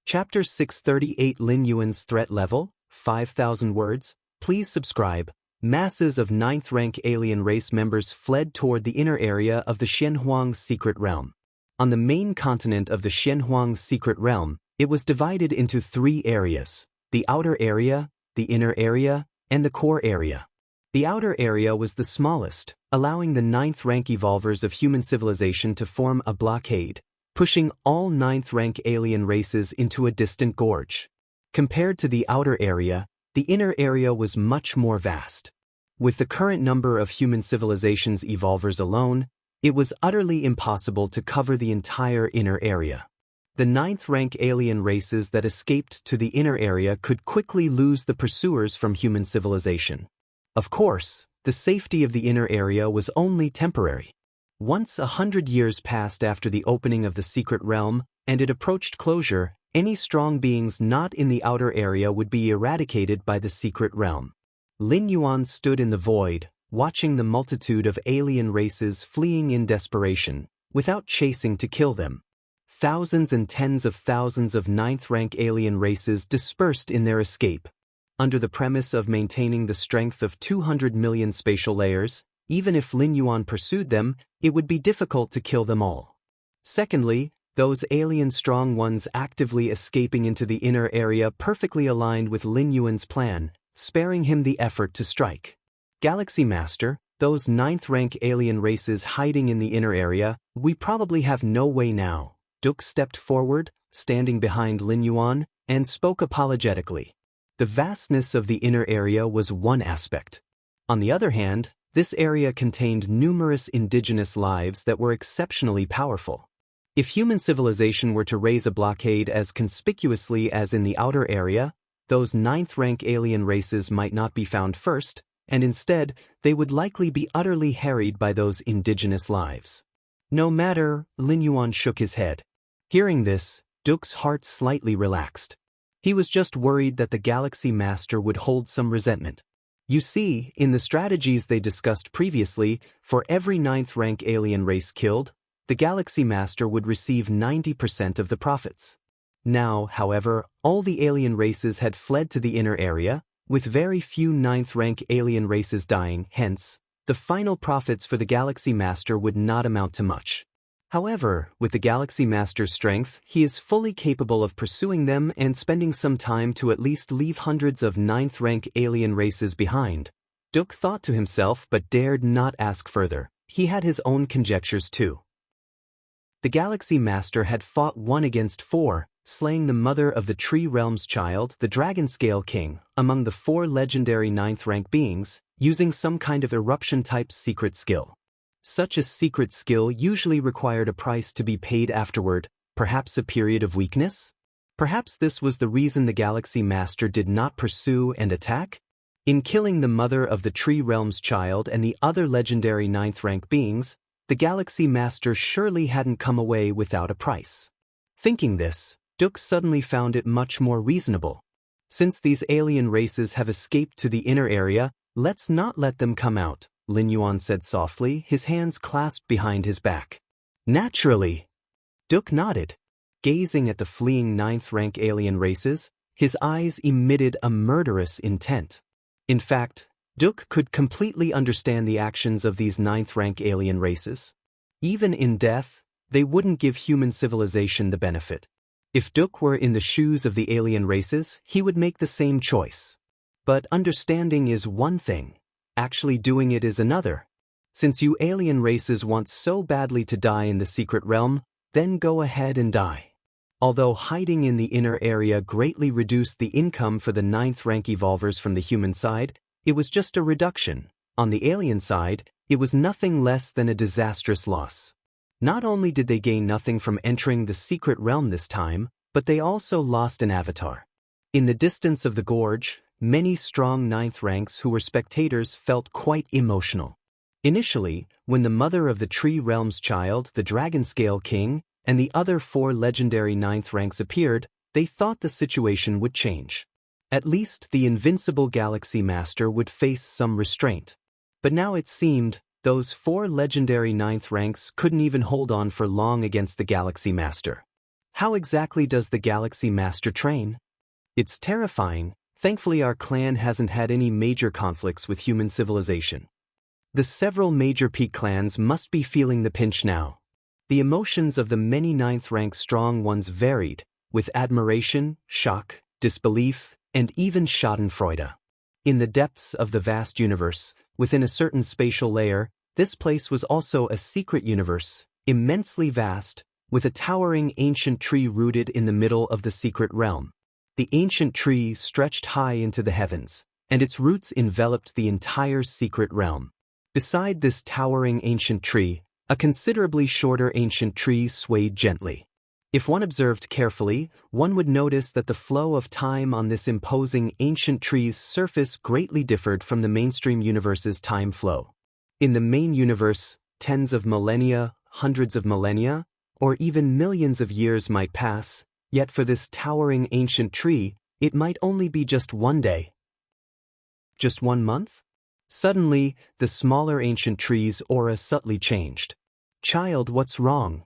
Chapter 638 Lin Yuan's Threat Level, 5,000 words. Please subscribe. Masses of 9th rank alien race members fled toward the inner area of the Xianhuang's secret realm. On the main continent of the Xianhuang's secret realm, it was divided into 3 areas: the outer area, the inner area, and the core area. The outer area was the smallest, allowing the 9th rank evolvers of human civilization to form a blockade, pushing all 9th rank alien races into a distant gorge. Compared to the outer area, the inner area was much more vast. With the current number of human civilization's evolvers alone, it was utterly impossible to cover the entire inner area. The 9th rank alien races that escaped to the inner area could quickly lose the pursuers from human civilization. Of course, the safety of the inner area was only temporary. Once 100 years passed after the opening of the secret realm, and it approached closure, any strong beings not in the outer area would be eradicated by the secret realm. Lin Yuan stood in the void, watching the multitude of alien races fleeing in desperation, without chasing to kill them. Thousands and tens of thousands of 9th rank alien races dispersed in their escape. Under the premise of maintaining the strength of 200 million spatial layers, even if Lin Yuan pursued them, it would be difficult to kill them all. Secondly, those alien strong ones actively escaping into the inner area perfectly aligned with Lin Yuan's plan, sparing him the effort to strike. Galaxy Master, those 9th rank alien races hiding in the inner area, we probably have no way now. Duke stepped forward, standing behind Lin Yuan, and spoke apologetically. The vastness of the inner area was one aspect. On the other hand, this area contained numerous indigenous lives that were exceptionally powerful. If human civilization were to raise a blockade as conspicuously as in the outer area, those 9th rank alien races might not be found first, and instead, they would likely be utterly harried by those indigenous lives. No matter, Lin Yuan shook his head. Hearing this, Duke's heart slightly relaxed. He was just worried that the Galaxy Master would hold some resentment. You see, in the strategies they discussed previously, for every 9th rank alien race killed, the Galaxy Master would receive 90% of the profits. Now, however, all the alien races had fled to the inner area, with very few 9th rank alien races dying, hence, the final profits for the Galaxy Master would not amount to much. However, with the Galaxy Master's strength, he is fully capable of pursuing them and spending some time to at least leave hundreds of 9th rank alien races behind. Duke thought to himself but dared not ask further. He had his own conjectures too. The Galaxy Master had fought 1 against 4, slaying the mother of the Tree Realm's child, the Dragon Scale King, among the 4 legendary 9th rank beings, using some kind of eruption-type secret skill. Such a secret skill usually required a price to be paid afterward, perhaps a period of weakness? Perhaps this was the reason the Galaxy Master did not pursue and attack? In killing the mother of the Tree Realm's child and the other legendary 9th rank beings, the Galaxy Master surely hadn't come away without a price. Thinking this, Duke suddenly found it much more reasonable. Since these alien races have escaped to the inner area, let's not let them come out, Lin Yuan said softly, his hands clasped behind his back. Naturally. Duke nodded. Gazing at the fleeing 9th rank alien races, his eyes emitted a murderous intent. In fact, Duke could completely understand the actions of these 9th rank alien races. Even in death, they wouldn't give human civilization the benefit. If Duke were in the shoes of the alien races, he would make the same choice. But understanding is one thing. Actually doing it is another. Since you alien races want so badly to die in the secret realm, then go ahead and die. Although hiding in the inner area greatly reduced the income for the 9th rank evolvers from the human side, it was just a reduction. On the alien side, it was nothing less than a disastrous loss. Not only did they gain nothing from entering the secret realm this time, but they also lost an avatar. In the distance of the gorge, many strong 9th ranks who were spectators felt quite emotional. Initially, when the mother of the Tree Realm's child, the Dragon Scale King, and the other 4 legendary 9th ranks appeared, they thought the situation would change. At least the invincible Galaxy Master would face some restraint. But now it seemed, those 4 legendary 9th ranks couldn't even hold on for long against the Galaxy Master. How exactly does the Galaxy Master train? It's terrifying. Thankfully, our clan hasn't had any major conflicts with human civilization. The several major peak clans must be feeling the pinch now. The emotions of the many ninth-rank strong ones varied, with admiration, shock, disbelief, and even schadenfreude. In the depths of the vast universe, within a certain spatial layer, this place was also a secret universe, immensely vast, with a towering ancient tree rooted in the middle of the secret realm. The ancient tree stretched high into the heavens, and its roots enveloped the entire secret realm. Beside this towering ancient tree, a considerably shorter ancient tree swayed gently. If one observed carefully, one would notice that the flow of time on this imposing ancient tree's surface greatly differed from the mainstream universe's time flow. In the main universe, tens of millennia, hundreds of millennia, or even millions of years might pass, yet for this towering ancient tree, it might only be just one day. Just 1 month? Suddenly, the smaller ancient tree's aura subtly changed. "Child, what's wrong?"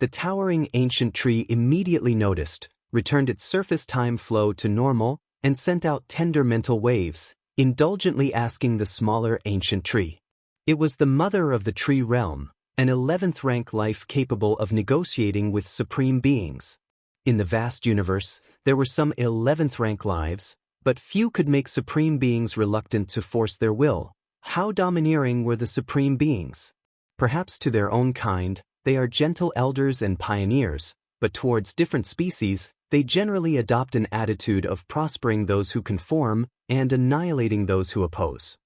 The towering ancient tree immediately noticed, returned its surface time flow to normal, and sent out tender mental waves, indulgently asking the smaller ancient tree. It was the mother of the tree realm, an 11th rank life capable of negotiating with supreme beings. In the vast universe, there were some 11th rank lives, but few could make supreme beings reluctant to force their will. How domineering were the supreme beings? Perhaps to their own kind, they are gentle elders and pioneers, but towards different species, they generally adopt an attitude of prospering those who conform and annihilating those who oppose.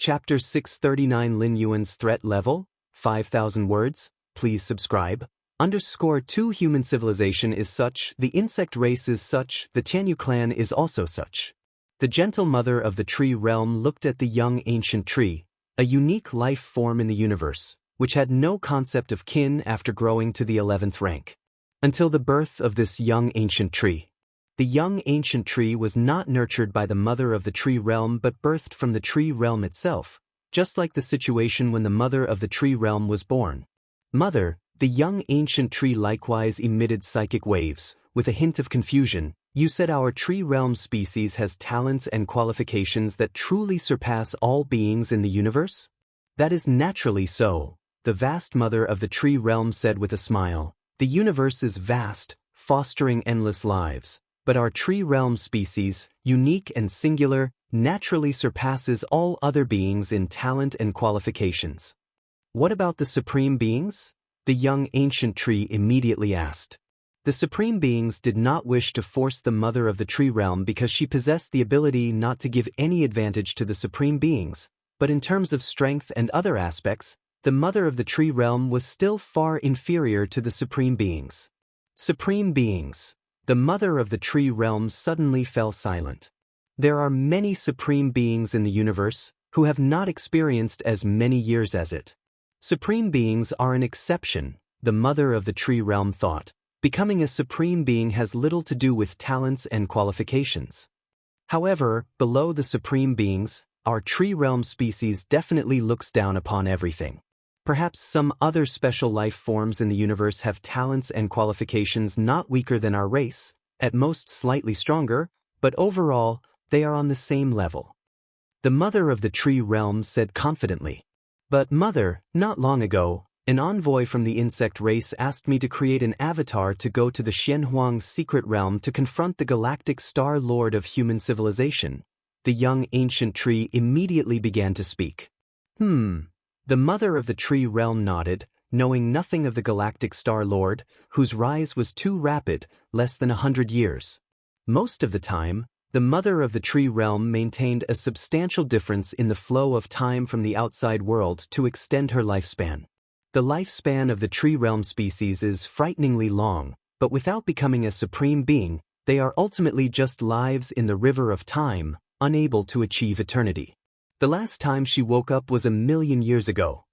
Chapter 639 Lin Yuan's Threat Level, 5,000 words, please subscribe. _2 Human civilization is such, the insect race is such, the Tianyu clan is also such. The gentle mother of the tree realm looked at the young ancient tree, a unique life form in the universe, which had no concept of kin after growing to the 11th rank. Until the birth of this young ancient tree. The young ancient tree was not nurtured by the mother of the tree realm but birthed from the tree realm itself, just like the situation when the mother of the tree realm was born. Mother, the young ancient tree likewise emitted psychic waves, with a hint of confusion. "You said our tree realm species has talents and qualifications that truly surpass all beings in the universe?" "That is naturally so," the vast mother of the tree realm said with a smile. "The universe is vast, fostering endless lives, but our tree realm species, unique and singular, naturally surpasses all other beings in talent and qualifications." "What about the supreme beings?" the young ancient tree immediately asked. The supreme beings did not wish to force the mother of the tree realm because she possessed the ability not to give any advantage to the supreme beings, but in terms of strength and other aspects, the mother of the tree realm was still far inferior to the supreme beings. Supreme beings. The mother of the tree realm suddenly fell silent. There are many supreme beings in the universe who have not experienced as many years as it. Supreme beings are an exception, the mother of the tree realm thought. Becoming a supreme being has little to do with talents and qualifications. However, below the supreme beings, our tree realm species definitely looks down upon everything. Perhaps some other special life forms in the universe have talents and qualifications not weaker than our race, at most slightly stronger, but overall, they are on the same level. The mother of the tree realm said confidently. "But mother, not long ago, an envoy from the insect race asked me to create an avatar to go to the Shenhuang's secret realm to confront the galactic star lord of human civilization." The young ancient tree immediately began to speak. The mother of the tree realm nodded, knowing nothing of the galactic star lord, whose rise was too rapid, less than 100 years. Most of the time, the mother of the tree realm maintained a substantial difference in the flow of time from the outside world to extend her lifespan. The lifespan of the tree realm species is frighteningly long, but without becoming a supreme being, they are ultimately just lives in the river of time, unable to achieve eternity. The last time she woke up was 1,000,000 years ago.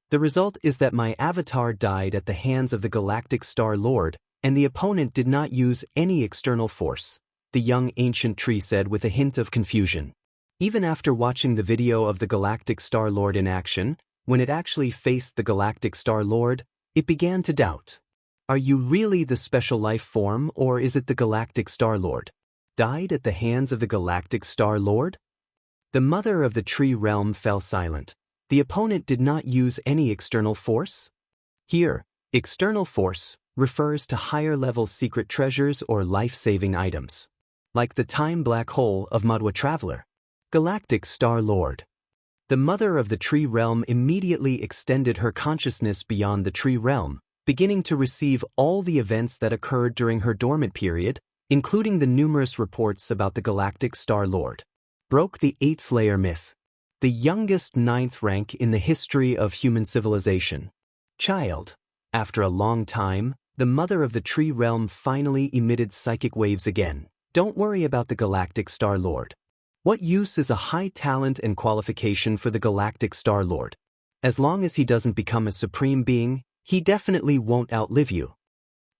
The result is that my avatar died at the hands of the galactic star lord, and the opponent did not use any external force, the young ancient tree said with a hint of confusion. Even after watching the video of the galactic star lord in action, when it actually faced the galactic star lord, it began to doubt. Are you really the special life form, or is it the Galactic Star-Lord? Died at the hands of the Galactic Star-Lord? The mother of the tree realm fell silent. The opponent did not use any external force? Here, external force refers to higher-level secret treasures or life-saving items, like the time black hole of Madwa Traveler. Galactic Star-Lord. The mother of the tree realm immediately extended her consciousness beyond the tree realm, beginning to receive all the events that occurred during her dormant period, including the numerous reports about the Galactic Star-Lord. Broke the 8th layer myth. The youngest 9th rank in the history of human civilization. Child. After a long time, the mother of the tree realm finally emitted psychic waves again. Don't worry about the Galactic Star-Lord. What use is a high talent and qualification for the Galactic Star-Lord? As long as he doesn't become a supreme being, he definitely won't outlive you.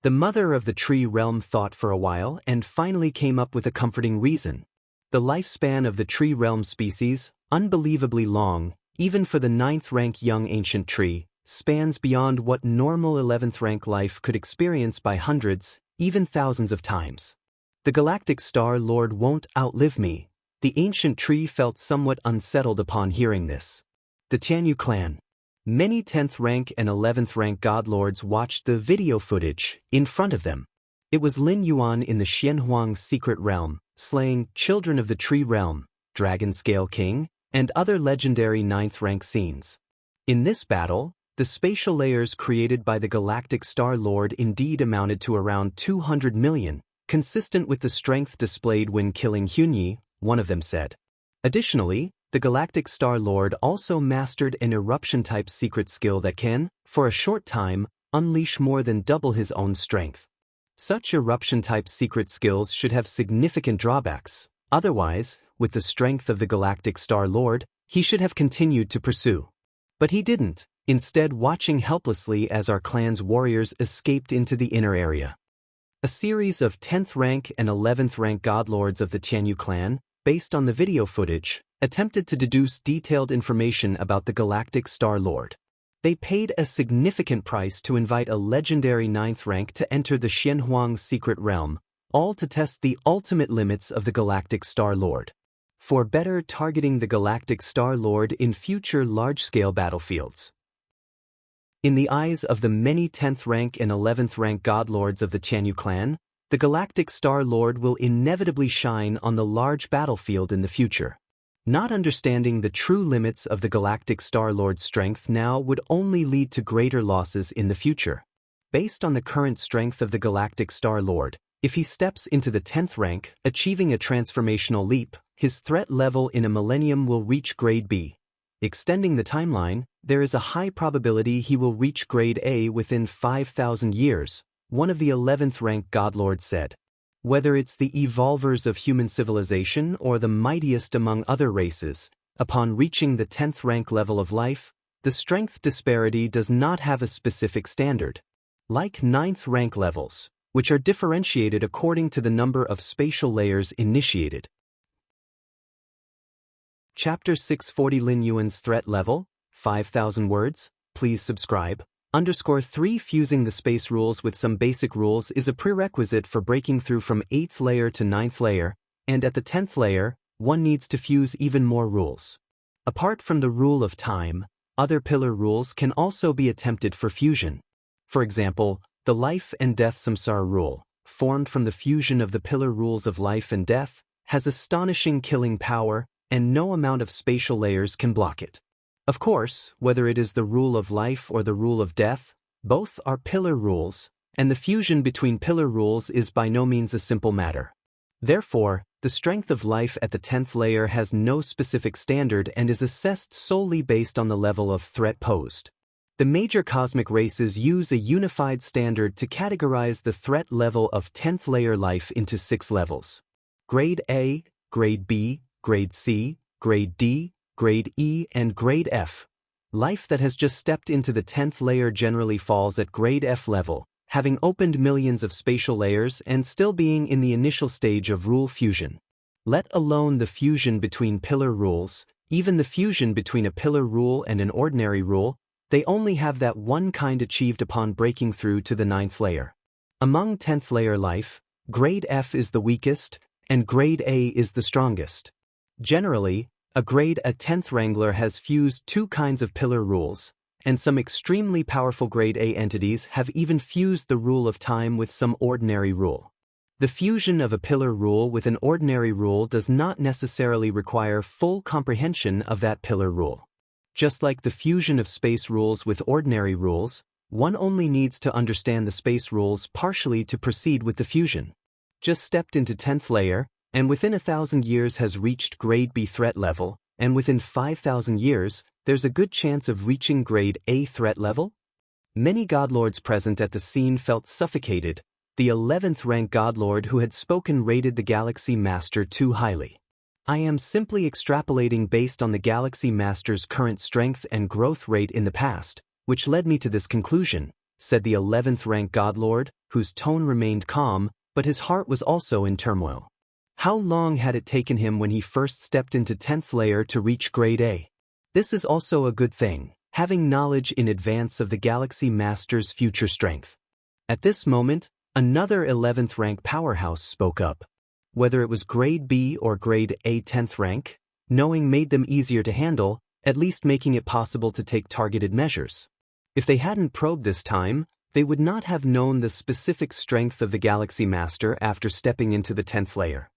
The mother of the tree realm thought for a while and finally came up with a comforting reason. The lifespan of the tree realm species, unbelievably long, even for the 9th rank young ancient tree, spans beyond what normal 11th rank life could experience by hundreds, even thousands of times. The Galactic Star-Lord won't outlive me. The ancient tree felt somewhat unsettled upon hearing this. The Tianyu clan. Many 10th rank and 11th rank godlords watched the video footage in front of them. It was Lin Yuan in the Xianhuang secret realm, slaying children of the tree realm, dragon scale king, and other legendary 9th rank scenes. In this battle, the spatial layers created by the Galactic Star-Lord indeed amounted to around 200 million, consistent with the strength displayed when killing Hunyi, one of them said. Additionally, the Galactic Star-Lord also mastered an eruption-type secret skill that can, for a short time, unleash more than double his own strength. Such eruption-type secret skills should have significant drawbacks. Otherwise, with the strength of the Galactic Star-Lord, he should have continued to pursue. But he didn't, instead watching helplessly as our clan's warriors escaped into the inner area. A series of 10th rank and 11th rank godlords of the Tianyu clan, based on the video footage, attempted to deduce detailed information about the Galactic Star-Lord. They paid a significant price to invite a legendary 9th rank to enter the Xianhuang secret realm, all to test the ultimate limits of the Galactic Star-Lord. For better targeting the Galactic Star-Lord in future large-scale battlefields. In the eyes of the many 10th rank and 11th rank godlords of the Tianyu clan, the Galactic Star-Lord will inevitably shine on the large battlefield in the future. Not understanding the true limits of the Galactic Star-Lord's strength now would only lead to greater losses in the future. Based on the current strength of the Galactic Star-Lord, if he steps into the 10th rank, achieving a transformational leap, his threat level in a millennium will reach Grade B. Extending the timeline, there is a high probability he will reach Grade A within 5,000 years, one of the 11th rank godlords said. Whether it's the evolvers of human civilization or the mightiest among other races, upon reaching the 10th rank level of life, the strength disparity does not have a specific standard. Like 9th rank levels, which are differentiated according to the number of spatial layers initiated. Chapter 640 Lin Yuan's Threat Level, 5,000 words, please subscribe. _3 Fusing the space rules with some basic rules is a prerequisite for breaking through from 8th layer to 9th layer, and at the 10th layer, one needs to fuse even more rules. Apart from the rule of time, other pillar rules can also be attempted for fusion. For example, the life and death samsara rule, formed from the fusion of the pillar rules of life and death, has astonishing killing power, and no amount of spatial layers can block it. Of course, whether it is the rule of life or the rule of death, both are pillar rules, and the fusion between pillar rules is by no means a simple matter. Therefore, the strength of life at the 10th layer has no specific standard and is assessed solely based on the level of threat posed. The major cosmic races use a unified standard to categorize the threat level of 10th layer life into 6 levels. Grade A, Grade B, Grade C, Grade D, Grade E, and Grade F. Life that has just stepped into the 10th layer generally falls at Grade F level, having opened millions of spatial layers and still being in the initial stage of rule fusion. Let alone the fusion between pillar rules, even the fusion between a pillar rule and an ordinary rule, They only have that one kind achieved upon breaking through to the 9th layer. Among 10th layer life, grade F is the weakest, and grade A is the strongest. Generally, a grade A 10th Wrangler has fused two kinds of pillar rules, and some extremely powerful grade A entities have even fused the rule of time with some ordinary rule. The fusion of a pillar rule with an ordinary rule does not necessarily require full comprehension of that pillar rule. Just like the fusion of space rules with ordinary rules, one only needs to understand the space rules partially to proceed with the fusion. Just stepped into 10th layer, and within 1,000 years has reached grade B threat level, and within 5,000 years, there's a good chance of reaching grade A threat level? Many godlords present at the scene felt suffocated. The 11th rank godlord who had spoken rated the Galaxy Master too highly. I am simply extrapolating based on the Galaxy Master's current strength and growth rate in the past, which led me to this conclusion, said the 11th rank godlord, whose tone remained calm, but his heart was also in turmoil. How long had it taken him when he first stepped into 10th layer to reach grade A? This is also a good thing, having knowledge in advance of the Galaxy Master's future strength. At this moment, another 11th rank powerhouse spoke up. Whether it was grade B or grade A 10th rank, knowing made them easier to handle, at least making it possible to take targeted measures. If they hadn't probed this time, they would not have known the specific strength of the Galaxy Master after stepping into the 10th layer.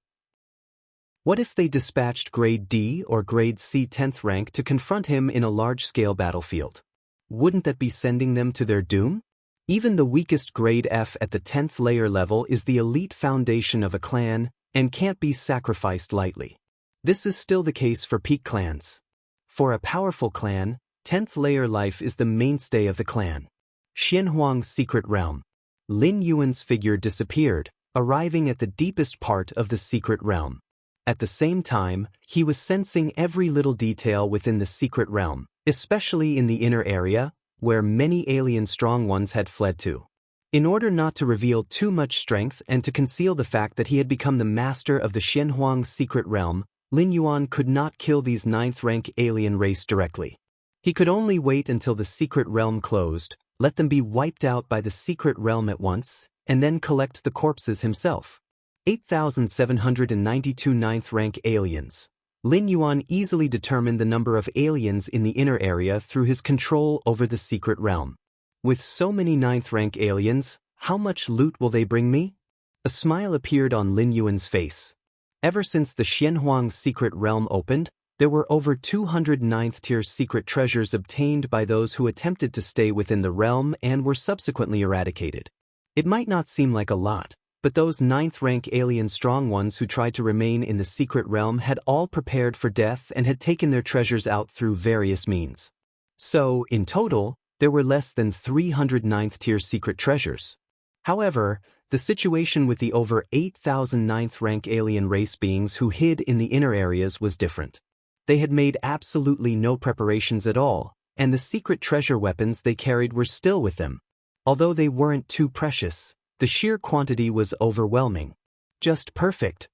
What if they dispatched grade D or grade C 10th rank to confront him in a large-scale battlefield? Wouldn't that be sending them to their doom? Even the weakest grade F at the 10th layer level is the elite foundation of a clan and can't be sacrificed lightly. This is still the case for peak clans. For a powerful clan, 10th layer life is the mainstay of the clan. Xianhuang's secret realm. Lin Yuan's figure disappeared, arriving at the deepest part of the secret realm. At the same time, he was sensing every little detail within the secret realm, especially in the inner area, where many alien strong ones had fled to. In order not to reveal too much strength and to conceal the fact that he had become the master of the Xianhuang's secret realm, Lin Yuan could not kill these 9th rank alien race directly. He could only wait until the secret realm closed, let them be wiped out by the secret realm at once, and then collect the corpses himself. 8,792 9th rank aliens. Lin Yuan easily determined the number of aliens in the inner area through his control over the secret realm. With so many 9th rank aliens, how much loot will they bring me? A smile appeared on Lin Yuan's face. Ever since the Xianhuang's secret realm opened, there were over 200 9th tier secret treasures obtained by those who attempted to stay within the realm and were subsequently eradicated. It might not seem like a lot, but those 9th rank alien strong ones who tried to remain in the secret realm had all prepared for death and had taken their treasures out through various means. So, in total, there were less than 300 9th tier secret treasures. However, the situation with the over 8,000 9th rank alien race beings who hid in the inner areas was different. They had made absolutely no preparations at all, and the secret treasure weapons they carried were still with them. Although they weren't too precious, the sheer quantity was overwhelming. Just perfect.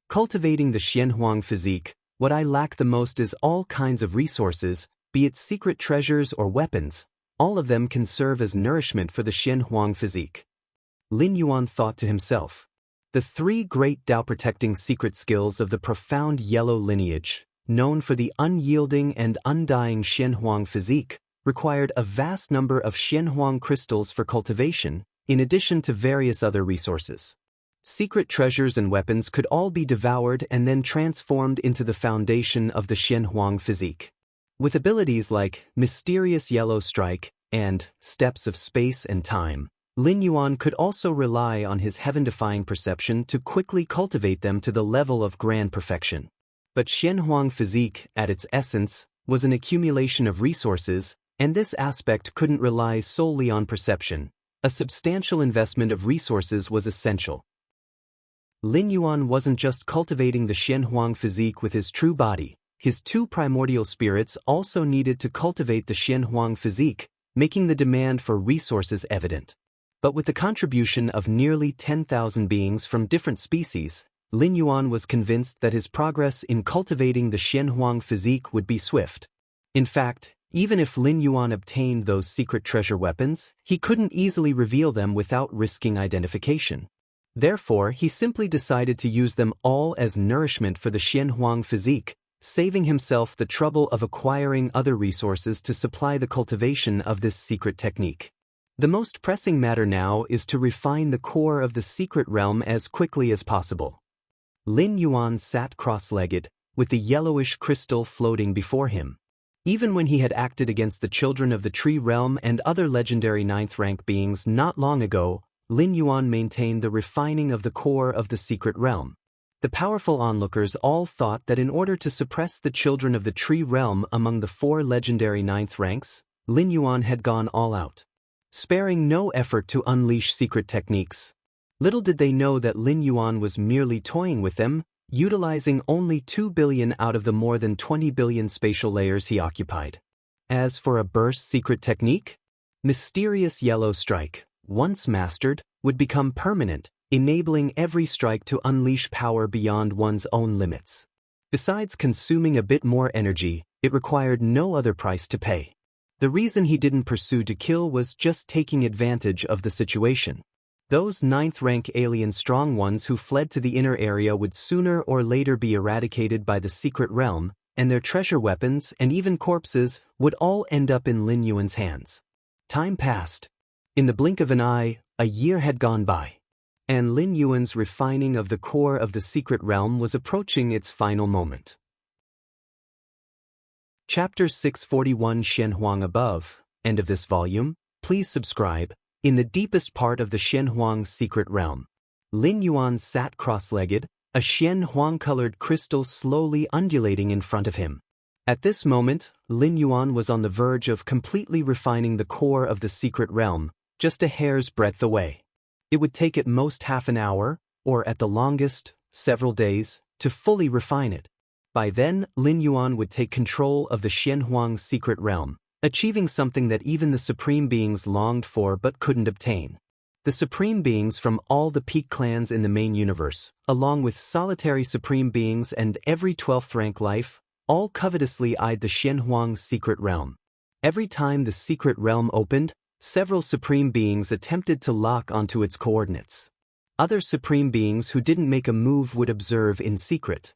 Cultivating the Xianhuang physique, what I lack the most is all kinds of resources, be it secret treasures or weapons. All of them can serve as nourishment for the Xianhuang physique. Lin Yuan thought to himself. The three great Dao-protecting secret skills of the profound yellow lineage, known for the unyielding and undying Xianhuang physique, required a vast number of Xianhuang crystals for cultivation, in addition to various other resources. Secret treasures and weapons could all be devoured and then transformed into the foundation of the Xianhuang physique. With abilities like Mysterious Yellow Strike and Steps of Space and Time, Lin Yuan could also rely on his heaven-defying perception to quickly cultivate them to the level of grand perfection. But Xianhuang physique, at its essence, was an accumulation of resources, and this aspect couldn't rely solely on perception. A substantial investment of resources was essential. Lin Yuan wasn't just cultivating the Xianhuang physique with his true body, his two primordial spirits also needed to cultivate the Xianhuang physique, making the demand for resources evident. But with the contribution of nearly 10,000 beings from different species, Lin Yuan was convinced that his progress in cultivating the Xianhuang physique would be swift. In fact, Even if Lin Yuan obtained those secret treasure weapons, he couldn't easily reveal them without risking identification. Therefore, he simply decided to use them all as nourishment for the Xianhuang physique, saving himself the trouble of acquiring other resources to supply the cultivation of this secret technique. The most pressing matter now is to refine the core of the secret realm as quickly as possible. Lin Yuan sat cross-legged, with the yellowish crystal floating before him. Even when he had acted against the children of the tree realm and other legendary ninth-rank beings not long ago, Lin Yuan maintained the refining of the core of the secret realm. The powerful onlookers all thought that in order to suppress the children of the tree realm among the 4 legendary ninth ranks, Lin Yuan had gone all out, sparing no effort to unleash secret techniques. Little did they know that Lin Yuan was merely toying with them, utilizing only 2 billion out of the more than 20 billion spatial layers he occupied. As for a burst secret technique, mysterious yellow strike, once mastered, would become permanent, enabling every strike to unleash power beyond one's own limits. Besides consuming a bit more energy, it required no other price to pay. The reason he didn't pursue to kill was just taking advantage of the situation. Those 9th rank alien strong ones who fled to the inner area would sooner or later be eradicated by the secret realm, and their treasure weapons and even corpses would all end up in Lin Yuan's hands. Time passed. In the blink of an eye, a year had gone by, and Lin Yuan's refining of the core of the secret realm was approaching its final moment. Chapter 641 Xianhuang above, end of this volume. Please subscribe. In the deepest part of the Xianhuang's secret realm, Lin Yuan sat cross-legged, a Xianhuang-colored crystal slowly undulating in front of him. At this moment, Lin Yuan was on the verge of completely refining the core of the secret realm, just a hair's breadth away. It would take at most half an hour, or at the longest, several days, to fully refine it. By then, Lin Yuan would take control of the Xianhuang's secret realm, achieving something that even the supreme beings longed for but couldn't obtain. The supreme beings from all the peak clans in the main universe, along with solitary supreme beings and every 12th rank life, all covetously eyed the Xianhuang's secret realm. Every time the secret realm opened, several supreme beings attempted to lock onto its coordinates. Other supreme beings who didn't make a move would observe in secret.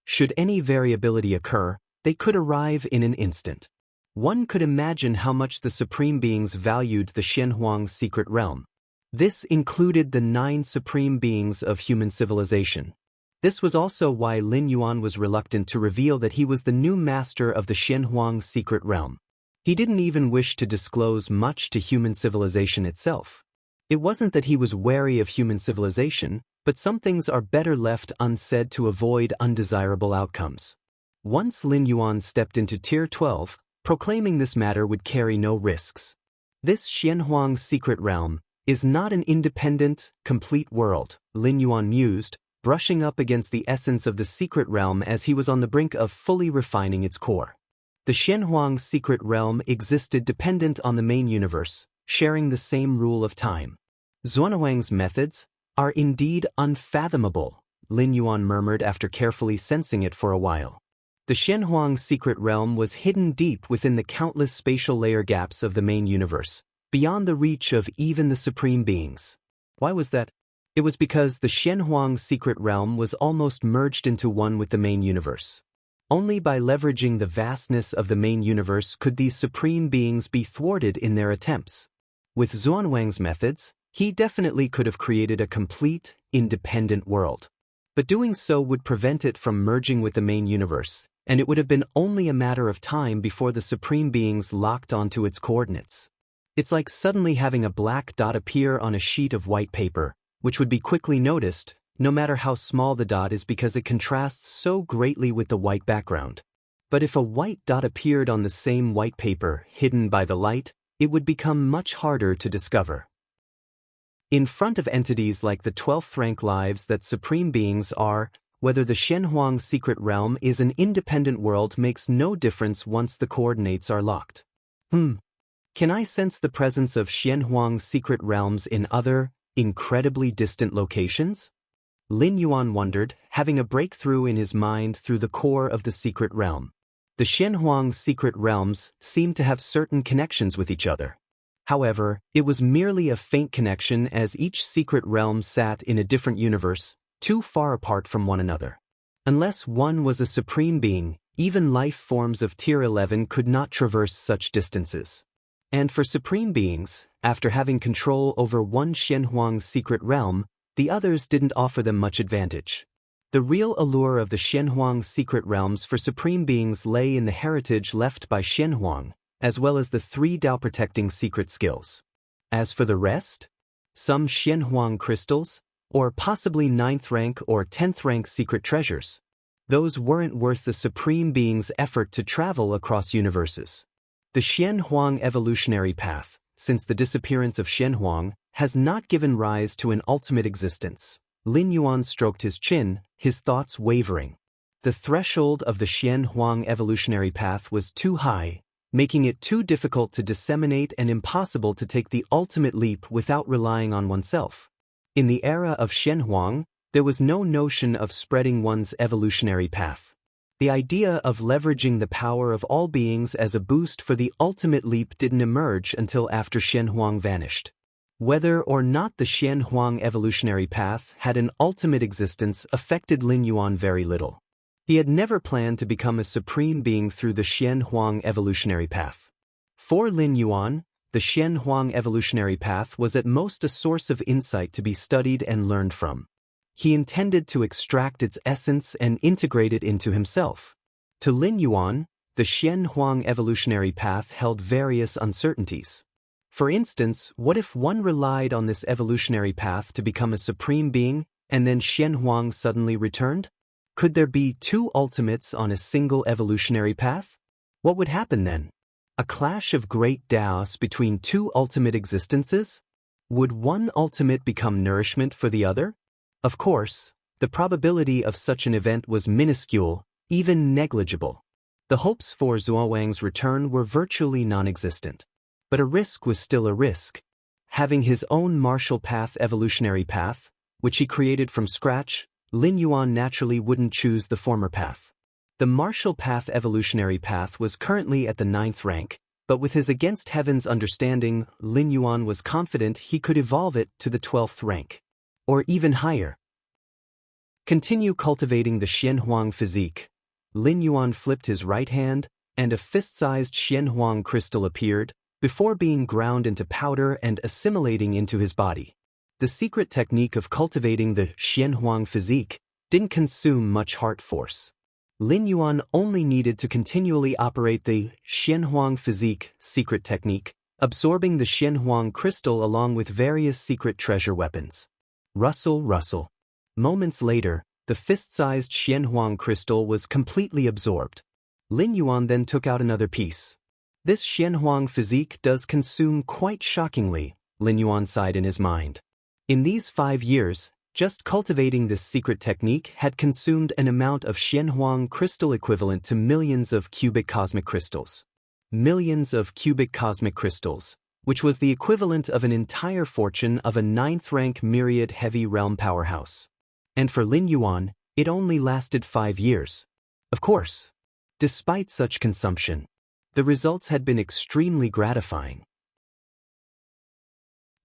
Should any variability occur, they could arrive in an instant. One could imagine how much the supreme beings valued the Xianhuang's secret realm. This included the 9 supreme beings of human civilization. This was also why Lin Yuan was reluctant to reveal that he was the new master of the Xianhuang's secret realm. He didn't even wish to disclose much to human civilization itself. It wasn't that he was wary of human civilization, but some things are better left unsaid to avoid undesirable outcomes. Once Lin Yuan stepped into Tier 12, proclaiming this matter would carry no risks. This Xianhuang's secret realm is not an independent, complete world, Lin Yuan mused, brushing up against the essence of the secret realm as he was on the brink of fully refining its core. The Xianhuang's secret realm existed dependent on the main universe, sharing the same rule of time. Xuanhuang's methods are indeed unfathomable, Lin Yuan murmured after carefully sensing it for a while. The Xianhuang's secret realm was hidden deep within the countless spatial layer gaps of the main universe, beyond the reach of even the supreme beings. Why was that? It was because the Xianhuang's secret realm was almost merged into one with the main universe. Only by leveraging the vastness of the main universe could these supreme beings be thwarted in their attempts. With Xuanhuang's methods, he definitely could have created a complete, independent world. But doing so would prevent it from merging with the main universe, and it would have been only a matter of time before the supreme beings locked onto its coordinates. It's like suddenly having a black dot appear on a sheet of white paper, which would be quickly noticed, no matter how small the dot is because it contrasts so greatly with the white background. But if a white dot appeared on the same white paper, hidden by the light, it would become much harder to discover. In front of entities like the 12th rank lives that supreme beings are, whether the Xianhuang's secret realm is an independent world makes no difference once the coordinates are locked. Can I sense the presence of Xianhuang's secret realms in other, incredibly distant locations? Lin Yuan wondered, having a breakthrough in his mind through the core of the secret realm. The Xianhuang secret realms seemed to have certain connections with each other. However, it was merely a faint connection as each secret realm sat in a different universe, too far apart from one another. Unless one was a supreme being, even life forms of Tier 11 could not traverse such distances. And for supreme beings, after having control over one Xianhuang's secret realm, the others didn't offer them much advantage. The real allure of the Xianhuang's secret realms for supreme beings lay in the heritage left by Xianhuang, as well as the 3 Dao-protecting secret skills. As for the rest, some Xianhuang crystals, or possibly 9th rank or 10th rank secret treasures, those weren't worth the supreme being's effort to travel across universes. The Xianhuang evolutionary path, since the disappearance of Xianhuang, has not given rise to an ultimate existence. Lin Yuan stroked his chin, his thoughts wavering. The threshold of the Xianhuang evolutionary path was too high, making it too difficult to disseminate and impossible to take the ultimate leap without relying on oneself. In the era of Xianhuang, there was no notion of spreading one's evolutionary path. The idea of leveraging the power of all beings as a boost for the ultimate leap didn't emerge until after Xianhuang vanished. Whether or not the Xianhuang evolutionary path had an ultimate existence affected Lin Yuan very little. He had never planned to become a supreme being through the Xianhuang evolutionary path. For Lin Yuan, the Xianhuang evolutionary path was at most a source of insight to be studied and learned from. He intended to extract its essence and integrate it into himself. To Lin Yuan, the Xianhuang evolutionary path held various uncertainties. For instance, what if one relied on this evolutionary path to become a supreme being, and then Xianhuang suddenly returned? Could there be 2 ultimates on a single evolutionary path? What would happen then? A clash of great Daos between 2 ultimate existences? Would one ultimate become nourishment for the other? Of course, the probability of such an event was minuscule, even negligible. The hopes for Zuowang's return were virtually non-existent. But a risk was still a risk. Having his own martial path evolutionary path, which he created from scratch, Lin Yuan naturally wouldn't choose the former path. The martial path evolutionary path was currently at the 9th rank, but with his against heaven's understanding, Lin Yuan was confident he could evolve it to the 12th rank. Or even higher. Continue cultivating the Xianhuang physique. Lin Yuan flipped his right hand, and a fist-sized Xianhuang crystal appeared, before being ground into powder and assimilating into his body. The secret technique of cultivating the Xianhuang physique didn't consume much heart force. Lin Yuan only needed to continually operate the Xianhuang physique secret technique, absorbing the Xianhuang crystal along with various secret treasure weapons. Rustle, rustle. Moments later, the fist-sized Xianhuang crystal was completely absorbed. Lin Yuan then took out another piece. This Xianhuang physique does consume quite shockingly, Lin Yuan sighed in his mind. In these 5 years, just cultivating this secret technique had consumed an amount of Xianhuang crystal equivalent to millions of cubic cosmic crystals. Millions of cubic cosmic crystals, which was the equivalent of an entire fortune of a 9th rank myriad heavy realm powerhouse. And for Lin Yuan, it only lasted 5 years. Of course, despite such consumption, the results had been extremely gratifying.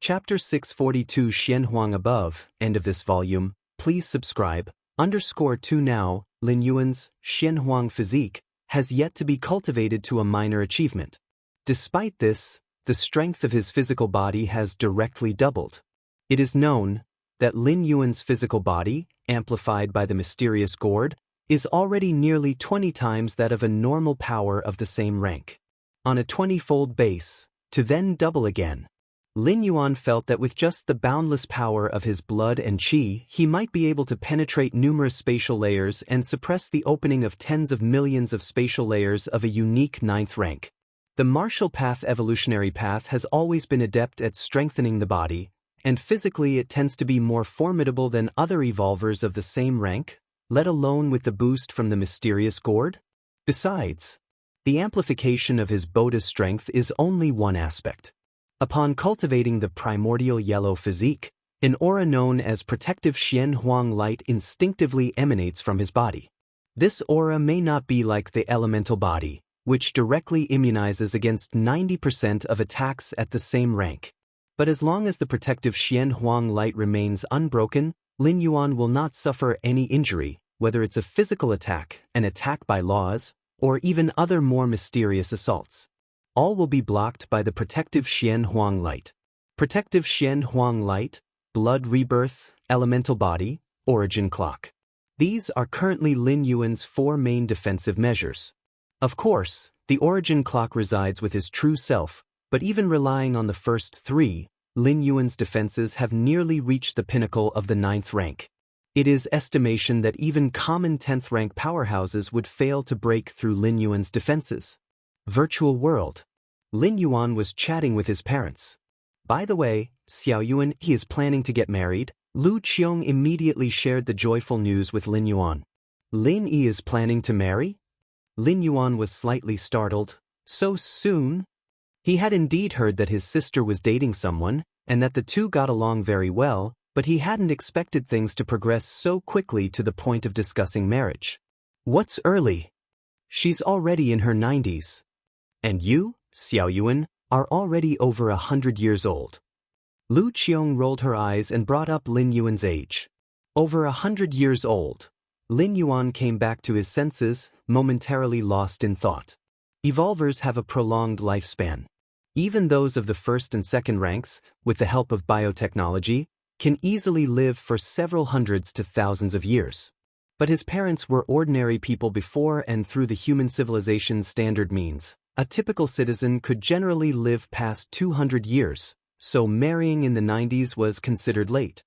Chapter 642 Xianhuang above, end of this volume, please subscribe, _2 now, Lin Yuan's Xianhuang physique has yet to be cultivated to a minor achievement. Despite this, the strength of his physical body has directly doubled. It is known that Lin Yuan's physical body, amplified by the mysterious gourd, is already nearly 20 times that of a normal power of the same rank. On a 20-fold base, to then double again. Lin Yuan felt that with just the boundless power of his blood and qi, he might be able to penetrate numerous spatial layers and suppress the opening of tens of millions of spatial layers of a unique 9th rank. The martial path evolutionary path has always been adept at strengthening the body, and physically it tends to be more formidable than other evolvers of the same rank, let alone with the boost from the mysterious gourd. Besides, the amplification of his Bodhi's strength is only one aspect. Upon cultivating the primordial yellow physique, an aura known as protective Xianhuang light instinctively emanates from his body. This aura may not be like the elemental body, which directly immunizes against 90% of attacks at the same rank. But as long as the protective Xian Huang light remains unbroken, Lin Yuan will not suffer any injury, whether it's a physical attack, an attack by laws, or even other more mysterious assaults. All will be blocked by the protective Xian Huang light. Protective Xian Huang light, blood rebirth, elemental body, origin clock. These are currently Lin Yuan's 4 main defensive measures. Of course, the origin clock resides with his true self, but even relying on the first 3, Lin Yuan's defenses have nearly reached the pinnacle of the 9th rank. It is estimation that even common 10th rank powerhouses would fail to break through Lin Yuan's defenses. Virtual world. Lin Yuan was chatting with his parents. By the way, Xiao Yuan, he is planning to get married. Lu Qiong immediately shared the joyful news with Lin Yuan. Lin Yi is planning to marry? Lin Yuan was slightly startled. So soon? He had indeed heard that his sister was dating someone, and that the two got along very well, but he hadn't expected things to progress so quickly to the point of discussing marriage. What's early? She's already in her 90s. And you, Xiao Yuan, are already over 100 years old. Lu Qiong rolled her eyes and brought up Lin Yuan's age. Over 100 years old. Lin Yuan came back to his senses, momentarily lost in thought. Evolvers have a prolonged lifespan. Even those of the 1st and 2nd ranks, with the help of biotechnology, can easily live for several hundreds to thousands of years. But his parents were ordinary people before and through the human civilization's standard means. A typical citizen could generally live past 200 years, so marrying in the 90s was considered late.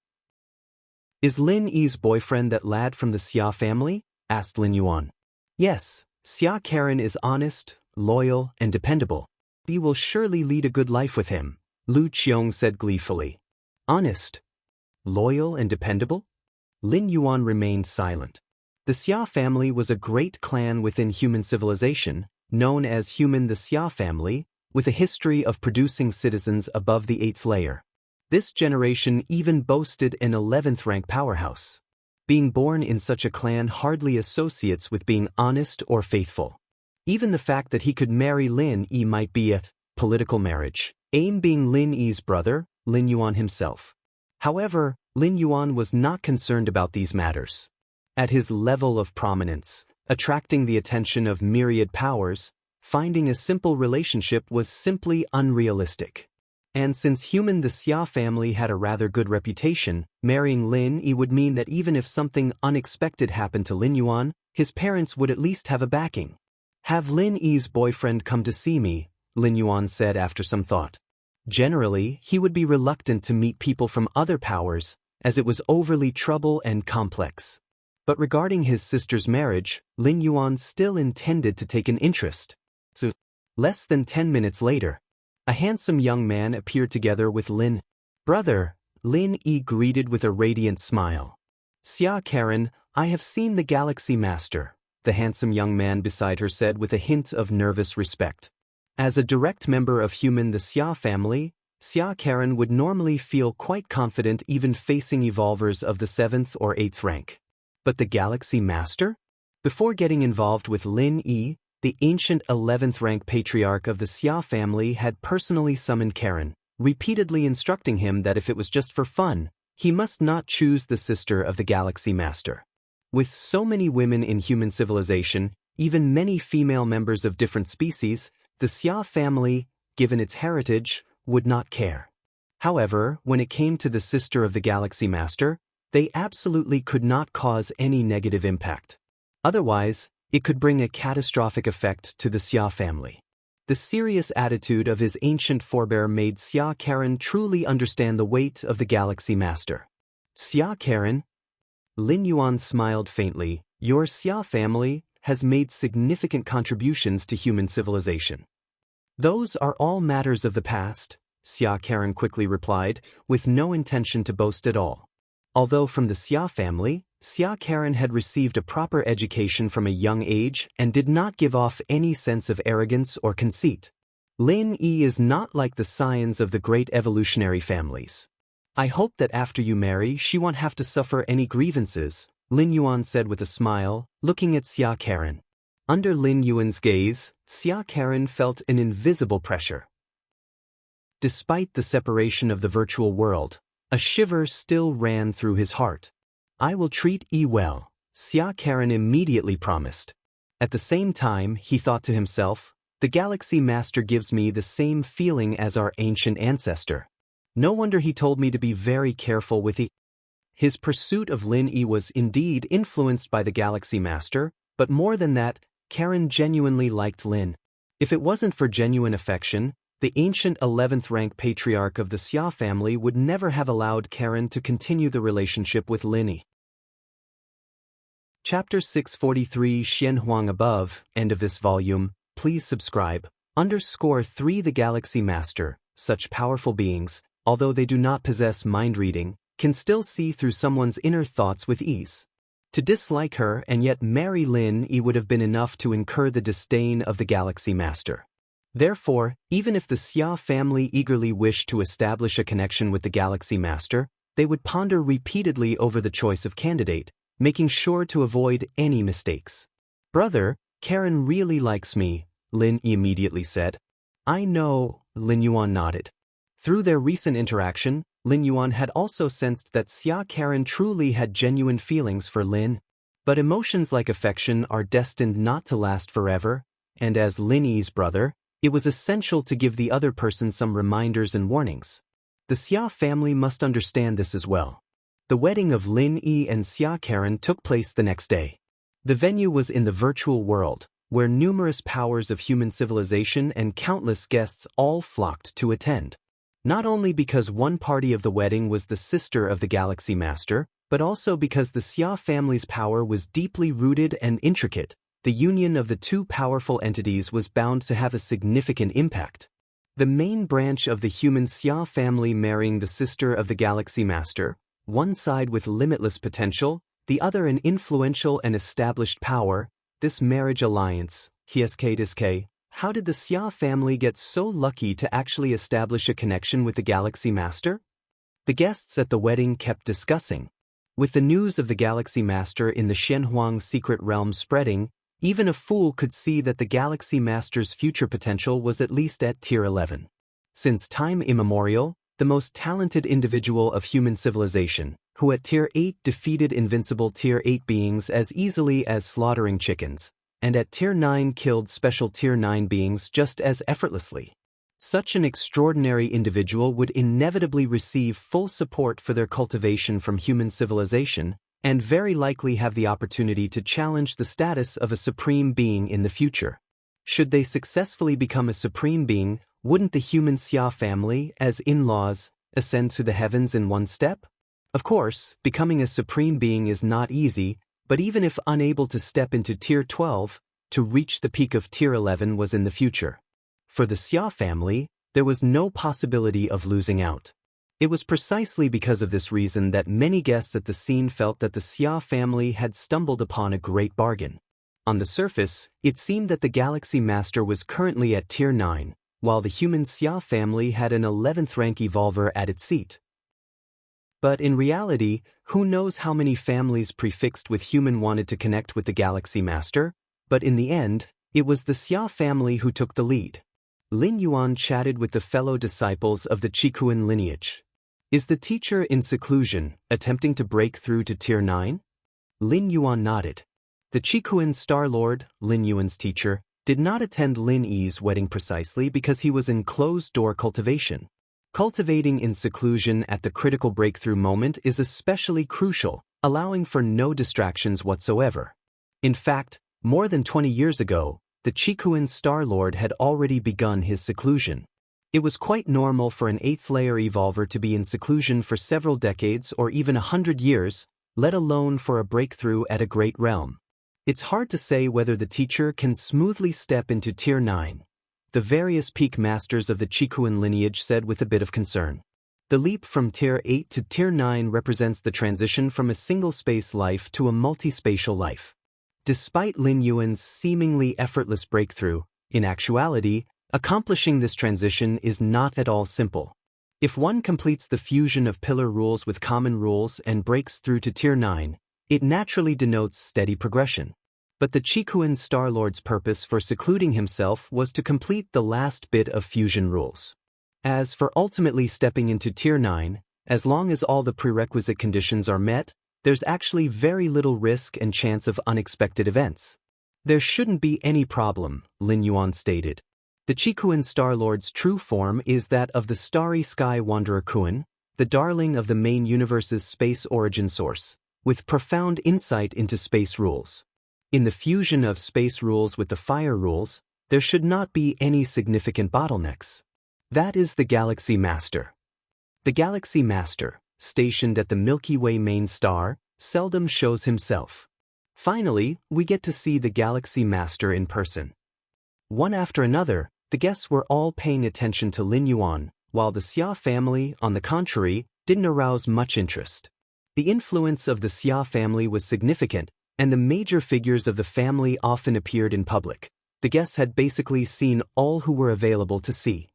Is Lin Yi's boyfriend that lad from the Xia family? Asked Lin Yuan. Yes, Xia Karen is honest, loyal, and dependable. He will surely lead a good life with him, Lu Qiong said gleefully. Honest, loyal, and dependable? Lin Yuan remained silent. The Xia family was a great clan within human civilization, known as the Xia family, with a history of producing citizens above the 8th layer. This generation even boasted an 11th rank powerhouse. Being born in such a clan hardly associates with being honest or faithful. Even the fact that he could marry Lin Yi might be a political marriage, aim being Lin Yi's brother, Lin Yuan himself. However, Lin Yuan was not concerned about these matters. At his level of prominence, attracting the attention of myriad powers, finding a simple relationship was simply unrealistic. And since the Xia family had a rather good reputation, marrying Lin Yi would mean that even if something unexpected happened to Lin Yuan, his parents would at least have a backing. Have Lin Yi's boyfriend come to see me, Lin Yuan said after some thought. Generally, he would be reluctant to meet people from other powers, as it was overly trouble and complex. But regarding his sister's marriage, Lin Yuan still intended to take an interest. So, less than 10 minutes later, a handsome young man appeared together with Lin. Brother, Lin Yi greeted with a radiant smile. Xia Karen, I have seen the Galaxy Master, the handsome young man beside her said with a hint of nervous respect. As a direct member of the Xia family, Xia Karen would normally feel quite confident even facing evolvers of the 7th or 8th rank. But the Galaxy Master? Before getting involved with Lin Yi, the ancient 11th rank patriarch of the Xia family had personally summoned Karen, repeatedly instructing him that if it was just for fun, he must not choose the sister of the Galaxy Master. With so many women in human civilization, even many female members of different species, the Xia family, given its heritage, would not care. However, when it came to the sister of the Galaxy Master, they absolutely could not cause any negative impact. Otherwise, it could bring a catastrophic effect to the Xia family. The serious attitude of his ancient forebear made Xia Karen truly understand the weight of the Galaxy Master. Xia Karen? Lin Yuan smiled faintly. Your Xia family has made significant contributions to human civilization. Those are all matters of the past, Xia Karen quickly replied, with no intention to boast at all. Although from the Xia family, Xia Karen had received a proper education from a young age and did not give off any sense of arrogance or conceit. Lin Yi is not like the scions of the great evolutionary families. I hope that after you marry she won't have to suffer any grievances, Lin Yuan said with a smile, looking at Xia Karen. Under Lin Yuan's gaze, Xia Karen felt an invisible pressure. Despite the separation of the virtual world, a shiver still ran through his heart. I will treat Yi well, Xia Karen immediately promised. At the same time, he thought to himself, the Galaxy Master gives me the same feeling as our ancient ancestor. No wonder he told me to be very careful with Yi. His pursuit of Lin Yi was indeed influenced by the Galaxy Master, but more than that, Karen genuinely liked Lin. If it wasn't for genuine affection, the ancient 11th rank patriarch of the Xia family would never have allowed Karen to continue the relationship with Lin Yi. Chapter 643 Xianhuang above, end of this volume, please subscribe. _3 The Galaxy Master, such powerful beings, although they do not possess mind reading, can still see through someone's inner thoughts with ease. To dislike her and yet marry Lin Yi would have been enough to incur the disdain of the Galaxy Master. Therefore, even if the Xia family eagerly wished to establish a connection with the Galaxy Master, they would ponder repeatedly over the choice of candidate, making sure to avoid any mistakes. Brother, Karen really likes me, Lin Yi immediately said. I know, Lin Yuan nodded. Through their recent interaction, Lin Yuan had also sensed that Xia Karen truly had genuine feelings for Lin. But emotions like affection are destined not to last forever, and as Lin Yi's brother, it was essential to give the other person some reminders and warnings. The Xia family must understand this as well. The wedding of Lin Yi and Xia Karen took place the next day. The venue was in the virtual world, where numerous powers of human civilization and countless guests all flocked to attend. Not only because one party of the wedding was the sister of the Galaxy Master, but also because the Xia family's power was deeply rooted and intricate. The union of the two powerful entities was bound to have a significant impact. The main branch of the human Xia family marrying the sister of the Galaxy Master, one side with limitless potential, the other an influential and established power, this marriage alliance, how did the Xia family get so lucky to actually establish a connection with the Galaxy Master? The guests at the wedding kept discussing. With the news of the Galaxy Master in the Xianhuang secret realm spreading, even a fool could see that the Galaxy Master's future potential was at least at tier 11. Since time immemorial, the most talented individual of human civilization, who at tier 8 defeated invincible tier 8 beings as easily as slaughtering chickens, and at tier 9 killed special tier 9 beings just as effortlessly. Such an extraordinary individual would inevitably receive full support for their cultivation from human civilization, and very likely have the opportunity to challenge the status of a supreme being in the future. Should they successfully become a supreme being, wouldn't the human Xia family, as in-laws, ascend to the heavens in one step? Of course, becoming a supreme being is not easy, but even if unable to step into tier 12, to reach the peak of tier 11 was in the future. For the Xia family, there was no possibility of losing out. It was precisely because of this reason that many guests at the scene felt that the Xia family had stumbled upon a great bargain. On the surface, it seemed that the Galaxy Master was currently at tier 9, while the human Xia family had an 11th rank evolver at its seat. But in reality, who knows how many families prefixed with human wanted to connect with the Galaxy Master? But in the end, it was the Xia family who took the lead. Lin Yuan chatted with the fellow disciples of the Qikuan lineage. Is the teacher in seclusion, attempting to break through to tier 9? Lin Yuan nodded. The Qikuan Star Lord, Lin Yuan's teacher, did not attend Lin Yi's wedding precisely because he was in closed-door cultivation. Cultivating in seclusion at the critical breakthrough moment is especially crucial, allowing for no distractions whatsoever. In fact, more than 20 years ago, the Qikuan Star Lord had already begun his seclusion. It was quite normal for an 8th-layer evolver to be in seclusion for several decades or even 100 years, let alone for a breakthrough at a great realm. It's hard to say whether the teacher can smoothly step into tier 9. The various peak masters of the Qikuan lineage said with a bit of concern. The leap from tier 8 to tier 9 represents the transition from a single-space life to a multi-spatial life. Despite Lin Yuan's seemingly effortless breakthrough, in actuality, accomplishing this transition is not at all simple. If one completes the fusion of pillar rules with common rules and breaks through to tier 9, It naturally denotes steady progression. But the Chikuan Star-Lord's purpose for secluding himself was to complete the last bit of fusion rules. As for ultimately stepping into Tier 9, as long as all the prerequisite conditions are met, there's actually very little risk and chance of unexpected events. There shouldn't be any problem, Lin Yuan stated. The Chikuan Star-Lord's true form is that of the Starry Sky Wanderer Kuan, the darling of the main universe's space origin source, with profound insight into space rules. In the fusion of space rules with the fire rules, there should not be any significant bottlenecks. That is the Galaxy Master. The Galaxy Master, stationed at the Milky Way main star, seldom shows himself. Finally, we get to see the Galaxy Master in person. One after another, the guests were all paying attention to Lin Yuan, while the Xia family, on the contrary, didn't arouse much interest. The influence of the Xia family was significant, and the major figures of the family often appeared in public. The guests had basically seen all who were available to see.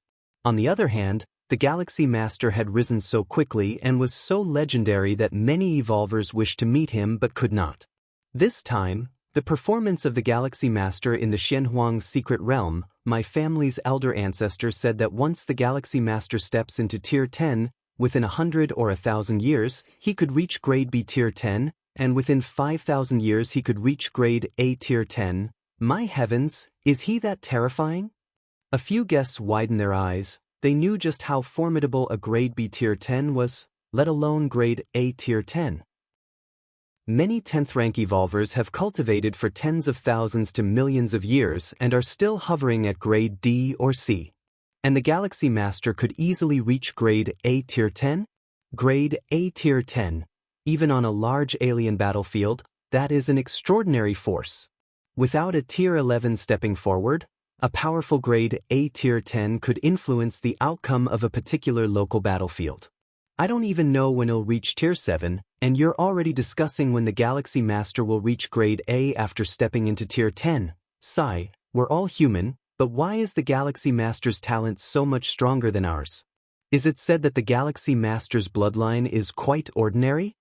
On the other hand, the Galaxy Master had risen so quickly and was so legendary that many evolvers wished to meet him but could not. This time, the performance of the Galaxy Master in the Shenhuang secret realm, my family's elder ancestor said that once the Galaxy Master steps into Tier 10, within 100 or 1,000 years, he could reach Grade B Tier 10, and within 5,000 years he could reach Grade A Tier 10. My heavens, is he that terrifying? A few guests widened their eyes. They knew just how formidable a Grade B Tier 10 was, let alone Grade A Tier 10. Many 10th rank evolvers have cultivated for tens of thousands to millions of years and are still hovering at Grade D or C. And the Galaxy Master could easily reach Grade A Tier 10? Grade A Tier 10, even on a large alien battlefield, that is an extraordinary force. Without a Tier 11 stepping forward, a powerful Grade A Tier 10 could influence the outcome of a particular local battlefield. I don't even know when it'll reach Tier 7, and you're already discussing when the Galaxy Master will reach Grade A after stepping into Tier 10. Sigh, we're all human, but why is the Galaxy Master's talent so much stronger than ours? Is it said that the Galaxy Master's bloodline is quite ordinary?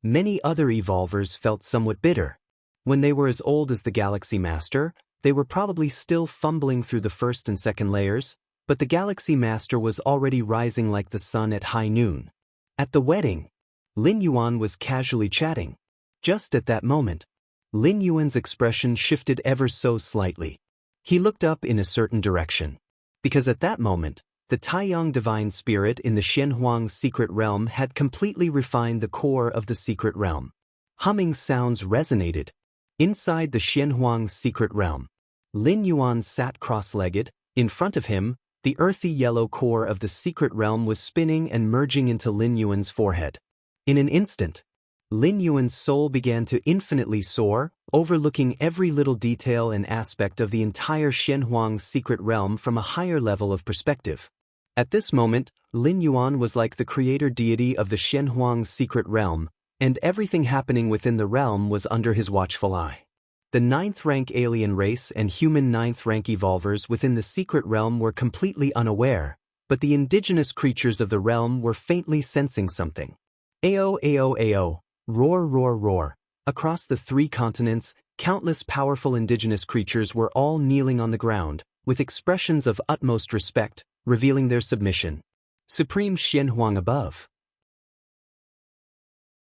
Many other evolvers felt somewhat bitter. When they were as old as the Galaxy Master, they were probably still fumbling through the first and second layers, but the Galaxy Master was already rising like the sun at high noon. At the wedding, Lin Yuan was casually chatting. Just at that moment, Lin Yuan's expression shifted ever so slightly. He looked up in a certain direction. Because at that moment, the Taiyang divine spirit in the Shenhuang secret realm had completely refined the core of the secret realm. Humming sounds resonated. Inside the Shenhuang secret realm, Lin Yuan sat cross-legged. In front of him, the earthy yellow core of the secret realm was spinning and merging into Lin Yuan's forehead. In an instant, Lin Yuan's soul began to infinitely soar, overlooking every little detail and aspect of the entire Shenhuang secret realm from a higher level of perspective. At this moment, Lin Yuan was like the creator deity of the Shenhuang secret realm, and everything happening within the realm was under his watchful eye. The 9th rank alien race and human 9th rank evolvers within the secret realm were completely unaware, but the indigenous creatures of the realm were faintly sensing something. Ao ao ao, roar roar roar. Across the 3 continents, countless powerful indigenous creatures were all kneeling on the ground, with expressions of utmost respect, revealing their submission. Supreme Shenhuang above.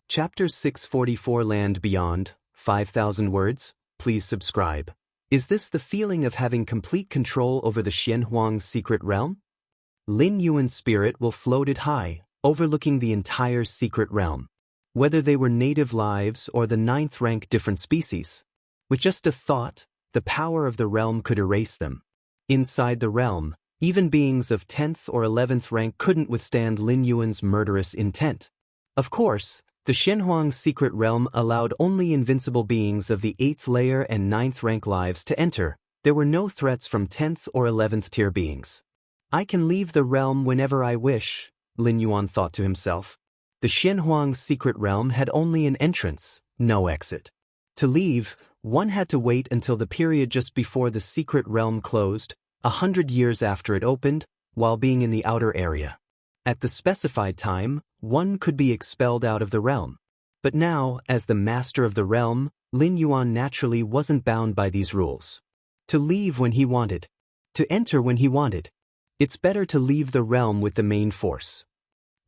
Chapter 644 Land Beyond, 5,000 words. Please subscribe. Is this the feeling of having complete control over the Shenhuang secret realm? Lin Yuan's spirit will floated high, overlooking the entire secret realm. Whether they were native lives or the 9th rank different species. With just a thought, the power of the realm could erase them. Inside the realm, even beings of 10th or 11th rank couldn't withstand Lin Yuan's murderous intent. Of course, the Shenhuang secret realm allowed only invincible beings of the 8th layer and 9th rank lives to enter. There were no threats from 10th or 11th tier beings. I can leave the realm whenever I wish, Lin Yuan thought to himself. The Shenhuang secret realm had only an entrance, no exit. To leave, one had to wait until the period just before the secret realm closed, 100 years after it opened, while being in the outer area. At the specified time, one could be expelled out of the realm. But now, as the master of the realm, Lin Yuan naturally wasn't bound by these rules. To leave when he wanted. To enter when he wanted. It's better to leave the realm with the main force.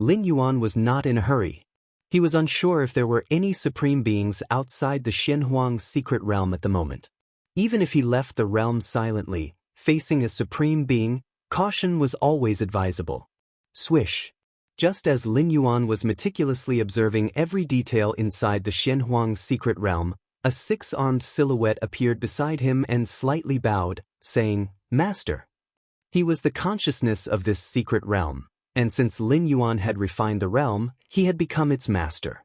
Lin Yuan was not in a hurry. He was unsure if there were any supreme beings outside the Shenhuang secret realm at the moment. Even if he left the realm silently, facing a supreme being, caution was always advisable. Swish. Just as Lin Yuan was meticulously observing every detail inside the Shenhuang secret realm, a six-armed silhouette appeared beside him and slightly bowed, saying, "Master." He was the consciousness of this secret realm, and since Lin Yuan had refined the realm, he had become its master.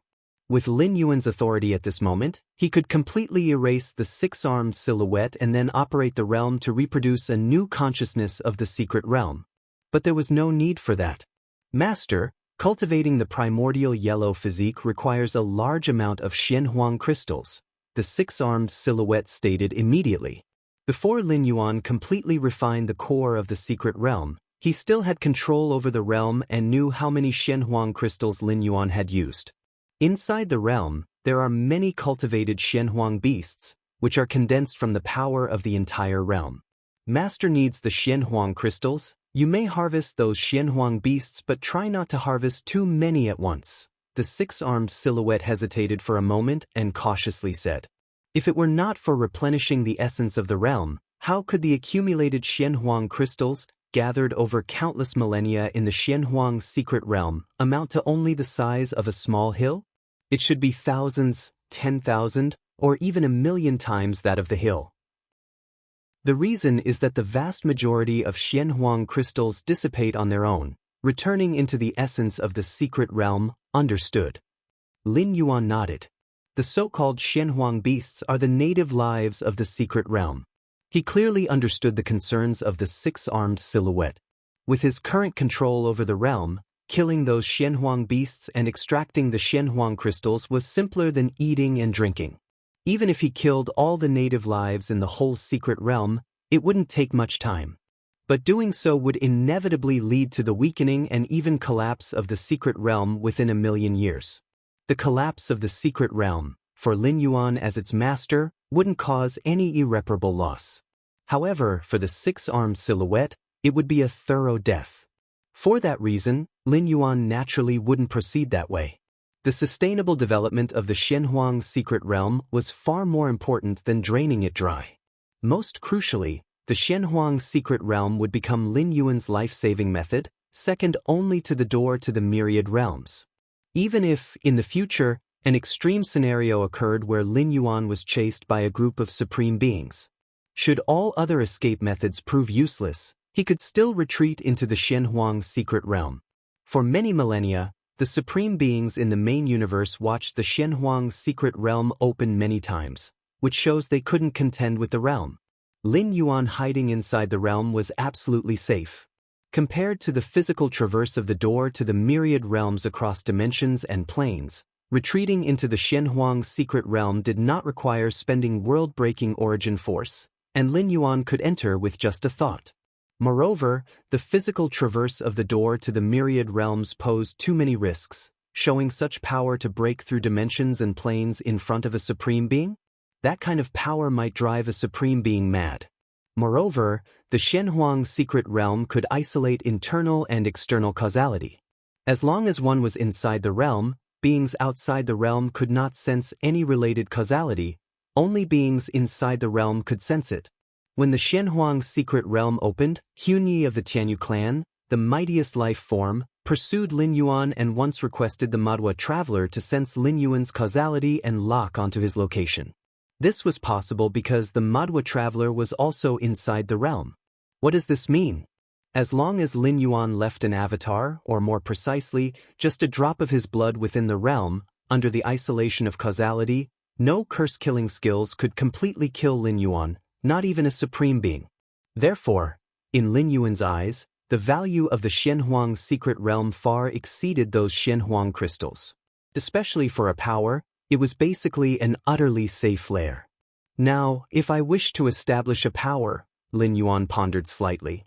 With Lin Yuan's authority at this moment, he could completely erase the six-armed silhouette and then operate the realm to reproduce a new consciousness of the secret realm. But there was no need for that. Master, cultivating the primordial yellow physique requires a large amount of Shenhuang crystals, the six-armed silhouette stated immediately. Before Lin Yuan completely refined the core of the secret realm, he still had control over the realm and knew how many Shenhuang crystals Lin Yuan had used. Inside the realm, there are many cultivated Shenhuang beasts, which are condensed from the power of the entire realm. Master needs the Shenhuang crystals. You may harvest those Shenhuang beasts, but try not to harvest too many at once. The six-armed silhouette hesitated for a moment and cautiously said, "If it were not for replenishing the essence of the realm, how could the accumulated Shenhuang crystals, gathered over countless millennia in the Shenhuang secret realm, amount to only the size of a small hill? It should be thousands, 10,000, or even 1,000,000 times that of the hill." The reason is that the vast majority of Shenhuang crystals dissipate on their own, returning into the essence of the secret realm. Understood. Lin Yuan nodded. The so-called Shenhuang beasts are the native lives of the secret realm. He clearly understood the concerns of the six-armed silhouette. With his current control over the realm, killing those Shenhuang beasts and extracting the Shenhuang crystals was simpler than eating and drinking. Even if he killed all the native lives in the whole secret realm, it wouldn't take much time. But doing so would inevitably lead to the weakening and even collapse of the secret realm within 1,000,000 years. The collapse of the secret realm, for Lin Yuan as its master, wouldn't cause any irreparable loss. However, for the six-armed silhouette, it would be a thorough death. For that reason, Lin Yuan naturally wouldn't proceed that way. The sustainable development of the Shenhuang secret realm was far more important than draining it dry. Most crucially, the Shenhuang secret realm would become Lin Yuan's life-saving method, second only to the door to the myriad realms. Even if, in the future, an extreme scenario occurred where Lin Yuan was chased by a group of supreme beings. Should all other escape methods prove useless, he could still retreat into the Shenhuang secret realm. For many millennia, the supreme beings in the main universe watched the Shenhuang secret realm open many times, which shows they couldn't contend with the realm. Lin Yuan hiding inside the realm was absolutely safe. Compared to the physical traverse of the door to the myriad realms across dimensions and planes, retreating into the Shenhuang secret realm did not require spending world-breaking origin force, and Lin Yuan could enter with just a thought. Moreover, the physical traverse of the door to the myriad realms posed too many risks, showing such power to break through dimensions and planes in front of a supreme being? That kind of power might drive a supreme being mad. Moreover, the Shenhuang secret realm could isolate internal and external causality. As long as one was inside the realm, beings outside the realm could not sense any related causality, only beings inside the realm could sense it. When the Shenhuang secret realm opened, Hunyi of the Tianyu clan, the mightiest life form, pursued Lin Yuan and once requested the Madhua traveler to sense Lin Yuan's causality and lock onto his location. This was possible because the Madhua traveler was also inside the realm. What does this mean? As long as Lin Yuan left an avatar, or more precisely, just a drop of his blood within the realm, under the isolation of causality, no curse-killing skills could completely kill Lin Yuan, not even a supreme being. Therefore, in Lin Yuan's eyes, the value of the Shenhuang secret realm far exceeded those Shenhuang crystals. Especially for a power, it was basically an utterly safe lair. Now, if I wish to establish a power, Lin Yuan pondered slightly.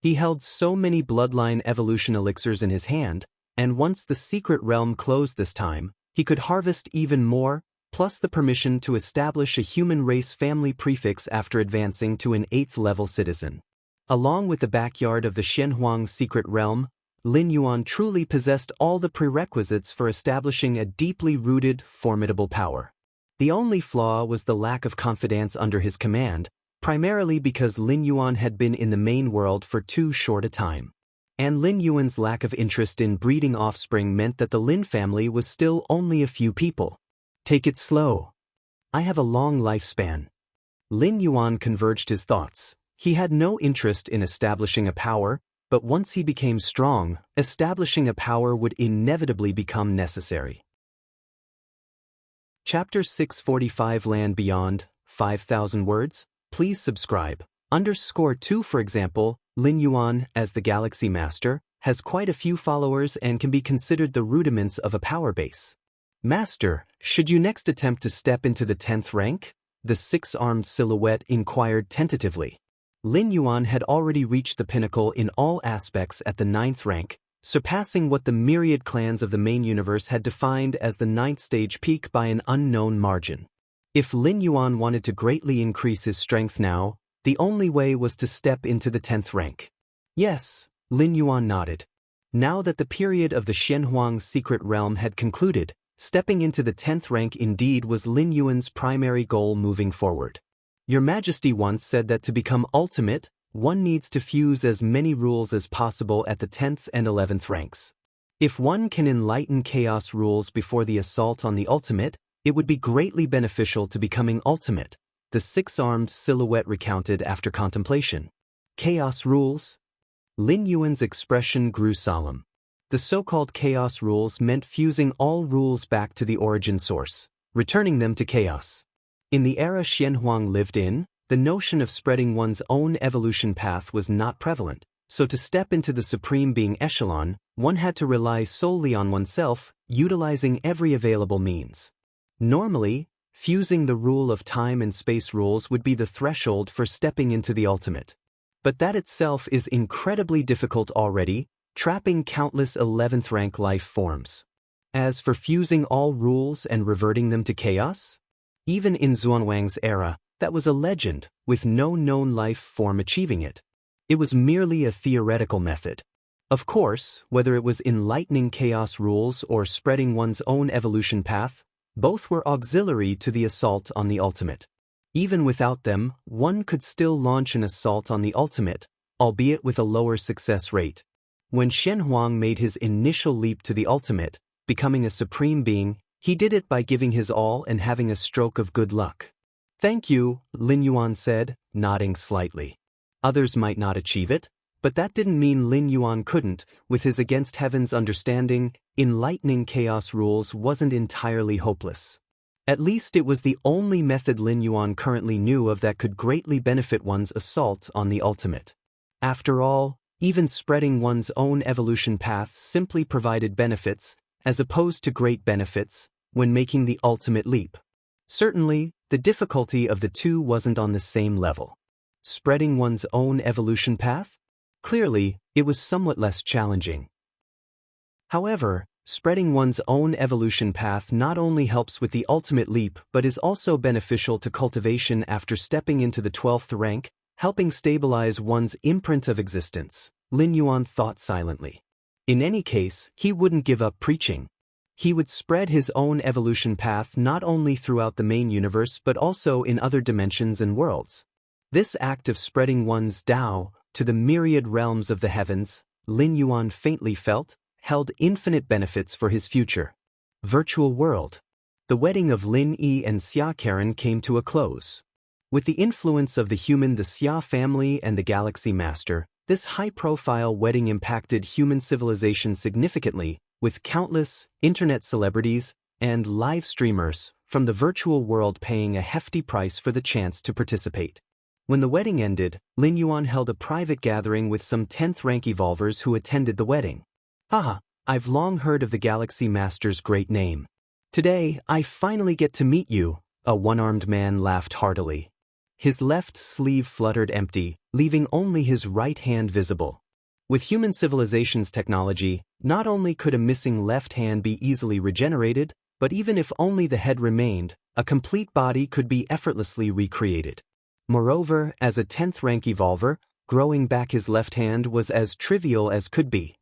He held so many bloodline evolution elixirs in his hand, and once the secret realm closed this time, He could harvest even more, plus the permission to establish a human race family prefix after advancing to an 8th-level citizen. Along with the backyard of the Shenhuang secret realm, Lin Yuan truly possessed all the prerequisites for establishing a deeply rooted, formidable power. The only flaw was the lack of confidence under his command, primarily because Lin Yuan had been in the main world for too short a time. And Lin Yuan's lack of interest in breeding offspring meant that the Lin family was still only a few people. Take it slow. I have a long lifespan. Lin Yuan converged his thoughts. He had no interest in establishing a power, but once he became strong, establishing a power would inevitably become necessary. Chapter 645 Land Beyond, 5,000 words. Please subscribe. _2 For example, Lin Yuan, as the Galaxy Master, has quite a few followers and can be considered the rudiments of a power base. Master, should you next attempt to step into the 10th rank? The six-armed silhouette inquired tentatively. Lin Yuan had already reached the pinnacle in all aspects at the 9th rank, surpassing what the myriad clans of the main universe had defined as the 9th stage peak by an unknown margin. If Lin Yuan wanted to greatly increase his strength now, the only way was to step into the 10th rank. Yes, Lin Yuan nodded. Now that the period of the Shenhuang secret realm had concluded, stepping into the 10th rank indeed was Lin Yuan's primary goal moving forward. Your Majesty once said that to become ultimate, one needs to fuse as many rules as possible at the 10th and 11th ranks. If one can enlighten chaos rules before the assault on the ultimate, it would be greatly beneficial to becoming ultimate, the six-armed silhouette recounted after contemplation. Chaos rules? Lin Yuan's expression grew solemn. The so-called chaos rules meant fusing all rules back to the origin source, returning them to chaos. In the era Shenhuang lived in, the notion of spreading one's own evolution path was not prevalent, so to step into the supreme being echelon, one had to rely solely on oneself, utilizing every available means. Normally, fusing the rule of time and space rules would be the threshold for stepping into the ultimate. But that itself is incredibly difficult already, trapping countless 11th rank life forms. As for fusing all rules and reverting them to chaos? Even in Xuanwang's era, that was a legend, with no known life form achieving it. It was merely a theoretical method. Of course, whether it was enlightening chaos rules or spreading one's own evolution path, both were auxiliary to the assault on the ultimate. Even without them, one could still launch an assault on the ultimate, albeit with a lower success rate. When Shenhuang made his initial leap to the ultimate, becoming a supreme being, he did it by giving his all and having a stroke of good luck. Thank you, Lin Yuan said, nodding slightly. Others might not achieve it, but that didn't mean Lin Yuan couldn't. With his against heaven's understanding, enlightening chaos rules wasn't entirely hopeless. At least it was the only method Lin Yuan currently knew of that could greatly benefit one's assault on the ultimate. After all, even spreading one's own evolution path simply provided benefits, as opposed to great benefits, when making the ultimate leap. Certainly, the difficulty of the two wasn't on the same level. Spreading one's own evolution path? Clearly, it was somewhat less challenging. However, spreading one's own evolution path not only helps with the ultimate leap but is also beneficial to cultivation after stepping into the 12th rank, helping stabilize one's imprint of existence, Lin Yuan thought silently. In any case, he wouldn't give up preaching. He would spread his own evolution path not only throughout the main universe but also in other dimensions and worlds. This act of spreading one's Tao to the myriad realms of the heavens, Lin Yuan faintly felt, held infinite benefits for his future. Virtual world. The wedding of Lin Yi and Xia Karen came to a close. With the influence of the Xia family and the Galaxy Master, this high-profile wedding impacted human civilization significantly, with countless internet celebrities and live streamers from the virtual world paying a hefty price for the chance to participate. When the wedding ended, Lin Yuan held a private gathering with some 10th rank evolvers who attended the wedding. I've long heard of the Galaxy Master's great name. Today, I finally get to meet you, a one-armed man laughed heartily. His left sleeve fluttered empty, leaving only his right hand visible. With human civilization's technology, not only could a missing left hand be easily regenerated, But even if only the head remained, a complete body could be effortlessly recreated. Moreover, as a 10th rank evolver, growing back his left hand was as trivial as could be.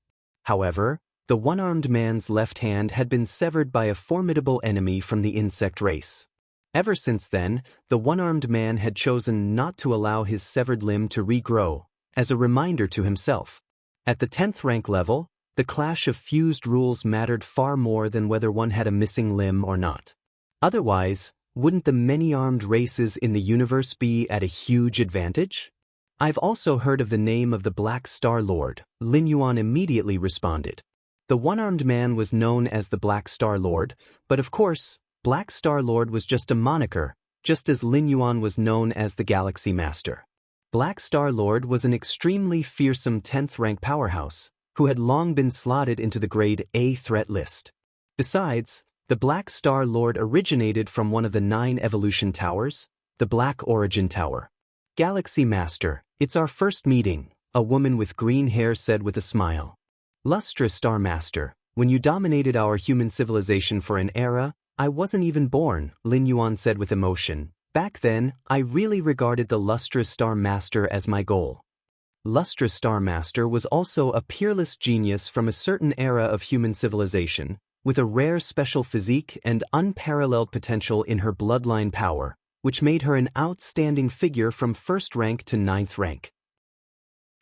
However, the one-armed man's left hand had been severed by a formidable enemy from the insect race. Ever since then, the one-armed man had chosen not to allow his severed limb to regrow, as a reminder to himself. At the 10th rank level, the clash of fused rules mattered far more than whether one had a missing limb or not. Otherwise, wouldn't the many-armed races in the universe be at a huge advantage? I've also heard of the name of the Black Star Lord, Lin Yuan immediately responded. The one-armed man was known as the Black Star Lord, but of course, Black Star Lord was just a moniker, just as Lin Yuan was known as the Galaxy Master. Black Star Lord was an extremely fearsome 10th rank powerhouse, who had long been slotted into the grade A threat list. Besides, the Black Star Lord originated from one of the 9 evolution towers, the Black Origin Tower. Galaxy Master, it's our first meeting, a woman with green hair said with a smile. Lustrous Star Master, when you dominated our human civilization for an era, I wasn't even born, Lin Yuan said with emotion. Back then, I really regarded the Lustrous Star Master as my goal. Lustrous Star Master was also a peerless genius from a certain era of human civilization, with a rare special physique and unparalleled potential in her bloodline power, which made her an outstanding figure from 1st rank to 9th rank.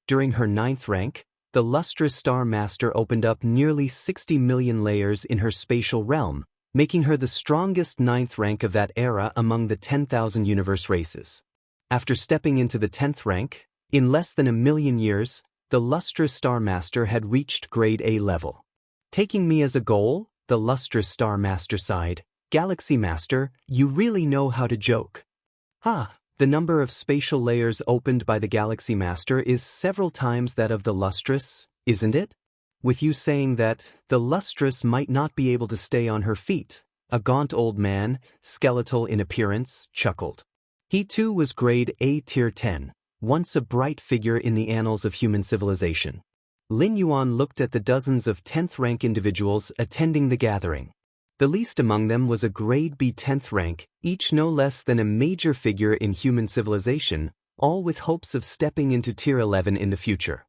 During her 9th rank, the Lustrous Star Master opened up nearly 60 million layers in her spatial realm, making her the strongest 9th rank of that era among the 10,000 universe races. After stepping into the 10th rank, in less than a million years, the Lustrous Star Master had reached grade A level. Taking me as a goal, the Lustrous Star Master sighed, Galaxy Master, you really know how to joke. The number of spatial layers opened by the Galaxy Master is several times that of the Lustrous, isn't it? With you saying that, the Lustrous might not be able to stay on her feet, a gaunt old man, skeletal in appearance, chuckled. He too was grade A tier 10, once a bright figure in the annals of human civilization. Lin Yuan looked at the dozens of 10th rank individuals attending the gathering. The least among them was a grade B 10th rank, each no less than a major figure in human civilization, all with hopes of stepping into tier 11 in the future.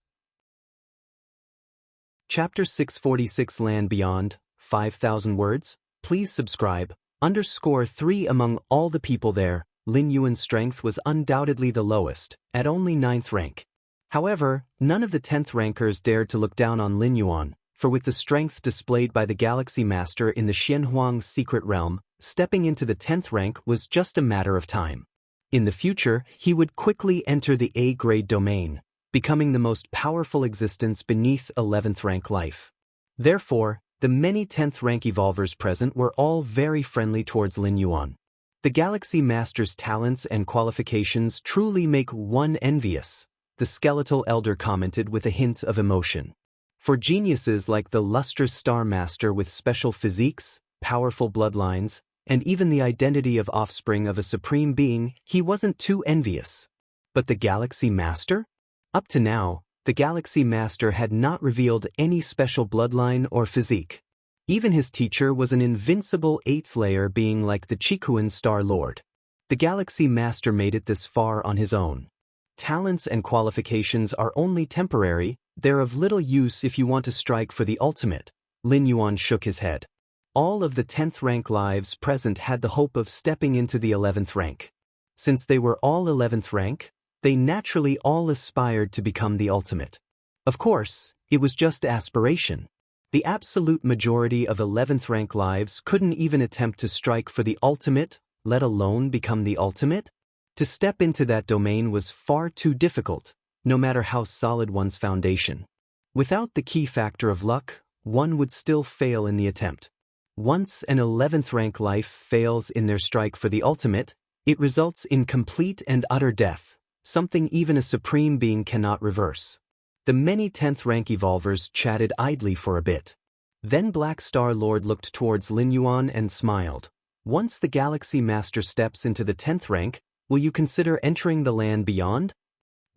Chapter 646 Land Beyond, 5,000 words, please subscribe, _3 among all the people there, Lin Yuan's strength was undoubtedly the lowest, at only 9th rank. However, none of the 10th rankers dared to look down on Lin Yuan, for with the strength displayed by the Galaxy Master in the Xianhuang's secret realm, stepping into the 10th rank was just a matter of time. In the future, he would quickly enter the A-grade domain, becoming the most powerful existence beneath 11th rank life. Therefore, the many 10th rank evolvers present were all very friendly towards Lin Yuan. The Galaxy Master's talents and qualifications truly make one envious, the skeletal elder commented with a hint of emotion. For geniuses like the Lustrous Star Master with special physiques, powerful bloodlines, and even the identity of offspring of a supreme being, he wasn't too envious. But the Galaxy Master? Up to now, the Galaxy Master had not revealed any special bloodline or physique. Even his teacher was an invincible 8th layer being like the Chikuan Star Lord. The Galaxy Master made it this far on his own. Talents and qualifications are only temporary, they're of little use if you want to strike for the ultimate. Lin Yuan shook his head. All of the 10th rank lives present had the hope of stepping into the 11th rank. Since they were all 11th rank, they naturally all aspired to become the ultimate. Of course, it was just aspiration. The absolute majority of 11th rank lives couldn't even attempt to strike for the ultimate, let alone become the ultimate. To step into that domain was far too difficult, no matter how solid one's foundation. Without the key factor of luck, one would still fail in the attempt. Once an 11th rank life fails in their strike for the ultimate, it results in complete and utter death, something even a supreme being cannot reverse. The many 10th rank evolvers chatted idly for a bit. Then Black Star Lord looked towards Lin Yuan and smiled. Once the Galaxy Master steps into the 10th rank, will you consider entering the land beyond?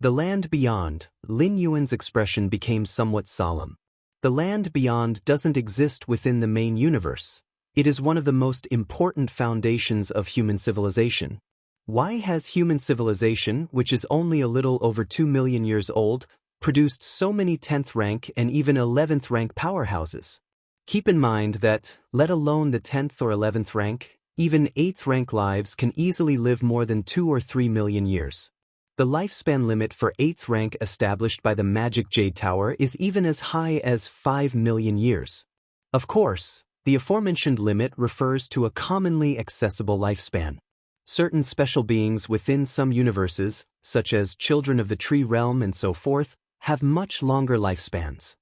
The land beyond, Lin Yuan's expression became somewhat solemn. The land beyond doesn't exist within the main universe. It is one of the most important foundations of human civilization. Why has human civilization, which is only a little over 2 million years old, produced so many 10th rank and even 11th rank powerhouses? Keep in mind that, let alone the 10th or 11th rank, even 8th rank lives can easily live more than 2 or 3 million years. The lifespan limit for 8th rank established by the Magic Jade Tower is even as high as 5 million years. Of course, the aforementioned limit refers to a commonly accessible lifespan. Certain special beings within some universes, such as children of the tree realm and so forth, have much longer lifespans.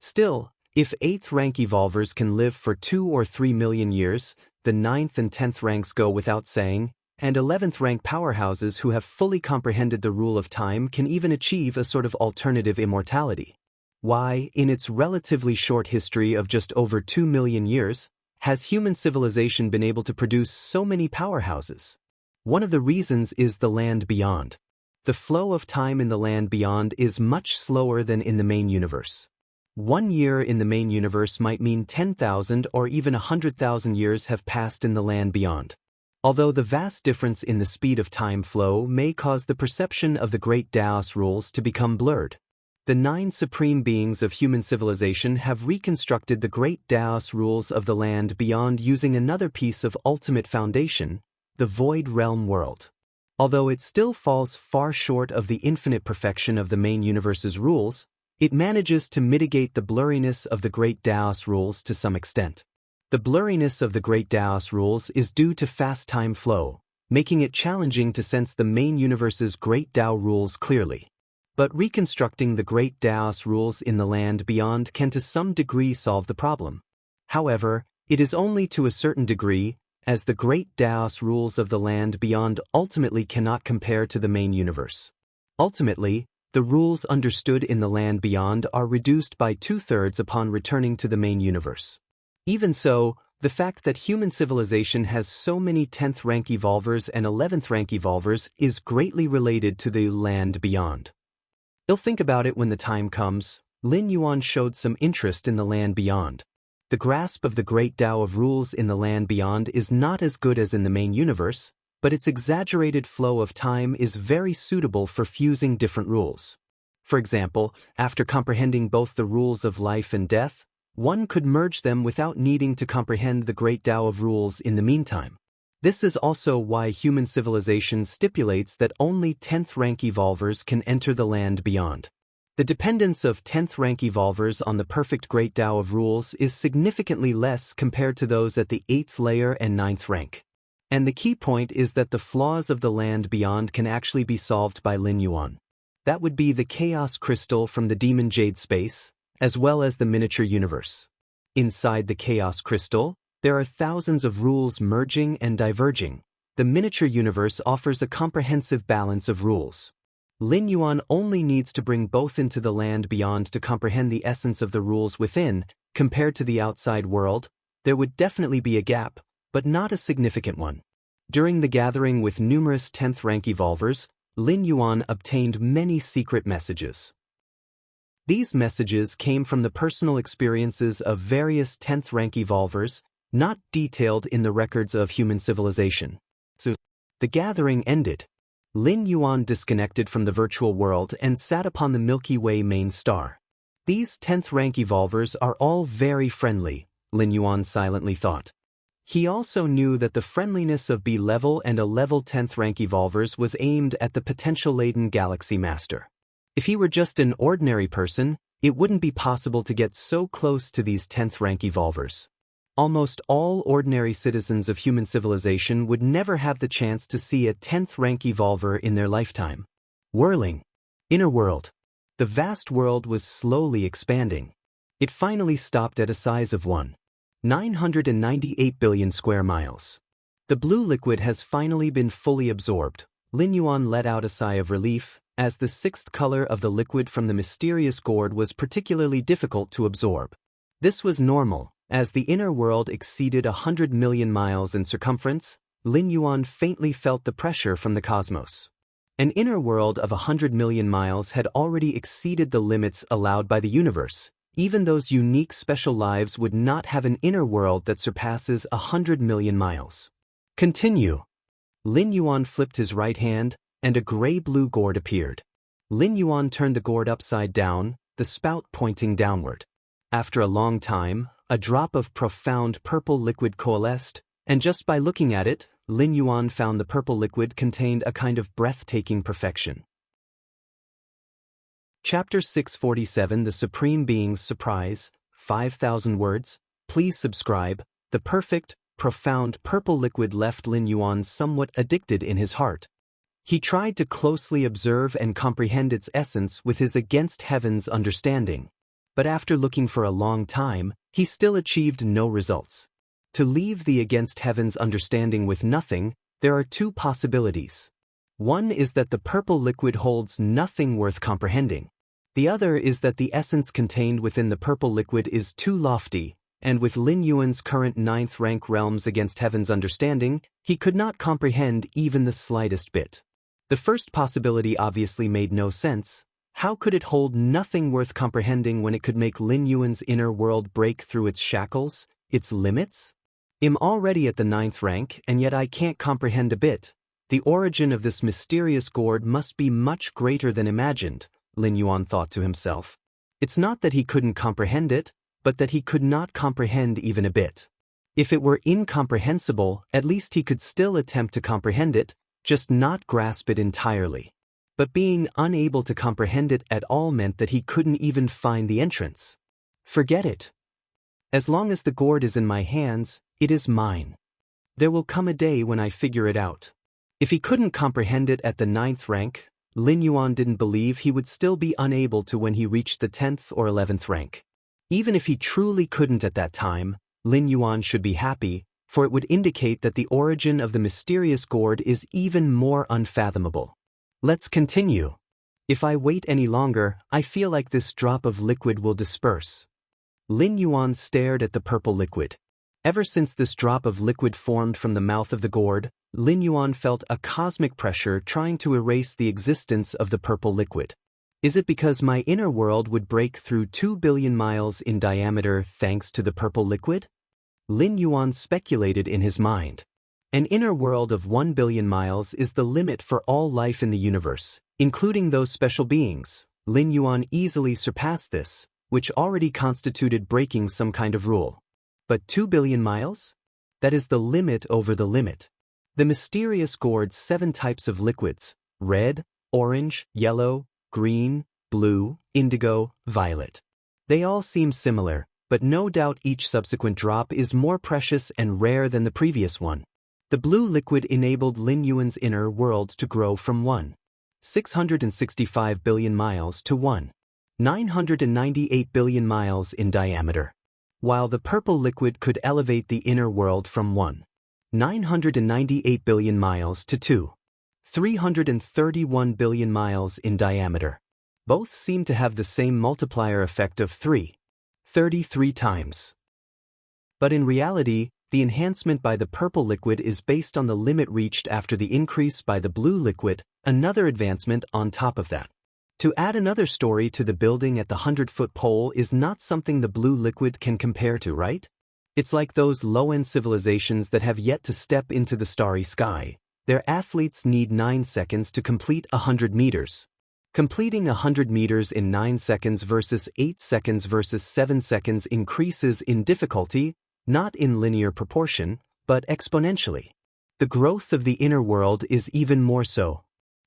Still, if 8th rank evolvers can live for 2 or 3 million years, the 9th and 10th ranks go without saying, and 11th rank powerhouses who have fully comprehended the rule of time can even achieve a sort of alternative immortality. Why, in its relatively short history of just over 2 million years, has human civilization been able to produce so many powerhouses? One of the reasons is the land beyond. The flow of time in the land beyond is much slower than in the main universe. 1 year in the main universe might mean 10,000 or even 100,000 years have passed in the land beyond. Although the vast difference in the speed of time flow may cause the perception of the great Daos rules to become blurred, the 9 supreme beings of human civilization have reconstructed the great Daos rules of the land beyond using another piece of ultimate foundation, the Void Realm world. Although it still falls far short of the infinite perfection of the main universe's rules, it manages to mitigate the blurriness of the great Daos rules to some extent. The blurriness of the great Daos rules is due to fast time flow, making it challenging to sense the main universe's great Dao rules clearly. But reconstructing the great Daos rules in the land beyond can to some degree solve the problem. However, it is only to a certain degree, as the great Daos rules of the land beyond ultimately cannot compare to the main universe. Ultimately, the rules understood in the land beyond are reduced by 2/3 upon returning to the main universe. Even so, the fact that human civilization has so many 10th rank evolvers and 11th rank evolvers is greatly related to the land beyond. You'll think about it when the time comes. Lin Yuan showed some interest in the land beyond. The grasp of the great Tao of rules in the land beyond is not as good as in the main universe, but its exaggerated flow of time is very suitable for fusing different rules. For example, after comprehending both the rules of life and death, one could merge them without needing to comprehend the great Tao of rules in the meantime. This is also why human civilization stipulates that only 10th rank evolvers can enter the land beyond. The dependence of 10th rank evolvers on the perfect great Tao of rules is significantly less compared to those at the 8th layer and 9th rank. And the key point is that the flaws of the land beyond can actually be solved by Lin Yuan. That would be the chaos crystal from the demon jade space, as well as the miniature universe. Inside the chaos crystal, there are thousands of rules merging and diverging. The miniature universe offers a comprehensive balance of rules. Lin Yuan only needs to bring both into the land beyond to comprehend the essence of the rules within. Compared to the outside world, there would definitely be a gap, but not a significant one. During the gathering with numerous 10th rank evolvers, Lin Yuan obtained many secret messages. These messages came from the personal experiences of various 10th rank evolvers, not detailed in the records of human civilization. So, the gathering ended. Lin Yuan disconnected from the virtual world and sat upon the Milky Way main star. These 10th rank evolvers are all very friendly, Lin Yuan silently thought. He also knew that the friendliness of B-level and A-level 10th rank evolvers was aimed at the potential-laden Galaxy Master. If he were just an ordinary person, it wouldn't be possible to get so close to these 10th rank evolvers. Almost all ordinary citizens of human civilization would never have the chance to see a 10th rank evolver in their lifetime. Whirling. Inner world. The vast world was slowly expanding. It finally stopped at a size of 1,998 billion square miles. The blue liquid has finally been fully absorbed. Lin Yuan let out a sigh of relief, as the 6th color of the liquid from the mysterious gourd was particularly difficult to absorb. This was normal. As the inner world exceeded 100 million miles in circumference, Lin Yuan faintly felt the pressure from the cosmos. An inner world of 100 million miles had already exceeded the limits allowed by the universe, Even those unique special lives would not have an inner world that surpasses 100 million miles. Continue. Lin Yuan flipped his right hand, and a gray-blue gourd appeared. Lin Yuan turned the gourd upside down, the spout pointing downward. After a long time, a drop of profound purple liquid coalesced, and just by looking at it, Lin Yuan found the purple liquid contained a kind of breathtaking perfection. Chapter 647 The Supreme Being's Surprise, 5,000 words. Please subscribe. The perfect, profound purple liquid left Lin Yuan somewhat addicted in his heart. He tried to closely observe and comprehend its essence with his against heaven's understanding. But after looking for a long time, he still achieved no results. To leave the against heaven's understanding with nothing, there are two possibilities. One is that the purple liquid holds nothing worth comprehending. The other is that the essence contained within the purple liquid is too lofty, and with Lin Yuan's current 9th rank realms against heaven's understanding, he could not comprehend even the slightest bit. The first possibility obviously made no sense. How could it hold nothing worth comprehending when it could make Lin Yuan's inner world break through its shackles, its limits? I'm already at the 9th rank, and yet I can't comprehend a bit. The origin of this mysterious gourd must be much greater than imagined, Lin Yuan thought to himself. It's not that he couldn't comprehend it, but that he could not comprehend even a bit. If it were incomprehensible, at least he could still attempt to comprehend it, just not grasp it entirely. But being unable to comprehend it at all meant that he couldn't even find the entrance. Forget it. As long as the gourd is in my hands, it is mine. There will come a day when I figure it out. If he couldn't comprehend it at the 9th rank, Lin Yuan didn't believe he would still be unable to when he reached the 10th or 11th rank. Even if he truly couldn't at that time, Lin Yuan should be happy, for it would indicate that the origin of the mysterious gourd is even more unfathomable. Let's continue. If I wait any longer, I feel like this drop of liquid will disperse. Lin Yuan stared at the purple liquid. Ever since this drop of liquid formed from the mouth of the gourd, Lin Yuan felt a cosmic pressure trying to erase the existence of the purple liquid. Is it because my inner world would break through 2 billion miles in diameter thanks to the purple liquid? Lin Yuan speculated in his mind. An inner world of 1 billion miles is the limit for all life in the universe, including those special beings. Lin Yuan easily surpassed this, which already constituted breaking some kind of rule. But 2 billion miles? That is the limit over the limit. The mysterious gourd's 7 types of liquids: red, orange, yellow, green, blue, indigo, violet. They all seem similar, but no doubt each subsequent drop is more precious and rare than the previous one. The blue liquid enabled Lin Yuan's inner world to grow from 1,665 billion miles to 1,998 billion miles in diameter, while the purple liquid could elevate the inner world from 1,998 billion miles to 2,331 billion miles in diameter. Both seem to have the same multiplier effect of 33 times. But in reality, the enhancement by the purple liquid is based on the limit reached after the increase by the blue liquid, another advancement on top of that. To add another story to the building at the 100-foot pole is not something the blue liquid can compare to, right? It's like those low-end civilizations that have yet to step into the starry sky. Their athletes need 9 seconds to complete 100 meters. Completing 100 meters in 9 seconds versus 8 seconds versus 7 seconds increases in difficulty, not in linear proportion, but exponentially. The growth of the inner world is even more so.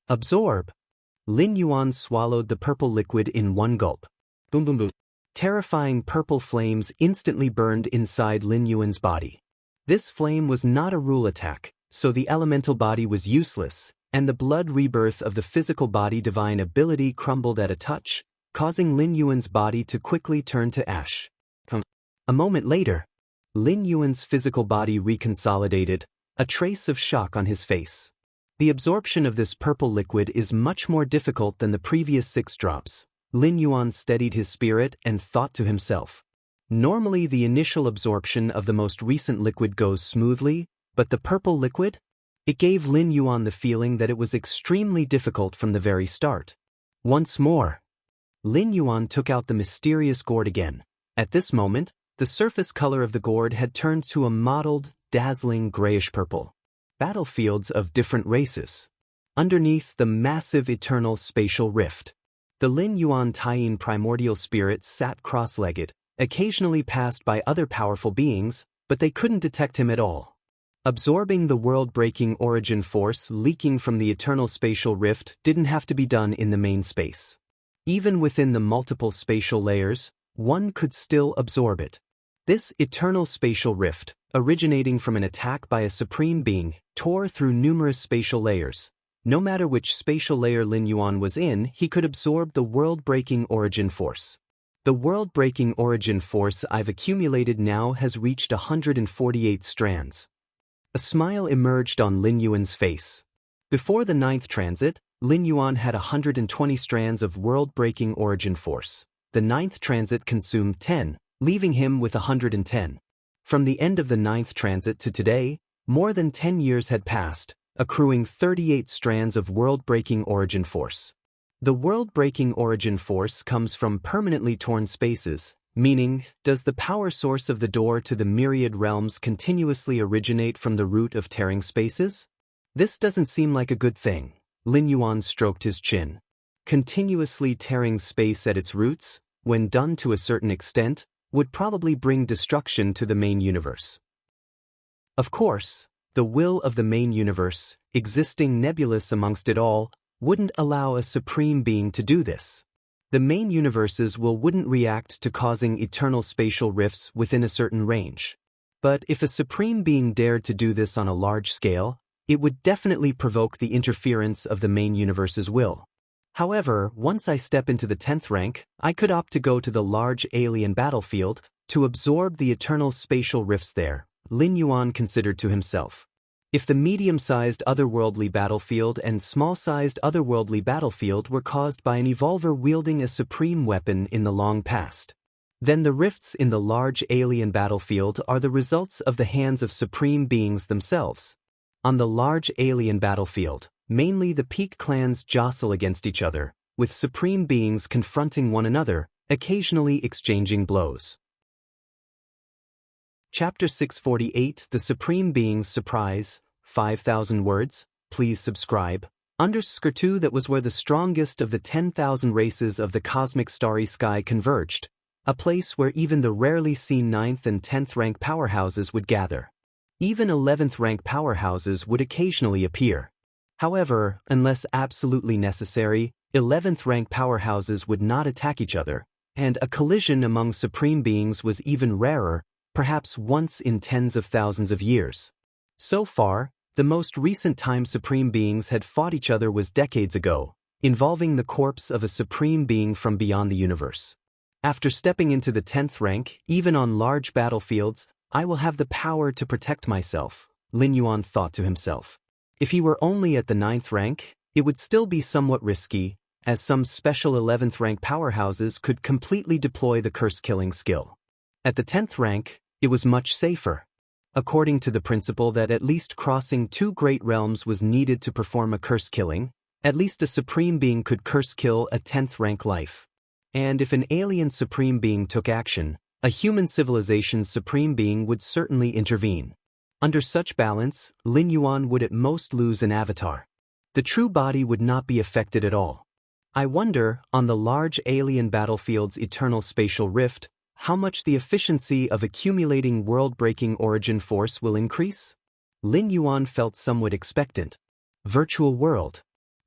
Absorb. Lin Yuan swallowed the purple liquid in one gulp. Boom boom boom. Terrifying purple flames instantly burned inside Lin Yuan's body. This flame was not a rule attack, so the elemental body was useless, and the blood rebirth of the physical body divine ability crumbled at a touch, causing Lin Yuan's body to quickly turn to ash. A moment later, Lin Yuan's physical body reconsolidated, a trace of shock on his face. The absorption of this purple liquid is much more difficult than the previous 6 drops. Lin Yuan steadied his spirit and thought to himself. Normally the initial absorption of the most recent liquid goes smoothly, but the purple liquid? It gave Lin Yuan the feeling that it was extremely difficult from the very start. Once more. Lin Yuan took out the mysterious gourd again. At this moment, the surface color of the gourd had turned to a mottled, dazzling grayish-purple. Battlefields of different races. Underneath the massive eternal spatial rift. The Lin Yuan Taiyin primordial spirit sat cross-legged, occasionally passed by other powerful beings, but they couldn't detect him at all. Absorbing the world-breaking origin force leaking from the eternal spatial rift didn't have to be done in the main space. Even within the multiple spatial layers, one could still absorb it. This eternal spatial rift, originating from an attack by a supreme being, tore through numerous spatial layers. No matter which spatial layer Lin Yuan was in, he could absorb the world-breaking origin force. The world-breaking origin force I've accumulated now has reached 148 strands. A smile emerged on Lin Yuan's face. Before the 9th transit, Lin Yuan had 120 strands of world-breaking origin force. The 9th transit consumed 10, leaving him with 110. From the end of the 9th transit to today, more than 10 years had passed, accruing 38 strands of world-breaking origin force. The world-breaking origin force comes from permanently torn spaces, meaning, does the power source of the door to the myriad realms continuously originate from the root of tearing spaces? This doesn't seem like a good thing. Lin Yuan stroked his chin. Continuously tearing space at its roots, when done to a certain extent, would probably bring destruction to the main universe. Of course, the will of the main universe, existing nebulous amongst it all, wouldn't allow a supreme being to do this. The main universe's will wouldn't react to causing eternal spatial rifts within a certain range. But if a supreme being dared to do this on a large scale, it would definitely provoke the interference of the main universe's will. However, once I step into the 10th rank, I could opt to go to the large alien battlefield to absorb the eternal spatial rifts there, Lin Yuan considered to himself. If the medium-sized otherworldly battlefield and small-sized otherworldly battlefield were caused by an evolver wielding a supreme weapon in the long past, then the rifts in the large alien battlefield are the results of the hands of supreme beings themselves. On the large alien battlefield, mainly the peak clans jostle against each other, with supreme beings confronting one another, occasionally exchanging blows. Chapter 648, The Supreme Being's Surprise, 5,000 words, please subscribe. _2 That was where the strongest of the 10,000 races of the cosmic starry sky converged, a place where even the rarely seen 9th and 10th rank powerhouses would gather. Even 11th rank powerhouses would occasionally appear. However, unless absolutely necessary, 11th rank powerhouses would not attack each other, and a collision among supreme beings was even rarer, perhaps once in tens of thousands of years. So far, the most recent time supreme beings had fought each other was decades ago, involving the corpse of a supreme being from beyond the universe. After stepping into the 10th rank, even on large battlefields, I will have the power to protect myself, Lin Yuan thought to himself. If he were only at the 9th rank, it would still be somewhat risky, as some special 11th rank powerhouses could completely deploy the curse-killing skill. At the 10th rank, it was much safer. According to the principle that at least crossing 2 great realms was needed to perform a curse killing, at least a supreme being could curse kill a 10th rank life. And if an alien supreme being took action, a human civilization's supreme being would certainly intervene. Under such balance, Lin Yuan would at most lose an avatar. The true body would not be affected at all. I wonder, on the large alien battlefield's eternal spatial rift, how much the efficiency of accumulating world-breaking origin force will increase? Lin Yuan felt somewhat expectant. Virtual world.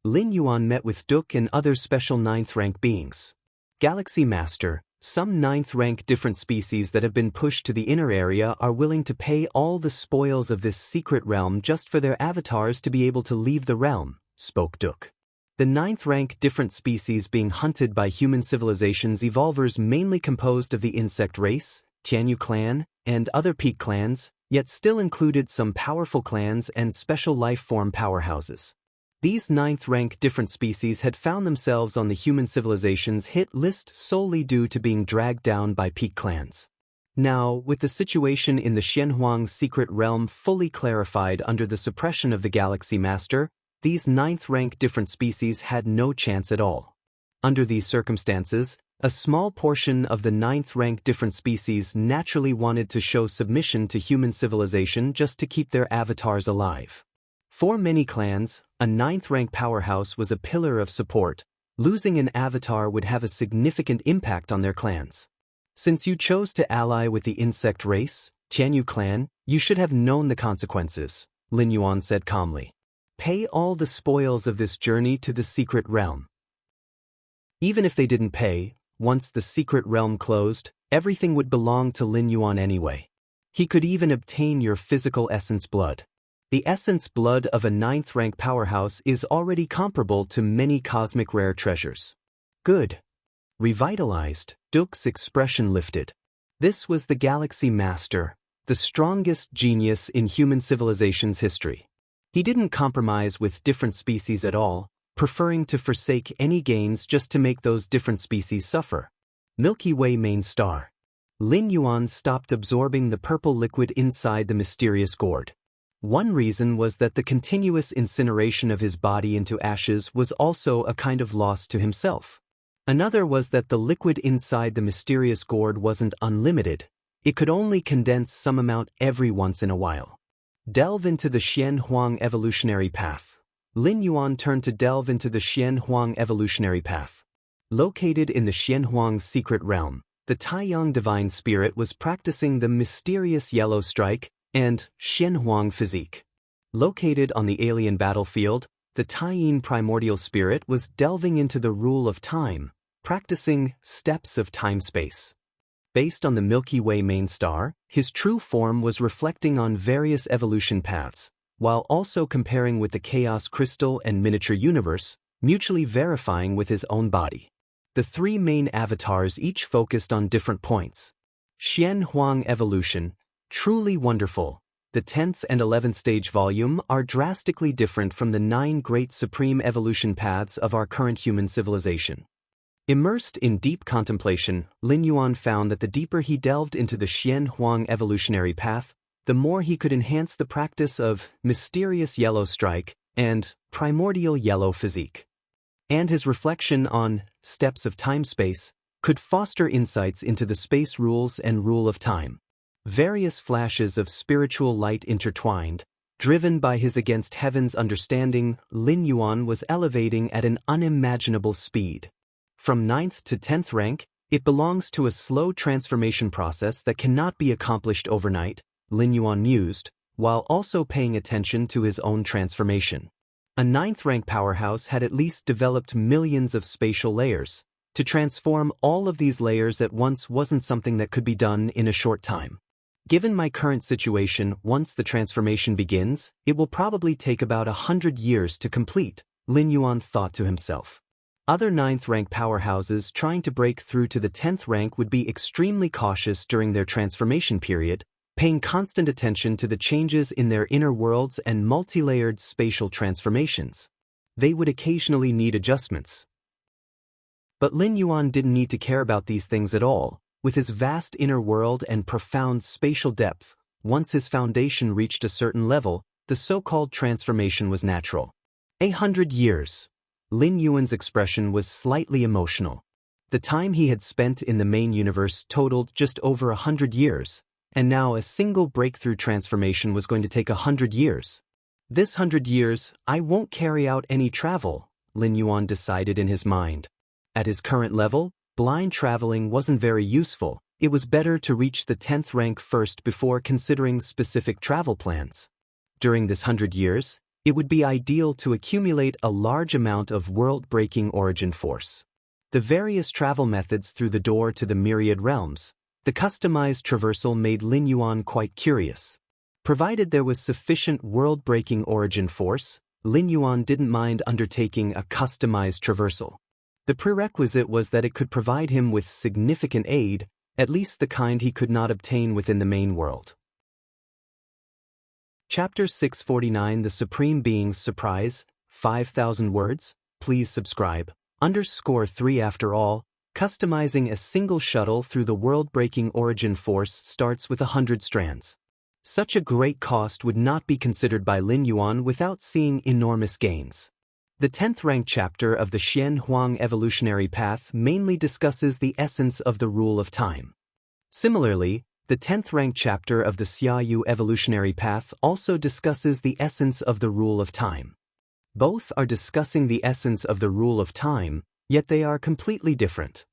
Lin Yuan met with Duke and other special 9th rank beings. Galaxy Master, some 9th rank different species that have been pushed to the inner area are willing to pay all the spoils of this secret realm just for their avatars to be able to leave the realm, spoke Duke. The 9th rank different species being hunted by human civilization's evolvers mainly composed of the insect race, Tianyu clan, and other peak clans, yet still included some powerful clans and special life form powerhouses. These 9th rank different species had found themselves on the human civilization's hit list solely due to being dragged down by peak clans. Now, with the situation in the Shenhuang secret realm fully clarified under the suppression of the Galaxy Master, these 9th rank different species had no chance at all. Under these circumstances, a small portion of the ninth-rank different species naturally wanted to show submission to human civilization just to keep their avatars alive. For many clans, a ninth-rank powerhouse was a pillar of support. Losing an avatar would have a significant impact on their clans. Since you chose to ally with the insect race, Tianyu clan, you should have known the consequences, Lin Yuan said calmly. Pay all the spoils of this journey to the secret realm. Even if they didn't pay, once the secret realm closed, everything would belong to Lin Yuan anyway. He could even obtain your physical essence blood. The essence blood of a ninth-rank powerhouse is already comparable to many cosmic rare treasures. Good. Revitalized, Duke's expression lifted. This was the Galaxy Master, the strongest genius in human civilization's history. He didn't compromise with different species at all, preferring to forsake any gains just to make those different species suffer. Milky Way main star. Lin Yuan stopped absorbing the purple liquid inside the mysterious gourd. One reason was that the continuous incineration of his body into ashes was also a kind of loss to himself. Another was that the liquid inside the mysterious gourd wasn't unlimited. It could only condense some amount every once in a while. Delve into the Xian Huang evolutionary path. Lin Yuan turned to delve into the Xian Huang evolutionary path. Located in the Xian Huang secret realm, the Taiyang divine spirit was practicing the mysterious yellow strike and Xian Huang physique. Located on the alien battlefield, the Taiyin primordial spirit was delving into the rule of time, practicing steps of time-space. Based on the Milky Way main star, his true form was reflecting on various evolution paths, while also comparing with the Chaos Crystal and Miniature Universe, mutually verifying with his own body. The three main avatars each focused on different points. Xian Huang Evolution, truly wonderful. The 10th and 11th stage volume are drastically different from the 9 great supreme evolution paths of our current human civilization. Immersed in deep contemplation, Lin Yuan found that the deeper he delved into the Xian Huang evolutionary path, the more he could enhance the practice of mysterious yellow strike and primordial yellow physique. And his reflection on steps of time-space could foster insights into the space rules and rule of time. Various flashes of spiritual light intertwined, driven by his against heaven's understanding, Lin Yuan was elevating at an unimaginable speed. From 9th to 10th rank, it belongs to a slow transformation process that cannot be accomplished overnight, Lin Yuan mused, while also paying attention to his own transformation. A 9th-rank powerhouse had at least developed millions of spatial layers. To transform all of these layers at once wasn't something that could be done in a short time. Given my current situation, once the transformation begins, it will probably take about 100 years to complete, Lin Yuan thought to himself. Other 9th-rank powerhouses trying to break through to the 10th rank would be extremely cautious during their transformation period, paying constant attention to the changes in their inner worlds and multi-layered spatial transformations. They would occasionally need adjustments. But Lin Yuan didn't need to care about these things at all. With his vast inner world and profound spatial depth, once his foundation reached a certain level, the so-called transformation was natural. 100 years. Lin Yuan's expression was slightly emotional. The time he had spent in the main universe totaled just over 100 years. And now a single breakthrough transformation was going to take 100 years. This 100 years, I won't carry out any travel, Lin Yuan decided in his mind. At his current level, blind traveling wasn't very useful. It was better to reach the 10th rank first before considering specific travel plans. During this 100 years, it would be ideal to accumulate a large amount of world-breaking origin force. The various travel methods through the door to the myriad realms, the customized traversal made Lin Yuan quite curious. Provided there was sufficient world-breaking origin force, Lin Yuan didn't mind undertaking a customized traversal. The prerequisite was that it could provide him with significant aid, at least the kind he could not obtain within the main world. Chapter 649 The Supreme Being's Surprise, 5,000 words, please subscribe. _3 After all, customizing a single shuttle through the world-breaking origin force starts with 100 strands. Such a great cost would not be considered by Lin Yuan without seeing enormous gains. The 10th ranked chapter of the Xian Huang evolutionary path mainly discusses the essence of the rule of time. Similarly, the 10th ranked chapter of the Xia Yu evolutionary path also discusses the essence of the rule of time. Both are discussing the essence of the rule of time, yet they are completely different.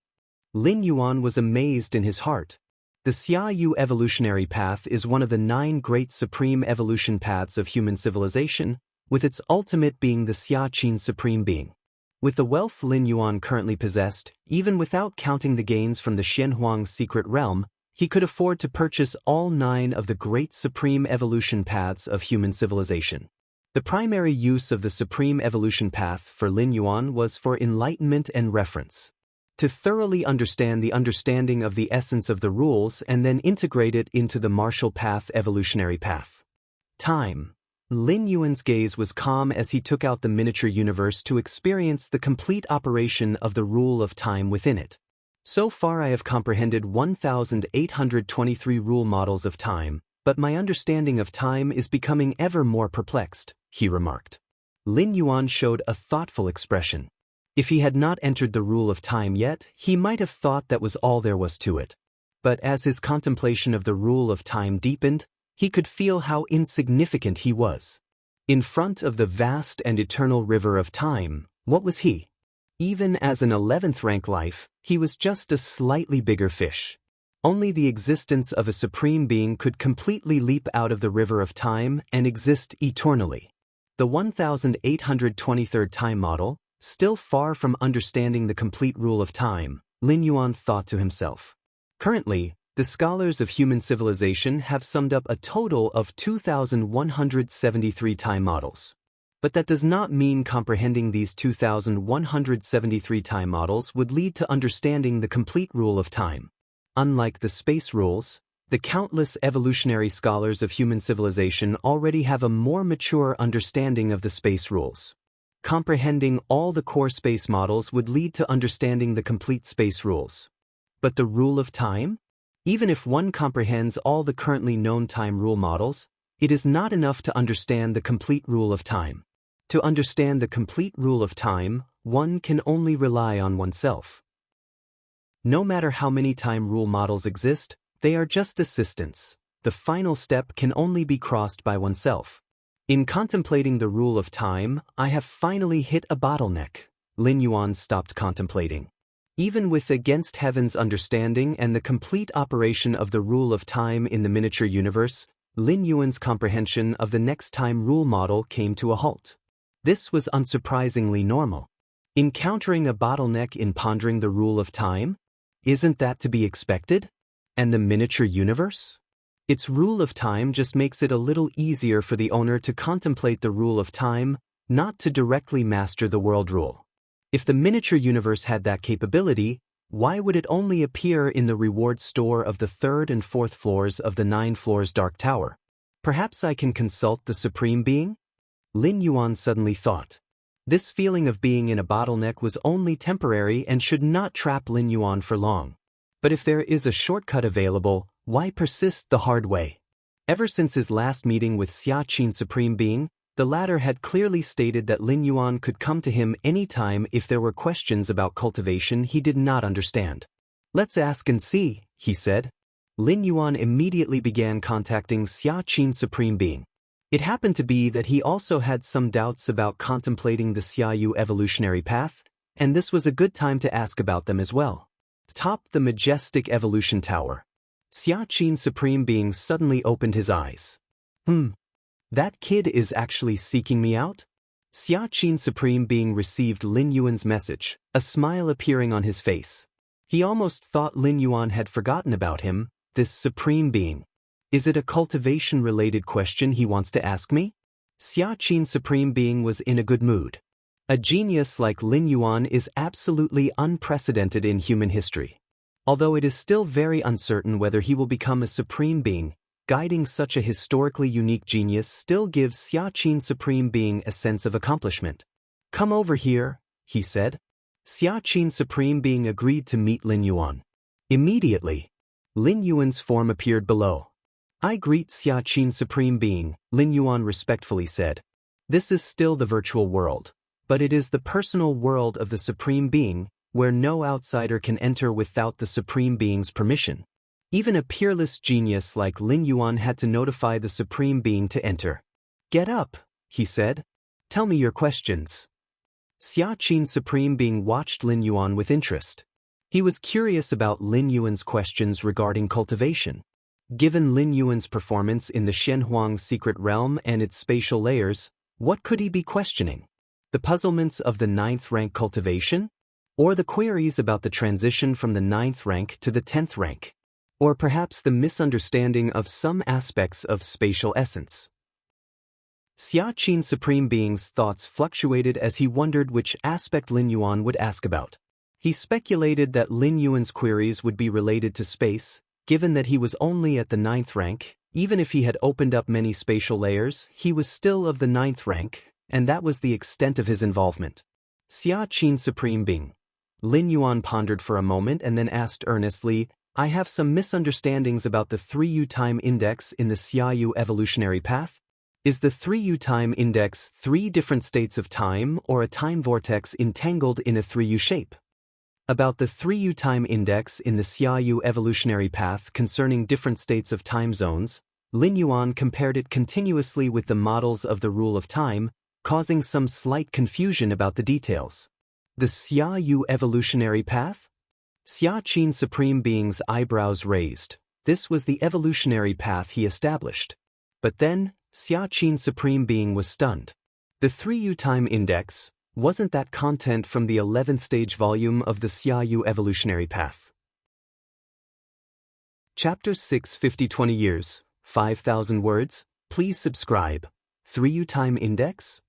Lin Yuan was amazed in his heart. The Xia Yu evolutionary path is one of the 9 great supreme evolution paths of human civilization, with its ultimate being the Xia Qin supreme being. With the wealth Lin Yuan currently possessed, even without counting the gains from the Xianhuang secret realm, he could afford to purchase all 9 of the great supreme evolution paths of human civilization. The primary use of the supreme evolution path for Lin Yuan was for enlightenment and reference. To thoroughly understand the understanding of the essence of the rules and then integrate it into the martial path evolutionary path. Time. Lin Yuan's gaze was calm as he took out the miniature universe to experience the complete operation of the rule of time within it. So far I have comprehended 1,823 rule models of time, but my understanding of time is becoming ever more perplexed, he remarked. Lin Yuan showed a thoughtful expression. If he had not entered the rule of time yet, he might have thought that was all there was to it. But as his contemplation of the rule of time deepened, he could feel how insignificant he was. In front of the vast and eternal river of time, what was he? Even as an 11th rank life, he was just a slightly bigger fish. Only the existence of a supreme being could completely leap out of the river of time and exist eternally. The 1823rd time model, still far from understanding the complete rule of time, Lin Yuan thought to himself. Currently, the scholars of human civilization have summed up a total of 2,173 time models. But that does not mean comprehending these 2,173 time models would lead to understanding the complete rule of time. Unlike the space rules, the countless evolutionary scholars of human civilization already have a more mature understanding of the space rules. Comprehending all the core space models would lead to understanding the complete space rules. But the rule of time? Even if one comprehends all the currently known time rule models, it is not enough to understand the complete rule of time. To understand the complete rule of time, one can only rely on oneself. No matter how many time rule models exist, they are just assistants. The final step can only be crossed by oneself. In contemplating the rule of time, I have finally hit a bottleneck. Lin Yuan stopped contemplating. Even with against heaven's understanding and the complete operation of the rule of time in the miniature universe, Lin Yuan's comprehension of the next time rule model came to a halt. This was unsurprisingly normal. Encountering a bottleneck in pondering the rule of time? Isn't that to be expected? And the miniature universe? Its rule of time just makes it a little easier for the owner to contemplate the rule of time, not to directly master the world rule. If the miniature universe had that capability, why would it only appear in the reward store of the 3rd and 4th floors of the 9 floors Dark Tower? Perhaps I can consult the Supreme Being? Lin Yuan suddenly thought. This feeling of being in a bottleneck was only temporary and should not trap Lin Yuan for long. But if there is a shortcut available, why persist the hard way? Ever since his last meeting with Xia Qin Supreme Being, the latter had clearly stated that Lin Yuan could come to him anytime if there were questions about cultivation he did not understand. Let's ask and see, he said. Lin Yuan immediately began contacting Xia Qin Supreme Being. It happened to be that he also had some doubts about contemplating the Xia Yu evolutionary path, and this was a good time to ask about them as well. Atop the majestic evolution tower, Xia Qin Supreme Being suddenly opened his eyes. That kid is actually seeking me out? Xia Qin Supreme Being received Lin Yuan's message, a smile appearing on his face. He almost thought Lin Yuan had forgotten about him, this Supreme Being. Is it a cultivation-related question he wants to ask me? Xia Qin Supreme Being was in a good mood. A genius like Lin Yuan is absolutely unprecedented in human history. Although it is still very uncertain whether he will become a Supreme Being, guiding such a historically unique genius still gives Xia Qin Supreme Being a sense of accomplishment. Come over here, he said. Xia Qin Supreme Being agreed to meet Lin Yuan. Immediately, Lin Yuan's form appeared below. I greet Xia Qin Supreme Being, Lin Yuan respectfully said. This is still the virtual world. but it is the personal world of the Supreme Being, where no outsider can enter without the Supreme Being's permission. Even a peerless genius like Lin Yuan had to notify the Supreme Being to enter. "Get up," he said. "Tell me your questions." Xia Qin's Supreme Being watched Lin Yuan with interest. He was curious about Lin Yuan's questions regarding cultivation. Given Lin Yuan's performance in the Shenhuang secret realm and its spatial layers, what could he be questioning? The puzzlements of the 9th rank cultivation? Or the queries about the transition from the 9th rank to the 10th rank? Or perhaps the misunderstanding of some aspects of spatial essence? Xia Qin's Supreme Being's thoughts fluctuated as he wondered which aspect Lin Yuan would ask about. He speculated that Lin Yuan's queries would be related to space, given that he was only at the 9th rank. Even if he had opened up many spatial layers, he was still of the 9th rank, and that was the extent of his involvement. Xia Qin's Supreme Being. Lin Yuan pondered for a moment and then asked earnestly, "I have some misunderstandings about the 3U time index in the Xiaoyu evolutionary path. Is the 3U time index 3 different states of time or a time vortex entangled in a 3U shape?" About the 3U time index in the Xiaoyu evolutionary path concerning different states of time zones, Lin Yuan compared it continuously with the models of the rule of time, causing some slight confusion about the details. The Xiaoyu evolutionary path? Xia Qin's Supreme Being's eyebrows raised. This was the evolutionary path he established. But then, Xia Qin's Supreme Being was stunned. The 3U time index, wasn't that content from the 11th stage volume of the Xiaoyu evolutionary path? Chapter 6 50-20 years, 5,000 words, please subscribe. 3U time index?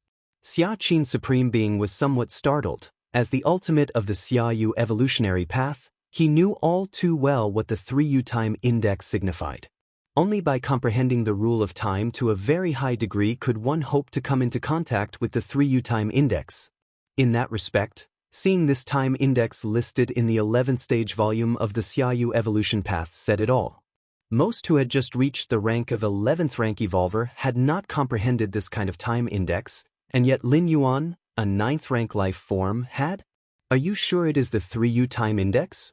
Xia Qin's Supreme Being was somewhat startled. As the ultimate of the Xiaoyu evolutionary path, he knew all too well what the 3U time index signified. Only by comprehending the rule of time to a very high degree could one hope to come into contact with the 3U time index. In that respect, seeing this time index listed in the 11th stage volume of the Xiaoyu evolution path said it all. Most who had just reached the rank of 11th rank evolver had not comprehended this kind of time index, and yet Lin Yuan, a 9th rank life form, had? "Are you sure it is the 3U time index?"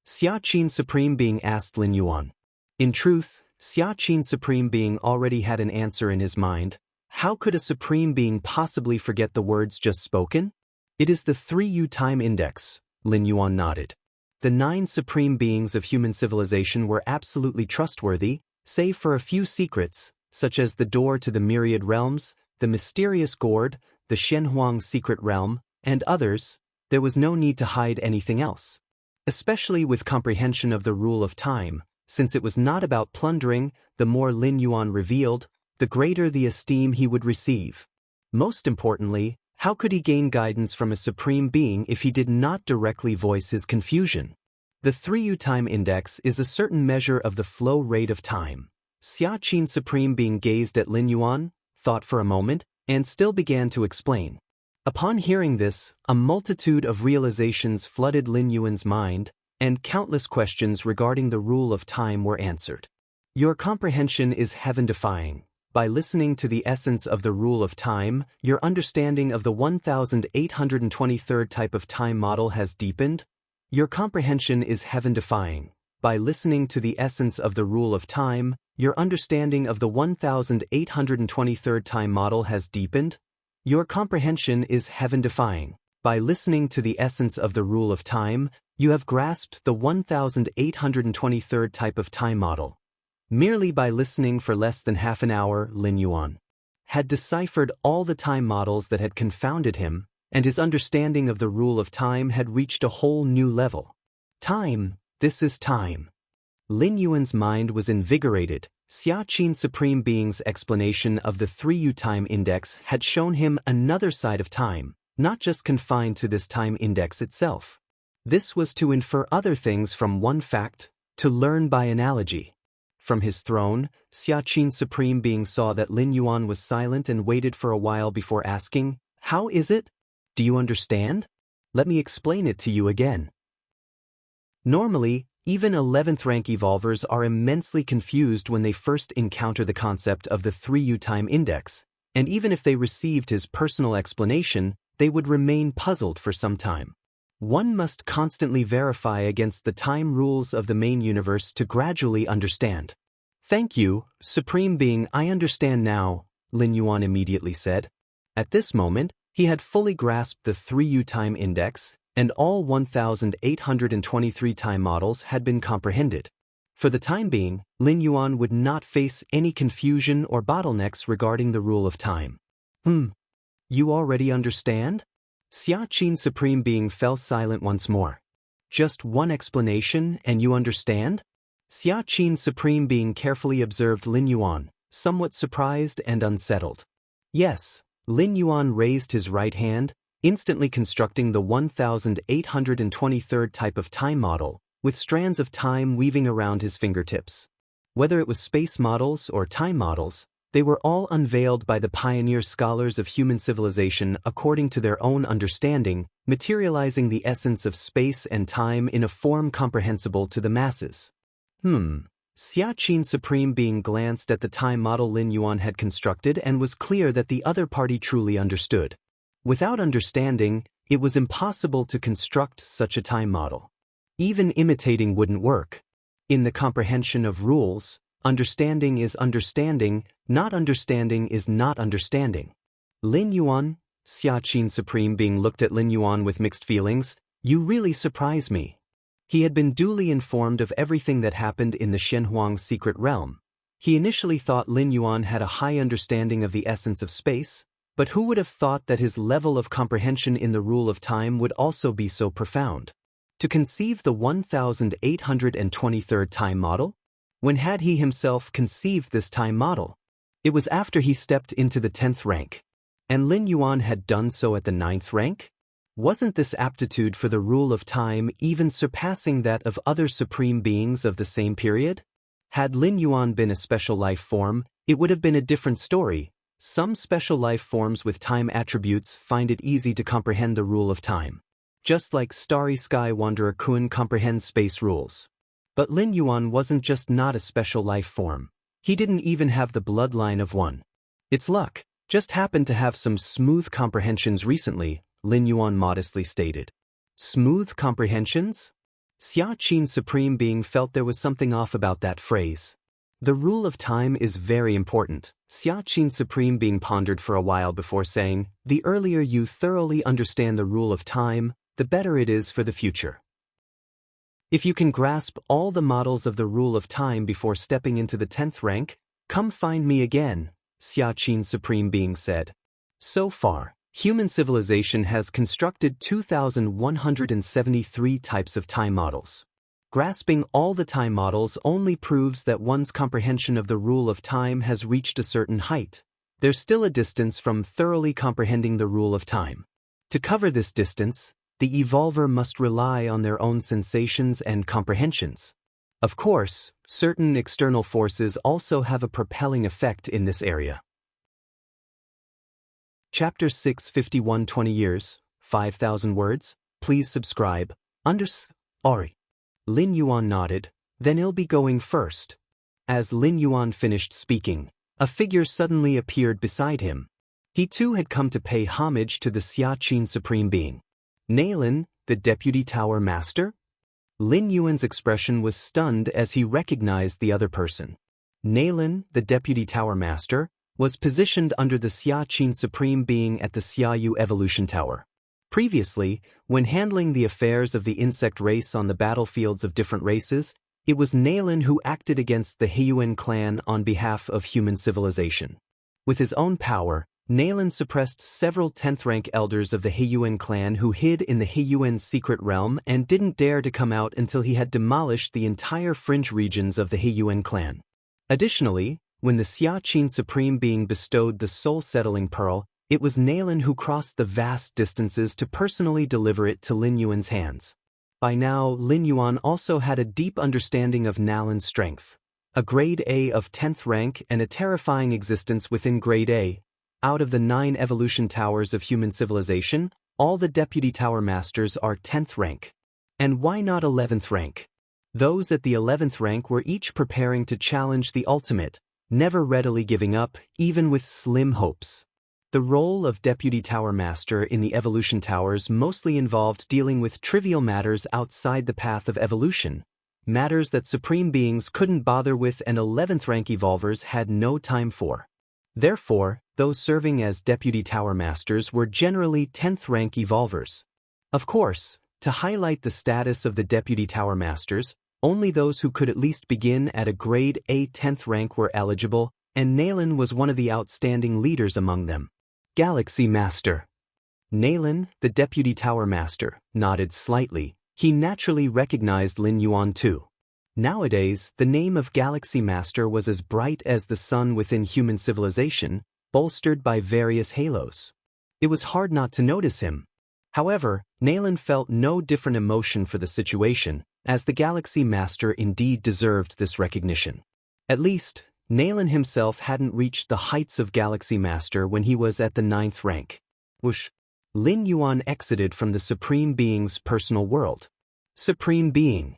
Xia Qin's Supreme Being asked Lin Yuan. In truth, Xia Qin's Supreme Being already had an answer in his mind. How could a Supreme Being possibly forget the words just spoken? "It is the 3U time index," Lin Yuan nodded. The 9 Supreme Beings of human civilization were absolutely trustworthy, save for a few secrets, such as the door to the myriad realms, the mysterious gourd, the Shenhuang secret realm, and others. There was no need to hide anything else. Especially with comprehension of the rule of time, since it was not about plundering. The more Lin Yuan revealed, the greater the esteem he would receive. Most importantly, how could he gain guidance from a Supreme Being if he did not directly voice his confusion? The 3U time index is a certain measure of the flow rate of time. Xia Qin's Supreme Being gazed at Lin Yuan, thought for a moment, and still began to explain. Upon hearing this, a multitude of realizations flooded Lin Yuan's mind, and countless questions regarding the rule of time were answered. Your comprehension is heaven-defying. By listening to the essence of the rule of time, your understanding of the 1823rd type of time model has deepened. Your comprehension is heaven-defying. By listening to the essence of the rule of time, your understanding of the 1823rd time model has deepened. Your comprehension is heaven-defying. By listening to the essence of the rule of time, you have grasped the 1823rd type of time model. Merely by listening for less than half an hour, Lin Yuan had deciphered all the time models that had confounded him, and his understanding of the rule of time had reached a whole new level. Time, this is time. Lin Yuan's mind was invigorated. Xia Qin's Supreme Being's explanation of the 3U time index had shown him another side of time, not just confined to this time index itself. This was to infer other things from one fact, to learn by analogy. From his throne, Xia Qin's Supreme Being saw that Lin Yuan was silent and waited for a while before asking, "How is it? Do you understand? Let me explain it to you again." Normally, even 11th rank evolvers are immensely confused when they first encounter the concept of the 3U time index, and even if they received his personal explanation, they would remain puzzled for some time. One must constantly verify against the time rules of the main universe to gradually understand. Thank you, Supreme Being, I understand now, Lin Yuan immediately said. At this moment, he had fully grasped the 3U time index, and all 1,823 time models had been comprehended. For the time being, Lin Yuan would not face any confusion or bottlenecks regarding the rule of time. You already understand? Xia Qin Supreme Being fell silent once more. Just one explanation and you understand? Xia Qin Supreme Being carefully observed Lin Yuan, somewhat surprised and unsettled. Yes, Lin Yuan raised his right hand, instantly constructing the 1,823rd type of time model, with strands of time weaving around his fingertips. Whether it was space models or time models, they were all unveiled by the pioneer scholars of human civilization according to their own understanding, materializing the essence of space and time in a form comprehensible to the masses. Xia Qin Supreme Being glanced at the time model Lin Yuan had constructed and was clear that the other party truly understood. Without understanding, it was impossible to construct such a time model. Even imitating wouldn't work. In the comprehension of rules, understanding is understanding, not understanding is not understanding. Lin Yuan, Xia Qin Supreme Being looked at Lin Yuan with mixed feelings. You really surprise me. He had been duly informed of everything that happened in the Shenhuang secret realm. He initially thought Lin Yuan had a high understanding of the essence of space, but who would have thought that his level of comprehension in the rule of time would also be so profound? To conceive the 1,823rd time model? When had he himself conceived this time model? It was after he stepped into the 10th rank. And Lin Yuan had done so at the 9th rank? Wasn't this aptitude for the rule of time even surpassing that of other supreme beings of the same period? Had Lin Yuan been a special life form, it would have been a different story. Some special life forms with time attributes find it easy to comprehend the rule of time. Just like Starry Sky Wanderer Kun comprehends space rules. But Lin Yuan wasn't just not a special life form. He didn't even have the bloodline of one. It's luck, just happened to have some smooth comprehensions recently, Lin Yuan modestly stated. Smooth comprehensions? Xia Qin Supreme Being felt there was something off about that phrase. The rule of time is very important, Xia Qin Supreme Being pondered for a while before saying, the earlier you thoroughly understand the rule of time, the better it is for the future. If you can grasp all the models of the rule of time before stepping into the 10th rank, come find me again, Xia Qin Supreme Being said. So far, human civilization has constructed 2,173 types of time models. Grasping all the time models only proves that one's comprehension of the rule of time has reached a certain height. There's still a distance from thoroughly comprehending the rule of time. To cover this distance, the evolver must rely on their own sensations and comprehensions. Of course, certain external forces also have a propelling effect in this area. Chapter 6 5120 years, 5,000 words, please subscribe, Ori. Lin Yuan nodded, then I'll be going first. As Lin Yuan finished speaking, a figure suddenly appeared beside him. He too had come to pay homage to the Xia Qin Supreme Being. Nailin, the Deputy Tower Master? Lin Yuan's expression was stunned as he recognized the other person. Nailin, the Deputy Tower Master, was positioned under the Xia Qin Supreme Being at the Xiaoyu Evolution Tower. Previously, when handling the affairs of the insect race on the battlefields of different races, it was Nailin who acted against the Heiyuan clan on behalf of human civilization. With his own power, Nailin suppressed several 10th-rank elders of the Heiyuan clan who hid in the Heiyuan secret realm and didn't dare to come out until he had demolished the entire fringe regions of the Heiyuan clan. Additionally, when the Xia Qin Supreme Being bestowed the soul-settling pearl, it was Nailin who crossed the vast distances to personally deliver it to Lin Yuan's hands. By now, Lin Yuan also had a deep understanding of Nailin's strength. A grade A of 10th rank and a terrifying existence within grade A. Out of the 9 evolution towers of human civilization, all the Deputy Tower Masters are 10th rank. And why not 11th rank? Those at the 11th rank were each preparing to challenge the ultimate, never readily giving up, even with slim hopes. The role of Deputy Tower Master in the Evolution Towers mostly involved dealing with trivial matters outside the path of evolution, matters that Supreme Beings couldn't bother with and 11th rank evolvers had no time for. Therefore, those serving as Deputy Tower Masters were generally 10th rank evolvers. Of course, to highlight the status of the Deputy Tower Masters, only those who could at least begin at a grade A 10th rank were eligible, and Naylan was one of the outstanding leaders among them. Galaxy Master. Naylan, the Deputy Tower Master, nodded slightly. He naturally recognized Lin Yuan too. Nowadays, the name of Galaxy Master was as bright as the sun within human civilization, bolstered by various halos. It was hard not to notice him. However, Naylan felt no different emotion for the situation, as the Galaxy Master indeed deserved this recognition. At least, Naylan himself hadn't reached the heights of Galaxy Master when he was at the 9th rank. Whoosh! Lin Yuan exited from the Supreme Being's personal world. Supreme Being.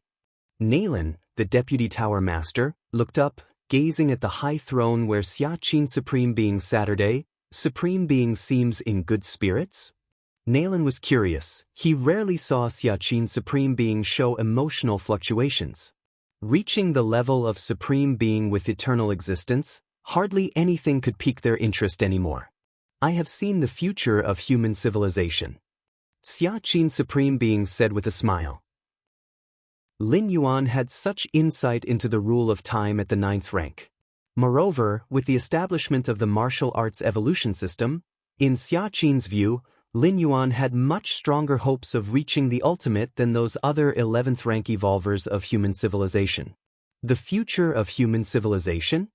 Naylan, the Deputy Tower Master, looked up, gazing at the high throne where Xiaqin Supreme Being Saturday. Supreme Being seems in good spirits? Naylan was curious. He rarely saw Xiaqin Supreme Being show emotional fluctuations. Reaching the level of Supreme Being with eternal existence, hardly anything could pique their interest anymore. I have seen the future of human civilization. Xiaqin Supreme Being said with a smile. Lin Yuan had such insight into the rule of time at the 9th rank. Moreover, with the establishment of the martial arts evolution system, in Xiaqin's view, Lin Yuan had much stronger hopes of reaching the ultimate than those other 11th rank evolvers of human civilization. The future of human civilization?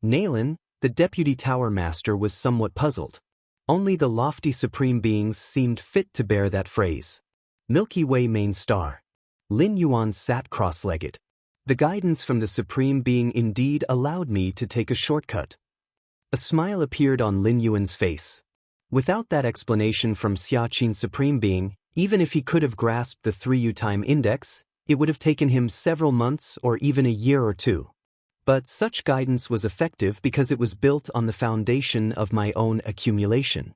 Naylan, the Deputy Tower Master, was somewhat puzzled. Only the lofty Supreme Beings seemed fit to bear that phrase. Milky Way main star. Lin Yuan sat cross-legged. The guidance from the Supreme Being indeed allowed me to take a shortcut. A smile appeared on Lin Yuan's face. Without that explanation from Xiaqin Supreme Being, even if he could have grasped the 3U time index, it would have taken him several months or even a year or two. But such guidance was effective because it was built on the foundation of my own accumulation.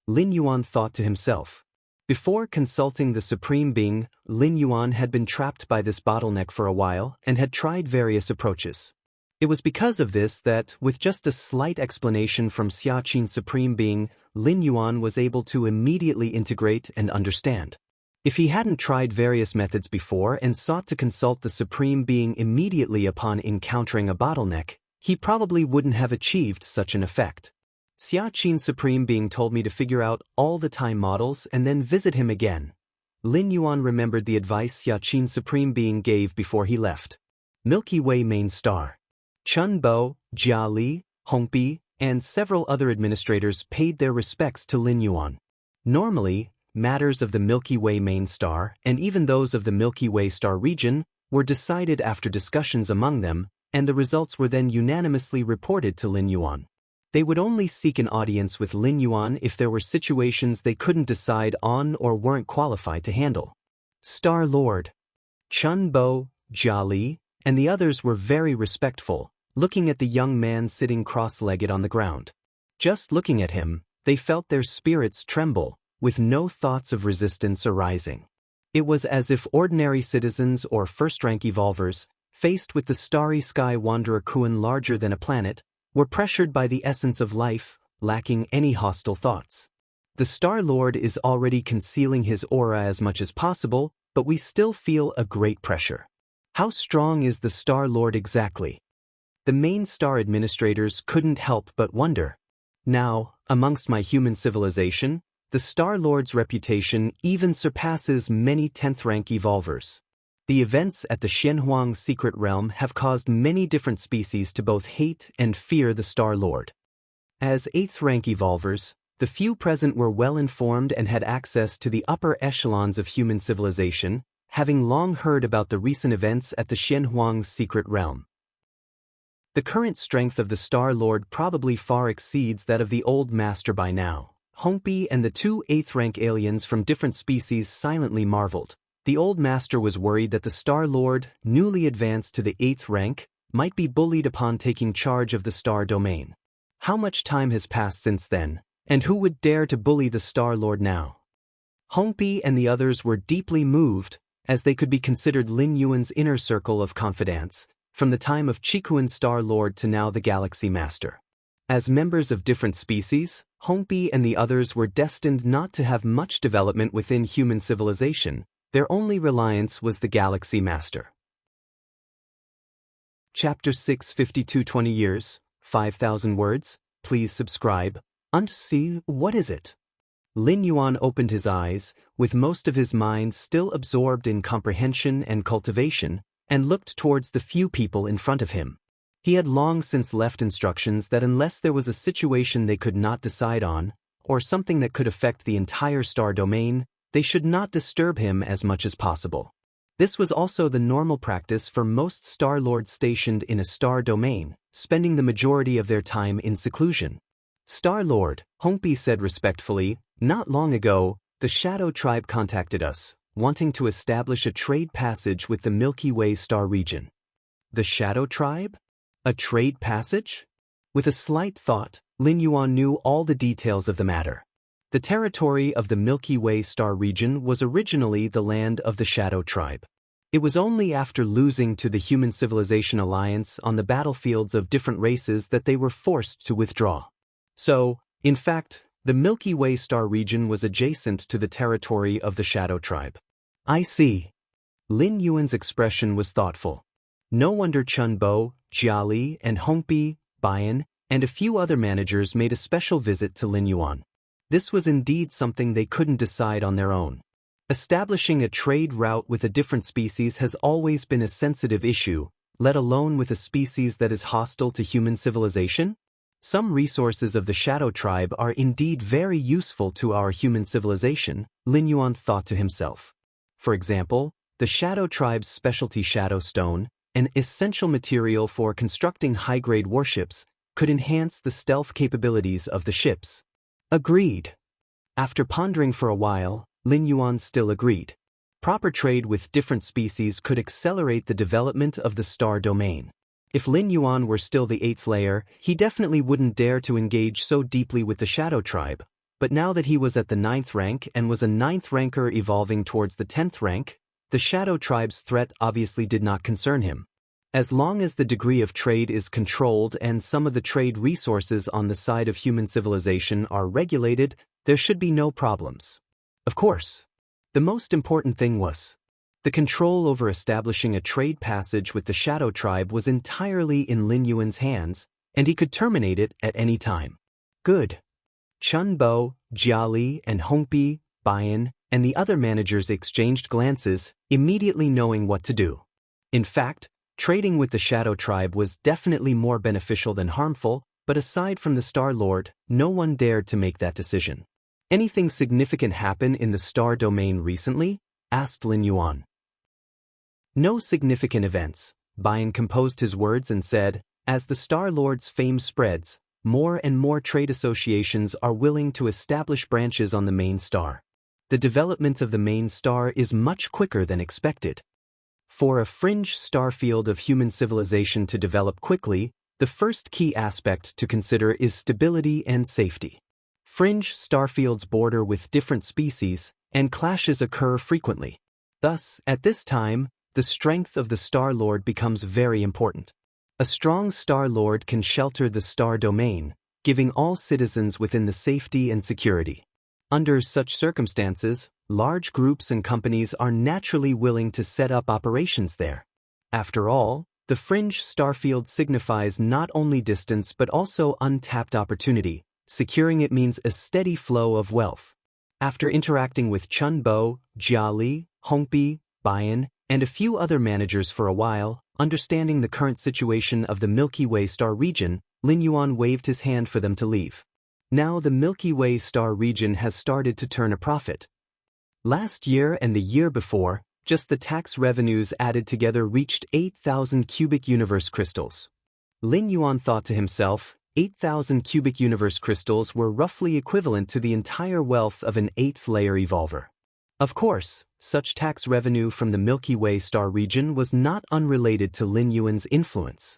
Lin Yuan thought to himself. Before consulting the Supreme Being, Lin Yuan had been trapped by this bottleneck for a while and had tried various approaches. It was because of this that, with just a slight explanation from Xiaqin Supreme Being, Lin Yuan was able to immediately integrate and understand. If he hadn't tried various methods before and sought to consult the Supreme Being immediately upon encountering a bottleneck, he probably wouldn't have achieved such an effect. Xiaqin Supreme Being told me to figure out all the time models and then visit him again. Lin Yuan remembered the advice Xiaqin Supreme Being gave before he left. Milky Way main star. Chun Bo, Jia Li, Hongbi, and several other administrators paid their respects to Lin Yuan. Normally, matters of the Milky Way main star, and even those of the Milky Way star region, were decided after discussions among them, and the results were then unanimously reported to Lin Yuan. They would only seek an audience with Lin Yuan if there were situations they couldn't decide on or weren't qualified to handle. Star Lord Chun Bo, Jia Li, and the others were very respectful, looking at the young man sitting cross-legged on the ground. Just looking at him, they felt their spirits tremble, with no thoughts of resistance arising. It was as if ordinary citizens or first-rank evolvers, faced with the starry sky wanderer Kuan larger than a planet, were pressured by the essence of life, lacking any hostile thoughts. The Star Lord is already concealing his aura as much as possible, but we still feel a great pressure. How strong is the Star Lord exactly? The main star administrators couldn't help but wonder. Now, amongst my human civilization, the Star Lord's reputation even surpasses many 10th rank evolvers. The events at the Shenhuang secret realm have caused many different species to both hate and fear the Star Lord. As 8th rank evolvers, the few present were well informed and had access to the upper echelons of human civilization, having long heard about the recent events at the Shenhuang secret realm. The current strength of the Star Lord probably far exceeds that of the old master by now. Hongbi and the two 8th rank aliens from different species silently marveled. The old master was worried that the Star Lord, newly advanced to the 8th rank, might be bullied upon taking charge of the star domain. How much time has passed since then, And who would dare to bully the Star Lord now? Hongbi and the others were deeply moved, as they could be considered Lin Yuan's inner circle of confidants, from the time of Chikuan Star Lord to now the Galaxy Master. As members of different species, Hongbi and the others were destined not to have much development within human civilization. Their only reliance was the Galaxy Master. Chapter 6 5220 years, 5,000 words, please subscribe. See, what is it? Lin Yuan opened his eyes, with most of his mind still absorbed in comprehension and cultivation, and looked towards the few people in front of him. He had long since left instructions that unless there was a situation they could not decide on, or something that could affect the entire star domain, they should not disturb him as much as possible. This was also the normal practice for most Star Lords stationed in a star domain, spending the majority of their time in seclusion. Star Lord, Hongbi said respectfully, not long ago, the Shadow Tribe contacted us, wanting to establish a trade passage with the Milky Way star region. The Shadow Tribe? A trade passage? With a slight thought, Lin Yuan knew all the details of the matter. The territory of the Milky Way star region was originally the land of the Shadow Tribe. It was only after losing to the Human Civilization Alliance on the battlefields of different races that they were forced to withdraw. So, in fact, the Milky Way star region was adjacent to the territory of the Shadow Tribe. I see. Lin Yuan's expression was thoughtful. No wonder Chun Bo, Jia Li, and Hongbi, Bian, and a few other managers made a special visit to Lin Yuan. This was indeed something they couldn't decide on their own. Establishing a trade route with a different species has always been a sensitive issue, let alone with a species that is hostile to human civilization. Some resources of the Shadow Tribe are indeed very useful to our human civilization, Lin Yuan thought to himself. For example, the Shadow Tribe's specialty Shadow Stone, an essential material for constructing high-grade warships, could enhance the stealth capabilities of the ships. Agreed. After pondering for a while, Lin Yuan still agreed. Proper trade with different species could accelerate the development of the star domain. If Lin Yuan were still the 8th layer, he definitely wouldn't dare to engage so deeply with the Shadow Tribe, but now that he was at the 9th rank and was a 9th ranker evolving towards the 10th rank, the Shadow Tribe's threat obviously did not concern him. As long as the degree of trade is controlled and some of the trade resources on the side of human civilization are regulated, there should be no problems. Of course. The most important thing was the control over establishing a trade passage with the Shadow Tribe was entirely in Lin Yuan's hands, and he could terminate it at any time. Good. Chun Bo, Jia Li, and Hongbi, Bian, and the other managers exchanged glances, immediately knowing what to do. In fact, trading with the Shadow Tribe was definitely more beneficial than harmful, but aside from the Star Lord, no one dared to make that decision. Anything significant happen in the star domain recently? Asked Lin Yuan. No significant events, Bian composed his words and said, as the Star Lord's fame spreads, more and more trade associations are willing to establish branches on the main star. The development of the main star is much quicker than expected. For a fringe star field of human civilization to develop quickly, the first key aspect to consider is stability and safety. Fringe starfields border with different species, and clashes occur frequently. Thus, at this time, the strength of the Star Lord becomes very important. A strong Star Lord can shelter the star domain, giving all citizens within the safety and security. Under such circumstances, large groups and companies are naturally willing to set up operations there. After all, the fringe starfield signifies not only distance but also untapped opportunity. Securing it means a steady flow of wealth. After interacting with Chun Bo, Jia Li, Hongbi, Bian, and a few other managers for a while, understanding the current situation of the Milky Way star region, Lin Yuan waved his hand for them to leave. Now the Milky Way star region has started to turn a profit. Last year and the year before, just the tax revenues added together reached 8,000 cubic universe crystals. Lin Yuan thought to himself, 8,000 cubic universe crystals were roughly equivalent to the entire wealth of an 8th layer evolver. Of course, such tax revenue from the Milky Way star region was not unrelated to Lin Yuan's influence.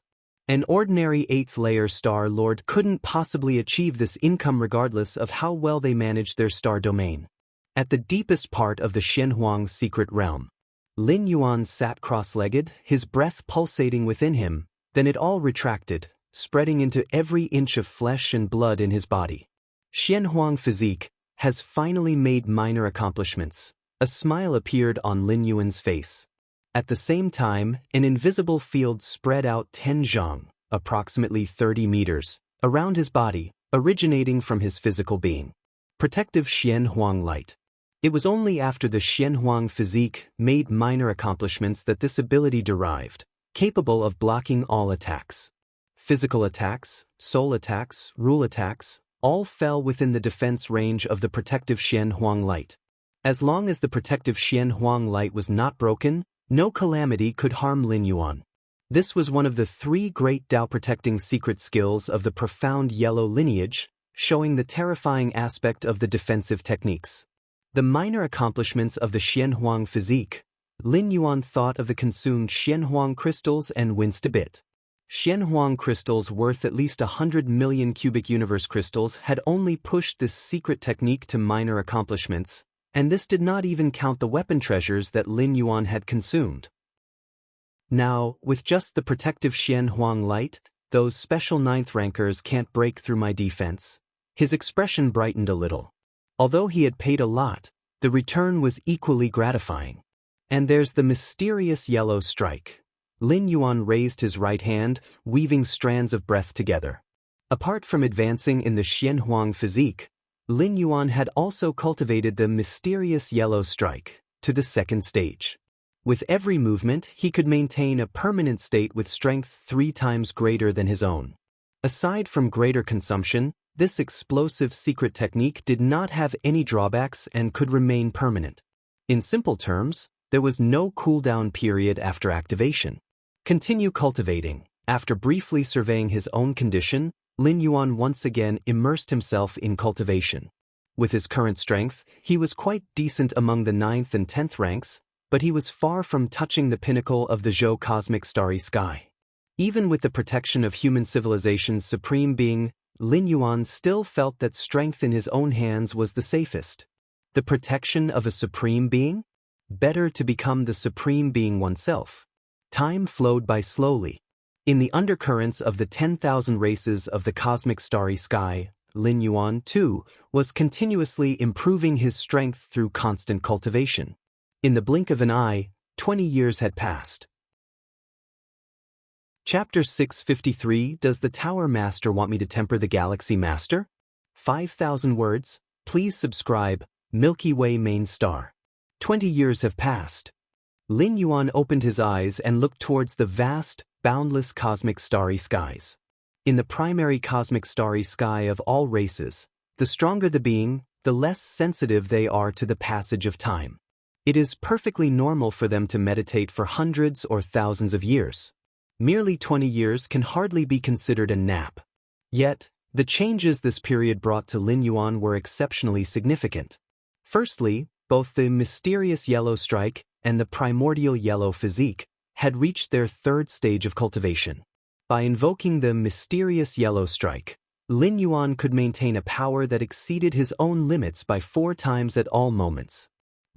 An ordinary 8th layer Star Lord couldn't possibly achieve this income regardless of how well they managed their star domain. At the deepest part of the Xianhuang's secret realm, Lin Yuan sat cross-legged, his breath pulsating within him, then it all retracted, spreading into every inch of flesh and blood in his body. Xianhuang physique has finally made minor accomplishments. A smile appeared on Lin Yuan's face. At the same time, an invisible field spread out 10 zhang, approximately 30 meters, around his body, originating from his physical being. Protective Xianhuang light. It was only after the Xianhuang physique made minor accomplishments that this ability derived, capable of blocking all attacks. Physical attacks, soul attacks, rule attacks, all fell within the defense range of the protective Xianhuang light. As long as the protective Xianhuang light was not broken, no calamity could harm Lin Yuan. This was one of the 3 great Dao-protecting secret skills of the profound yellow lineage, showing the terrifying aspect of the defensive techniques. The minor accomplishments of the Xianhuang physique, Lin Yuan thought of the consumed Xianhuang crystals and winced a bit. Xianhuang crystals worth at least 100 million cubic universe crystals had only pushed this secret technique to minor accomplishments, and this did not even count the weapon treasures that Lin Yuan had consumed. Now, with just the protective Xianhuang light, those special 9th rankers can't break through my defense. His expression brightened a little. Although he had paid a lot, the return was equally gratifying. And there's the mysterious yellow strike. Lin Yuan raised his right hand, weaving strands of breath together. Apart from advancing in the Xianhuang physique, Lin Yuan had also cultivated the mysterious yellow strike to the 2nd stage. With every movement, he could maintain a permanent state with strength 3 times greater than his own. Aside from greater consumption, this explosive secret technique did not have any drawbacks and could remain permanent. In simple terms, there was no cooldown period after activation. Continue cultivating. After briefly surveying his own condition, Lin Yuan once again immersed himself in cultivation. With his current strength, he was quite decent among the 9th and 10th ranks, but he was far from touching the pinnacle of the Zhou cosmic starry sky. Even with the protection of human civilization's supreme being, Lin Yuan still felt that strength in his own hands was the safest. The protection of a supreme being? Better to become the supreme being oneself. Time flowed by slowly. In the undercurrents of the 10,000 races of the cosmic starry sky, Lin Yuan, too, was continuously improving his strength through constant cultivation. In the blink of an eye, 20 years had passed. Chapter 653. Does the Tower Master want me to temper the Galaxy Master? 5,000 words. Please subscribe. Milky Way main star. 20 years have passed. Lin Yuan opened his eyes and looked towards the vast, boundless cosmic starry skies. In the primary cosmic starry sky of all races, the stronger the being, the less sensitive they are to the passage of time. It is perfectly normal for them to meditate for hundreds or thousands of years. Merely 20 years can hardly be considered a nap. Yet, the changes this period brought to Lin Yuan were exceptionally significant. Firstly, both the mysterious yellow strike and the primordial yellow physique had reached their 3rd stage of cultivation. By invoking the mysterious yellow strike, Lin Yuan could maintain a power that exceeded his own limits by 4 times at all moments.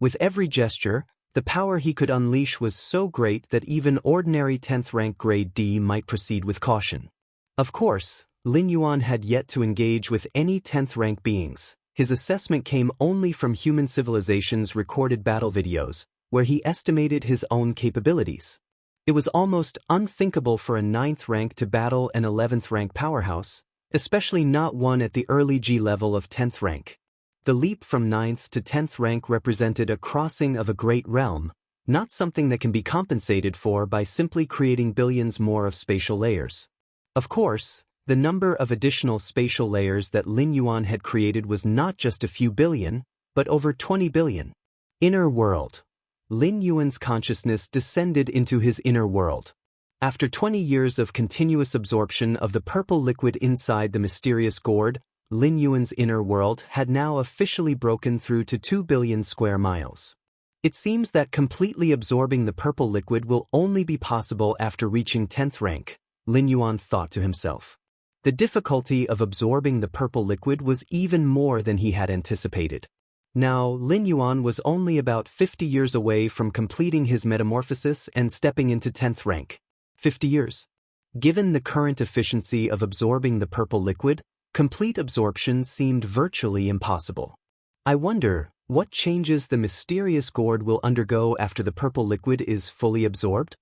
With every gesture, the power he could unleash was so great that even ordinary 10th rank grade D might proceed with caution. Of course, Lin Yuan had yet to engage with any 10th rank beings. His assessment came only from human civilization's recorded battle videos, where he estimated his own capabilities. It was almost unthinkable for a 9th rank to battle an 11th rank powerhouse, especially not one at the early G level of 10th rank. The leap from 9th to 10th rank represented a crossing of a great realm, not something that can be compensated for by simply creating billions more of spatial layers. Of course, the number of additional spatial layers that Lin Yuan had created was not just a few billion, but over 20 billion. Inner world. Lin Yuan's consciousness descended into his inner world. After 20 years of continuous absorption of the purple liquid inside the mysterious gourd, Lin Yuan's inner world had now officially broken through to 2 billion square miles. It seems that completely absorbing the purple liquid will only be possible after reaching 10th rank, Lin Yuan thought to himself. The difficulty of absorbing the purple liquid was even more than he had anticipated. Now, Lin Yuan was only about 50 years away from completing his metamorphosis and stepping into 10th rank. 50 years. Given the current efficiency of absorbing the purple liquid, complete absorption seemed virtually impossible. I wonder, what changes the mysterious gourd will undergo after the purple liquid is fully absorbed?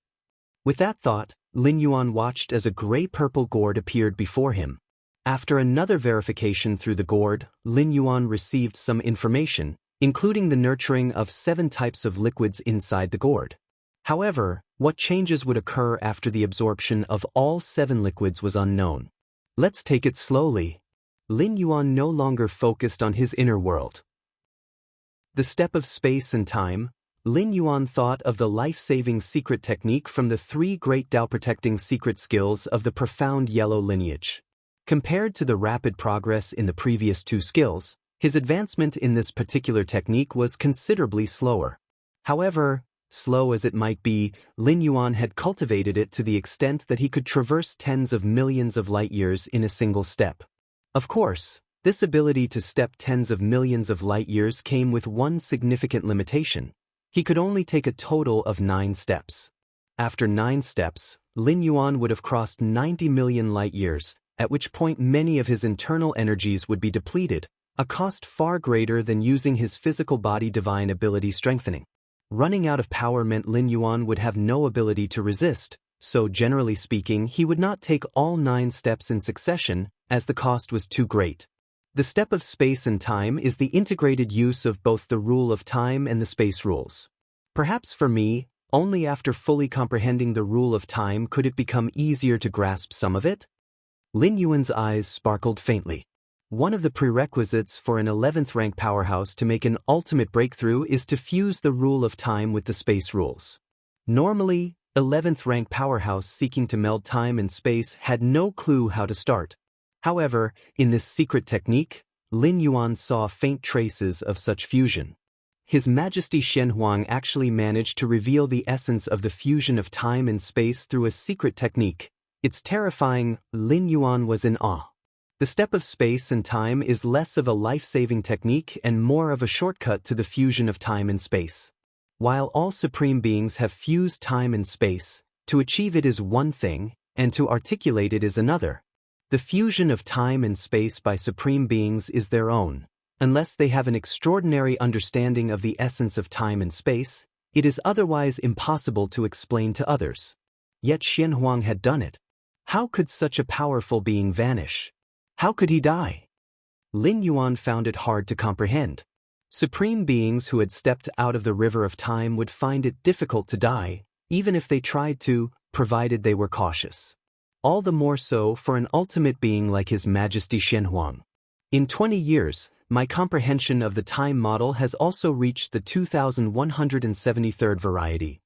With that thought, Lin Yuan watched as a gray-purple gourd appeared before him. After another verification through the gourd, Lin Yuan received some information, including the nurturing of 7 types of liquids inside the gourd. However, what changes would occur after the absorption of all 7 liquids was unknown. Let's take it slowly. Lin Yuan no longer focused on his inner world. The step of space and time. Lin Yuan thought of the life-saving secret technique from the 3 great Tao-protecting secret skills of the profound yellow lineage. Compared to the rapid progress in the previous 2 skills, his advancement in this particular technique was considerably slower. However, slow as it might be, Lin Yuan had cultivated it to the extent that he could traverse tens of millions of light-years in a single step. Of course, this ability to step tens of millions of light-years came with one significant limitation. He could only take a total of 9 steps. After 9 steps, Lin Yuan would have crossed 90 million light-years, at which point many of his internal energies would be depleted, a cost far greater than using his physical body divine ability strengthening. Running out of power meant Lin Yuan would have no ability to resist, so generally speaking he would not take all 9 steps in succession, as the cost was too great. The step of space and time is the integrated use of both the rule of time and the space rules. Perhaps for me, only after fully comprehending the rule of time could it become easier to grasp some of it? Lin Yuan's eyes sparkled faintly. One of the prerequisites for an 11th rank powerhouse to make an ultimate breakthrough is to fuse the rule of time with the space rules. Normally, 11th rank powerhouse seeking to meld time and space had no clue how to start. However, in this secret technique, Lin Yuan saw faint traces of such fusion. His Majesty Shen Huang actually managed to reveal the essence of the fusion of time and space through a secret technique. It's terrifying. Lin Yuan was in awe. The step of space and time is less of a life-saving technique and more of a shortcut to the fusion of time and space. While all supreme beings have fused time and space, to achieve it is one thing, and to articulate it is another. The fusion of time and space by supreme beings is their own. Unless they have an extraordinary understanding of the essence of time and space, it is otherwise impossible to explain to others. Yet Shen Huang had done it. How could such a powerful being vanish? How could he die? Lin Yuan found it hard to comprehend. Supreme beings who had stepped out of the river of time would find it difficult to die, even if they tried to, provided they were cautious. All the more so for an ultimate being like His Majesty Shen Huang. In 20 years, my comprehension of the time model has also reached the 2173rd variety.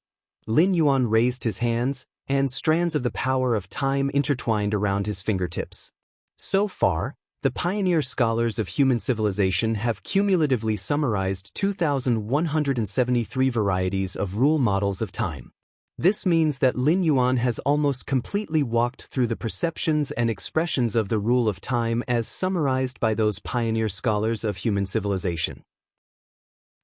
Lin Yuan raised his hands, and strands of the power of time intertwined around his fingertips. So far, the pioneer scholars of human civilization have cumulatively summarized 2173 varieties of rule models of time. This means that Lin Yuan has almost completely walked through the perceptions and expressions of the rule of time as summarized by those pioneer scholars of human civilization.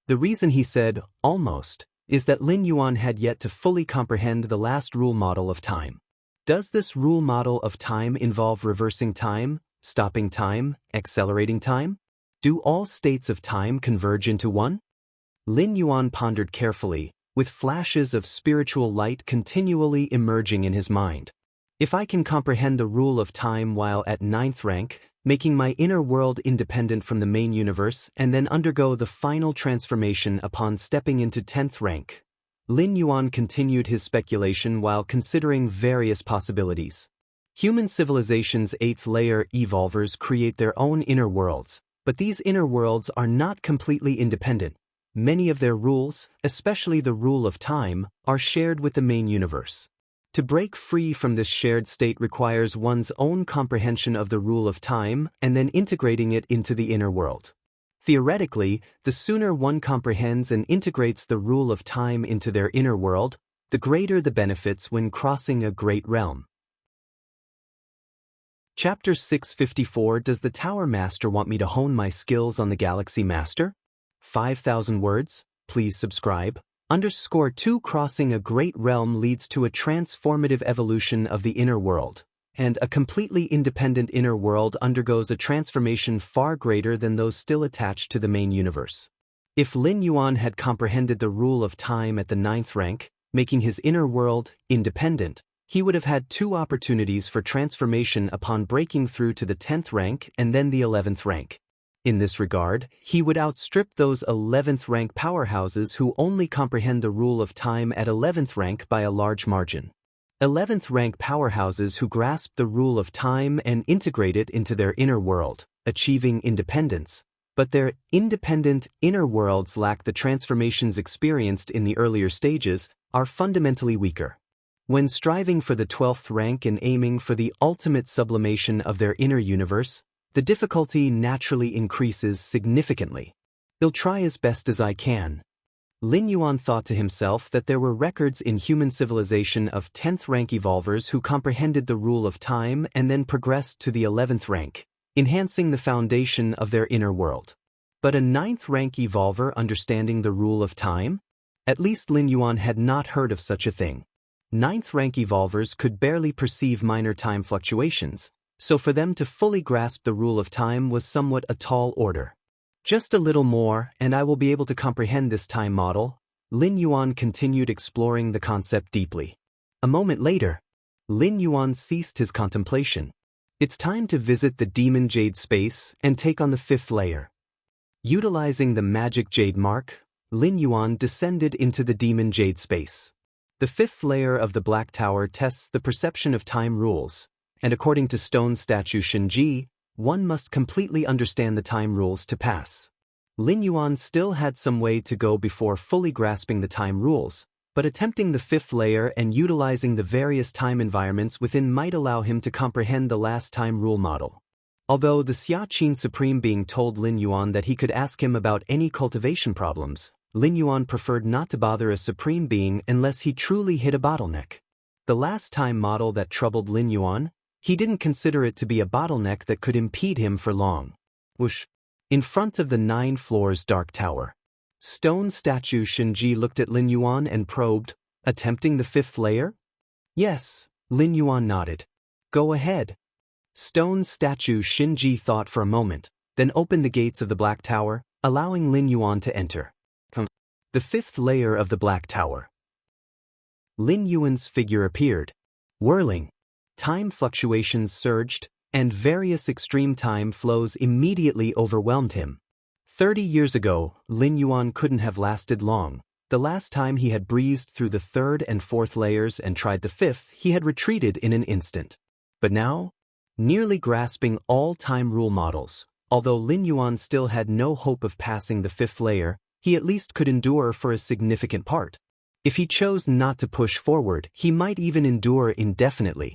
The reason he said, almost, is that Lin Yuan had yet to fully comprehend the last rule model of time. Does this rule model of time involve reversing time, stopping time, accelerating time? Do all states of time converge into one? Lin Yuan pondered carefully, with flashes of spiritual light continually emerging in his mind. If I can comprehend the rule of time while at 9th rank, making my inner world independent from the main universe and then undergo the final transformation upon stepping into 10th rank. Lin Yuan continued his speculation while considering various possibilities. Human civilization's 8th layer evolvers create their own inner worlds, but these inner worlds are not completely independent. Many of their rules, especially the rule of time, are shared with the main universe. To break free from this shared state requires one's own comprehension of the rule of time and then integrating it into the inner world. Theoretically, the sooner one comprehends and integrates the rule of time into their inner world, the greater the benefits when crossing a great realm. Chapter 654. Does the Tower Master want me to hone my skills on the Galaxy Master? 5,000 words, please subscribe. _2 Crossing a great realm leads to a transformative evolution of the inner world, and a completely independent inner world undergoes a transformation far greater than those still attached to the main universe. If Lin Yuan had comprehended the rule of time at the 9th rank, making his inner world independent, he would have had 2 opportunities for transformation upon breaking through to the 10th rank and then the 11th rank. In this regard, he would outstrip those 11th rank powerhouses who only comprehend the rule of time at 11th rank by a large margin. 11th rank powerhouses who grasp the rule of time and integrate it into their inner world, achieving independence, but their independent inner worlds lack the transformations experienced in the earlier stages, are fundamentally weaker. When striving for the 12th rank and aiming for the ultimate sublimation of their inner universe, the difficulty naturally increases significantly. I'll try as best as I can. Lin Yuan thought to himself that there were records in human civilization of 10th rank evolvers who comprehended the rule of time and then progressed to the 11th rank, enhancing the foundation of their inner world. But a 9th rank evolver understanding the rule of time? At least Lin Yuan had not heard of such a thing. 9th rank evolvers could barely perceive minor time fluctuations, so for them to fully grasp the rule of time was somewhat a tall order. Just a little more, and I will be able to comprehend this time model. Lin Yuan continued exploring the concept deeply. A moment later, Lin Yuan ceased his contemplation. It's time to visit the Demon Jade space and take on the 5th layer. Utilizing the magic Jade mark, Lin Yuan descended into the Demon Jade space. The 5th layer of the Black Tower tests the perception of time rules, and according to stone statue Shinji, one must completely understand the time rules to pass. Lin Yuan still had some way to go before fully grasping the time rules, but attempting the 5th layer and utilizing the various time environments within might allow him to comprehend the last time rule model. Although the Xiaqin Supreme Being told Lin Yuan that he could ask him about any cultivation problems, Lin Yuan preferred not to bother a Supreme Being unless he truly hit a bottleneck. The last time model that troubled Lin Yuan, he didn't consider it to be a bottleneck that could impede him for long. Whoosh! In front of the 9 floors dark tower. Stone statue Shinji looked at Lin Yuan and probed, attempting the 5th layer? Yes, Lin Yuan nodded. Go ahead. Stone statue Shinji thought for a moment, then opened the gates of the Black Tower, allowing Lin Yuan to enter. The 5th layer of the Black Tower. Lin Yuan's figure appeared, whirling. Time fluctuations surged, and various extreme time flows immediately overwhelmed him. 30 years ago, Lin Yuan couldn't have lasted long. The last time he had breezed through the 3rd and 4th layers and tried the 5th, he had retreated in an instant. But now, nearly grasping all time rule models, although Lin Yuan still had no hope of passing the 5th layer, he at least could endure for a significant part. If he chose not to push forward, he might even endure indefinitely.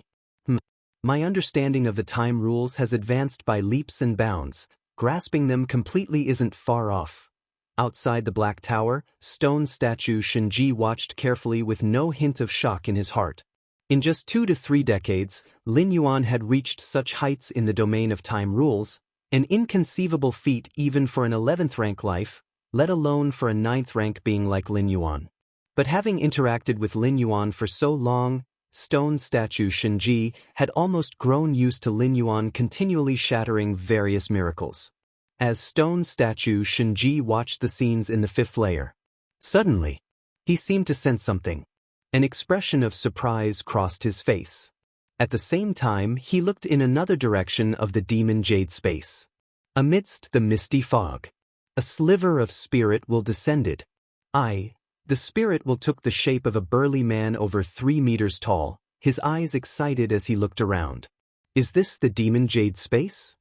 My understanding of the time rules has advanced by leaps and bounds. Grasping them completely isn't far off. Outside the Black Tower, stone statue Shinji watched carefully with no hint of shock in his heart. In just 2 to 3 decades, Lin Yuan had reached such heights in the domain of time rules, an inconceivable feat even for an 11th rank life, let alone for a 9th rank being like Lin Yuan. But having interacted with Lin Yuan for so long, stone statue Shinji had almost grown used to Lin Yuan continually shattering various miracles. As stone statue Shinji watched the scenes in the 5th layer, suddenly, he seemed to sense something. An expression of surprise crossed his face. At the same time, he looked in another direction of the Demon Jade space. Amidst the misty fog, a sliver of spirit will descended. The spirit will took the shape of a burly man over 3 meters tall, his eyes excited as he looked around. Is this the Demon Jade space?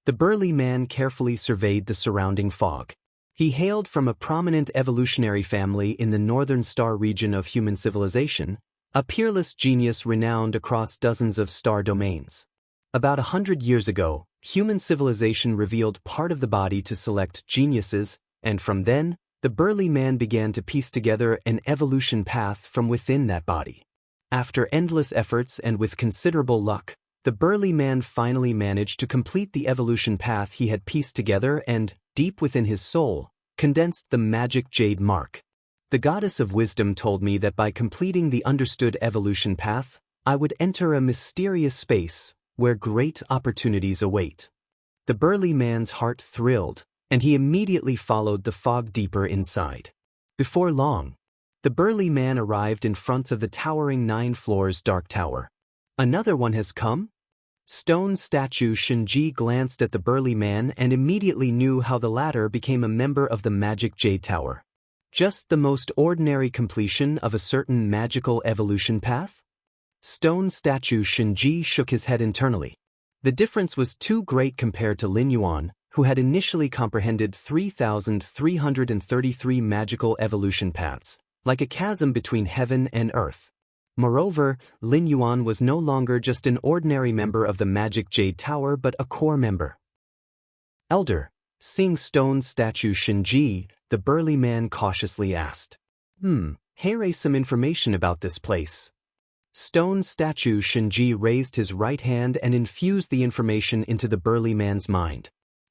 The burly man carefully surveyed the surrounding fog. He hailed from a prominent evolutionary family in the northern star region of human civilization, a peerless genius renowned across dozens of star domains. About 100 years ago, human civilization revealed part of the body to select geniuses, and from then, the burly man began to piece together an evolution path from within that body. After endless efforts and with considerable luck, The burly man finally managed to complete the evolution path he had pieced together and, deep within his soul, condensed the magic jade mark. The goddess of wisdom told me that by completing the understood evolution path, I would enter a mysterious space where great opportunities await. The burly man's heart thrilled, and he immediately followed the fog deeper inside. Before long, the burly man arrived in front of the towering 9 floors dark tower. Another one has come? Stone statue Shinji glanced at the burly man and immediately knew how the latter became a member of the magic jade tower. Just the most ordinary completion of a certain magical evolution path? Stone statue Shinji shook his head internally. The difference was too great compared to Lin Yuan, who had initially comprehended 3,333 magical evolution paths, like a chasm between heaven and earth. Moreover, Lin Yuan was no longer just an ordinary member of the Magic Jade Tower but a core member. Elder, seeing stone statue Shinji, the burly man cautiously asked. Here some information about this place. Stone statue Shinji raised his right hand and infused the information into the burly man's mind.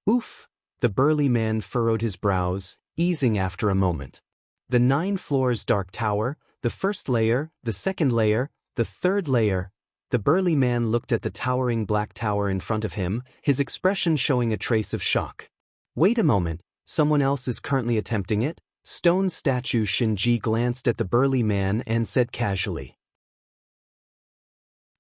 Oof! The burly man furrowed his brows, easing after a moment. The 9 floors dark tower, the first layer, the second layer, the third layer. The burly man looked at the towering black tower in front of him, his expression showing a trace of shock. Wait a moment, someone else is currently attempting it? Stone statue Shinji glanced at the burly man and said casually.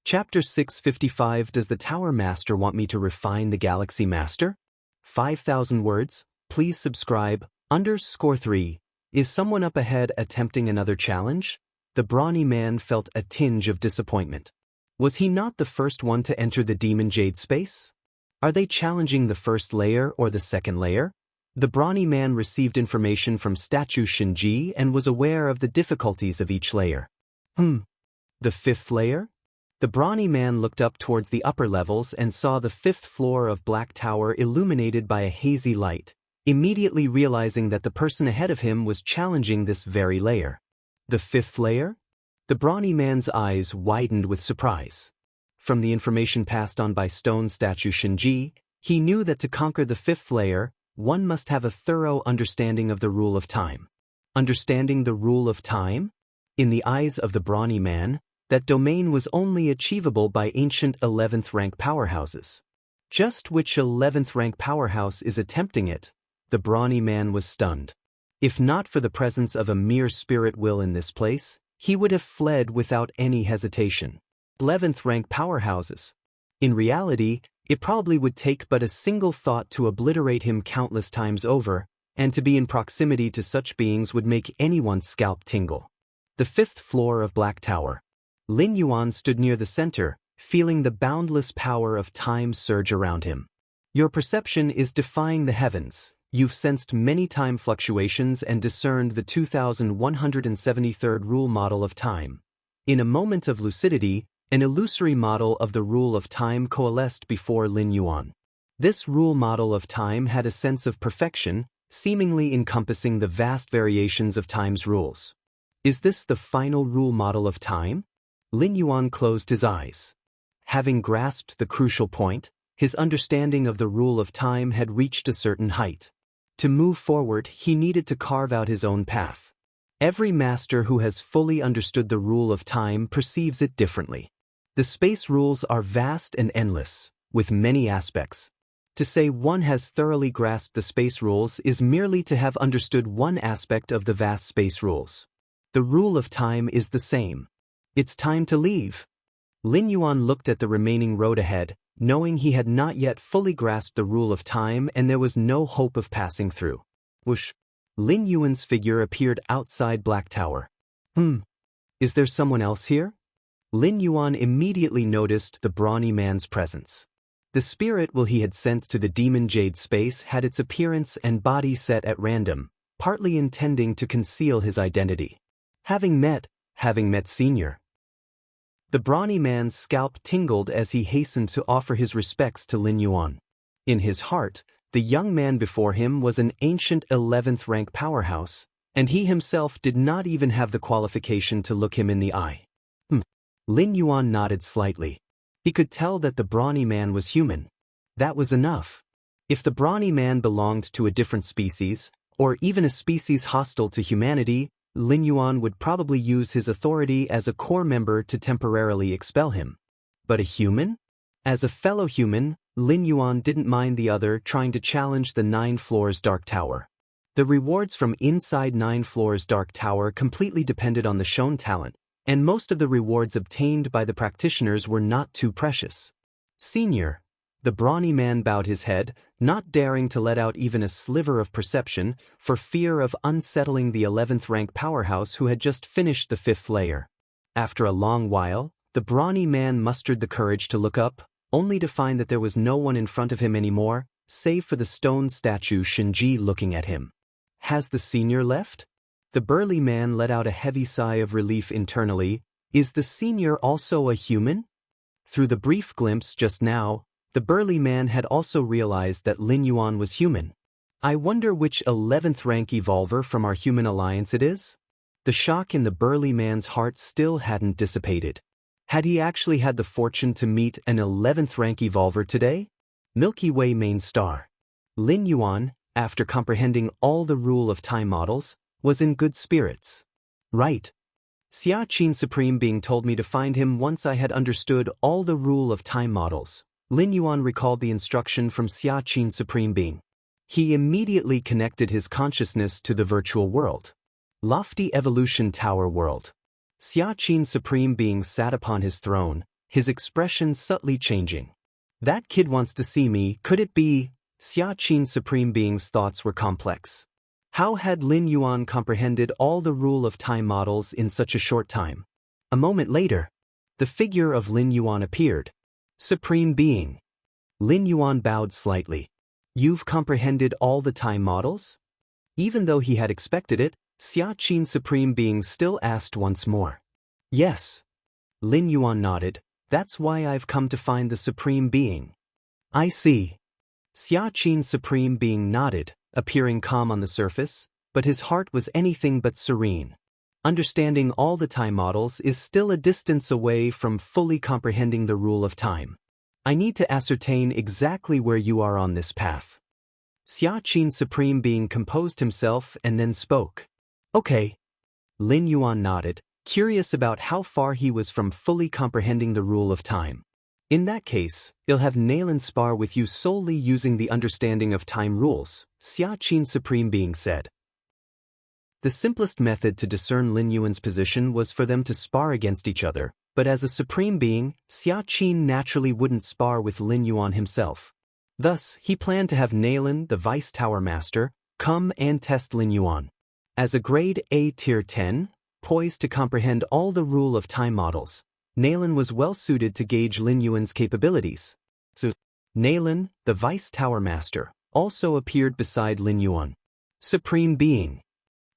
Chapter 655. Does the Tower Master want me to refine the Galaxy Master? 5,000 words, please subscribe. _3. Is someone up ahead attempting another challenge? The brawny man felt a tinge of disappointment. Was he not the first one to enter the Demon Jade space? Are they challenging the first layer or the second layer? The brawny man received information from statue Shinji and was aware of the difficulties of each layer. The 5th layer? The brawny man looked up towards the upper levels and saw the 5th floor of Black Tower illuminated by a hazy light, immediately realizing that the person ahead of him was challenging this very layer. The 5th layer? The brawny man's eyes widened with surprise. From the information passed on by stone statue Shinji, he knew that to conquer the 5th layer, one must have a thorough understanding of the rule of time. Understanding the rule of time? In the eyes of the brawny man, that domain was only achievable by ancient 11th rank powerhouses. Just which 11th rank powerhouse is attempting it? The brawny man was stunned. If not for the presence of a mere spirit will in this place, he would have fled without any hesitation. 11th rank powerhouses. In reality, it probably would take but a single thought to obliterate him countless times over, and to be in proximity to such beings would make anyone's scalp tingle. The 5th floor of Black Tower. Lin Yuan stood near the center, feeling the boundless power of time surge around him. Your perception is defying the heavens. You've sensed many time fluctuations and discerned the 2173rd rule model of time. In a moment of lucidity, an illusory model of the rule of time coalesced before Lin Yuan. This rule model of time had a sense of perfection, seemingly encompassing the vast variations of time's rules. Is this the final rule model of time? Lin Yuan closed his eyes. Having grasped the crucial point, his understanding of the rule of time had reached a certain height. To move forward, he needed to carve out his own path. Every master who has fully understood the rule of time perceives it differently. The space rules are vast and endless, with many aspects. To say one has thoroughly grasped the space rules is merely to have understood one aspect of the vast space rules. The rule of time is the same. It's time to leave. Lin Yuan looked at the remaining road ahead, knowing he had not yet fully grasped the rule of time and there was no hope of passing through. Whoosh! Lin Yuan's figure appeared outside Black Tower. Is there someone else here? Lin Yuan immediately noticed the brawny man's presence. The spirit will he had sent to the Demon Jade space had its appearance and body set at random, partly intending to conceal his identity. Having met Senior. The brawny man's scalp tingled as he hastened to offer his respects to Lin Yuan. In his heart, the young man before him was an ancient 11th rank powerhouse, and he himself did not even have the qualification to look him in the eye. Lin Yuan nodded slightly. He could tell that the brawny man was human. That was enough. If the brawny man belonged to a different species, or even a species hostile to humanity, Lin Yuan would probably use his authority as a core member to temporarily expel him. But a human? As a fellow human, Lin Yuan didn't mind the other trying to challenge the 9 floors Dark Tower. The rewards from inside 9 floors Dark Tower completely depended on the shown talent, and most of the rewards obtained by the practitioners were not too precious. Senior. The brawny man bowed his head, not daring to let out even a sliver of perception for fear of unsettling the 11th rank powerhouse who had just finished the 5th layer. After a long while, the brawny man mustered the courage to look up, only to find that there was no one in front of him anymore, save for the stone statue Shinji looking at him. Has the senior left? The burly man let out a heavy sigh of relief internally. Is the senior also a human? Through the brief glimpse just now, the burly man had also realized that Lin Yuan was human. I wonder which 11th rank evolver from our human alliance it is? The shock in the burly man's heart still hadn't dissipated. Had he actually had the fortune to meet an 11th rank evolver today? Milky Way main star. Lin Yuan, after comprehending all the rule of time models, was in good spirits. Right. Xia Qin Supreme Being told me to find him once I had understood all the rule of time models. Lin Yuan recalled the instruction from Xia Qin Supreme Being. He immediately connected his consciousness to the virtual world. Lofty Evolution Tower World. Xia Qin Supreme Being sat upon his throne, his expression subtly changing. That kid wants to see me, could it be? Xia Qin Supreme Being's thoughts were complex. How had Lin Yuan comprehended all the rule of time models in such a short time? A moment later, the figure of Lin Yuan appeared. Supreme Being. Lin Yuan bowed slightly. You've comprehended all the time models? Even though he had expected it, Xia Qin Supreme Being still asked once more. Yes. Lin Yuan nodded. That's why I've come to find the Supreme Being. I see. Xia Qin Supreme Being nodded, appearing calm on the surface, but his heart was anything but serene. Understanding all the time models is still a distance away from fully comprehending the rule of time. I need to ascertain exactly where you are on this path. Xia Qin Supreme Being composed himself and then spoke. Okay. Lin Yuan nodded, curious about how far he was from fully comprehending the rule of time. In that case, I'll have Naylan spar with you solely using the understanding of time rules, Xia Qin Supreme Being said. The simplest method to discern Lin Yuan's position was for them to spar against each other, but as a Supreme Being, Xia Qin naturally wouldn't spar with Lin Yuan himself. Thus, he planned to have Naylan, the Vice Tower Master, come and test Lin Yuan. As a grade A Tier 10, poised to comprehend all the rule of time models, Naylan was well suited to gauge Lin Yuan's capabilities. So, Naylan, the Vice Tower Master, also appeared beside Lin Yuan. Supreme Being.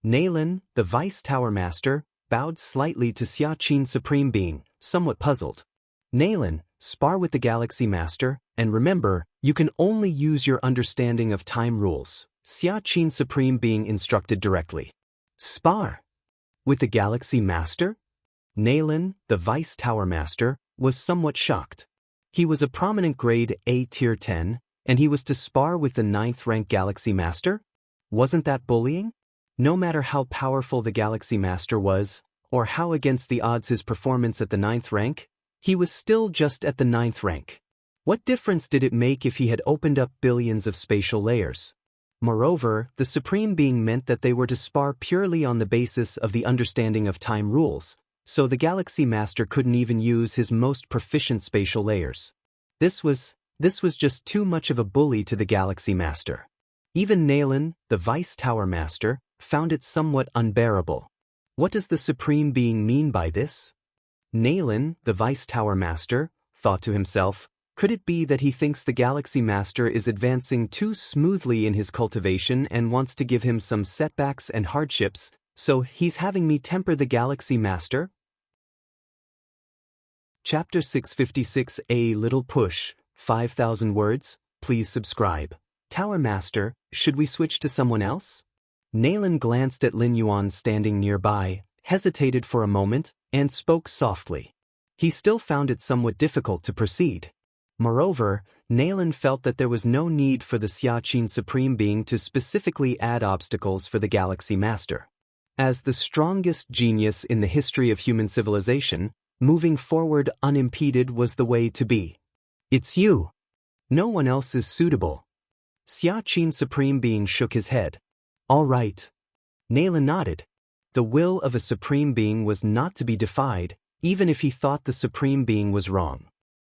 Naylan, the Vice Tower Master, bowed slightly to Xia Qin Supreme Being, somewhat puzzled. Naylan, spar with the Galaxy Master, and remember, you can only use your understanding of time rules, Xia Qin Supreme Being instructed directly. Spar? With the Galaxy Master? Naylan, the Vice Tower Master, was somewhat shocked. He was a prominent grade A Tier 10, and he was to spar with the 9th rank Galaxy Master? Wasn't that bullying? No matter how powerful the Galaxy Master was, or how against the odds his performance at the 9th rank, he was still just at the 9th rank. What difference did it make if he had opened up billions of spatial layers? Moreover, the Supreme Being meant that they were to spar purely on the basis of the understanding of time rules, so the Galaxy Master couldn't even use his most proficient spatial layers. This was just too much of a bully to the Galaxy Master. Even Naylan, the Vice Tower Master, found it somewhat unbearable. What does the Supreme Being mean by this? Naylan, the Vice Tower Master, thought to himself, could it be that he thinks the Galaxy Master is advancing too smoothly in his cultivation and wants to give him some setbacks and hardships, so he's having me temper the Galaxy Master? Chapter 656 A Little Push, 5,000 words, please subscribe. Tower Master, should we switch to someone else? Naylan glanced at Lin Yuan standing nearby, hesitated for a moment, and spoke softly. he still found it somewhat difficult to proceed. Moreover, Nayland felt that there was no need for the Xiaqin Supreme Being to specifically add obstacles for the Galaxy Master. As the strongest genius in the history of human civilization, moving forward unimpeded was the way to be. It's you. No one else is suitable. Xiaqin Supreme Being shook his head. All right. Nayland nodded. The will of a Supreme Being was not to be defied, even if he thought the Supreme Being was wrong.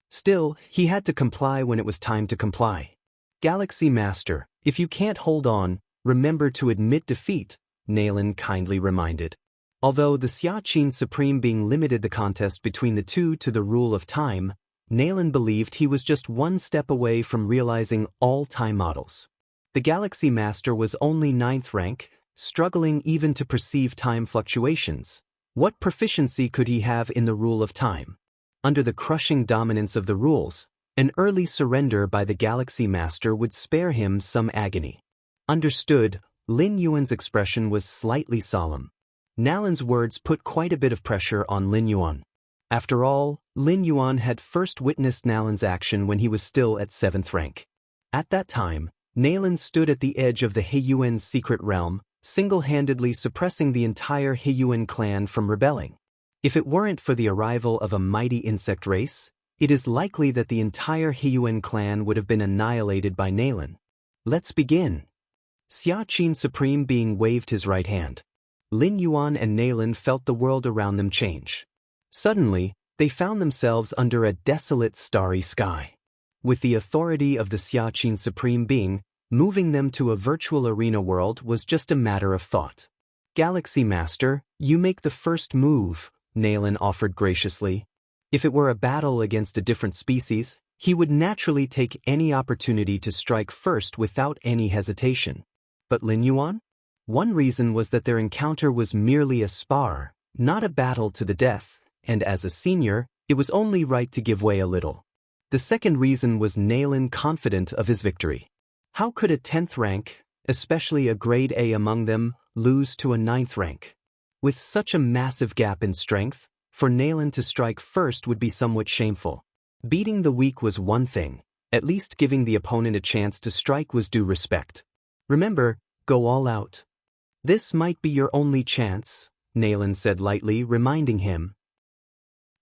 Still, he had to comply when it was time to comply. Galaxy Master, if you can't hold on, remember to admit defeat, Nayland kindly reminded. Although the Xiaqin Supreme Being limited the contest between the two to the rule of time, Nayland believed he was just one step away from realizing all time models. The Galaxy Master was only 9th rank, struggling even to perceive time fluctuations. What proficiency could he have in the rule of time? Under the crushing dominance of the rules, an early surrender by the Galaxy Master would spare him some agony. Understood, Lin Yuan's expression was slightly solemn. Nayland's words put quite a bit of pressure on Lin Yuan. After all, Lin Yuan had first witnessed Nayland's action when he was still at 7th rank. At that time, Nayland stood at the edge of the Heiyuan's secret realm, single-handedly suppressing the entire Heiyuan clan from rebelling. If it weren't for the arrival of a mighty insect race, it is likely that the entire Heiyuan clan would have been annihilated by Nayland. Let's begin. Xiaqin Supreme Being waved his right hand. Lin Yuan and Nayland felt the world around them change. Suddenly, they found themselves under a desolate starry sky. With the authority of the Xiaqin Supreme Being, moving them to a virtual arena world was just a matter of thought. Galaxy Master, you make the first move, Nayland offered graciously. If it were a battle against a different species, he would naturally take any opportunity to strike first without any hesitation. But Lin Yuan? One reason was that their encounter was merely a spar, not a battle to the death, and as a senior, it was only right to give way a little. The second reason was Nayland confident of his victory. How could a 10th rank, especially a grade A among them, lose to a 9th rank? With such a massive gap in strength, for Nayland to strike first would be somewhat shameful. Beating the weak was one thing, at least giving the opponent a chance to strike was due respect. Remember, go all out. This might be your only chance, Nayland said lightly, reminding him.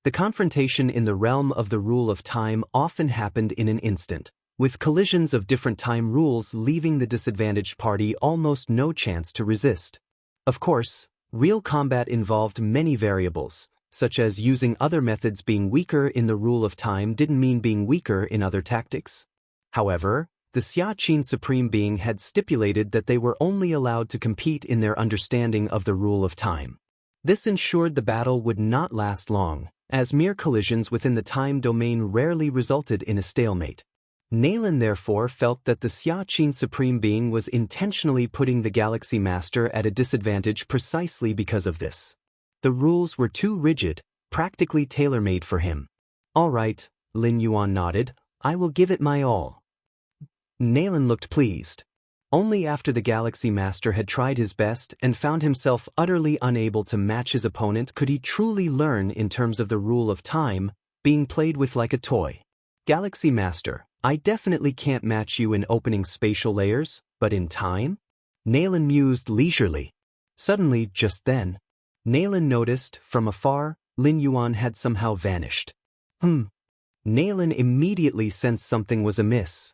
The confrontation in the realm of the rule of time often happened in an instant, with collisions of different time rules leaving the disadvantaged party almost no chance to resist. Of course, real combat involved many variables, such as using other methods. Being weaker in the rule of time didn't mean being weaker in other tactics. However, the Xiaqin Supreme Being had stipulated that they were only allowed to compete in their understanding of the rule of time. This ensured the battle would not last long, as mere collisions within the time domain rarely resulted in a stalemate. Nayland therefore felt that the Xiaqin Supreme Being was intentionally putting the Galaxy Master at a disadvantage precisely because of this. The rules were too rigid, practically tailor-made for him. All right, Lin Yuan nodded, I will give it my all. Nayland looked pleased. Only after the Galaxy Master had tried his best and found himself utterly unable to match his opponent could he truly learn in terms of the rule of time, being played with like a toy. Galaxy Master, I definitely can't match you in opening spatial layers, but in time? Nayland mused leisurely. Suddenly, just then, Nayland noticed, from afar, Lin Yuan had somehow vanished. Nayland immediately sensed something was amiss.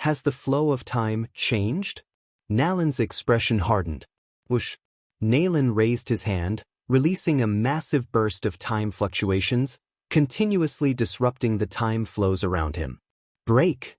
Has the flow of time changed? Nayland's expression hardened. Whoosh! Nayland raised his hand, releasing a massive burst of time fluctuations, continuously disrupting the time flows around him. Break!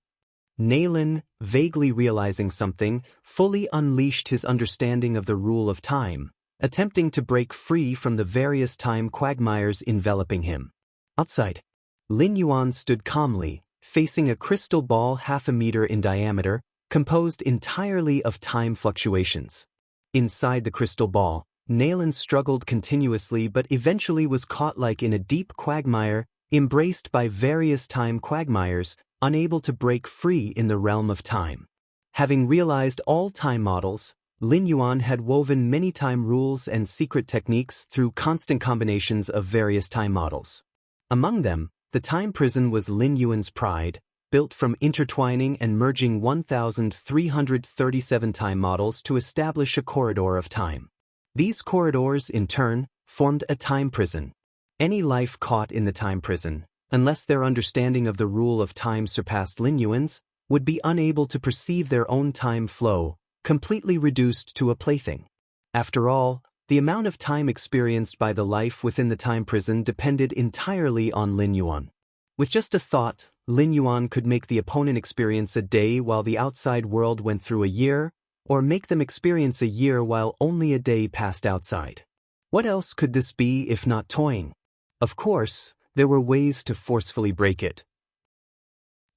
Nayland, vaguely realizing something, fully unleashed his understanding of the rule of time, attempting to break free from the various time quagmires enveloping him. Outside, Lin Yuan stood calmly, facing a crystal ball half a meter in diameter, composed entirely of time fluctuations. Inside the crystal ball, Nayland struggled continuously but eventually was caught like in a deep quagmire, embraced by various time quagmires, unable to break free in the realm of time. Having realized all time models, Lin Yuan had woven many time rules and secret techniques through constant combinations of various time models. Among them, the time prison was Lin Yuan's pride, built from intertwining and merging 1,337 time models to establish a corridor of time. These corridors, in turn, formed a time prison. Any life caught in the time prison, unless their understanding of the rule of time surpassed Lin Yuan's, would be unable to perceive their own time flow, completely reduced to a plaything. After all, the amount of time experienced by the life within the time prison depended entirely on Lin Yuan. With just a thought, Lin Yuan could make the opponent experience a day while the outside world went through a year, or make them experience a year while only a day passed outside. What else could this be if not toying? Of course, there were ways to forcefully break it.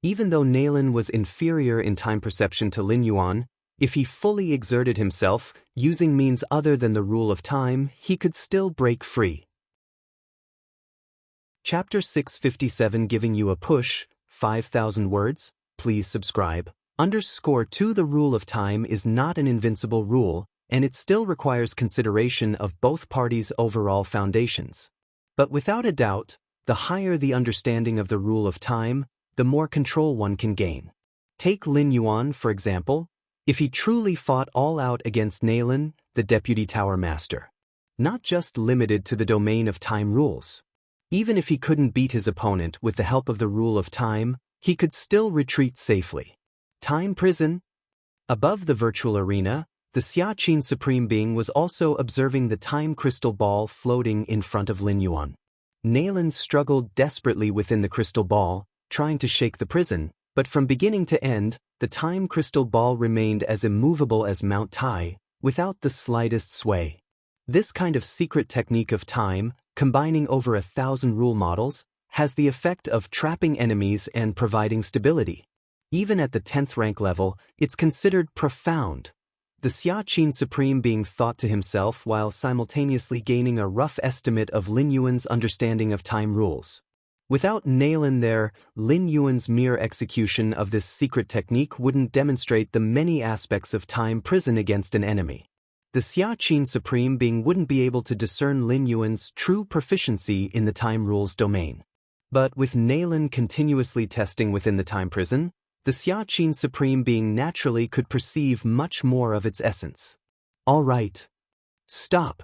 Even though Nalin was inferior in time perception to Lin Yuan, if he fully exerted himself, using means other than the rule of time, he could still break free. Chapter 657 giving you a push, 5,000 words, please subscribe. _2 The rule of time is not an invincible rule, and it still requires consideration of both parties' overall foundations. But without a doubt, the higher the understanding of the rule of time, the more control one can gain. Take Lin Yuan, for example. If he truly fought all out against Nalin, the Deputy Tower Master, not just limited to the domain of time rules. Even if he couldn't beat his opponent with the help of the rule of time, he could still retreat safely. Time prison. Above the virtual arena, the Xiaqin Supreme Being was also observing the time crystal ball floating in front of Lin Yuan. Nalin struggled desperately within the crystal ball, trying to shake the prison, but from beginning to end, the time crystal ball remained as immovable as Mount Tai, without the slightest sway. This kind of secret technique of time, combining over 1,000 rule models, has the effect of trapping enemies and providing stability. Even at the 10th rank level, it's considered profound. The Xiaqin Supreme Being thought to himself while simultaneously gaining a rough estimate of Lin Yuan's understanding of time rules. Without Nalin there, Lin Yuan's mere execution of this secret technique wouldn't demonstrate the many aspects of time prison against an enemy. The Xiaqin Supreme Being wouldn't be able to discern Lin Yuan's true proficiency in the time rules domain. But with Nalin continuously testing within the time prison, the Xiaqin Supreme Being naturally could perceive much more of its essence. All right. Stop.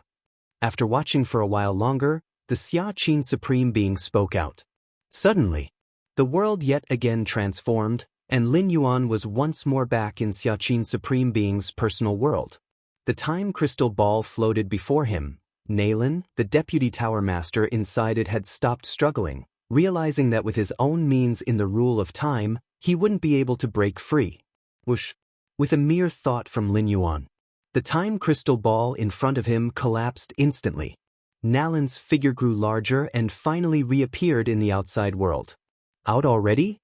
After watching for a while longer, the Xiaqin Supreme Being spoke out. Suddenly, the world yet again transformed, and Lin Yuan was once more back in Xiaqin Supreme Being's personal world. The time crystal ball floated before him. Nalin, the Deputy Tower Master inside it, had stopped struggling, realizing that with his own means in the rule of time, he wouldn't be able to break free. Whoosh! With a mere thought from Lin Yuan, the time crystal ball in front of him collapsed instantly. Nalin's figure grew larger and finally reappeared in the outside world. Out already?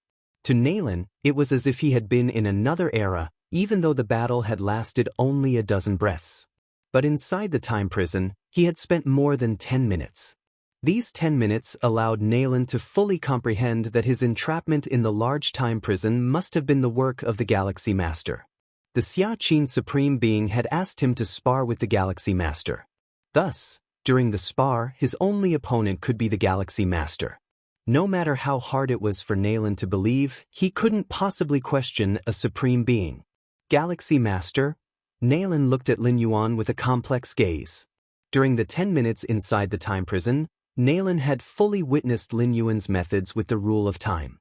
To Nalin, it was as if he had been in another era, even though the battle had lasted only a dozen breaths. But inside the time prison, he had spent more than 10 minutes. These 10 minutes allowed Nalin to fully comprehend that his entrapment in the large time prison must have been the work of the Galaxy Master. The Xiaqin Supreme Being had asked him to spar with the Galaxy Master. Thus, during the spar, his only opponent could be the Galaxy Master. No matter how hard it was for Nalin to believe, he couldn't possibly question a Supreme Being. Galaxy Master? Nalin looked at Lin Yuan with a complex gaze. During the 10 minutes inside the time prison, Nalin had fully witnessed Lin Yuan's methods with the rule of time.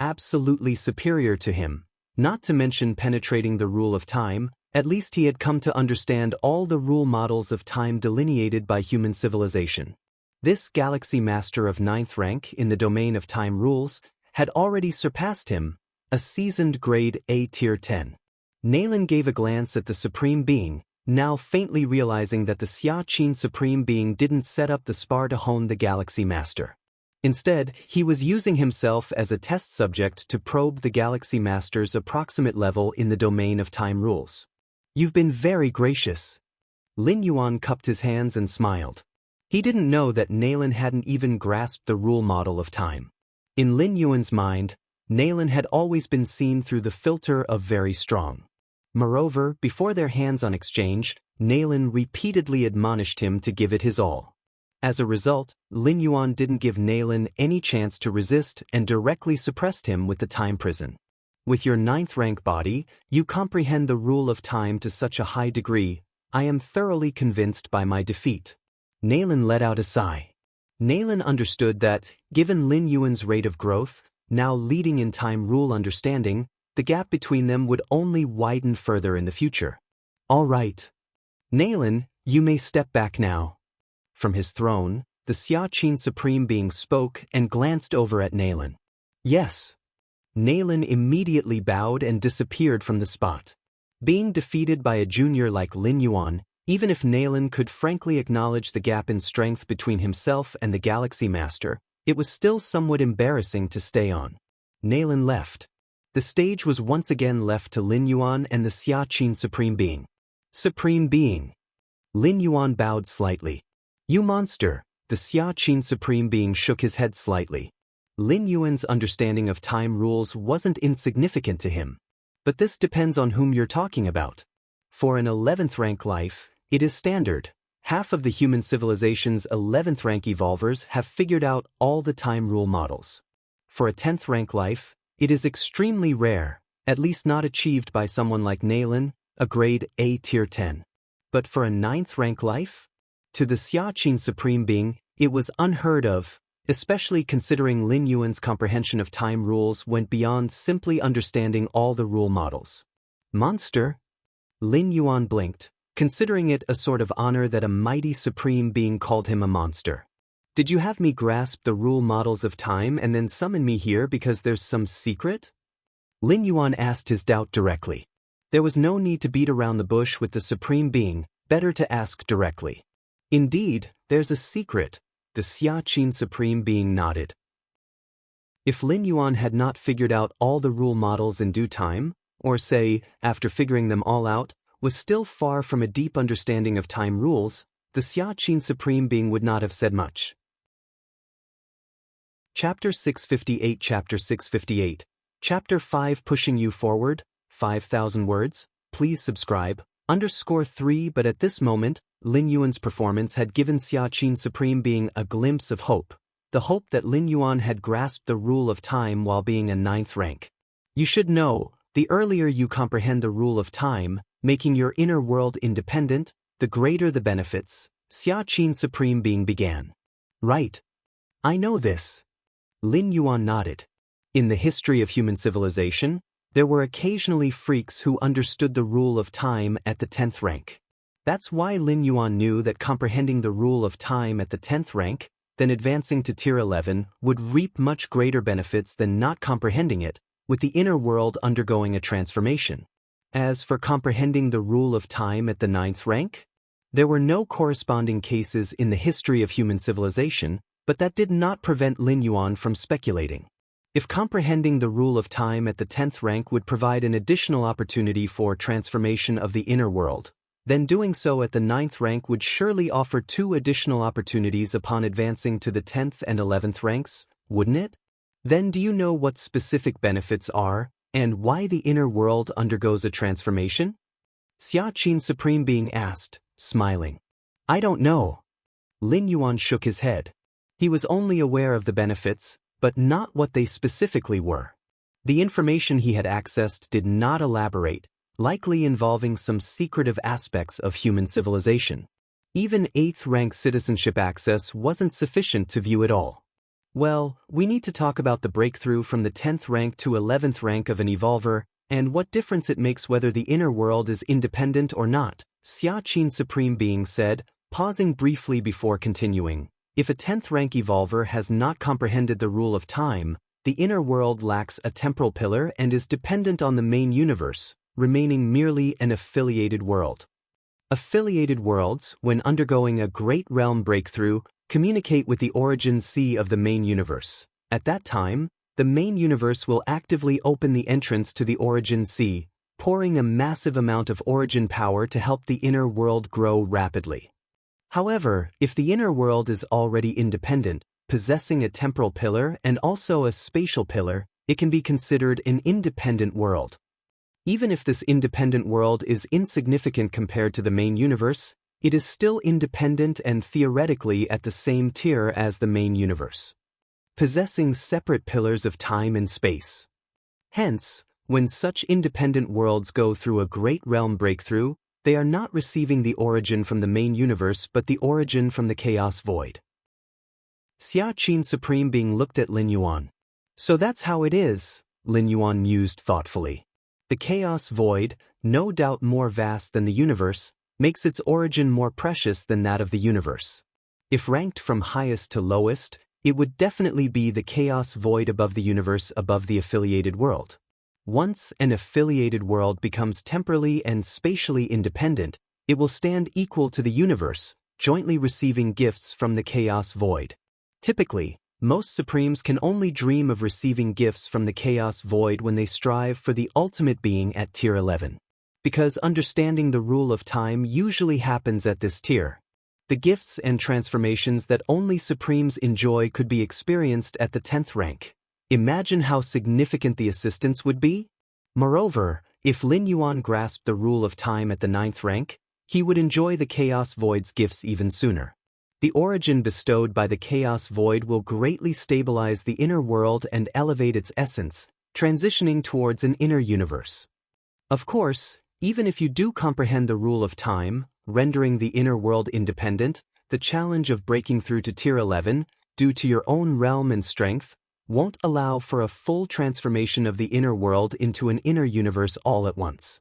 Absolutely superior to him, not to mention penetrating the rule of time. At least he had come to understand all the rule models of time delineated by human civilization. This Galaxy Master of 9th rank in the domain of time rules had already surpassed him, a seasoned grade A tier 10. Nalin gave a glance at the Supreme Being, now faintly realizing that the Xiaqin Supreme Being didn't set up the spar to hone the Galaxy Master. Instead, he was using himself as a test subject to probe the Galaxy Master's approximate level in the domain of time rules. You've been very gracious. Lin Yuan cupped his hands and smiled. He didn't know that Nalin hadn't even grasped the rule model of time. In Lin Yuan's mind, Nalin had always been seen through the filter of very strong. Moreover, before their hands-on exchange, Nalin repeatedly admonished him to give it his all. As a result, Lin Yuan didn't give Nailin any chance to resist and directly suppressed him with the time prison. With your 9th rank body, you comprehend the rule of time to such a high degree. I am thoroughly convinced by my defeat. Nailin let out a sigh. Nailin understood that, given Lin Yuan's rate of growth, now leading in time rule understanding, the gap between them would only widen further in the future. All right. Nailin, you may step back now. From his throne, the Xia Qin Supreme Being spoke and glanced over at Nailin. Yes. Nailin immediately bowed and disappeared from the spot. Being defeated by a junior like Lin Yuan, even if Nailin could frankly acknowledge the gap in strength between himself and the Galaxy Master, it was still somewhat embarrassing to stay on. Nailin left. The stage was once again left to Lin Yuan and the Xia Qin Supreme Being. Supreme Being. Lin Yuan bowed slightly. You monster, the Xia Qin Supreme Being shook his head slightly. Lin Yuan's understanding of time rules wasn't insignificant to him. But this depends on whom you're talking about. For an 11th rank life, it is standard. Half of the human civilization's 11th rank evolvers have figured out all the time rule models. For a 10th rank life, it is extremely rare, at least not achieved by someone like Nailin, a grade A tier 10. But for a 9th rank life? To the Xia Qin Supreme Being, it was unheard of, especially considering Lin Yuan's comprehension of time rules went beyond simply understanding all the rule models. Monster? Lin Yuan blinked, considering it a sort of honor that a mighty Supreme Being called him a monster. Did you have me grasp the rule models of time and then summon me here because there's some secret? Lin Yuan asked his doubt directly. There was no need to beat around the bush with the Supreme Being, better to ask directly. Indeed, there's a secret, the Xia Qin Supreme Being nodded. If Lin Yuan had not figured out all the rule models in due time, or say, after figuring them all out, was still far from a deep understanding of time rules, the Xia Qin Supreme Being would not have said much. Chapter 658 Chapter 658 Chapter 5 Pushing You Forward, 5,000 words, please subscribe, _3 But at this moment, Lin Yuan's performance had given Xia Qin Supreme Being a glimpse of hope, the hope that Lin Yuan had grasped the rule of time while being a 9th rank. You should know, the earlier you comprehend the rule of time, making your inner world independent, the greater the benefits, Xia Qin Supreme Being began. Right. I know this. Lin Yuan nodded. In the history of human civilization, there were occasionally freaks who understood the rule of time at the 10th rank. That's why Lin Yuan knew that comprehending the rule of time at the 10th rank, then advancing to tier 11, would reap much greater benefits than not comprehending it, with the inner world undergoing a transformation. As for comprehending the rule of time at the 9th rank, there were no corresponding cases in the history of human civilization, but that did not prevent Lin Yuan from speculating. If comprehending the rule of time at the 10th rank would provide an additional opportunity for transformation of the inner world, then doing so at the 9th rank would surely offer 2 additional opportunities upon advancing to the 10th and 11th ranks, wouldn't it? Then do you know what specific benefits are, and why the inner world undergoes a transformation? Xia Qin Supreme Being asked, smiling. I don't know. Lin Yuan shook his head. He was only aware of the benefits, but not what they specifically were. The information he had accessed did not elaborate, likely involving some secretive aspects of human civilization. Even 8th rank citizenship access wasn't sufficient to view it all. Well, we need to talk about the breakthrough from the 10th rank to 11th rank of an evolver, and what difference it makes whether the inner world is independent or not, Xia Qin Supreme Being said, pausing briefly before continuing. If a 10th rank evolver has not comprehended the rule of time, the inner world lacks a temporal pillar and is dependent on the main universe, remaining merely an affiliated world. Affiliated worlds, when undergoing a great realm breakthrough, communicate with the origin sea of the main universe. At that time, the main universe will actively open the entrance to the origin sea, pouring a massive amount of origin power to help the inner world grow rapidly. However, if the inner world is already independent, possessing a temporal pillar and also a spatial pillar, it can be considered an independent world. Even if this independent world is insignificant compared to the main universe, it is still independent and theoretically at the same tier as the main universe, possessing separate pillars of time and space. Hence, when such independent worlds go through a great realm breakthrough, they are not receiving the origin from the main universe but the origin from the chaos void. Xia Qin Supreme Being looked at Lin Yuan. So that's how it is, Lin Yuan mused thoughtfully. The chaos void, no doubt more vast than the universe, makes its origin more precious than that of the universe. If ranked from highest to lowest, it would definitely be the chaos void above the universe above the affiliated world. Once an affiliated world becomes temporally and spatially independent, it will stand equal to the universe, jointly receiving gifts from the chaos void. Typically, most Supremes can only dream of receiving gifts from the chaos void when they strive for the ultimate being at tier 11. Because understanding the rule of time usually happens at this tier. The gifts and transformations that only Supremes enjoy could be experienced at the 10th rank. Imagine how significant the assistance would be. Moreover, if Lin Yuan grasped the rule of time at the 9th rank, he would enjoy the Chaos Void's gifts even sooner. The origin bestowed by the Chaos Void will greatly stabilize the inner world and elevate its essence, transitioning towards an inner universe. Of course, even if you do comprehend the rule of time, rendering the inner world independent, the challenge of breaking through to tier 11, due to your own realm and strength, won't allow for a full transformation of the inner world into an inner universe all at once.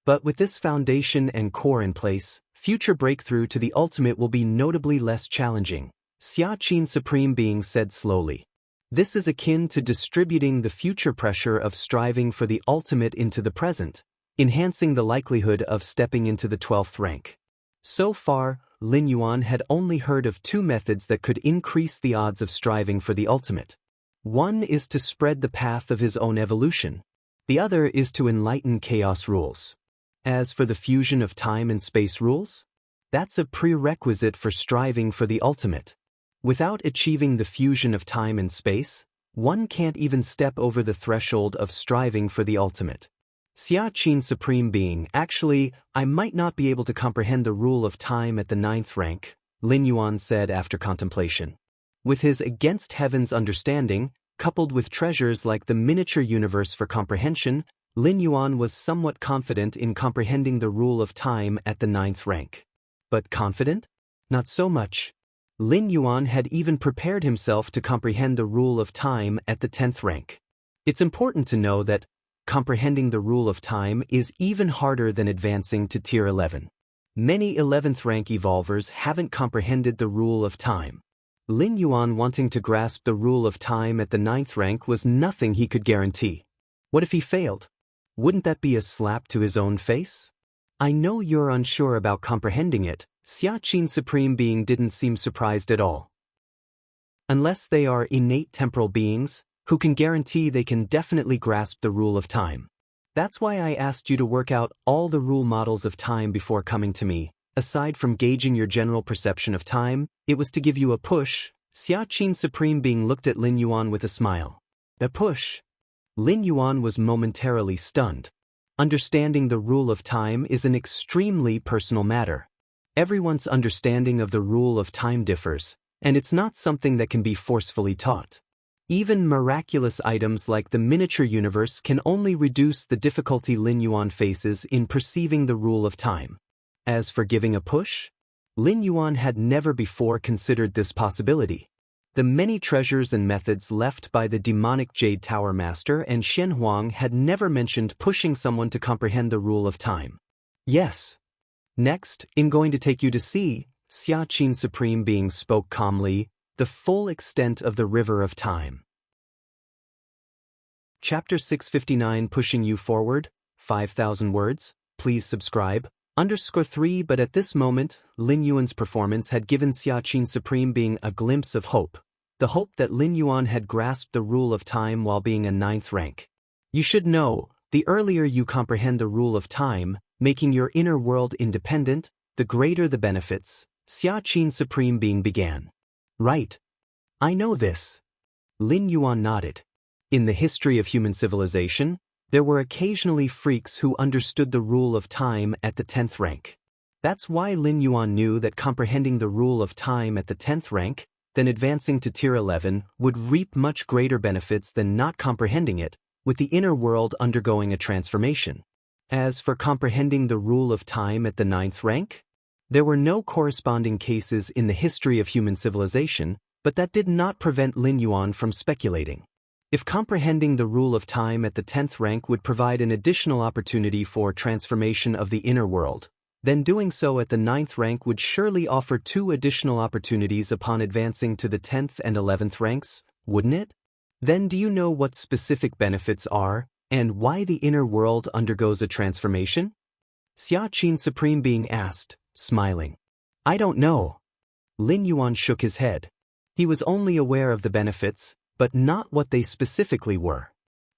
But with this foundation and core in place, future breakthrough to the ultimate will be notably less challenging, Xia Qin Supreme Being said slowly. This is akin to distributing the future pressure of striving for the ultimate into the present, enhancing the likelihood of stepping into the 12th rank. So far, Lin Yuan had only heard of two methods that could increase the odds of striving for the ultimate. One is to spread the path of his own evolution. The other is to enlighten chaos rules. As for the fusion of time and space rules, that's a prerequisite for striving for the ultimate. Without achieving the fusion of time and space, one can't even step over the threshold of striving for the ultimate. Xia Qin Supreme Being, actually, I might not be able to comprehend the rule of time at the 9th rank, Lin Yuan said after contemplation. With his against heaven's understanding, coupled with treasures like the miniature universe for comprehension, Lin Yuan was somewhat confident in comprehending the rule of time at the 9th rank. But confident? Not so much. Lin Yuan had even prepared himself to comprehend the rule of time at the 10th rank. It's important to know that comprehending the rule of time is even harder than advancing to tier 11. Many 11th rank evolvers haven't comprehended the rule of time. Lin Yuan wanting to grasp the rule of time at the 9th rank was nothing he could guarantee. What if he failed? Wouldn't that be a slap to his own face? I know you're unsure about comprehending it, Xia Qin Supreme Being didn't seem surprised at all. Unless they are innate temporal beings, who can guarantee they can definitely grasp the rule of time. That's why I asked you to work out all the rule models of time before coming to me. Aside from gauging your general perception of time, it was to give you a push. Xia Qin Supreme Being looked at Lin Yuan with a smile. A push? Lin Yuan was momentarily stunned. Understanding the rule of time is an extremely personal matter. Everyone's understanding of the rule of time differs, and it's not something that can be forcefully taught. Even miraculous items like the miniature universe can only reduce the difficulty Lin Yuan faces in perceiving the rule of time. As for giving a push, Lin Yuan had never before considered this possibility. The many treasures and methods left by the demonic Jade Tower Master and Shen Huang had never mentioned pushing someone to comprehend the rule of time. Yes. Next, I'm going to take you to see, Xia Qin Supreme Being spoke calmly, the full extent of the river of time. Chapter 659 Pushing You Forward, 5,000 words, please subscribe. _3 But at this moment, Lin Yuan's performance had given Xia Qin Supreme Being a glimpse of hope. The hope that Lin Yuan had grasped the rule of time while being a 9th rank. You should know, the earlier you comprehend the rule of time, making your inner world independent, the greater the benefits, Xia Qin Supreme Being began. Right. I know this. Lin Yuan nodded. In the history of human civilization, there were occasionally freaks who understood the rule of time at the 10th rank. That's why Lin Yuan knew that comprehending the rule of time at the 10th rank, then advancing to tier 11, would reap much greater benefits than not comprehending it, with the inner world undergoing a transformation. As for comprehending the rule of time at the 9th rank, there were no corresponding cases in the history of human civilization, but that did not prevent Lin Yuan from speculating. If comprehending the rule of time at the 10th rank would provide an additional opportunity for transformation of the inner world, then doing so at the 9th rank would surely offer 2 additional opportunities upon advancing to the 10th and 11th ranks, wouldn't it? Then do you know what specific benefits are, and why the inner world undergoes a transformation? Xia Qin Supreme Being asked, smiling. I don't know. Lin Yuan shook his head. He was only aware of the benefits, but not what they specifically were.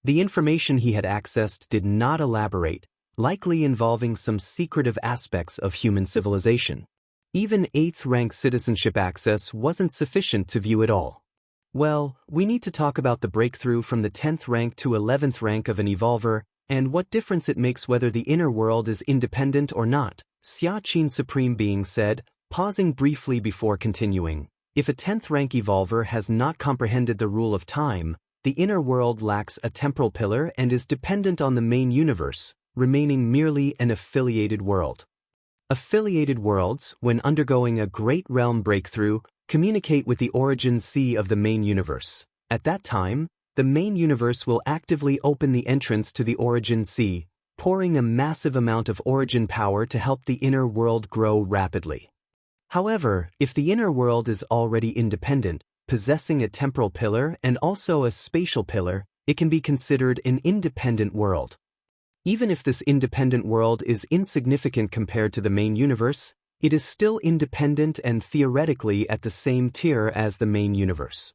The information he had accessed did not elaborate, likely involving some secretive aspects of human civilization. Even 8th rank citizenship access wasn't sufficient to view it all. Well, we need to talk about the breakthrough from the 10th rank to 11th rank of an evolver, and what difference it makes whether the inner world is independent or not, Xia Qin Supreme Being said, pausing briefly before continuing. If a 10th rank evolver has not comprehended the rule of time, the inner world lacks a temporal pillar and is dependent on the main universe, remaining merely an affiliated world. Affiliated worlds, when undergoing a great realm breakthrough, communicate with the origin sea of the main universe. At that time, the main universe will actively open the entrance to the origin sea, pouring a massive amount of origin power to help the inner world grow rapidly. However, if the inner world is already independent, possessing a temporal pillar and also a spatial pillar, it can be considered an independent world. Even if this independent world is insignificant compared to the main universe, it is still independent and theoretically at the same tier as the main universe,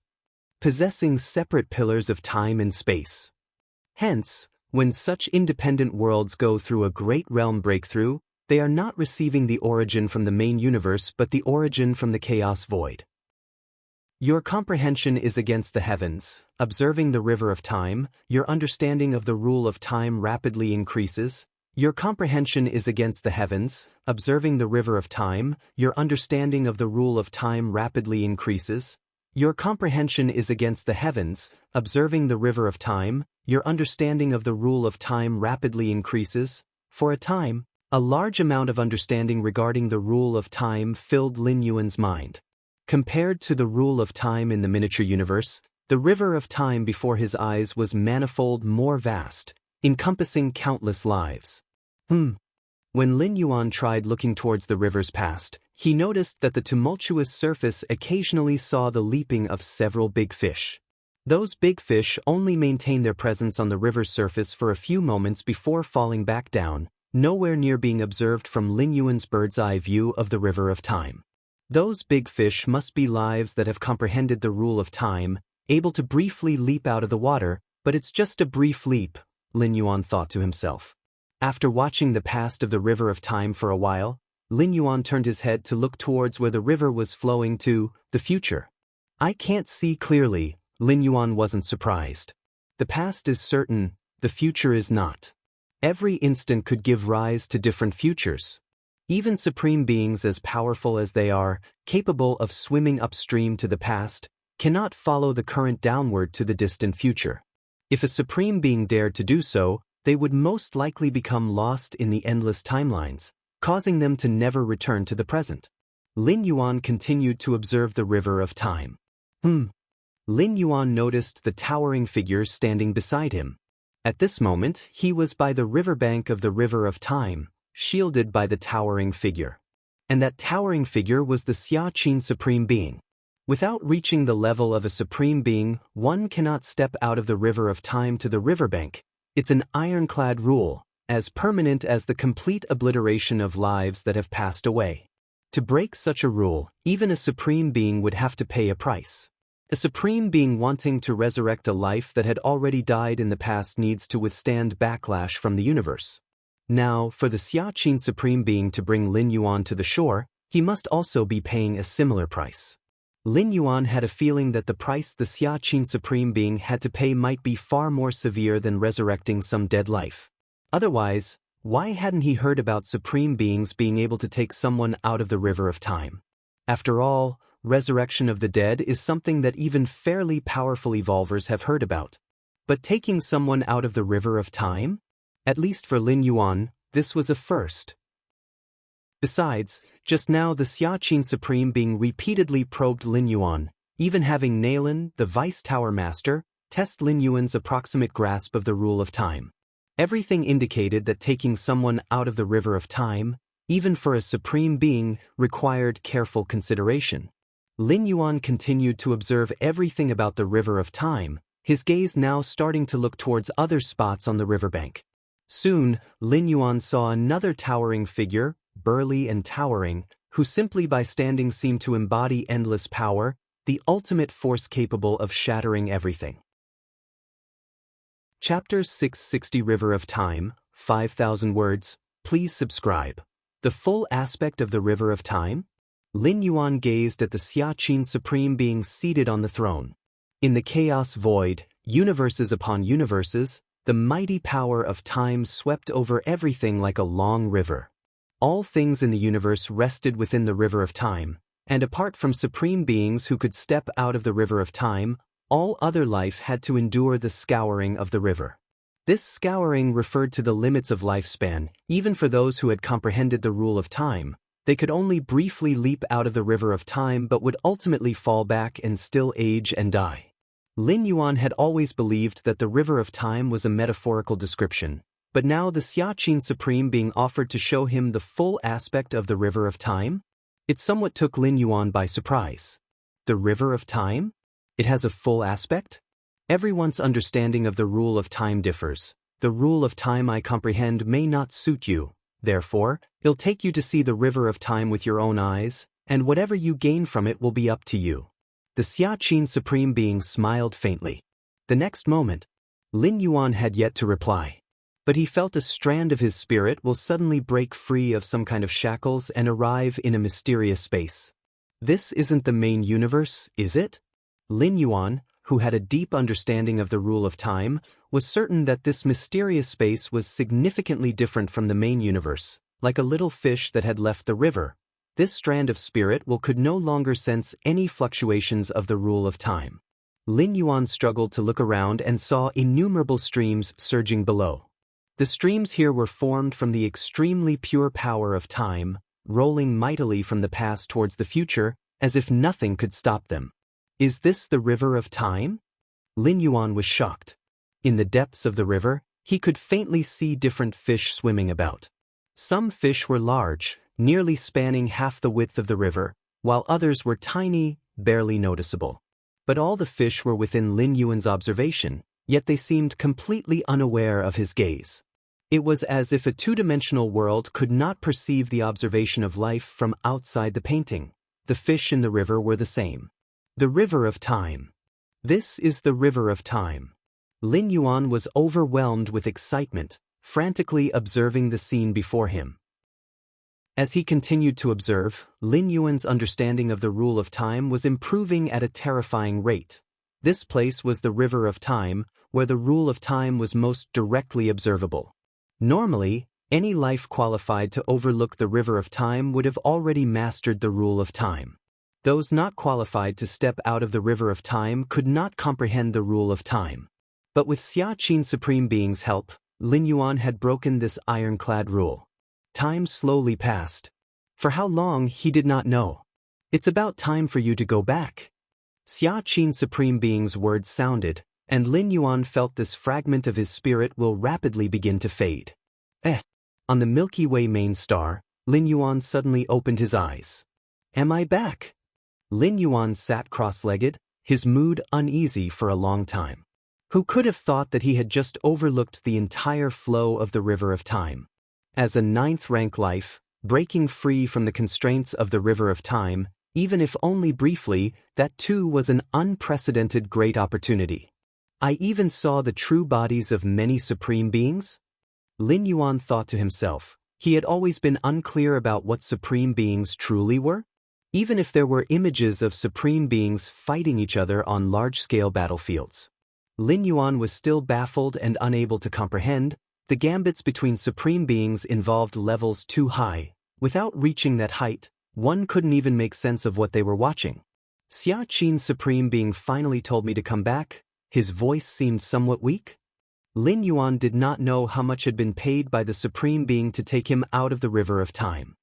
possessing separate pillars of time and space. Hence, when such independent worlds go through a great realm breakthrough, they are not receiving the origin from the main universe but the origin from the chaos void. Your comprehension is against the heavens, observing the river of time, your understanding of the rule of time rapidly increases. Your comprehension is against the heavens, observing the river of time, your understanding of the rule of time rapidly increases. Your comprehension is against the heavens, observing the river of time, your understanding of the rule of time rapidly increases. For a time, a large amount of understanding regarding the rule of time filled Lin Yuan's mind. Compared to the rule of time in the miniature universe, the river of time before his eyes was manifold more vast, encompassing countless lives. When Lin Yuan tried looking towards the river's past, he noticed that the tumultuous surface occasionally saw the leaping of several big fish. Those big fish only maintained their presence on the river's surface for a few moments before falling back down, nowhere near being observed from Lin Yuan's bird's-eye view of the river of time. Those big fish must be lives that have comprehended the rule of time, able to briefly leap out of the water, but it's just a brief leap, Lin Yuan thought to himself. After watching the past of the river of time for a while, Lin Yuan turned his head to look towards where the river was flowing to, the future. I can't see clearly, Lin Yuan wasn't surprised. The past is certain, the future is not. Every instant could give rise to different futures. Even supreme beings as powerful as they are, capable of swimming upstream to the past, cannot follow the current downward to the distant future. If a supreme being dared to do so, they would most likely become lost in the endless timelines, causing them to never return to the present. Lin Yuan continued to observe the river of time. Lin Yuan noticed the towering figures standing beside him. At this moment, he was by the riverbank of the river of time, shielded by the towering figure. And that towering figure was the Xia Qin Supreme Being. Without reaching the level of a supreme being, one cannot step out of the river of time to the riverbank. It's an ironclad rule, as permanent as the complete obliteration of lives that have passed away. To break such a rule, even a supreme being would have to pay a price. A supreme being wanting to resurrect a life that had already died in the past needs to withstand backlash from the universe. Now, for the Xia Qin Supreme Being to bring Lin Yuan to the shore, he must also be paying a similar price. Lin Yuan had a feeling that the price the Xia Qin Supreme Being had to pay might be far more severe than resurrecting some dead life. Otherwise, Why hadn't he heard about supreme beings being able to take someone out of the river of time? After all, resurrection of the dead is something that even fairly powerful evolvers have heard about. But taking someone out of the river of time? At least for Lin Yuan, this was a first. Besides, just now the Xiaqin Supreme Being repeatedly probed Lin Yuan, even having Nailin, the Vice Tower Master, test Lin Yuan's approximate grasp of the rule of time. Everything indicated that taking someone out of the river of time, even for a supreme being, required careful consideration. Lin Yuan continued to observe everything about the river of time, his gaze now starting to look towards other spots on the riverbank. Soon, Lin Yuan saw another towering figure, burly and towering, who simply by standing seemed to embody endless power, the ultimate force capable of shattering everything. Chapter 660 River of Time, 5,000 words, please subscribe. The full aspect of the River of Time? Lin Yuan gazed at the Xiaqin Supreme Being seated on the throne. In the chaos void, universes upon universes, the mighty power of time swept over everything like a long river. All things in the universe rested within the River of Time, and apart from supreme beings who could step out of the River of Time, all other life had to endure the scouring of the river. This scouring referred to the limits of lifespan. Even for those who had comprehended the rule of time, they could only briefly leap out of the river of time but would ultimately fall back and still age and die. Lin Yuan had always believed that the river of time was a metaphorical description, but now the Xiaqin Supreme Being offered to show him the full aspect of the river of time? It somewhat took Lin Yuan by surprise. The river of time? It has a full aspect? Everyone's understanding of the rule of time differs. The rule of time I comprehend may not suit you. Therefore, it'll take you to see the river of time with your own eyes, and whatever you gain from it will be up to you. The Xiaqin Supreme Being smiled faintly. The next moment, Lin Yuan had yet to reply. But he felt a strand of his spirit will suddenly break free of some kind of shackles and arrive in a mysterious space. This isn't the main universe, is it? Lin Yuan, who had a deep understanding of the rule of time, was certain that this mysterious space was significantly different from the main universe, like a little fish that had left the river. This strand of spirit could no longer sense any fluctuations of the rule of time. Lin Yuan struggled to look around and saw innumerable streams surging below. The streams here were formed from the extremely pure power of time, rolling mightily from the past towards the future, as if nothing could stop them. Is this the river of time? Lin Yuan was shocked. In the depths of the river, he could faintly see different fish swimming about. Some fish were large, nearly spanning half the width of the river, while others were tiny, barely noticeable. But all the fish were within Lin Yuan's observation, yet they seemed completely unaware of his gaze. It was as if a two-dimensional world could not perceive the observation of life from outside the painting. The fish in the river were the same. The River of Time. This is the River of Time. Lin Yuan was overwhelmed with excitement, frantically observing the scene before him. As he continued to observe, Lin Yuan's understanding of the rule of time was improving at a terrifying rate. This place was the River of Time, where the rule of time was most directly observable. Normally, any life qualified to overlook the River of Time would have already mastered the rule of time. Those not qualified to step out of the River of Time could not comprehend the rule of time. But with Xiaqin Supreme Being's help, Lin Yuan had broken this ironclad rule. Time slowly passed. For how long, he did not know. It's about time for you to go back. Xiaqin Supreme Being's words sounded, and Lin Yuan felt this fragment of his spirit will rapidly begin to fade. On the Milky Way main star, Lin Yuan suddenly opened his eyes. Am I back? Lin Yuan sat cross-legged, his mood uneasy for a long time. Who could have thought that he had just overlooked the entire flow of the River of Time? As a ninth-rank life, breaking free from the constraints of the River of Time, even if only briefly, that too was an unprecedented great opportunity. I even saw the true bodies of many supreme beings? Lin Yuan thought to himself. He had always been unclear about what supreme beings truly were. Even if there were images of supreme beings fighting each other on large-scale battlefields. Lin Yuan was still baffled and unable to comprehend, The gambits between supreme beings involved levels too high. Without reaching that height, one couldn't even make sense of what they were watching. Xia Qin's supreme being finally told me to come back. His voice seemed somewhat weak. Lin Yuan did not know how much had been paid by the supreme being to take him out of the river of time.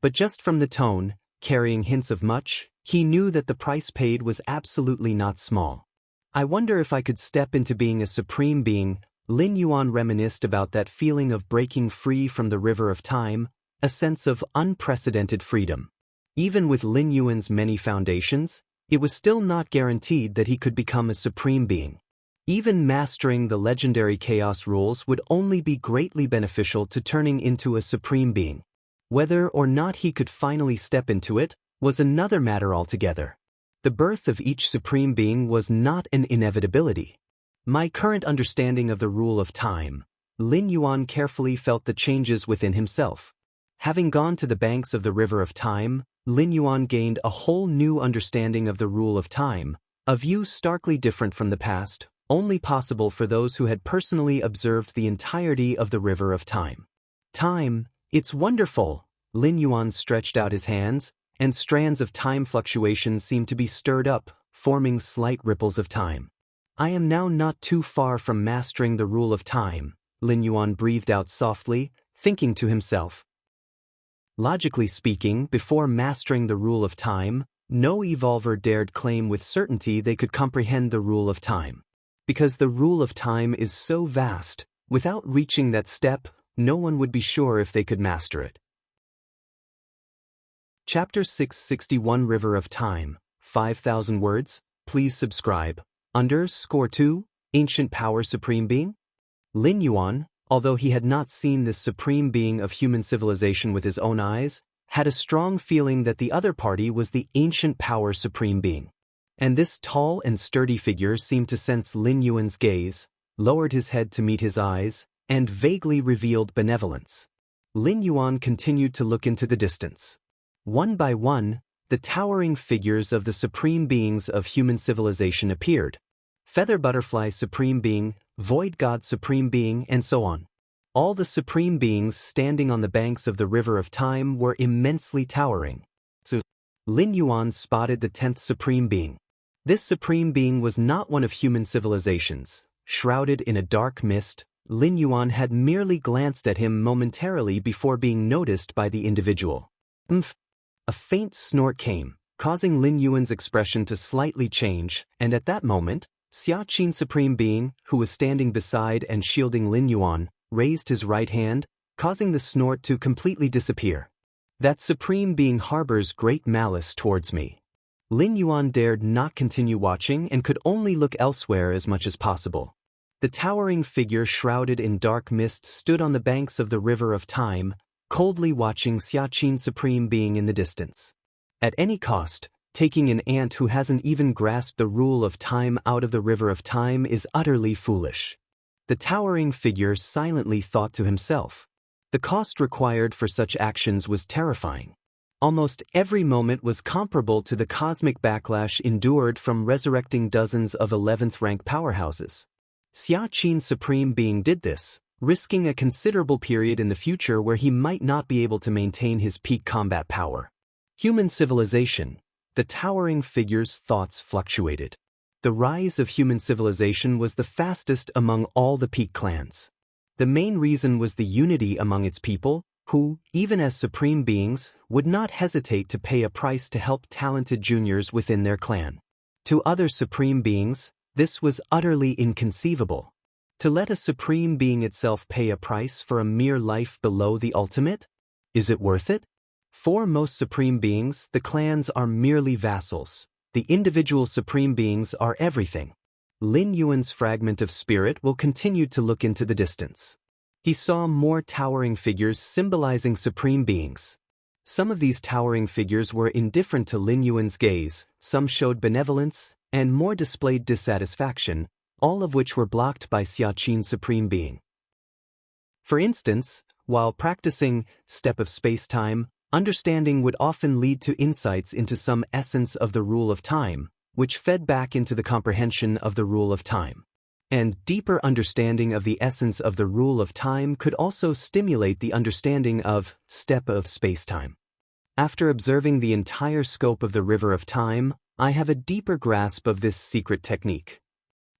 But just from the tone, carrying hints of much, he knew that the price paid was absolutely not small. I wonder if I could step into being a supreme being. Lin Yuan reminisced about that feeling of breaking free from the river of time, a sense of unprecedented freedom. Even with Lin Yuan's many foundations, it was still not guaranteed that he could become a supreme being. Even mastering the legendary chaos rules would only be greatly beneficial to turning into a supreme being. Whether or not he could finally step into it was another matter altogether. The birth of each supreme being was not an inevitability. My current understanding of the rule of time, Lin Yuan carefully felt the changes within himself. Having gone to the banks of the river of time, Lin Yuan gained a whole new understanding of the rule of time, a view starkly different from the past, only possible for those who had personally observed the entirety of the river of time. Time, it's wonderful! Lin Yuan stretched out his hands, and strands of time fluctuation seemed to be stirred up, forming slight ripples of time. I am now not too far from mastering the rule of time, Lin Yuan breathed out softly, thinking to himself. Logically speaking, before mastering the rule of time, no evolver dared claim with certainty they could comprehend the rule of time. Because the rule of time is so vast, without reaching that step, no one would be sure if they could master it. Chapter 661 River of Time, 5,000 words, please subscribe. _2, Ancient Power Supreme Being? Lin Yuan, although he had not seen this supreme being of human civilization with his own eyes, had a strong feeling that the other party was the Ancient Power Supreme Being. And this tall and sturdy figure seemed to sense Lin Yuan's gaze, lowered his head to meet his eyes, and vaguely revealed benevolence. Lin Yuan continued to look into the distance. One by one, the towering figures of the supreme beings of human civilization appeared. Feather Butterfly Supreme Being, Void God Supreme Being, and so on. All the supreme beings standing on the banks of the river of time were immensely towering. So, Lin Yuan spotted the 10th supreme being. This supreme being was not one of human civilizations. Shrouded in a dark mist, Lin Yuan had merely glanced at him momentarily before being noticed by the individual. A faint snort came, causing Lin Yuan's expression to slightly change, and at that moment, Xia Qin Supreme Being, who was standing beside and shielding Lin Yuan, raised his right hand, causing the snort to completely disappear. That Supreme Being harbors great malice towards me. Lin Yuan dared not continue watching and could only look elsewhere as much as possible. The towering figure shrouded in dark mist stood on the banks of the river of time, coldly watching Xia Qin Supreme Being in the distance. At any cost, taking an ant who hasn't even grasped the rule of time out of the river of time is utterly foolish. The towering figure silently thought to himself. The cost required for such actions was terrifying. Almost every moment was comparable to the cosmic backlash endured from resurrecting dozens of 11th rank powerhouses. Xia Qin Supreme Being did this, risking a considerable period in the future where he might not be able to maintain his peak combat power. Human civilization. The towering figure's thoughts fluctuated. The rise of human civilization was the fastest among all the peak clans. The main reason was the unity among its people, who, even as supreme beings, would not hesitate to pay a price to help talented juniors within their clan. To other supreme beings, this was utterly inconceivable. To let a supreme being itself pay a price for a mere life below the ultimate? Is it worth it? For most supreme beings, the clans are merely vassals. The individual supreme beings are everything. Lin Yuan's fragment of spirit will continue to look into the distance. He saw more towering figures symbolizing supreme beings. Some of these towering figures were indifferent to Lin Yuan's gaze, some showed benevolence, and more displayed dissatisfaction, all of which were blocked by Xia Qin Supreme Being. For instance, while practicing step of space-time, understanding would often lead to insights into some essence of the rule of time, which fed back into the comprehension of the rule of time. And deeper understanding of the essence of the rule of time could also stimulate the understanding of step of spacetime. After observing the entire scope of the river of time, I have a deeper grasp of this secret technique.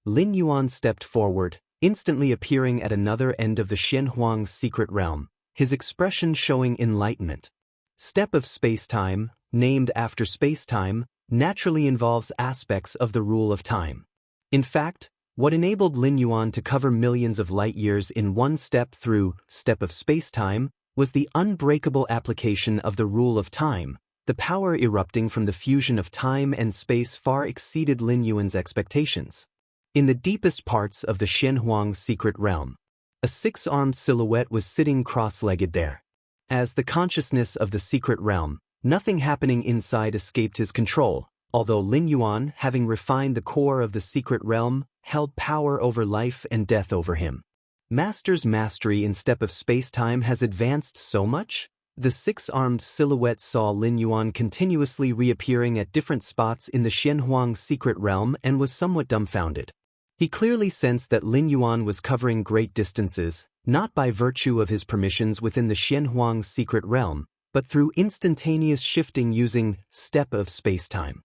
Lin Yuan stepped forward, instantly appearing at another end of the Xianhuang's secret realm, his expression showing enlightenment. Step of spacetime, named after spacetime, naturally involves aspects of the rule of time. In fact, what enabled Lin Yuan to cover millions of light-years in one step through step of spacetime was the unbreakable application of the rule of time. The power erupting from the fusion of time and space far exceeded Lin Yuan's expectations. In the deepest parts of the Xianhuang's secret realm, a six-armed silhouette was sitting cross-legged there. As the consciousness of the secret realm, nothing happening inside escaped his control, although Lin Yuan, having refined the core of the secret realm, held power over life and death over him. Master's mastery in step of spacetime has advanced so much? The six-armed silhouette saw Lin Yuan continuously reappearing at different spots in the Xianhuang's secret realm and was somewhat dumbfounded. He clearly sensed that Lin Yuan was covering great distances, not by virtue of his permissions within the Xianhuang's secret realm, but through instantaneous shifting using step of spacetime.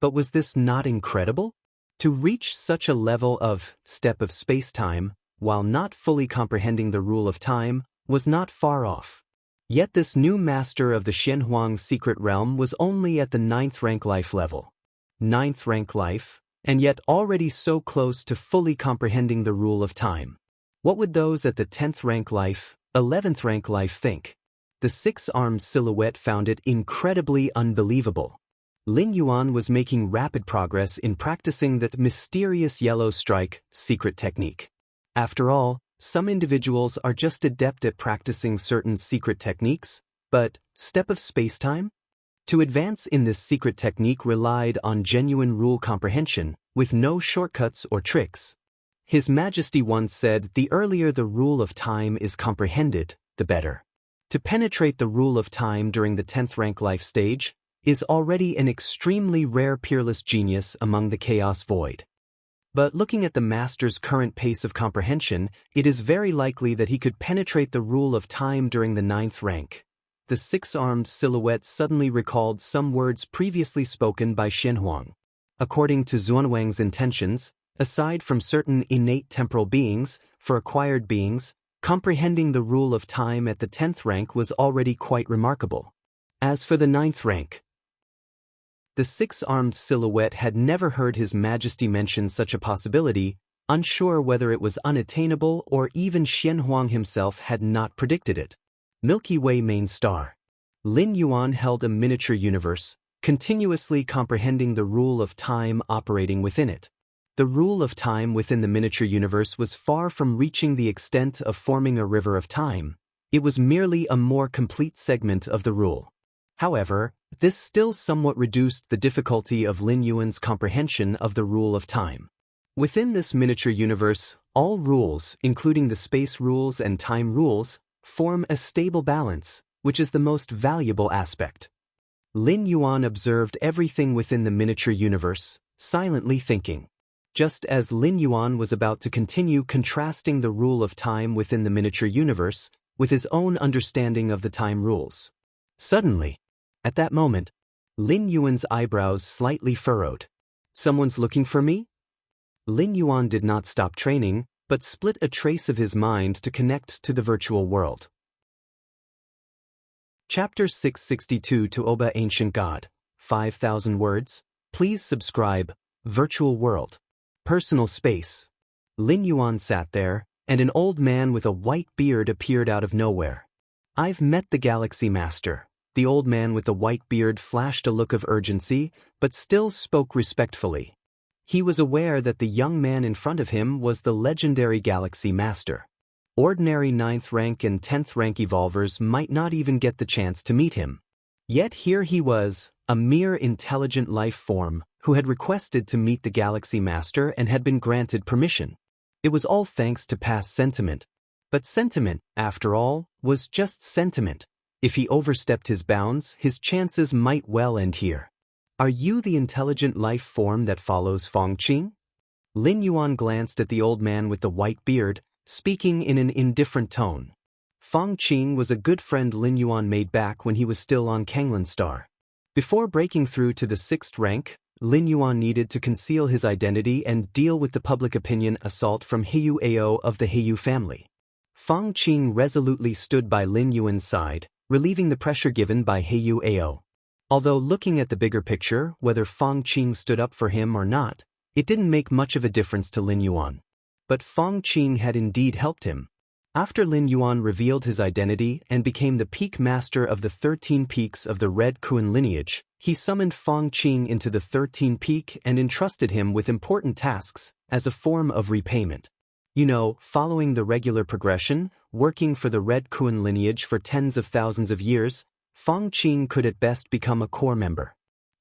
But was this not incredible? To reach such a level of step of spacetime, while not fully comprehending the rule of time, was not far off. Yet this new master of the Xianhuang's secret realm was only at the 9th rank life level. 9th rank life, and yet already so close to fully comprehending the rule of time. What would those at the 10th rank life, 11th rank life think? The six-armed silhouette found it incredibly unbelievable. Lin Yuan was making rapid progress in practicing that mysterious yellow strike secret technique. After all, some individuals are just adept at practicing certain secret techniques, but step of spacetime? To advance in this secret technique relied on genuine rule comprehension, with no shortcuts or tricks. His Majesty once said, "The earlier the rule of time is comprehended, the better." To penetrate the rule of time during the 10th rank life stage is already an extremely rare peerless genius among the chaos void. But looking at the master's current pace of comprehension, it is very likely that he could penetrate the rule of time during the 9th rank. The six-armed silhouette suddenly recalled some words previously spoken by Xianhuang. According to Xuanwang's intentions, aside from certain innate temporal beings, for acquired beings, comprehending the rule of time at the 10th rank was already quite remarkable. As for the 9th rank, the six-armed silhouette had never heard His Majesty mention such a possibility, unsure whether it was unattainable or even Xianhuang himself had not predicted it. Milky Way main star. Lin Yuan held a miniature universe, continuously comprehending the rule of time operating within it. The rule of time within the miniature universe was far from reaching the extent of forming a river of time. It was merely a more complete segment of the rule. However, this still somewhat reduced the difficulty of Lin Yuan's comprehension of the rule of time. Within this miniature universe, all rules, including the space rules and time rules, form a stable balance, which is the most valuable aspect. Lin Yuan observed everything within the miniature universe, silently thinking. Just as Lin Yuan was about to continue contrasting the rule of time within the miniature universe with his own understanding of the time rules. Suddenly, at that moment, Lin Yuan's eyebrows slightly furrowed. "Someone's looking for me?" Lin Yuan did not stop training, but split a trace of his mind to connect to the virtual world. Chapter 662 to Oba Ancient God, 5,000 words. Please subscribe. Virtual world. Personal space. Lin Yuan sat there, and an old man with a white beard appeared out of nowhere. "I've met the Galaxy Master." The old man with the white beard flashed a look of urgency, but still spoke respectfully. He was aware that the young man in front of him was the legendary Galaxy Master. Ordinary 9th rank and 10th rank evolvers might not even get the chance to meet him. Yet here he was, a mere intelligent life form, who had requested to meet the Galaxy Master and had been granted permission. It was all thanks to past sentiment. But sentiment, after all, was just sentiment. If he overstepped his bounds, his chances might well end here. "Are you the intelligent life form that follows Fongqing?" Lin Yuan glanced at the old man with the white beard, speaking in an indifferent tone. Fong Qing was a good friend Lin Yuan made back when he was still on Kanglan Star. Before breaking through to the 6th rank, Lin Yuan needed to conceal his identity and deal with the public opinion assault from Heyu Ao of the Heyu family. Fong Qing resolutely stood by Lin Yuan's side, relieving the pressure given by Heyu Ao. Although looking at the bigger picture, whether Fong Qing stood up for him or not, it didn't make much of a difference to Lin Yuan. But Fong Qing had indeed helped him. After Lin Yuan revealed his identity and became the peak master of the 13 peaks of the Red Kuan lineage, he summoned Fong Qing into the 13 peak and entrusted him with important tasks as a form of repayment. You know, following the regular progression, working for the Red Kuan lineage for tens of thousands of years, Fong Qing could at best become a core member.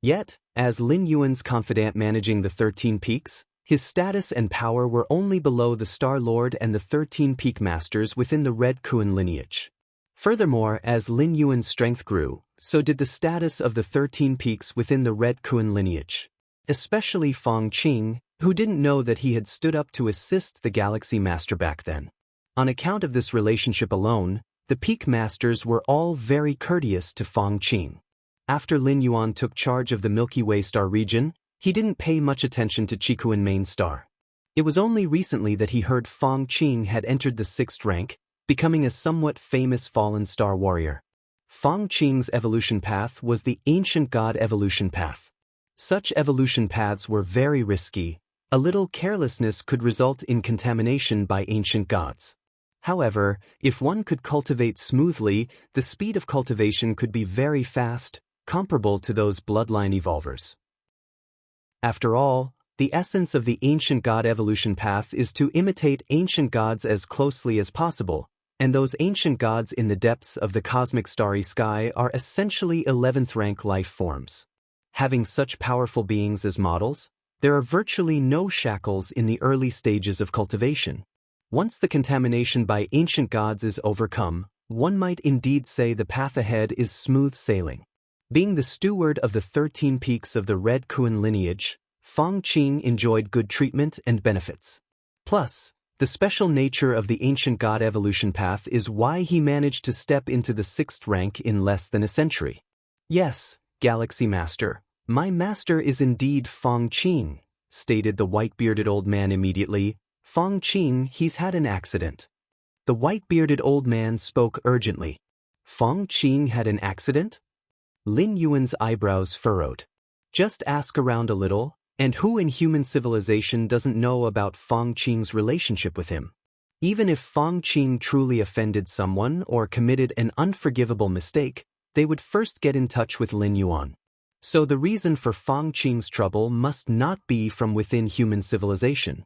Yet, as Lin Yuan's confidant managing the 13 peaks, his status and power were only below the Star Lord and the 13 peak masters within the Red Kuan lineage. Furthermore, as Lin Yuan's strength grew, so did the status of the 13 peaks within the Red Kuan lineage. Especially Fong Qing, who didn't know that he had stood up to assist the Galaxy Master back then. On account of this relationship alone, the peak masters were all very courteous to Fong Qing. After Lin Yuan took charge of the Milky Way star region, he didn't pay much attention to Chikuan main star. It was only recently that he heard Fong Qing had entered the 6th rank, becoming a somewhat famous fallen star warrior. Fong Qing's evolution path was the ancient god evolution path. Such evolution paths were very risky. A little carelessness could result in contamination by ancient gods. However, if one could cultivate smoothly, the speed of cultivation could be very fast, comparable to those bloodline evolvers. After all, the essence of the ancient god evolution path is to imitate ancient gods as closely as possible, and those ancient gods in the depths of the cosmic starry sky are essentially 11th rank life forms. Having such powerful beings as models, there are virtually no shackles in the early stages of cultivation. Once the contamination by ancient gods is overcome, one might indeed say the path ahead is smooth sailing. Being the steward of the 13 peaks of the Red Kuan lineage, Fong Qing enjoyed good treatment and benefits. Plus, the special nature of the ancient god evolution path is why he managed to step into the 6th rank in less than a century. Yes, Galaxy Master, my master is indeed Fong Qing, stated the white-bearded old man immediately. Fong Qing, he's had an accident. The white-bearded old man spoke urgently. Fong Qing had an accident? Lin Yuan's eyebrows furrowed. Just ask around a little, and who in human civilization doesn't know about Fong Qing's relationship with him? Even if Fong Qing truly offended someone or committed an unforgivable mistake, they would first get in touch with Lin Yuan. So the reason for Fong Qing's trouble must not be from within human civilization.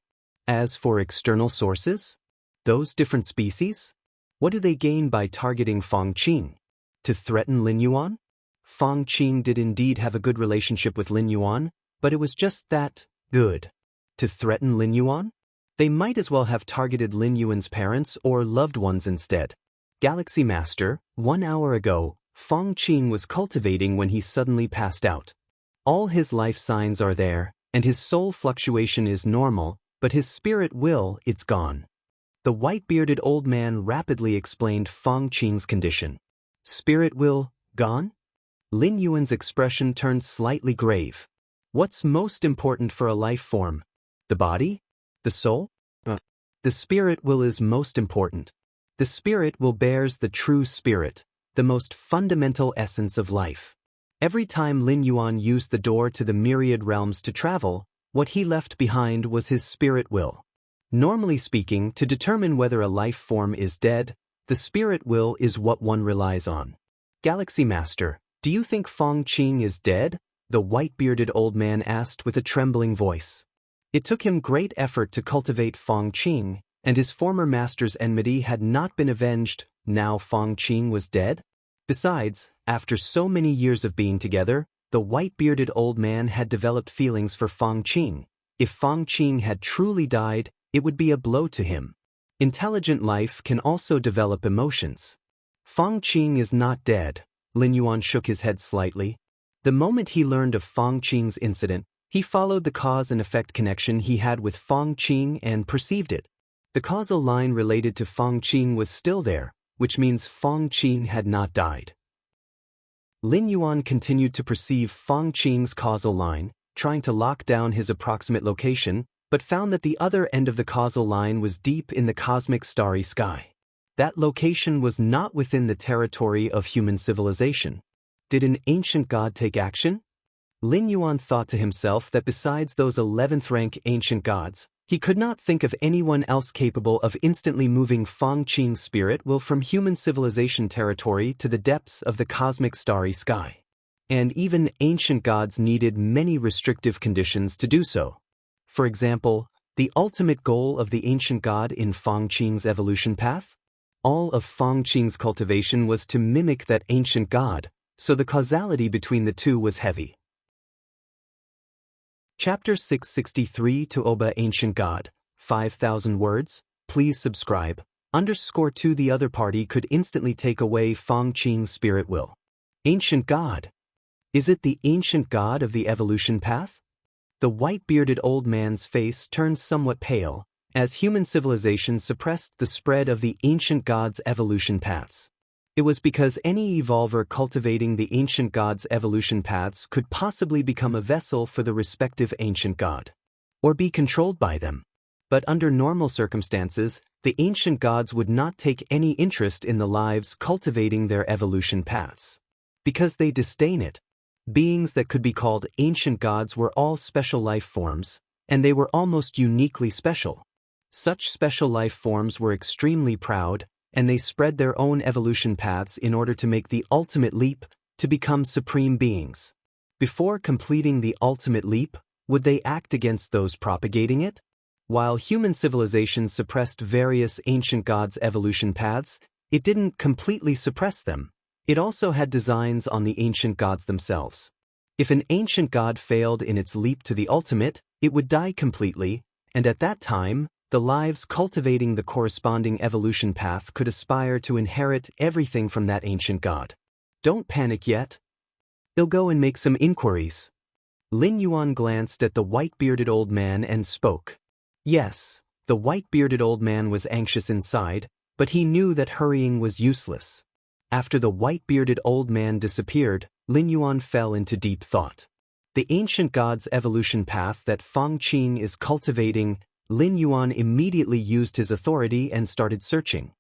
As for external sources, those different species, what do they gain by targeting Fong Qing? To threaten Lin Yuan? Fong Qing did indeed have a good relationship with Lin Yuan, but it was just that good. To threaten Lin Yuan? They might as well have targeted Lin Yuan's parents or loved ones instead. Galaxy Master, 1 hour ago, Fong Qing was cultivating when he suddenly passed out. All his life signs are there, and his soul fluctuation is normal, but his spirit will, it's gone. The white-bearded old man rapidly explained Fong Qing's condition. Spirit will, gone? Lin Yuan's expression turned slightly grave. What's most important for a life form? The body? The soul? The spirit will is most important. The spirit will bears the true spirit, the most fundamental essence of life. Every time Lin Yuan used the door to the myriad realms to travel, what he left behind was his spirit will. Normally speaking, to determine whether a life form is dead, the spirit will is what one relies on. Galaxy Master, do you think Fong Qing is dead? The white-bearded old man asked with a trembling voice. It took him great effort to cultivate Fong Qing, and his former master's enmity had not been avenged. Now Fong Qing was dead? Besides, after so many years of being together, the white-bearded old man had developed feelings for Fong Qing. If Fong Qing had truly died, it would be a blow to him. Intelligent life can also develop emotions. Fong Qing is not dead. Lin Yuan shook his head slightly. The moment he learned of Fong Qing's incident, He followed the cause and effect connection he had with Feng Qing and perceived it. The causal line related to Feng Qing was still there, which means Feng Qing had not died. Lin Yuan continued to perceive Feng Qing's causal line, trying to lock down his approximate location, but found that the other end of the causal line was deep in the cosmic starry sky. That location was not within the territory of human civilization. Did an ancient god take action? Lin Yuan thought to himself that besides those 11th rank ancient gods, he could not think of anyone else capable of instantly moving Feng Qing's spirit will from human civilization territory to the depths of the cosmic starry sky. And even ancient gods needed many restrictive conditions to do so. For example, the ultimate goal of the ancient god in Feng Qing's evolution path? All of Feng Qing's cultivation was to mimic that ancient god, so the causality between the two was heavy. Chapter 663 to Oba Ancient God, 5,000 words, please subscribe. _2 The other party could instantly take away Feng Qing's spirit will. Ancient God. Is it the ancient god of the evolution path? The white-bearded old man's face turned somewhat pale, as human civilization suppressed the spread of the ancient god's evolution paths. It was because any evolver cultivating the ancient god's evolution paths could possibly become a vessel for the respective ancient god, or be controlled by them. But under normal circumstances, the ancient gods would not take any interest in the lives cultivating their evolution paths, because they disdain it. Beings that could be called ancient gods were all special life forms, and they were almost uniquely special. Such special life forms were extremely proud, and they spread their own evolution paths in order to make the ultimate leap, to become supreme beings. Before completing the ultimate leap, would they act against those propagating it? While human civilization suppressed various ancient gods' evolution paths, it didn't completely suppress them. It also had designs on the ancient gods themselves. If an ancient god failed in its leap to the ultimate, it would die completely, and at that time, the lives cultivating the corresponding evolution path could aspire to inherit everything from that ancient god. Don't panic yet. I'll go and make some inquiries. Lin Yuan glanced at the white-bearded old man and spoke. Yes, the white-bearded old man was anxious inside, but he knew that hurrying was useless. After the white-bearded old man disappeared, Lin Yuan fell into deep thought. The ancient god's evolution path that Feng Qing is cultivating, Lin Yuan immediately used his authority and started searching.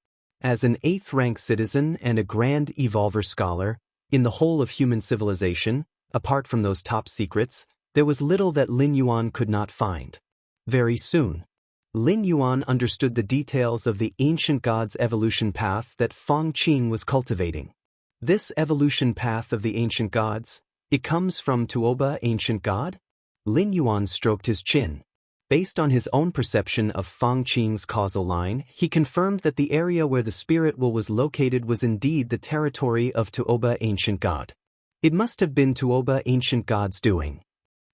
As an 8th-rank citizen and a grand evolver scholar, in the whole of human civilization, apart from those top secrets, there was little that Lin Yuan could not find. Very soon, Lin Yuan understood the details of the ancient god's evolution path that Feng Qing was cultivating. This evolution path of the ancient gods, it comes from Tuoba ancient god? Lin Yuan stroked his chin. Based on his own perception of Feng Qing's causal line, he confirmed that the area where the spirit will was located was indeed the territory of Tuoba ancient god. It must have been Tuoba ancient god's doing.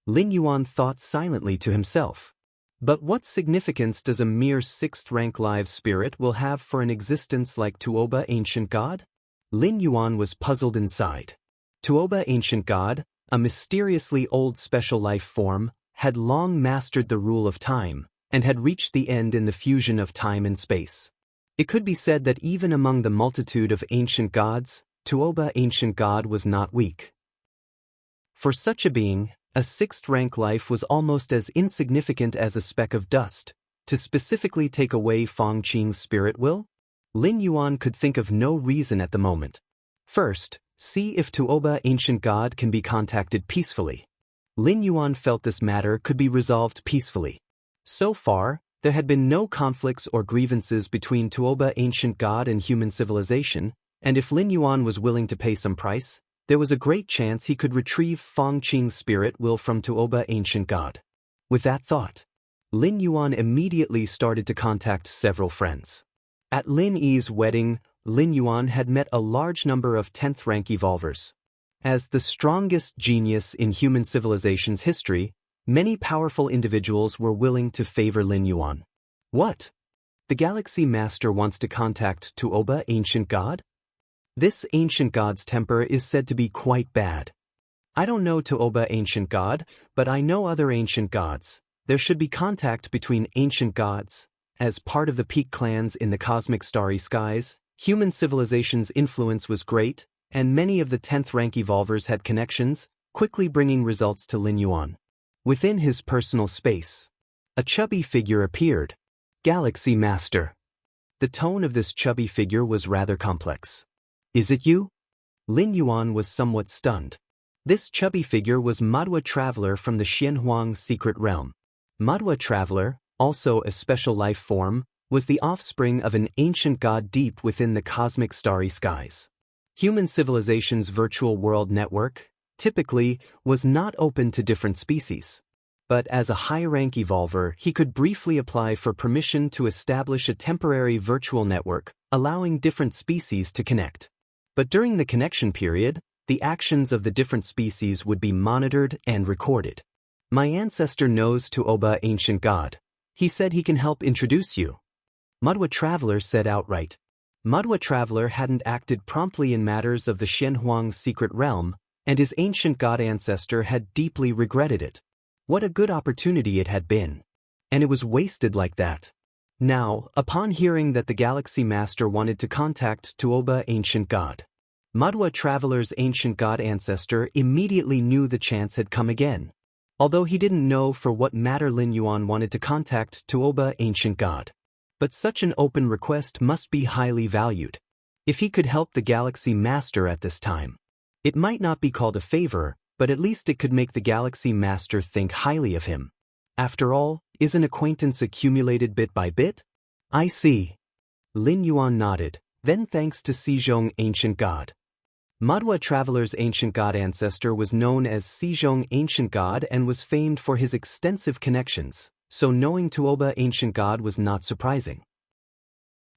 Lin Yuan thought silently to himself. But what significance does a mere 6th-rank live spirit will have for an existence like Tuoba ancient god? Lin Yuan was puzzled inside. Tuoba ancient god, a mysteriously old special life form, had long mastered the rule of time, and had reached the end in the fusion of time and space. It could be said that even among the multitude of ancient gods, Tuoba ancient god was not weak. For such a being, a 6th-rank life was almost as insignificant as a speck of dust. To specifically take away Feng Qing's spirit will? Lin Yuan could think of no reason at the moment. First, see if Tuoba ancient god can be contacted peacefully. Lin Yuan felt this matter could be resolved peacefully. So far, there had been no conflicts or grievances between Tuoba ancient god and human civilization, and if Lin Yuan was willing to pay some price, there was a great chance he could retrieve Feng Qing's spirit will from Tuoba ancient god. With that thought, Lin Yuan immediately started to contact several friends. At Lin Yi's wedding, Lin Yuan had met a large number of 10th-rank evolvers. As the strongest genius in human civilization's history, many powerful individuals were willing to favor Lin Yuan. What? The Galaxy Master wants to contact Tuoba ancient god? This ancient god's temper is said to be quite bad. I don't know Tuoba ancient god, but I know other ancient gods. There should be contact between ancient gods. As part of the peak clans in the cosmic starry skies, human civilization's influence was great, and many of the 10th rank evolvers had connections, quickly bringing results to Lin Yuan. Within his personal space, a chubby figure appeared. Galaxy Master. The tone of this chubby figure was rather complex. Is it you? Lin Yuan was somewhat stunned. This chubby figure was Madwa Traveler from the Xianhuang secret realm. Madwa Traveler, also a special life form, was the offspring of an ancient god deep within the cosmic starry skies. Human civilization's virtual world network, typically, was not open to different species. But as a high-rank evolver, he could briefly apply for permission to establish a temporary virtual network, allowing different species to connect. But during the connection period, the actions of the different species would be monitored and recorded. My ancestor knows Tuoba ancient god. He said he can help introduce you. Madwa Traveler said outright. Madwa Traveler hadn't acted promptly in matters of the Xianhuang secret realm, and his ancient god ancestor had deeply regretted it. What a good opportunity it had been. And it was wasted like that. Now, upon hearing that the Galaxy Master wanted to contact Tuoba ancient god, Madwa Traveler's ancient god ancestor immediately knew the chance had come again. Although he didn't know for what matter Lin Yuan wanted to contact Tuoba ancient god. But such an open request must be highly valued. If he could help the Galaxy Master at this time, it might not be called a favor, but at least it could make the Galaxy Master think highly of him. After all, is an acquaintance accumulated bit by bit? I see. Lin Yuan nodded, then thanks to Xizhong ancient god. Madwa Traveler's ancient god ancestor was known as Xizhong ancient god and was famed for his extensive connections, so knowing Tuoba ancient god was not surprising.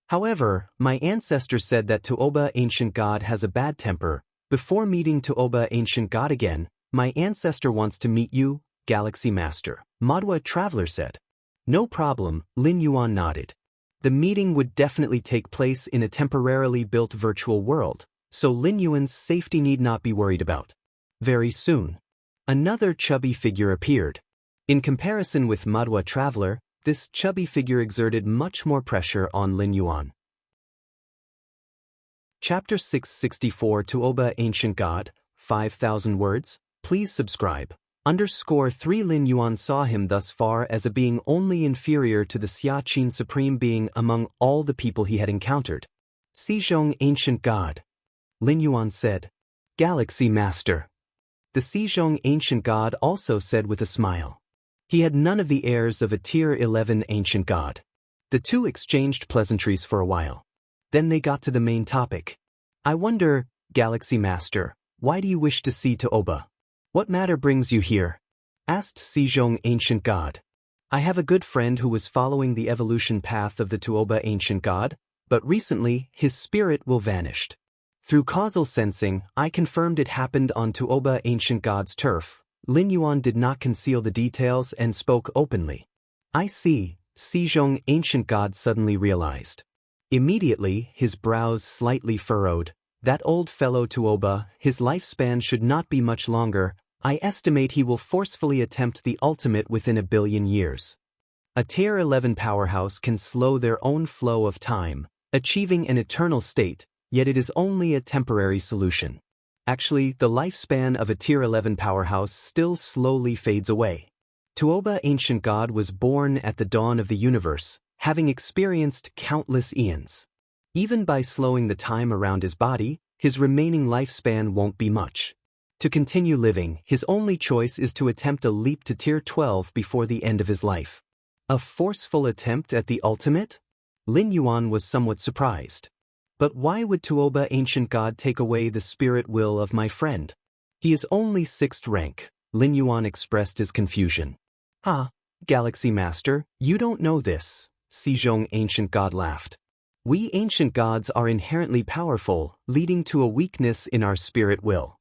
However, my ancestor said that Tuoba ancient god has a bad temper. Before meeting Tuoba ancient god again, my ancestor wants to meet you, Galaxy Master, Madwa Traveler said. No problem, Lin Yuan nodded. The meeting would definitely take place in a temporarily built virtual world, so Lin Yuan's safety need not be worried about. Very soon, another chubby figure appeared. In comparison with Madwa Traveler, this chubby figure exerted much more pressure on Lin Yuan. Chapter 664 Tuoba Ancient God, 5,000 words, please subscribe. _3 Lin Yuan saw him thus far as a being only inferior to the Xiaqin Supreme Being among all the people he had encountered. Xizhong Ancient God. Lin Yuan said. Galaxy Master. The Xizhong Ancient God also said with a smile. He had none of the airs of a Tier 11 Ancient God. The two exchanged pleasantries for a while. Then they got to the main topic. I wonder, Galaxy Master, why do you wish to see Tuoba? What matter brings you here? Asked Xizhong Ancient God. I have a good friend who was following the evolution path of the Tuoba Ancient God, but recently his spirit will vanished. Through causal sensing, I confirmed it happened on Tuoba Ancient God's turf. Lin Yuan did not conceal the details and spoke openly. I see, Xizhong Ancient God suddenly realized. Immediately, his brows slightly furrowed. That old fellow Tuoba, his lifespan should not be much longer. I estimate he will forcefully attempt the ultimate within 1 billion years. A Tier 11 powerhouse can slow their own flow of time, achieving an eternal state, yet it is only a temporary solution. Actually, the lifespan of a Tier 11 powerhouse still slowly fades away. Tuoba Ancient God was born at the dawn of the universe, having experienced countless eons. Even by slowing the time around his body, his remaining lifespan won't be much. To continue living, his only choice is to attempt a leap to Tier 12 before the end of his life. A forceful attempt at the ultimate? Lin Yuan was somewhat surprised. But why would Tuoba Ancient God take away the spirit will of my friend? He is only 6th rank, Lin Yuan expressed his confusion. Galaxy Master, you don't know this, Xizhong Ancient God laughed. We ancient gods are inherently powerful, leading to a weakness in our spirit will.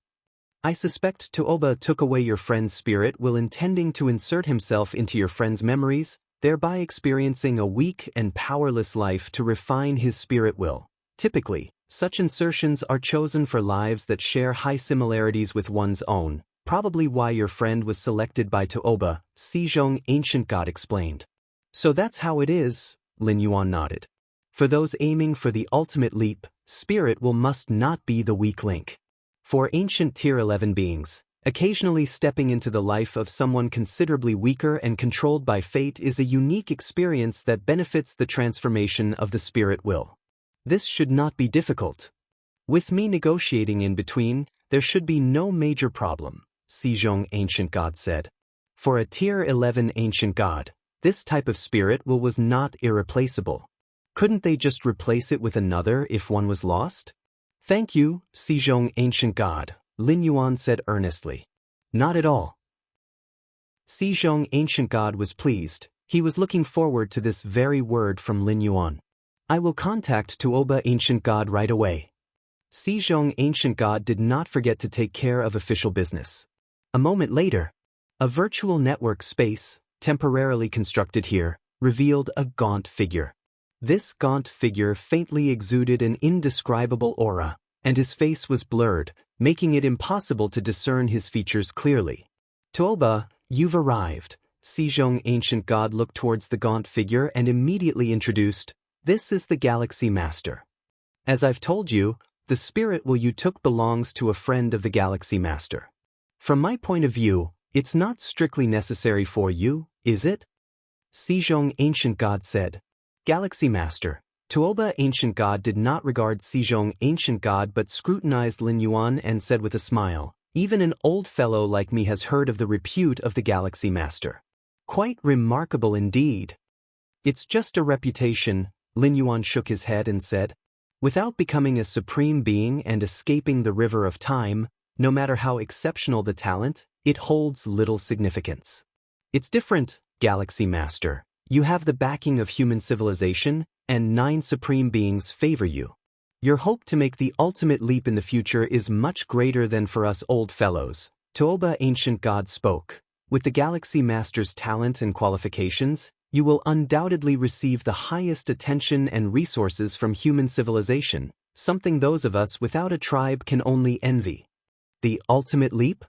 I suspect Tuoba took away your friend's spirit will intending to insert himself into your friend's memories, thereby experiencing a weak and powerless life to refine his spirit will. Typically, such insertions are chosen for lives that share high similarities with one's own, Probably why your friend was selected by Tuoba, Sejong ancient god explained. So that's how it is, Lin Yuan nodded. For those aiming for the ultimate leap, spirit will must not be the weak link. For ancient Tier 11 beings, occasionally stepping into the life of someone considerably weaker and controlled by fate is a unique experience that benefits the transformation of the spirit will. This should not be difficult. With me negotiating in between, there should be no major problem, Sejong ancient god said. For a Tier 11 ancient god, this type of spirit will was not irreplaceable. Couldn't they just replace it with another if one was lost? Thank you, Sejong ancient god, Lin Yuan said earnestly. Not at all. Sejong ancient god was pleased. He was looking forward to this very word from Lin Yuan. I will contact Tuoba ancient god right away. Sejong ancient god did not forget to take care of official business. A moment later, a virtual network space, temporarily constructed here, revealed a gaunt figure. This gaunt figure faintly exuded an indescribable aura, and his face was blurred, making it impossible to discern his features clearly. Tuoba, you've arrived. Sejong ancient god looked towards the gaunt figure and immediately introduced, this is the Galaxy Master. As I've told you, the spirit will you took belongs to a friend of the Galaxy Master. From my point of view, it's not strictly necessary for you, is it? Sejong ancient god said. Galaxy Master. Tuoba ancient god did not regard Sejong ancient god but scrutinized Lin Yuan and said with a smile, even an old fellow like me has heard of the repute of the Galaxy Master. Quite remarkable indeed. It's just a reputation, Lin Yuan shook his head and said. Without becoming a supreme being and escaping the river of time, no matter how exceptional the talent, it holds little significance. It's different, Galaxy Master. You have the backing of human civilization, and 9 supreme beings favor you. Your hope to make the ultimate leap in the future is much greater than for us old fellows. Tuoba ancient god spoke. With the Galaxy Master's talent and qualifications, you will undoubtedly receive the highest attention and resources from human civilization, something those of us without a tribe can only envy. The ultimate leap?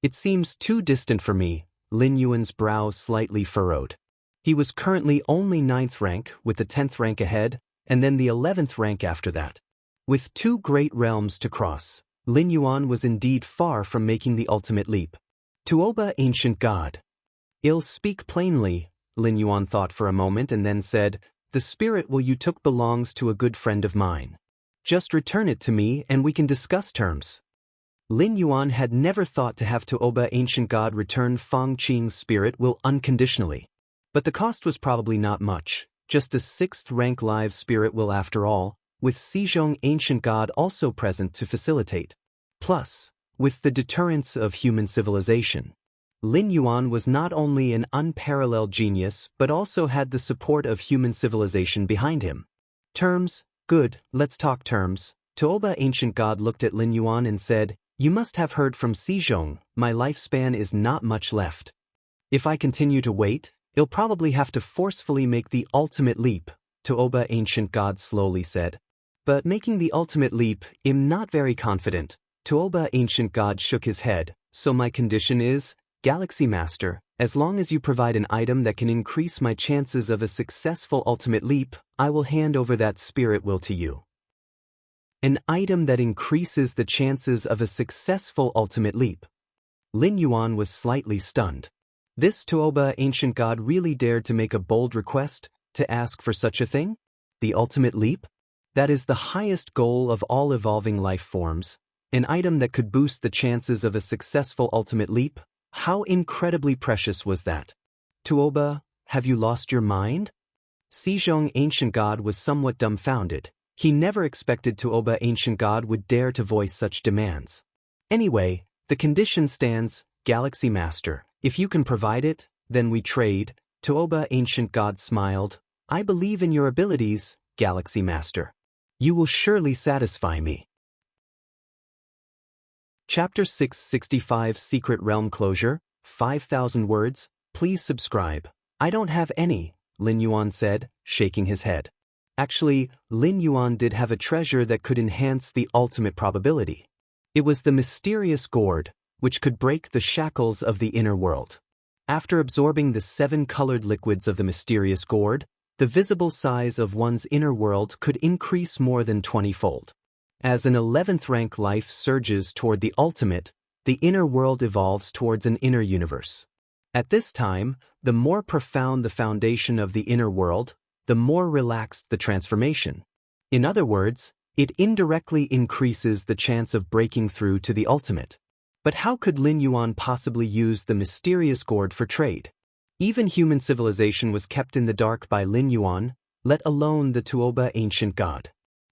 It seems too distant for me, Lin Yuan's brow slightly furrowed. He was currently only 9th rank, with the 10th rank ahead, and then the 11th rank after that. With 2 great realms to cross, Lin Yuan was indeed far from making the ultimate leap. Tuoba ancient god. I'll speak plainly, Lin Yuan thought for a moment and then said, the spirit will you took belongs to a good friend of mine. Just return it to me and we can discuss terms. Lin Yuan had never thought to have Tuoba ancient god return Fang Qing's spirit will unconditionally. But the cost was probably not much, just a 6th rank live spirit will after all, with Sejong ancient god also present to facilitate. Plus, with the deterrence of human civilization. Lin Yuan was not only an unparalleled genius but also had the support of human civilization behind him. Terms, good, let's talk terms. Tuoba ancient god looked at Lin Yuan and said, you must have heard from Sejong, my lifespan is not much left. If I continue to wait, I'll probably have to forcefully make the ultimate leap, Tuoba ancient god slowly said. But making the ultimate leap, I'm not very confident. Tuoba ancient god shook his head, so my condition is, Galaxy Master, as long as you provide an item that can increase my chances of a successful ultimate leap, I will hand over that spirit will to you. An item that increases the chances of a successful ultimate leap. Lin Yuan was slightly stunned. This Tuoba ancient god really dared to make a bold request, to ask for such a thing? The ultimate leap? That is the highest goal of all evolving life forms, an item that could boost the chances of a successful ultimate leap. How incredibly precious was that? Tuoba, have you lost your mind? Sejong ancient god was somewhat dumbfounded. He never expected Tuoba ancient god would dare to voice such demands. Anyway, the condition stands, Galaxy Master. If you can provide it, then we trade. Tuoba ancient god smiled. I believe in your abilities, Galaxy Master. You will surely satisfy me. Chapter 665 Secret Realm Closure, 5,000 words, please subscribe. I don't have any, Lin Yuan said, shaking his head. Actually, Lin Yuan did have a treasure that could enhance the ultimate probability. It was the mysterious gourd, which could break the shackles of the inner world. After absorbing the 7 colored liquids of the mysterious gourd, the visible size of one's inner world could increase more than 20-fold. As an 11th rank life surges toward the ultimate, the inner world evolves towards an inner universe. At this time, the more profound the foundation of the inner world, the more relaxed the transformation. In other words, it indirectly increases the chance of breaking through to the ultimate. But how could Lin Yuan possibly use the mysterious gourd for trade? Even human civilization was kept in the dark by Lin Yuan, let alone the Tuoba ancient god.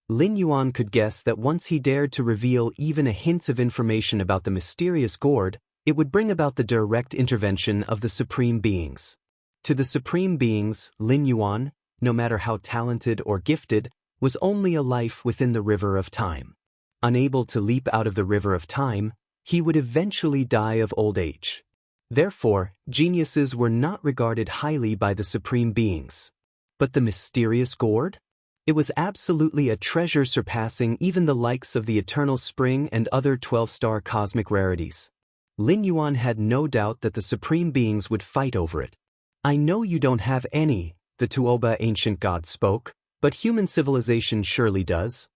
Lin Yuan could guess that once he dared to reveal even a hint of information about the mysterious gourd, it would bring about the direct intervention of the Supreme Beings. To the Supreme Beings, Lin Yuan, no matter how talented or gifted, was only a life within the river of time. Unable to leap out of the river of time, he would eventually die of old age. Therefore, geniuses were not regarded highly by the Supreme Beings. But the mysterious gourd? It was absolutely a treasure surpassing even the likes of the Eternal Spring and other 12-star cosmic rarities. Lin Yuan had no doubt that the Supreme Beings would fight over it. I know you don't have any, the Tuoba ancient god spoke, but human civilization surely does.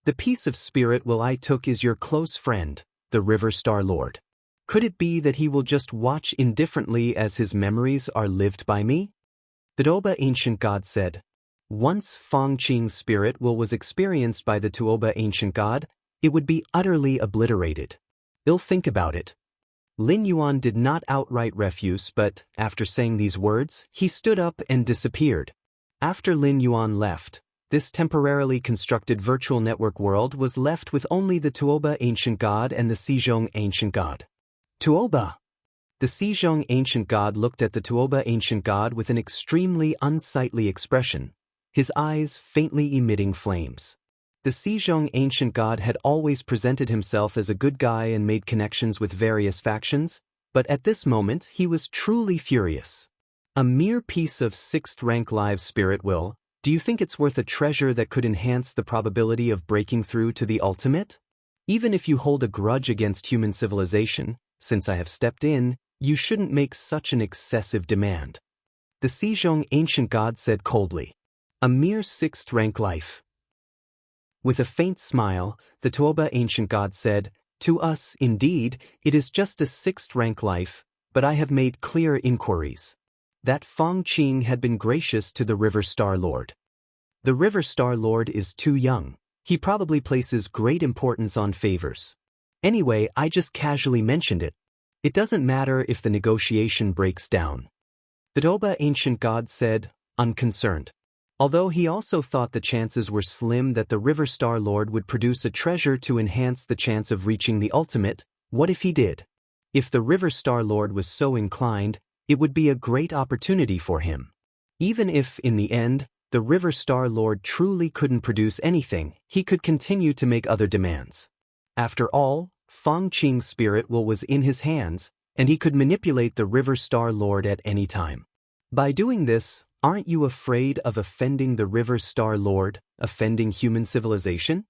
The piece of spirit will I took is your close friend, the River Star Lord. Could it be that he will just watch indifferently as his memories are lived by me? The Tuoba ancient god said. Once Fong Qing's spirit will was experienced by the Tuoba ancient god, it would be utterly obliterated. Ill think about it. Lin Yuan did not outright refuse, but, after saying these words, he stood up and disappeared. After Lin Yuan left, this temporarily constructed virtual network world was left with only the Tuoba ancient god and the Xizhong ancient god. Tuoba! The Xizhong ancient god looked at the Tuoba ancient god with an extremely unsightly expression, his eyes faintly emitting flames. The Xizhong ancient god had always presented himself as a good guy and made connections with various factions, but at this moment he was truly furious. A mere piece of 6th rank live spirit will, do you think it's worth a treasure that could enhance the probability of breaking through to the ultimate? Even if you hold a grudge against human civilization, since I have stepped in, you shouldn't make such an excessive demand. The Xizhong ancient god said coldly. A mere 6th rank life. With a faint smile, the Tuoba ancient god said, to us, indeed, it is just a 6th rank life, but I have made clear inquiries. That Fong Qing had been gracious to the River Star Lord. The River Star Lord is too young. He probably places great importance on favors. Anyway, I just casually mentioned it. It doesn't matter if the negotiation breaks down. The Tuoba ancient god said, unconcerned. Although he also thought the chances were slim that the River Star Lord would produce a treasure to enhance the chance of reaching the ultimate, what if he did? If the River Star Lord was so inclined, it would be a great opportunity for him. Even if, in the end, the River Star Lord truly couldn't produce anything, he could continue to make other demands. After all, Fong Qing's spirit will was in his hands, and he could manipulate the River Star Lord at any time. By doing this, aren't you afraid of offending the River Star Lord, offending human civilization?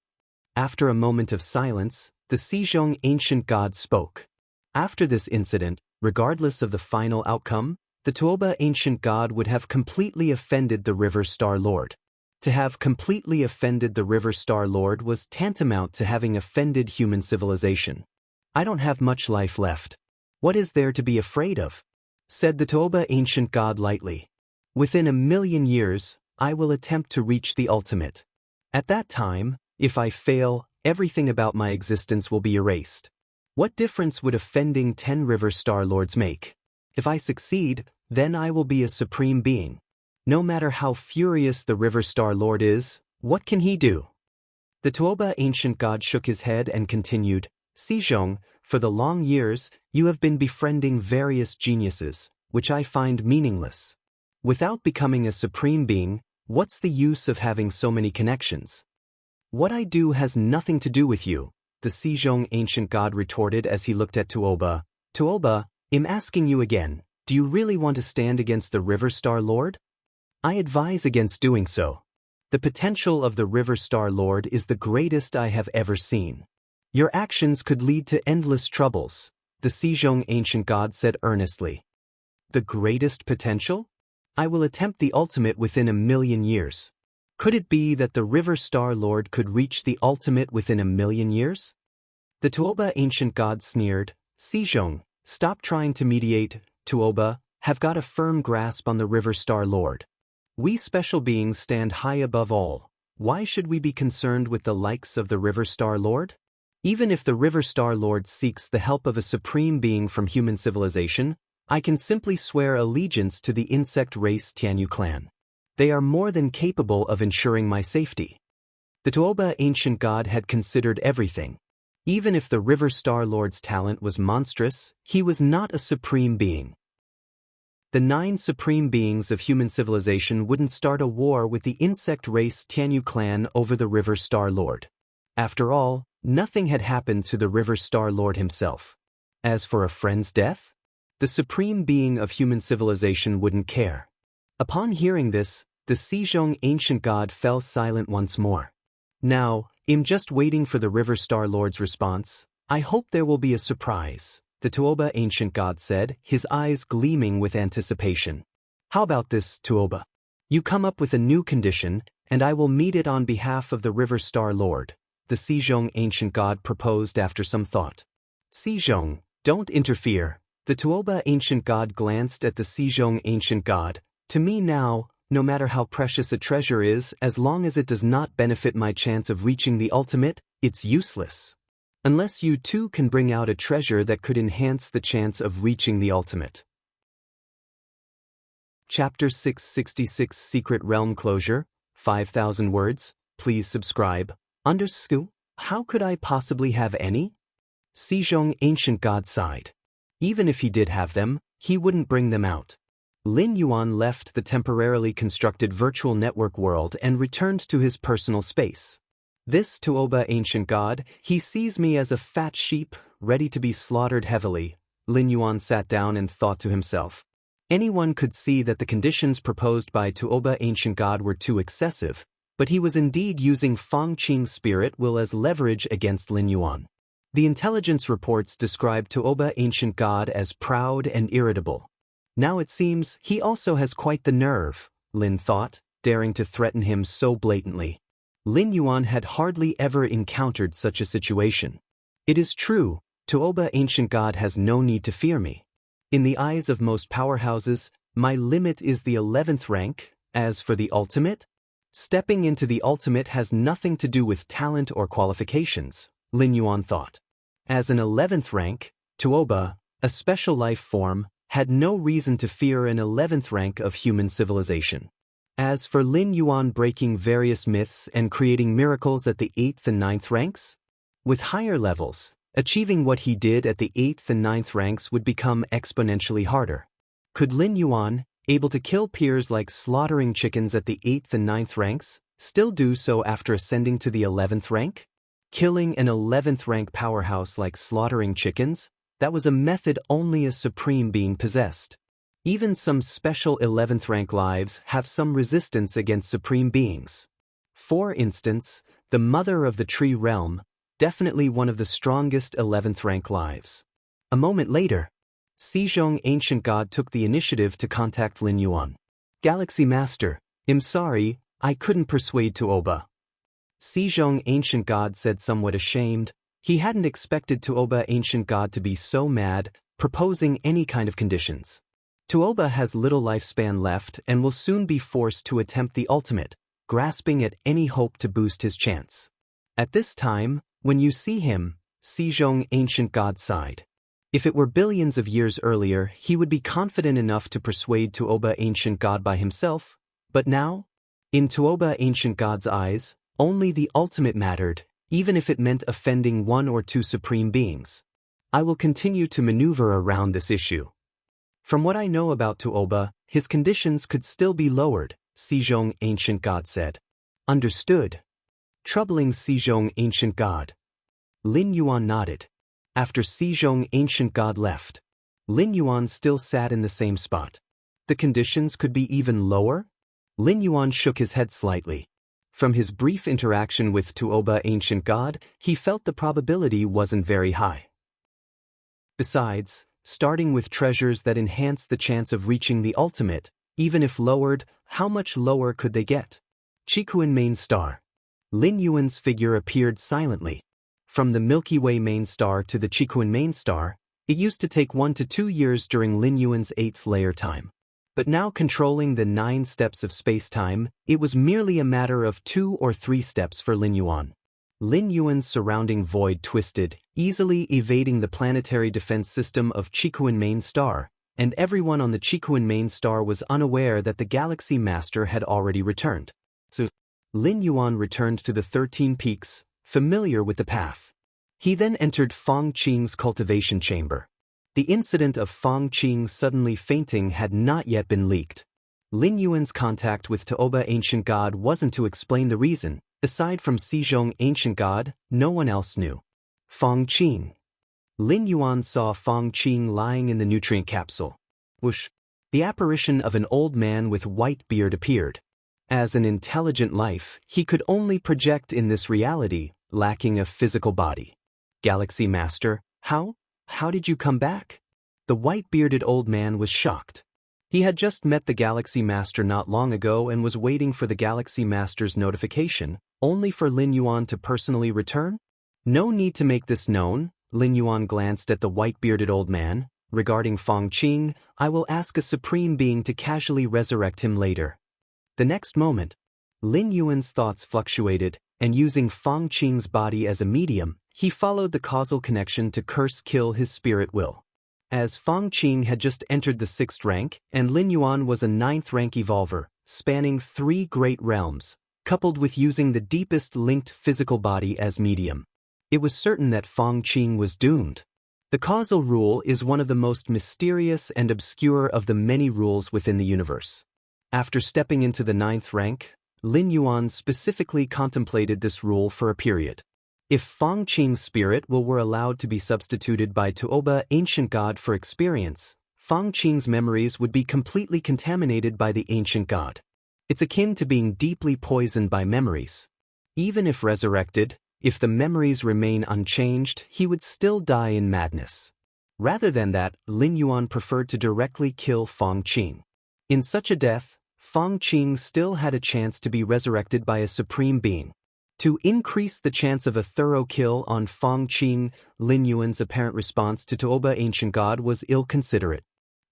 After a moment of silence, the Xizhong ancient god spoke. After this incident, regardless of the final outcome, the Tuoba ancient god would have completely offended the River Star Lord. To have completely offended the River Star Lord was tantamount to having offended human civilization. I don't have much life left. What is there to be afraid of? Said the Tuoba ancient god lightly. Within 1,000,000 years, I will attempt to reach the ultimate. At that time, if I fail, everything about my existence will be erased. What difference would offending 10 River Star Lords make? If I succeed, then I will be a supreme being. No matter how furious the River Star Lord is, what can he do? The Tuoba ancient god shook his head and continued, Xizhong, for the long years, you have been befriending various geniuses, which I find meaningless. Without becoming a supreme being, what's the use of having so many connections? What I do has nothing to do with you, the Xizhong ancient god retorted as he looked at Tuoba. Tuoba, I'm asking you again, do you really want to stand against the River Star Lord? I advise against doing so. The potential of the River Star Lord is the greatest I have ever seen. Your actions could lead to endless troubles. the Sejong ancient god said earnestly. The greatest potential? I will attempt the ultimate within 1,000,000 years. Could it be that the River Star Lord could reach the ultimate within 1,000,000 years? The Tuoba ancient god sneered, Sejong, stop trying to mediate, Tuoba, have got a firm grasp on the River Star Lord. We special beings stand high above all. Why should we be concerned with the likes of the River Star Lord? Even if the River Star Lord seeks the help of a supreme being from human civilization, I can simply swear allegiance to the insect race Tianyu clan. They are more than capable of ensuring my safety. The Tuoba ancient god had considered everything. Even if the River Star Lord's talent was monstrous, he was not a supreme being. The 9 supreme beings of human civilization wouldn't start a war with the insect race Tianyu clan over the River Star Lord. After all, nothing had happened to the River Star Lord himself. As for a friend's death, the supreme being of human civilization wouldn't care. Upon hearing this, the Sejong ancient god fell silent once more. Now, I'm just waiting for the River Star Lord's response. I hope there will be a surprise, the Tuoba ancient god said, his eyes gleaming with anticipation. How about this, Tuoba? You come up with a new condition, and I will meet it on behalf of the River Star Lord, the Sejong ancient god proposed after some thought. Sejong, don't interfere. The Tuoba ancient god glanced at the Sejong ancient god. To me now, no matter how precious a treasure is, as long as it does not benefit my chance of reaching the ultimate, it's useless. Unless you too can bring out a treasure that could enhance the chance of reaching the ultimate. Chapter 666 Secret Realm Closure, 5,000 words, please subscribe. How could I possibly have any? Sejong ancient god sighed. Even if he did have them, he wouldn't bring them out. Lin Yuan left the temporarily constructed virtual network world and returned to his personal space. This Tuoba ancient god, he sees me as a fat sheep, ready to be slaughtered heavily. Lin Yuan sat down and thought to himself. Anyone could see that the conditions proposed by Tuoba ancient god were too excessive, but he was indeed using Feng Qing's spirit will as leverage against Lin Yuan. The intelligence reports describe Tuoba ancient god as proud and irritable. Now it seems he also has quite the nerve, Lin thought, daring to threaten him so blatantly. Lin Yuan had hardly ever encountered such a situation. It is true, Tuoba ancient god has no need to fear me. In the eyes of most powerhouses, my limit is the 11th rank. As for the ultimate, stepping into the ultimate has nothing to do with talent or qualifications, Lin Yuan thought. As an 11th rank, Tuoba, a special life form, had no reason to fear an 11th rank of human civilization. As for Lin Yuan breaking various myths and creating miracles at the 8th and 9th ranks, with higher levels, achieving what he did at the 8th and 9th ranks would become exponentially harder. Could Lin Yuan, able to kill peers like slaughtering chickens at the 8th and 9th ranks, still do so after ascending to the 11th rank? Killing an 11th rank powerhouse like slaughtering chickens? That was a method only a supreme being possessed. Even some special 11th rank lives have some resistance against supreme beings. For instance, the mother of the tree realm, definitely one of the strongest 11th rank lives. A moment later, Sejong ancient god took the initiative to contact Lin Yuan. Galaxy Master, I'm sorry, I couldn't persuade Tuoba. Sejong ancient god said somewhat ashamed. He hadn't expected Tuoba ancient god to be so mad, proposing any kind of conditions. Tuoba has little lifespan left and will soon be forced to attempt the ultimate, grasping at any hope to boost his chance. At this time, when you see him, Sejong ancient god sighed. If it were billions of years earlier, he would be confident enough to persuade Tuoba ancient god by himself, but now? In Tuoba ancient god's eyes, only the ultimate mattered, even if it meant offending 1 or 2 supreme beings. I will continue to maneuver around this issue. From what I know about Tuoba, his conditions could still be lowered, Sejong ancient god said. Understood. Troubling Sejong ancient god. Lin Yuan nodded. After Sejong ancient god left, Lin Yuan still sat in the same spot. The conditions could be even lower? Lin Yuan shook his head slightly. From his brief interaction with Tuoba ancient god, he felt the probability wasn't very high. Besides, starting with treasures that enhance the chance of reaching the ultimate, even if lowered, how much lower could they get? Chikuan main star. Lin Yuan's figure appeared silently. From the Milky Way main star to the Chikuan main star, it used to take 1 to 2 years during Lin Yuan's 8th layer time. But now controlling the 9 steps of space-time, it was merely a matter of 2 or 3 steps for Lin Yuan. Lin Yuan's surrounding void twisted, easily evading the planetary defense system of Chikuan main star, and everyone on the Chikuan main star was unaware that the Galaxy Master had already returned. So, Lin Yuan returned to the 13 peaks, familiar with the path. He then entered Fong Qing's cultivation chamber. The incident of Fong Qing suddenly fainting had not yet been leaked. Lin Yuan's contact with Taoba Ancient God wasn't to explain the reason. Aside from Xizhong Ancient God, no one else knew. Fong Qing. Lin Yuan saw Fong Qing lying in the nutrient capsule. Whoosh! The apparition of an old man with white beard appeared. As an intelligent life, he could only project in this reality, lacking a physical body. Galaxy Master, how did you come back? The white-bearded old man was shocked. He had just met the Galaxy Master not long ago and was waiting for the Galaxy Master's notification, only for Lin Yuan to personally return? No need to make this known, Lin Yuan glanced at the white-bearded old man. Regarding Fong Qing, I will ask a supreme being to casually resurrect him later. The next moment, Lin Yuan's thoughts fluctuated, and using Fong Qing's body as a medium, he followed the causal connection to curse-kill his spirit will. As Fong Qing had just entered the 6th rank, and Lin Yuan was a 9th rank evolver, spanning 3 great realms, coupled with using the deepest linked physical body as medium, it was certain that Fong Qing was doomed. The causal rule is one of the most mysterious and obscure of the many rules within the universe. After stepping into the 9th rank, Lin Yuan specifically contemplated this rule for a period. If Fong Qing's spirit will were allowed to be substituted by Taoba Ancient God for experience, Fong Qing's memories would be completely contaminated by the Ancient God. It's akin to being deeply poisoned by memories. Even if resurrected, if the memories remain unchanged, he would still die in madness. Rather than that, Lin Yuan preferred to directly kill Fong Qing. In such a death, Fong Qing still had a chance to be resurrected by a supreme being. To increase the chance of a thorough kill on Fong Qing, Lin Yuan's apparent response to Taoba Ancient God was ill-considerate.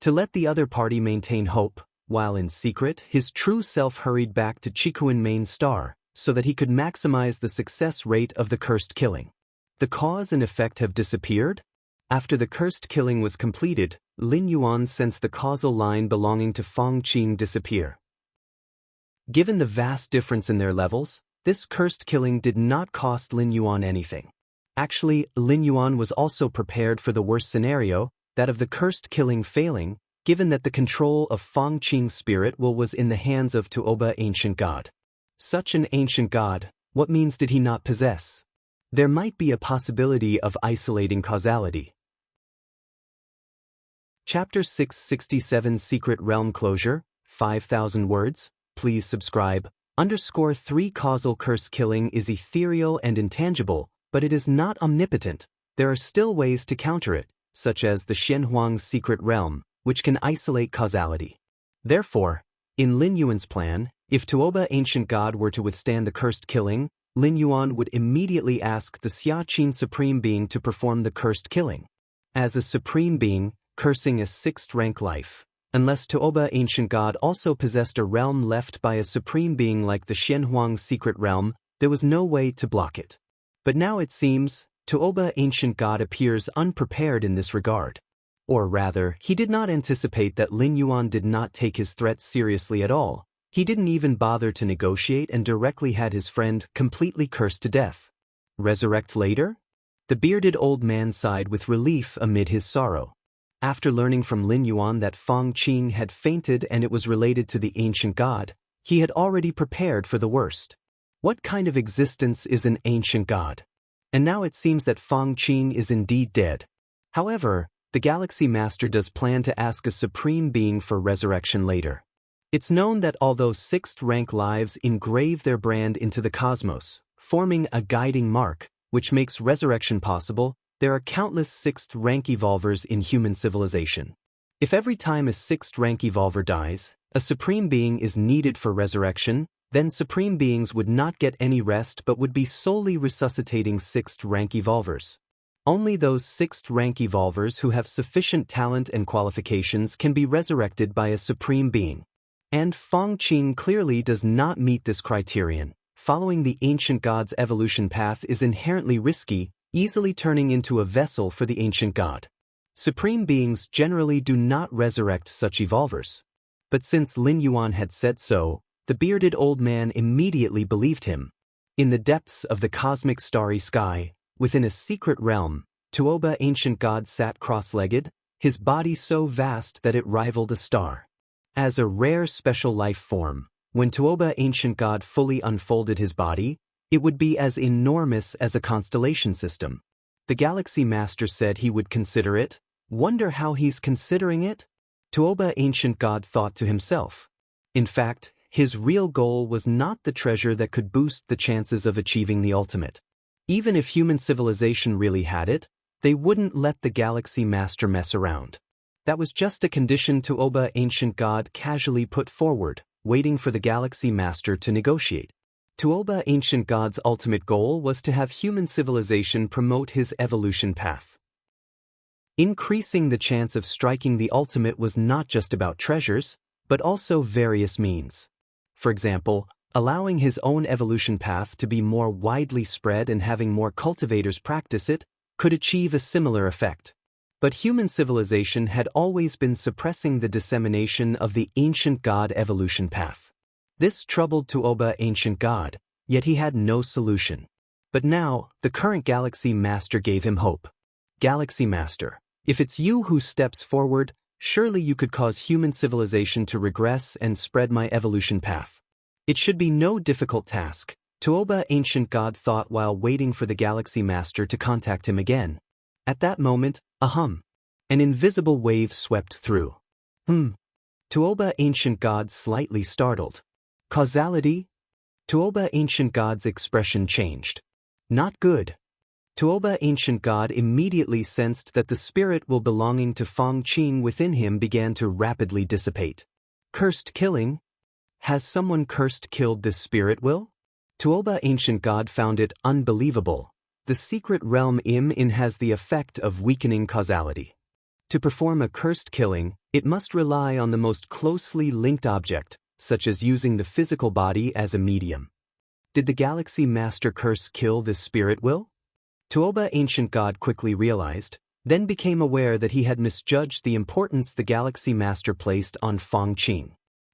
To let the other party maintain hope, while in secret, his true self hurried back to Chikuan main star, so that he could maximize the success rate of the cursed killing. The cause and effect have disappeared? After the cursed killing was completed, Lin Yuan sensed the causal line belonging to Fong Qing disappear. Given the vast difference in their levels, this cursed killing did not cost Lin Yuan anything. Actually, Lin Yuan was also prepared for the worst scenario, that of the cursed killing failing, given that the control of Fong Qing's spirit will was in the hands of Taoba Ancient God. Such an ancient God, what means did he not possess? There might be a possibility of isolating causality. Chapter 667 Secret Realm Closure, 5,000 words, please subscribe. _3 Causal curse killing is ethereal and intangible, but it is not omnipotent. There are still ways to counter it, such as the Shenhuang's secret realm, which can isolate causality. Therefore, in Lin Yuan's plan, if Taoba Ancient God were to withstand the cursed killing, Lin Yuan would immediately ask the Xiaqin Supreme Being to perform the cursed killing. As a Supreme Being, cursing a 6th rank life, unless Taoba Ancient God also possessed a realm left by a Supreme Being like the Shenhuang's secret realm, there was no way to block it. But now it seems, Taoba Ancient God appears unprepared in this regard. Or rather, he did not anticipate that Lin Yuan did not take his threats seriously at all. He didn't even bother to negotiate and directly had his friend completely cursed to death. Resurrect later? The bearded old man sighed with relief amid his sorrow. After learning from Lin Yuan that Fong Qing had fainted and it was related to the ancient god, he had already prepared for the worst. What kind of existence is an ancient god? And now it seems that Fong Qing is indeed dead. However, the Galaxy Master does plan to ask a supreme being for resurrection later. It's known that although 6th rank lives engrave their brand into the cosmos, forming a guiding mark, which makes resurrection possible, there are countless sixth-rank evolvers in human civilization. If every time a sixth-rank evolver dies, a supreme being is needed for resurrection, then supreme beings would not get any rest but would be solely resuscitating sixth-rank evolvers. Only those sixth-rank evolvers who have sufficient talent and qualifications can be resurrected by a supreme being. And Feng Qing clearly does not meet this criterion. Following the ancient god's evolution path is inherently risky, easily turning into a vessel for the ancient god. Supreme beings generally do not resurrect such evolvers. But since Lin Yuan had said so, the bearded old man immediately believed him. In the depths of the cosmic starry sky, within a secret realm, Tuoba ancient god sat cross-legged, his body so vast that it rivaled a star. As a rare special life form, when Tuoba ancient god fully unfolded his body, it would be as enormous as a constellation system. The Galaxy Master said he would consider it. Wonder how he's considering it? Tuoba ancient god thought to himself. In fact, his real goal was not the treasure that could boost the chances of achieving the ultimate. Even if human civilization really had it, they wouldn't let the Galaxy Master mess around. That was just a condition Tuoba ancient god casually put forward, waiting for the Galaxy Master to negotiate. Tuoba ancient god's ultimate goal was to have human civilization promote his evolution path. Increasing the chance of striking the ultimate was not just about treasures, but also various means. For example, allowing his own evolution path to be more widely spread and having more cultivators practice it could achieve a similar effect. But human civilization had always been suppressing the dissemination of the ancient god evolution path. This troubled Tuoba ancient god, yet he had no solution. But now, the current Galaxy Master gave him hope. Galaxy Master, if it's you who steps forward, surely you could cause human civilization to regress and spread my evolution path. It should be no difficult task, Tuoba ancient god thought while waiting for the Galaxy Master to contact him again. At that moment, an invisible wave swept through. Tuoba ancient god slightly startled. Causality? Tuoba ancient god's expression changed. Not good. Tuoba ancient god immediately sensed that the spirit will belonging to Feng Qing within him began to rapidly dissipate. Cursed killing? Has someone cursed killed this spirit will? Tuoba ancient god found it unbelievable. The secret realm in has the effect of weakening causality. To perform a cursed killing, it must rely on the most closely linked object, such as using the physical body as a medium. Did the Galaxy Master curse kill this spirit will? Tuoba ancient god quickly realized, then became aware that he had misjudged the importance the Galaxy Master placed on Feng Qing.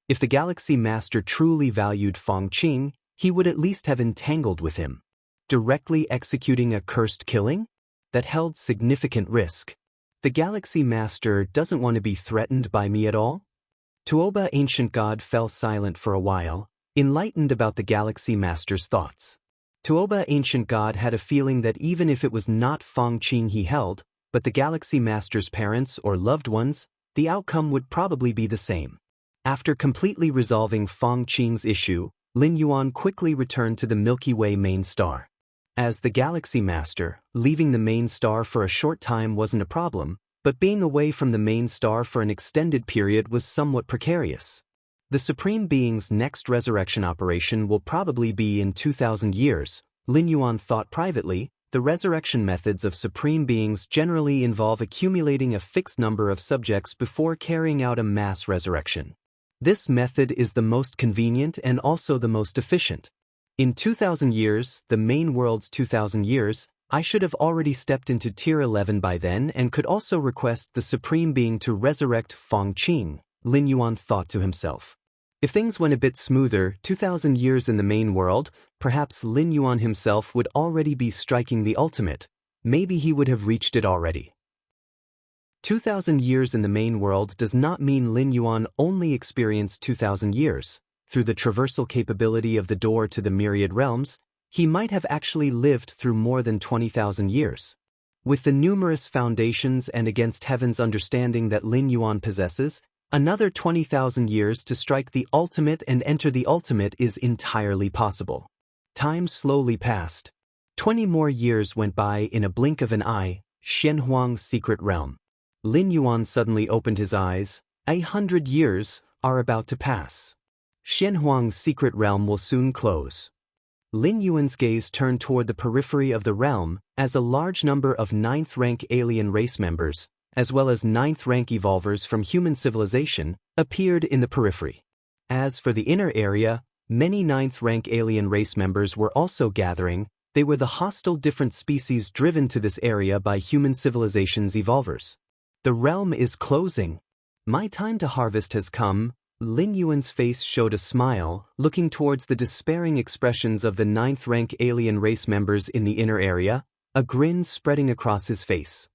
If the Galaxy Master truly valued Feng Qing, he would at least have entangled with him. Directly executing a cursed killing? That held significant risk. The Galaxy Master doesn't want to be threatened by me at all? Tuoba ancient god fell silent for a while, enlightened about the Galaxy Master's thoughts. Tuoba ancient god had a feeling that even if it was not Feng Qing he held, but the Galaxy Master's parents or loved ones, the outcome would probably be the same. After completely resolving Feng Qing's issue, Lin Yuan quickly returned to the Milky Way main star. As the Galaxy Master, leaving the main star for a short time wasn't a problem, but being away from the main star for an extended period was somewhat precarious. The Supreme Being's next resurrection operation will probably be in 2,000 years, Lin Yuan thought privately. The resurrection methods of Supreme Beings generally involve accumulating a fixed number of subjects before carrying out a mass resurrection. This method is the most convenient and also the most efficient. In 2,000 years, the main world's 2,000 years, I should have already stepped into Tier 11 by then and could also request the Supreme Being to resurrect Feng Qing, Lin Yuan thought to himself. If things went a bit smoother, 2,000 years in the main world, perhaps Lin Yuan himself would already be striking the ultimate. Maybe he would have reached it already. 2,000 years in the main world does not mean Lin Yuan only experienced 2,000 years. Through the traversal capability of the door to the myriad realms, he might have actually lived through more than 20,000 years. With the numerous foundations and against heaven's understanding that Lin Yuan possesses, another 20,000 years to strike the ultimate and enter the ultimate is entirely possible. Time slowly passed. 20 more years went by in a blink of an eye. Shenhuang's secret realm. Lin Yuan suddenly opened his eyes. 100 years are about to pass. Shenhuang's secret realm will soon close. Lin Yuan's gaze turned toward the periphery of the realm as a large number of 9th-rank alien race members, as well as 9th-rank evolvers from human civilization, appeared in the periphery. As for the inner area, many 9th-rank alien race members were also gathering. They were the hostile different species driven to this area by human civilization's evolvers. The realm is closing. My time to harvest has come. Lin Yuan's face showed a smile, looking towards the despairing expressions of the 9th-rank alien race members in the inner area, a grin spreading across his face.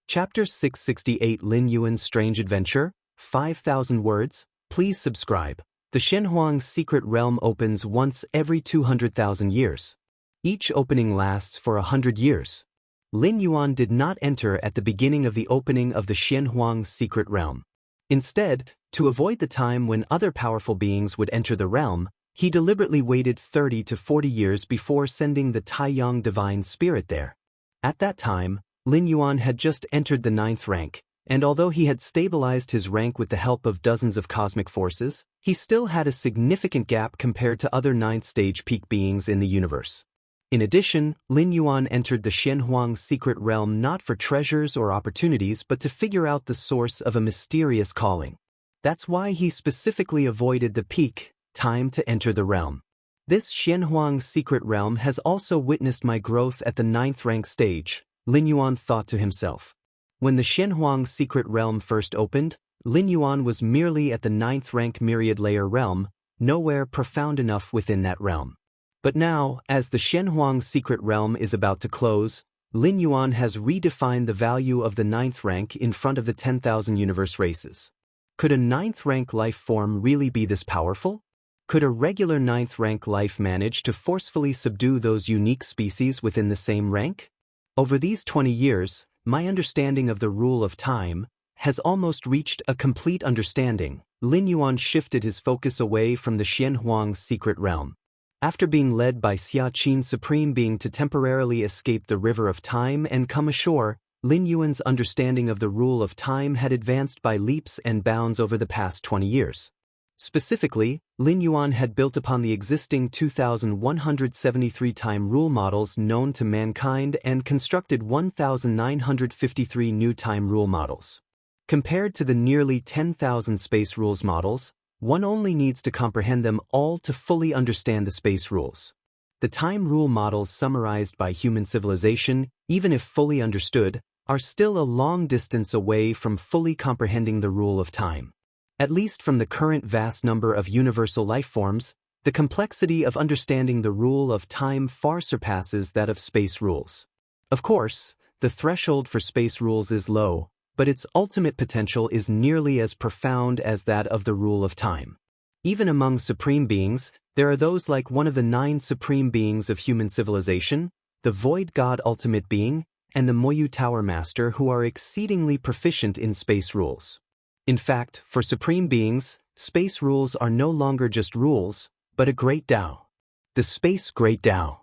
Chapter 668 Lin Yuan's Strange Adventure, 5,000 words. Please subscribe. The Shenhuang's secret realm opens once every 200,000 years. Each opening lasts for 100 years. Lin Yuan did not enter at the beginning of the opening of the Shenhuang's secret realm. Instead, to avoid the time when other powerful beings would enter the realm, he deliberately waited 30 to 40 years before sending the Taiyang divine spirit there. At that time, Lin Yuan had just entered the 9th rank, and although he had stabilized his rank with the help of dozens of cosmic forces, he still had a significant gap compared to other 9th-stage peak beings in the universe. In addition, Lin Yuan entered the Shenhuang's secret realm not for treasures or opportunities but to figure out the source of a mysterious calling. That's why he specifically avoided the peak time to enter the realm. This Shenhuang's secret realm has also witnessed my growth at the 9th rank stage, Lin Yuan thought to himself. When the Shenhuang's secret realm first opened, Lin Yuan was merely at the 9th rank myriad layer realm, nowhere profound enough within that realm. But now, as the Shenhuang's secret realm is about to close, Lin Yuan has redefined the value of the 9th rank in front of the 10,000 universe races. Could a 9th rank life form really be this powerful? Could a regular 9th rank life manage to forcefully subdue those unique species within the same rank? Over these 20 years, my understanding of the rule of time has almost reached a complete understanding. Lin Yuan shifted his focus away from the Shenhuang's secret realm. After being led by Xia Qin's supreme being to temporarily escape the river of time and come ashore, Lin Yuan's understanding of the rule of time had advanced by leaps and bounds over the past 20 years. Specifically, Lin Yuan had built upon the existing 2,173 time rule models known to mankind and constructed 1,953 new time rule models. Compared to the nearly 10,000 space rules models, one only needs to comprehend them all to fully understand the space rules. The time rule models summarized by human civilization, even if fully understood, are still a long distance away from fully comprehending the rule of time. At least from the current vast number of universal life forms, the complexity of understanding the rule of time far surpasses that of space rules. Of course, the threshold for space rules is low, but its ultimate potential is nearly as profound as that of the rule of time. Even among supreme beings, there are those like one of the 9 supreme beings of human civilization, the Void God Ultimate Being, and the Moyu Tower Master who are exceedingly proficient in space rules. In fact, for supreme beings, space rules are no longer just rules, but a great Tao. The Space Great Tao.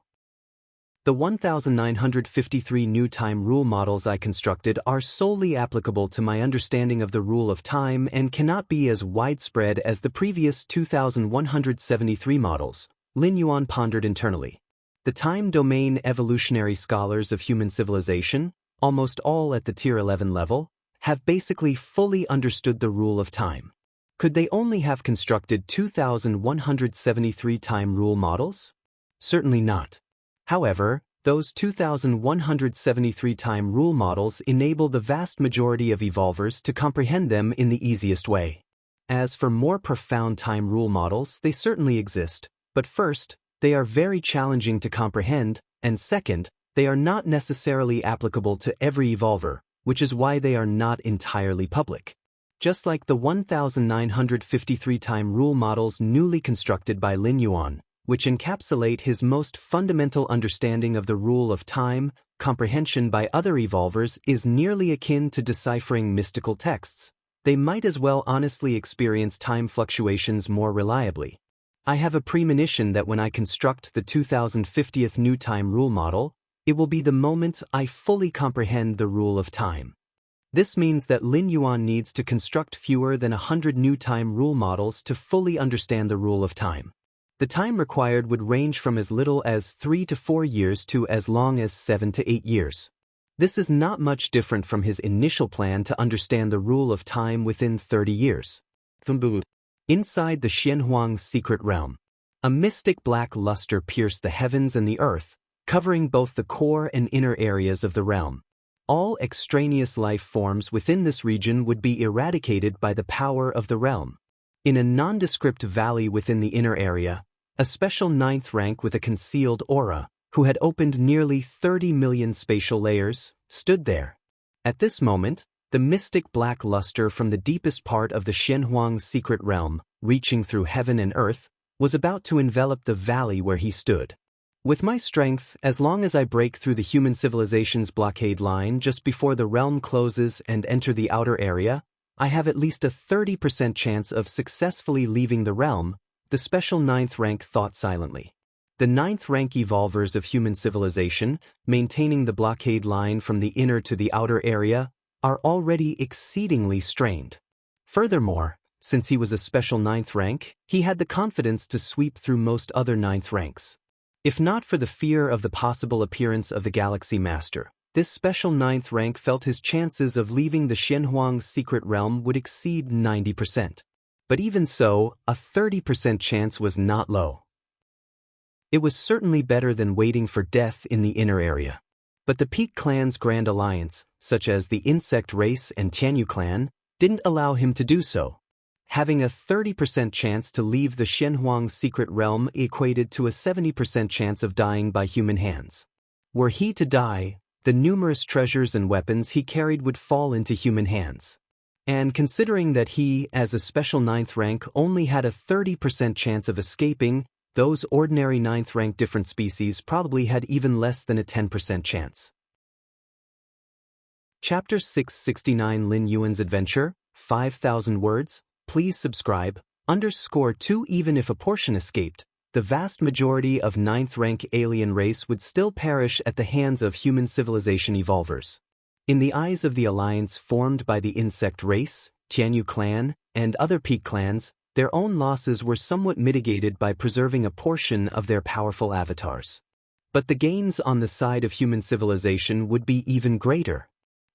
The 1,953 new time rule models I constructed are solely applicable to my understanding of the rule of time and cannot be as widespread as the previous 2,173 models, Lin Yuan pondered internally. The time domain evolutionary scholars of human civilization, almost all at the Tier 11 level, have basically fully understood the rule of time. Could they only have constructed 2,173 time rule models? Certainly not. However, those 2,173 time rule models enable the vast majority of evolvers to comprehend them in the easiest way. As for more profound time rule models, they certainly exist, but first, they are very challenging to comprehend, and second, they are not necessarily applicable to every evolver, which is why they are not entirely public. Just like the 1,953 time rule models newly constructed by Lin Yuan, which encapsulate his most fundamental understanding of the rule of time, comprehension by other evolvers is nearly akin to deciphering mystical texts. They might as well honestly experience time fluctuations more reliably. I have a premonition that when I construct the 2050th new time rule model, It will be the moment I fully comprehend the rule of time. This means that Lin Yuan needs to construct fewer than 100 new time rule models to fully understand the rule of time. The time required would range from as little as 3 to 4 years to as long as 7 to 8 years. This is not much different from his initial plan to understand the rule of time within 30 years. Inside the Xianhuang's secret realm, a mystic black luster pierced the heavens and the earth, covering both the core and inner areas of the realm. All extraneous life forms within this region would be eradicated by the power of the realm. In a nondescript valley within the inner area, a special 9th rank with a concealed aura, who had opened nearly 30 million spatial layers, stood there. At this moment, the mystic black luster from the deepest part of the Xianhuang's secret realm, reaching through heaven and earth, was about to envelop the valley where he stood. With my strength, as long as I break through the human civilization's blockade line just before the realm closes and enter the outer area, I have at least a 30% chance of successfully leaving the realm, the special 9th rank thought silently. The 9th rank evolvers of human civilization, maintaining the blockade line from the inner to the outer area, are already exceedingly strained. Furthermore, since he was a special 9th rank, he had the confidence to sweep through most other 9th ranks. If not for the fear of the possible appearance of the Galaxy Master, this special 9th rank felt his chances of leaving the Xianhuang's secret realm would exceed 90%. But even so, a 30% chance was not low. It was certainly better than waiting for death in the inner area. But the Peak Clan's Grand Alliance, such as the Insect Race and Tianyu Clan, didn't allow him to do so. Having a 30% chance to leave the Xianhuang's secret realm equated to a 70% chance of dying by human hands. Were he to die, the numerous treasures and weapons he carried would fall into human hands. And considering that he, as a special 9th rank, only had a 30% chance of escaping, those ordinary 9th rank different species probably had even less than a 10% chance. Chapter 669 Lin Yuan's Adventure, 5,000 words. Please subscribe, _2 Even if a portion escaped, the vast majority of 9th rank alien race would still perish at the hands of human civilization evolvers. In the eyes of the alliance formed by the Insect Race, Tianyu Clan, and other Peak Clans, their own losses were somewhat mitigated by preserving a portion of their powerful avatars. But the gains on the side of human civilization would be even greater.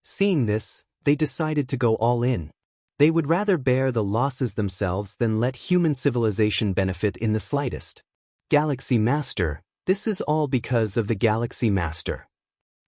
Seeing this, they decided to go all in. They would rather bear the losses themselves than let human civilization benefit in the slightest. Galaxy Master, this is all because of the Galaxy Master.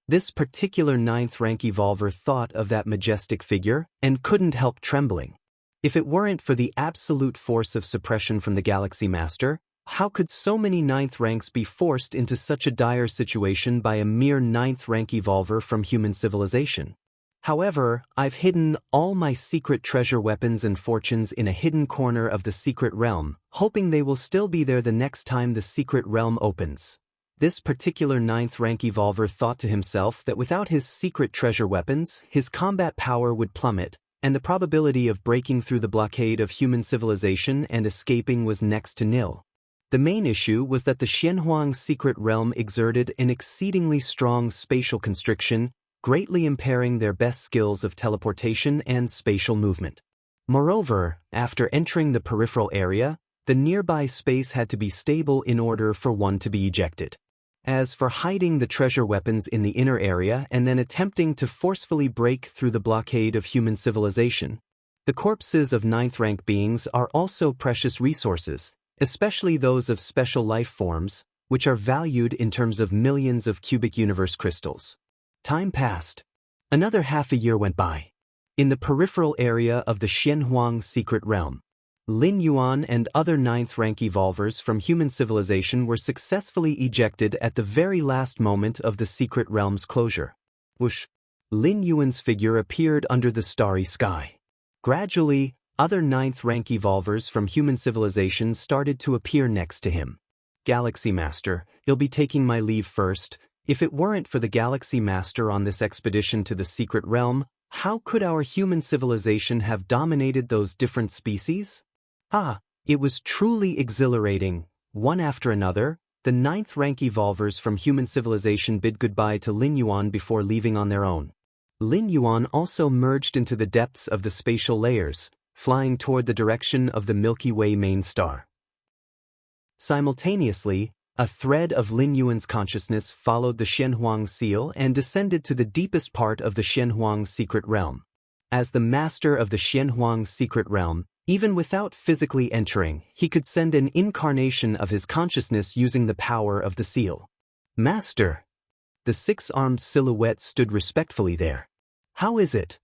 This particular 9th rank evolver thought of that majestic figure and couldn't help trembling. If it weren't for the absolute force of suppression from the Galaxy Master, how could so many 9th ranks be forced into such a dire situation by a mere 9th rank evolver from human civilization? However, I've hidden all my secret treasure weapons and fortunes in a hidden corner of the secret realm, hoping they will still be there the next time the secret realm opens. This particular 9th rank evolver thought to himself that without his secret treasure weapons, his combat power would plummet, and the probability of breaking through the blockade of human civilization and escaping was next to nil. The main issue was that the Xianhuang's secret realm exerted an exceedingly strong spatial constriction, greatly impairing their best skills of teleportation and spatial movement. Moreover, after entering the peripheral area, the nearby space had to be stable in order for one to be ejected. As for hiding the treasure weapons in the inner area and then attempting to forcefully break through the blockade of human civilization, the corpses of 9th rank beings are also precious resources, especially those of special life forms, which are valued in terms of millions of cubic universe crystals. Time passed. Another half a year went by. In the peripheral area of the Xianhuang's secret realm, Lin Yuan and other 9th rank evolvers from human civilization were successfully ejected at the very last moment of the secret realm's closure. Whoosh! Lin Yuan's figure appeared under the starry sky. Gradually, other 9th rank evolvers from human civilization started to appear next to him. Galaxy Master, you'll be taking my leave first. If it weren't for the Galaxy Master on this expedition to the secret realm, how could our human civilization have dominated those different species? It was truly exhilarating. One after another, the ninth-rank evolvers from human civilization bid goodbye to Lin Yuan before leaving on their own. Lin Yuan also merged into the depths of the spatial layers, flying toward the direction of the Milky Way main star. Simultaneously, a thread of Lin Yuan's consciousness followed the Shenhuang seal and descended to the deepest part of the Shenhuang secret realm. As the master of the Shenhuang secret realm, even without physically entering, he could send an incarnation of his consciousness using the power of the seal. Master! The six-armed silhouette stood respectfully there. How is it?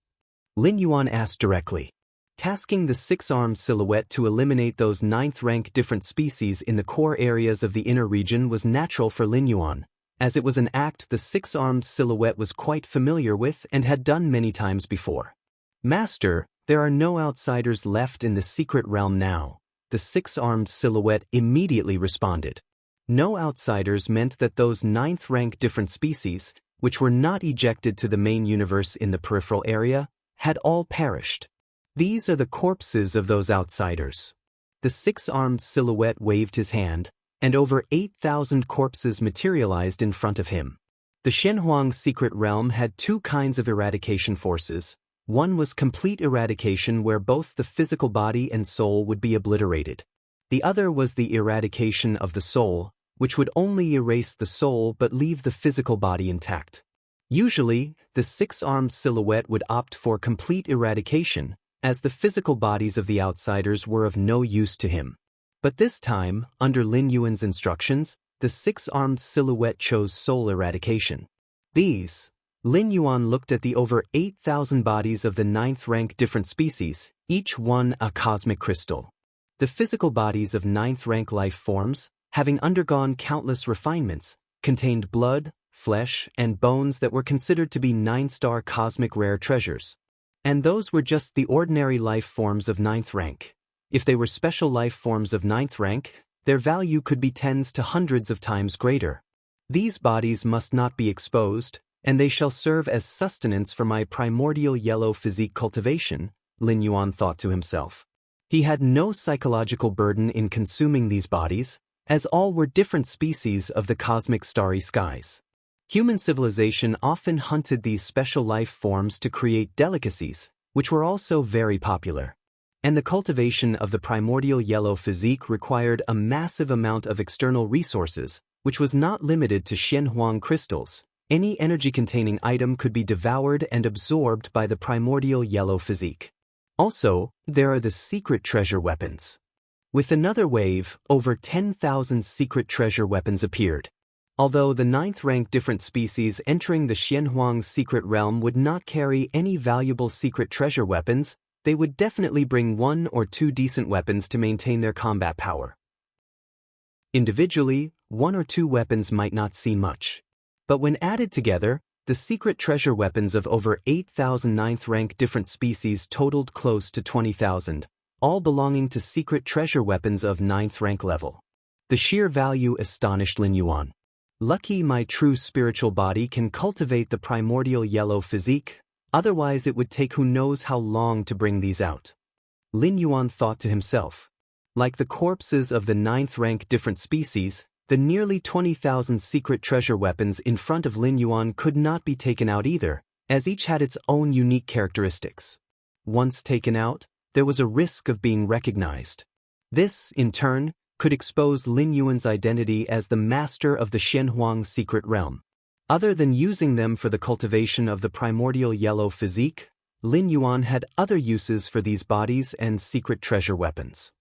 Lin Yuan asked directly. Tasking the six-armed silhouette to eliminate those ninth-rank different species in the core areas of the inner region was natural for Lin Yuan, as it was an act the six-armed silhouette was quite familiar with and had done many times before. Master, there are no outsiders left in the secret realm now, the six-armed silhouette immediately responded. No outsiders meant that those ninth-rank different species, which were not ejected to the main universe in the peripheral area, had all perished. These are the corpses of those outsiders. The six-armed silhouette waved his hand, and over 8,000 corpses materialized in front of him. The Shenhuang secret realm had two kinds of eradication forces. One was complete eradication where both the physical body and soul would be obliterated. The other was the eradication of the soul, which would only erase the soul but leave the physical body intact. Usually, the six-armed silhouette would opt for complete eradication, as the physical bodies of the outsiders were of no use to him. But this time, under Lin Yuan's instructions, the six-armed silhouette chose soul eradication. Lin Yuan looked at the over 8,000 bodies of the ninth-rank different species, each one a cosmic crystal. The physical bodies of ninth-rank life forms, having undergone countless refinements, contained blood, flesh, and bones that were considered to be nine-star cosmic rare treasures. And those were just the ordinary life forms of ninth rank. If they were special life forms of ninth rank, their value could be tens to hundreds of times greater. These bodies must not be exposed, and they shall serve as sustenance for my primordial yellow physique cultivation, Lin Yuan thought to himself. He had no psychological burden in consuming these bodies, as all were different species of the cosmic starry skies. Human civilization often hunted these special life forms to create delicacies, which were also very popular. And the cultivation of the primordial yellow physique required a massive amount of external resources, which was not limited to Shenhuang crystals. Any energy-containing item could be devoured and absorbed by the primordial yellow physique. Also, there are the secret treasure weapons. With another wave, over 10,000 secret treasure weapons appeared. Although the ninth-rank different species entering the Shenhuang secret realm would not carry any valuable secret treasure weapons, they would definitely bring one or two decent weapons to maintain their combat power. Individually, one or two weapons might not seem much. But when added together, the secret treasure weapons of over 8,000 ninth-rank different species totaled close to 20,000, all belonging to secret treasure weapons of ninth-rank level. The sheer value astonished Lin Yuan. Lucky my true spiritual body can cultivate the primordial yellow physique, otherwise it would take who knows how long to bring these out. Lin Yuan thought to himself. Like the corpses of the ninth-rank different species, the nearly 20,000 secret treasure weapons in front of Lin Yuan could not be taken out either, as each had its own unique characteristics. Once taken out, there was a risk of being recognized. This, in turn, could expose Lin Yuan's identity as the master of the Shenhuang secret realm. Other than using them for the cultivation of the primordial yellow physique, Lin Yuan had other uses for these bodies and secret treasure weapons.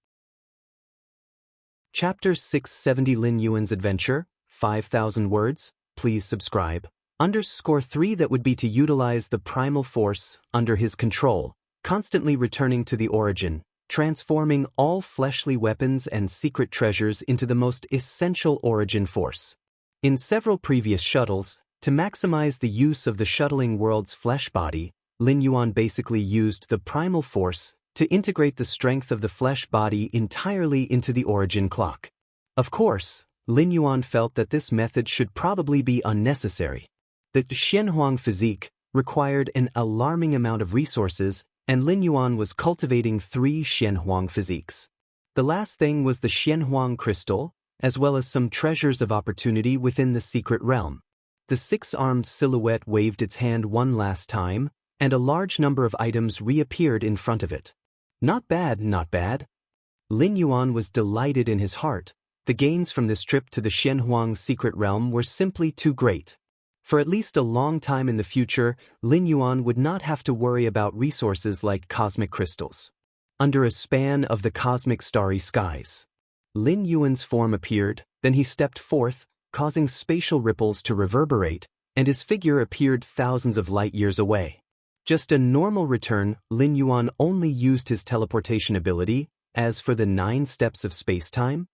Chapter 670 Lin Yuan's Adventure, 5,000 words, please subscribe. _3 That would be to utilize the primal force under his control, constantly returning to the origin, transforming all fleshly weapons and secret treasures into the most essential origin force. In several previous shuttles, to maximize the use of the shuttling world's flesh body, Lin Yuan basically used the primal force to integrate the strength of the flesh body entirely into the origin clock. Of course, Lin Yuan felt that this method should probably be unnecessary. The Shenhuang physique required an alarming amount of resources, and Lin Yuan was cultivating 3 Shenhuang physiques. The last thing was the Shenhuang crystal, as well as some treasures of opportunity within the secret realm. The six-armed silhouette waved its hand one last time, and a large number of items reappeared in front of it. Not bad, not bad. Lin Yuan was delighted in his heart. The gains from this trip to the Shenhuang secret realm were simply too great. For at least a long time in the future, Lin Yuan would not have to worry about resources like cosmic crystals. Under a span of the cosmic starry skies, Lin Yuan's form appeared, then he stepped forth, causing spatial ripples to reverberate, and his figure appeared thousands of light years away. Just a normal return, Lin Yuan only used his teleportation ability. As for the 9 steps of space-time,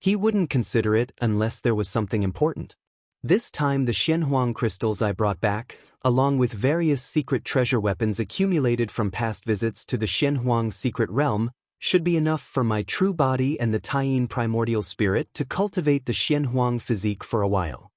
he wouldn't consider it unless there was something important. This time the Shenhuang crystals I brought back, along with various secret treasure weapons accumulated from past visits to the Shenhuang secret realm, should be enough for my true body and the Taiyin primordial spirit to cultivate the Shenhuang physique for a while.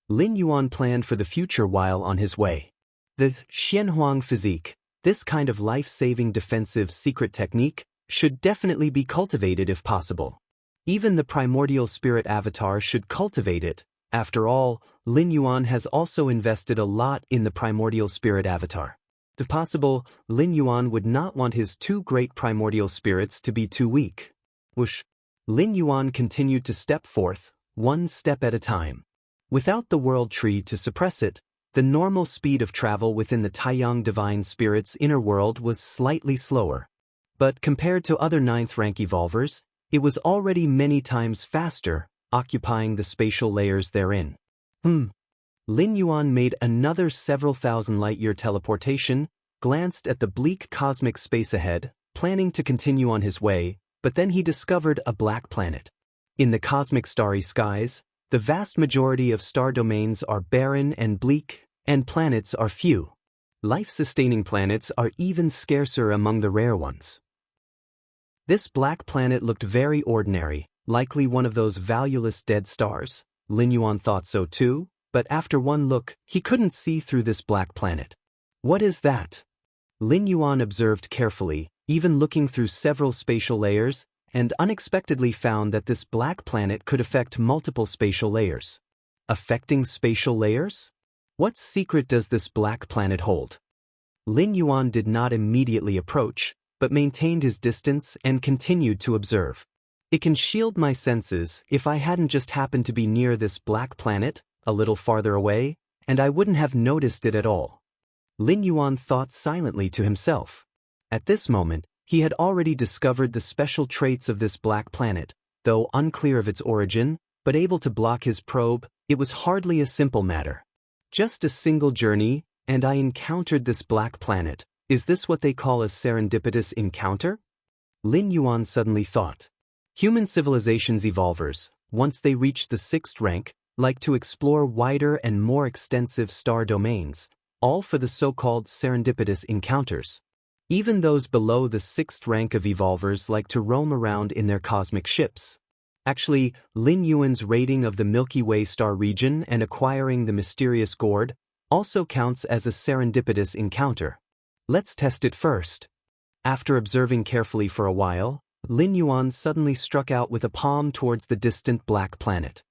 Lin Yuan planned for the future while on his way. The Shenhuang physique, this kind of life-saving defensive secret technique, should definitely be cultivated if possible. Even the primordial spirit avatar should cultivate it. After all, Lin Yuan has also invested a lot in the primordial spirit avatar. If possible, Lin Yuan would not want his 2 great primordial spirits to be too weak. Whoosh! Lin Yuan continued to step forth, 1 step at a time. Without the world tree to suppress it, the normal speed of travel within the Taiyang divine spirit's inner world was slightly slower. But compared to other 9th rank evolvers, it was already many times faster, occupying the spatial layers therein. Lin Yuan made another several thousand light-year teleportation, glanced at the bleak cosmic space ahead, planning to continue on his way, but then he discovered a black planet. In the cosmic starry skies, the vast majority of star domains are barren and bleak, and planets are few. Life-sustaining planets are even scarcer among the rare ones. This black planet looked very ordinary, likely one of those valueless dead stars. Lin Yuan thought so too, but after one look, he couldn't see through this black planet. What is that? Lin Yuan observed carefully, even looking through several spatial layers, and unexpectedly found that this black planet could affect multiple spatial layers. Affecting spatial layers? What secret does this black planet hold? Lin Yuan did not immediately approach, but maintained his distance and continued to observe. It can shield my senses if I hadn't just happened to be near this black planet, a little farther away, and I wouldn't have noticed it at all. Lin Yuan thought silently to himself. At this moment, he had already discovered the special traits of this black planet, though unclear of its origin, but able to block his probe. It was hardly a simple matter. Just a single journey, and I encountered this black planet. Is this what they call a serendipitous encounter? Lin Yuan suddenly thought. Human civilizations evolvers, once they reach the 6th rank, like to explore wider and more extensive star domains, all for the so-called serendipitous encounters. Even those below the 6th rank of evolvers like to roam around in their cosmic ships. Actually, Lin Yuan's raiding of the Milky Way star region and acquiring the mysterious gourd also counts as a serendipitous encounter. Let's test it first. After observing carefully for a while, Lin Yuan suddenly struck out with a palm towards the distant black planet.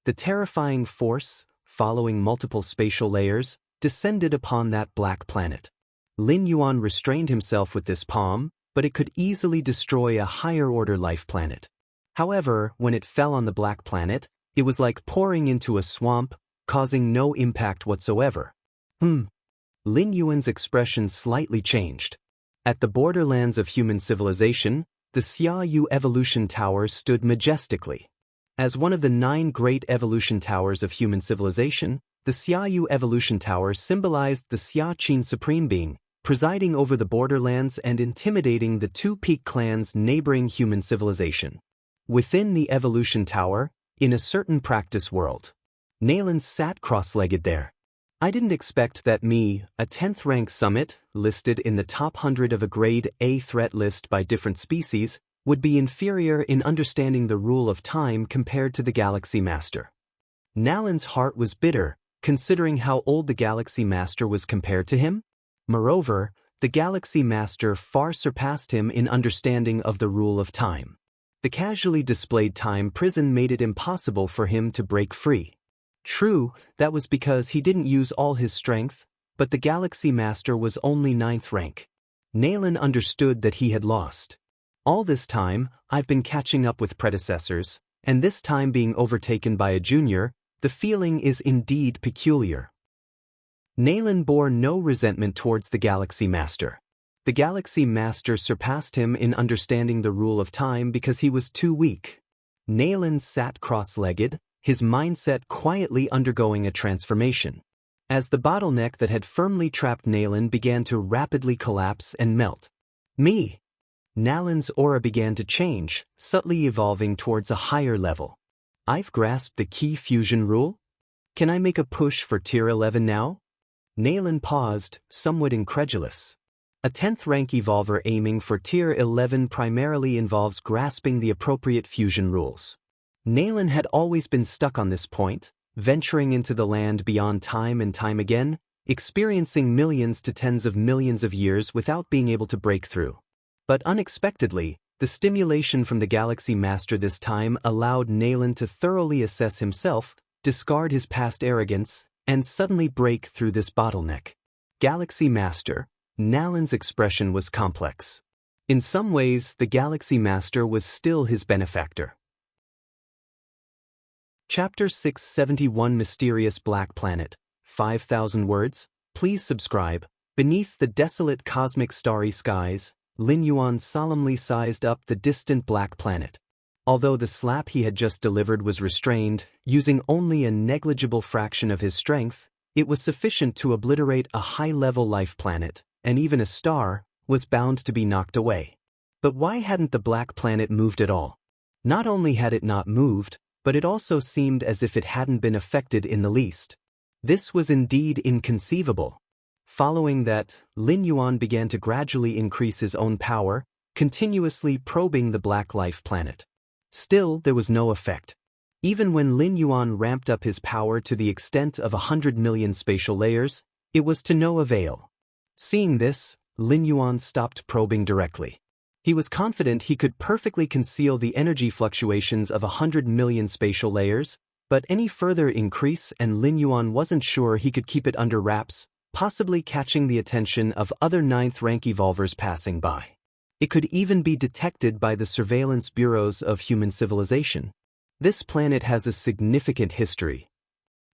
The terrifying force, following multiple spatial layers, descended upon that black planet. Lin Yuan restrained himself with this palm, but it could easily destroy a higher-order life planet. However, when it fell on the black planet, it was like pouring into a swamp, causing no impact whatsoever. Lin Yuan's expression slightly changed. At the borderlands of human civilization, the Xiaoyu Evolution Tower stood majestically. As one of the 9 great evolution towers of human civilization, the Xiaoyu Evolution Tower symbolized the Xia-Qin Supreme Being, presiding over the borderlands and intimidating the 2 peak clans neighboring human civilization. Within the Evolution Tower, in a certain practice world, Nalan sat cross-legged there. I didn't expect that me, a 10th rank summit, listed in the top 100 of a grade A threat list by different species, would be inferior in understanding the rule of time compared to the Galaxy Master. Nalan's heart was bitter, considering how old the Galaxy Master was compared to him. Moreover, the Galaxy Master far surpassed him in understanding of the rule of time. The casually displayed time prison made it impossible for him to break free. True, that was because he didn't use all his strength, but the Galaxy Master was only 9th rank. Naylan understood that he had lost. All this time, I've been catching up with predecessors, and this time being overtaken by a junior, the feeling is indeed peculiar. Naylan bore no resentment towards the Galaxy Master. The Galaxy Master surpassed him in understanding the rule of time because he was too weak. Naylan sat cross-legged, his mindset quietly undergoing a transformation. As the bottleneck that had firmly trapped Naylan began to rapidly collapse and melt. Naylan's aura began to change, subtly evolving towards a higher level. I've grasped the key fusion rule? Can I make a push for tier 11 now? Naylan paused, somewhat incredulous. A 10th rank evolver aiming for tier 11 primarily involves grasping the appropriate fusion rules. Naylan had always been stuck on this point, venturing into the land beyond time and time again, experiencing millions to tens of millions of years without being able to break through. But unexpectedly, the stimulation from the Galaxy Master this time allowed Naylan to thoroughly assess himself, discard his past arrogance, and suddenly break through this bottleneck. Galaxy Master. Naylan's expression was complex. In some ways, the Galaxy Master was still his benefactor. Chapter 671 Mysterious Black Planet. 5,000 words. Please subscribe. Beneath the desolate cosmic starry skies, Lin Yuan solemnly sized up the distant black planet. Although the slap he had just delivered was restrained, using only a negligible fraction of his strength, it was sufficient to obliterate a high-level life planet, and even a star was bound to be knocked away. But why hadn't the black planet moved at all? Not only had it not moved, but it also seemed as if it hadn't been affected in the least. This was indeed inconceivable. Following that, Lin Yuan began to gradually increase his own power, continuously probing the black life planet. Still, there was no effect. Even when Lin Yuan ramped up his power to the extent of 100 million spatial layers, it was to no avail. Seeing this, Lin Yuan stopped probing directly. He was confident he could perfectly conceal the energy fluctuations of 100 million spatial layers, but any further increase and Lin Yuan wasn't sure he could keep it under wraps, possibly catching the attention of other 9th rank evolvers passing by. It could even be detected by the surveillance bureaus of human civilization. This planet has a significant history.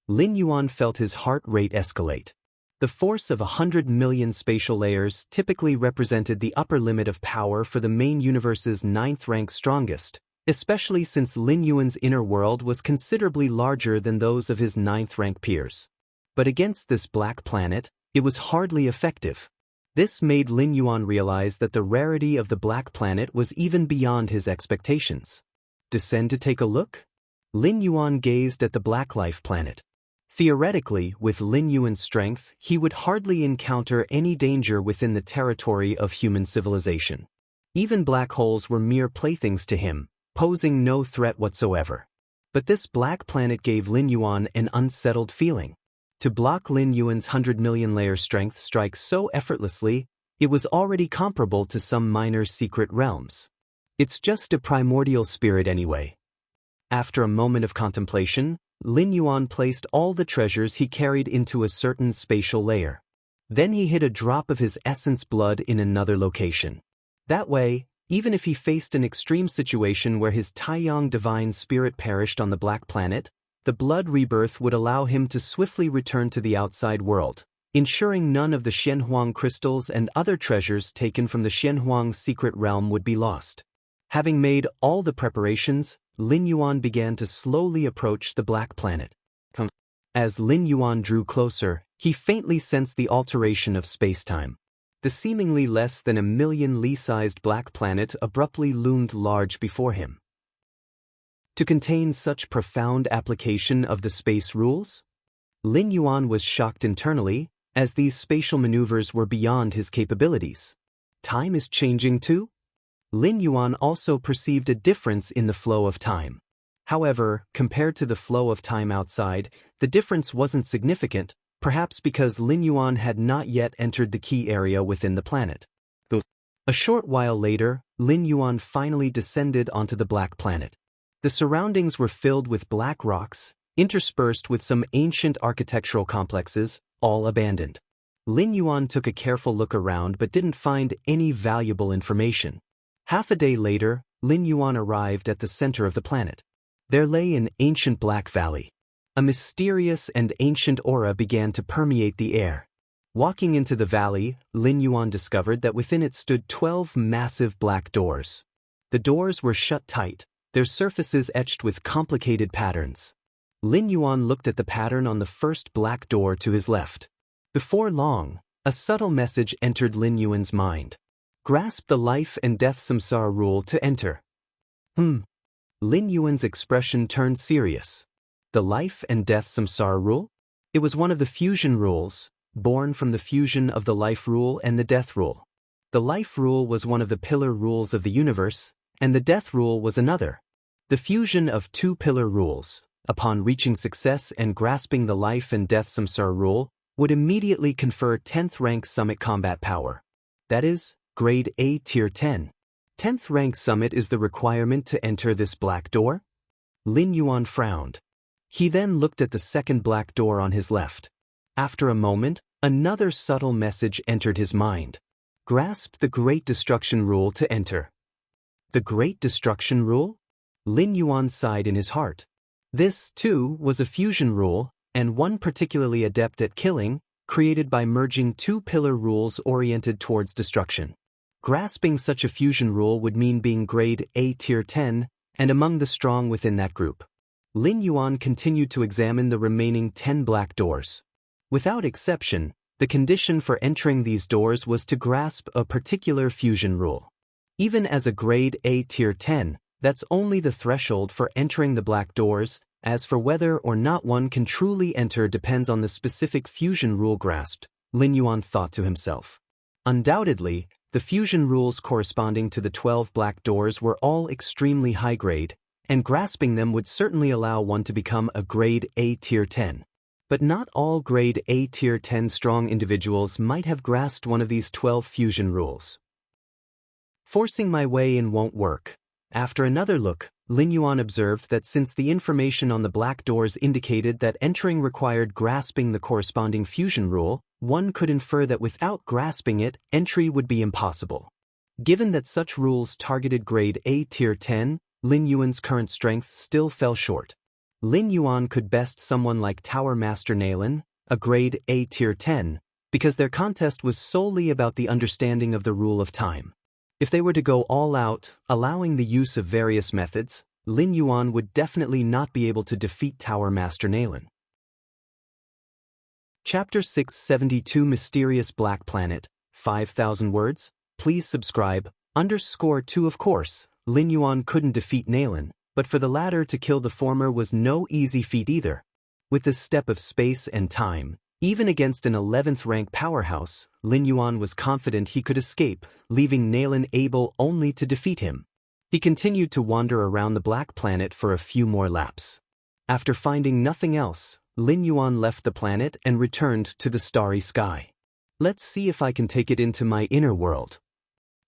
Lin Yuan felt his heart rate escalate. The force of 100 million spatial layers typically represented the upper limit of power for the main universe's 9th rank strongest, especially since Lin Yuan's inner world was considerably larger than those of his 9th rank peers. But against this black planet, it was hardly effective. This made Lin Yuan realize that the rarity of the black planet was even beyond his expectations. Descend to take a look? Lin Yuan gazed at the black life planet. Theoretically, with Lin Yuan's strength, he would hardly encounter any danger within the territory of human civilization. Even black holes were mere playthings to him, posing no threat whatsoever. But this black planet gave Lin Yuan an unsettled feeling. To block Lin Yuan's 100 million layer strength strike so effortlessly, it was already comparable to some minor secret realms. It's just a primordial spirit anyway. After a moment of contemplation, Lin Yuan placed all the treasures he carried into a certain spatial layer. Then he hid a drop of his essence blood in another location. That way, even if he faced an extreme situation where his Taiyang divine spirit perished on the black planet, the blood rebirth would allow him to swiftly return to the outside world, ensuring none of the Shenhuang crystals and other treasures taken from the Shenhuang secret realm would be lost. Having made all the preparations, Lin Yuan began to slowly approach the black planet. As Lin Yuan drew closer, he faintly sensed the alteration of space-time. The seemingly less than a million Li-sized black planet abruptly loomed large before him. To contain such profound application of the space rules? Lin Yuan was shocked internally, as these spatial maneuvers were beyond his capabilities. Time is changing too? Lin Yuan also perceived a difference in the flow of time. However, compared to the flow of time outside, the difference wasn't significant, perhaps because Lin Yuan had not yet entered the key area within the planet. A short while later, Lin Yuan finally descended onto the Black Planet. The surroundings were filled with black rocks, interspersed with some ancient architectural complexes, all abandoned. Lin Yuan took a careful look around but didn't find any valuable information. Half a day later, Lin Yuan arrived at the center of the planet. There lay an ancient black valley. A mysterious and ancient aura began to permeate the air. Walking into the valley, Lin Yuan discovered that within it stood 12 massive black doors. The doors were shut tight, their surfaces etched with complicated patterns. Lin Yuan looked at the pattern on the first black door to his left. Before long, a subtle message entered Lin Yuan's mind. Grasp the life and death samsara rule to enter. Lin Yuan's expression turned serious. The life and death samsara rule? It was one of the fusion rules, born from the fusion of the life rule and the death rule. The life rule was one of the pillar rules of the universe, and the death rule was another. The fusion of two pillar rules, upon reaching success and grasping the life and death samsara rule, would immediately confer 10th rank summit combat power. That is, grade A tier 10. 10th rank summit is the requirement to enter this black door? Lin Yuan frowned. He then looked at the second black door on his left. After a moment, another subtle message entered his mind. Grasp the Great Destruction Rule to enter. The Great Destruction Rule? Lin Yuan sighed in his heart. This, too, was a fusion rule, and one particularly adept at killing, created by merging two pillar rules oriented towards destruction. Grasping such a fusion rule would mean being grade A tier 10, and among the strong within that group. Lin Yuan continued to examine the remaining 10 black doors. Without exception, the condition for entering these doors was to grasp a particular fusion rule. Even as a grade A tier 10, that's only the threshold for entering the black doors. As for whether or not one can truly enter depends on the specific fusion rule grasped, Lin Yuan thought to himself. Undoubtedly, the fusion rules corresponding to the 12 black doors were all extremely high grade, and grasping them would certainly allow one to become a grade A tier 10. But not all grade A tier 10 strong individuals might have grasped one of these 12 fusion rules. Forcing my way in won't work. After another look, Lin Yuan observed that since the information on the black doors indicated that entering required grasping the corresponding fusion rule, one could infer that without grasping it, entry would be impossible. Given that such rules targeted grade A tier 10, Lin Yuan's current strength still fell short. Lin Yuan could best someone like Tower Master Nalen, a grade A tier 10, because their contest was solely about the understanding of the rule of time. If they were to go all out, allowing the use of various methods, Lin Yuan would definitely not be able to defeat Tower Master Nalen. Chapter 672 Mysterious Black Planet, 5,000 words. Please subscribe. _2 Of course, Lin Yuan couldn't defeat Nalen, but for the latter to kill the former was no easy feat either. With the step of space and time, even against an 11th rank powerhouse, Lin Yuan was confident he could escape, leaving Nalen able only to defeat him. He continued to wander around the Black Planet for a few more laps. After finding nothing else, Lin Yuan left the planet and returned to the starry sky. Let's see if I can take it into my inner world.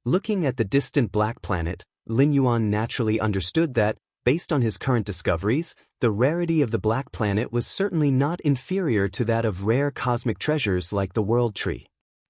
Looking at the distant Black Planet, Lin Yuan naturally understood that, based on his current discoveries, the rarity of the Black Planet was certainly not inferior to that of rare cosmic treasures like the World Tree.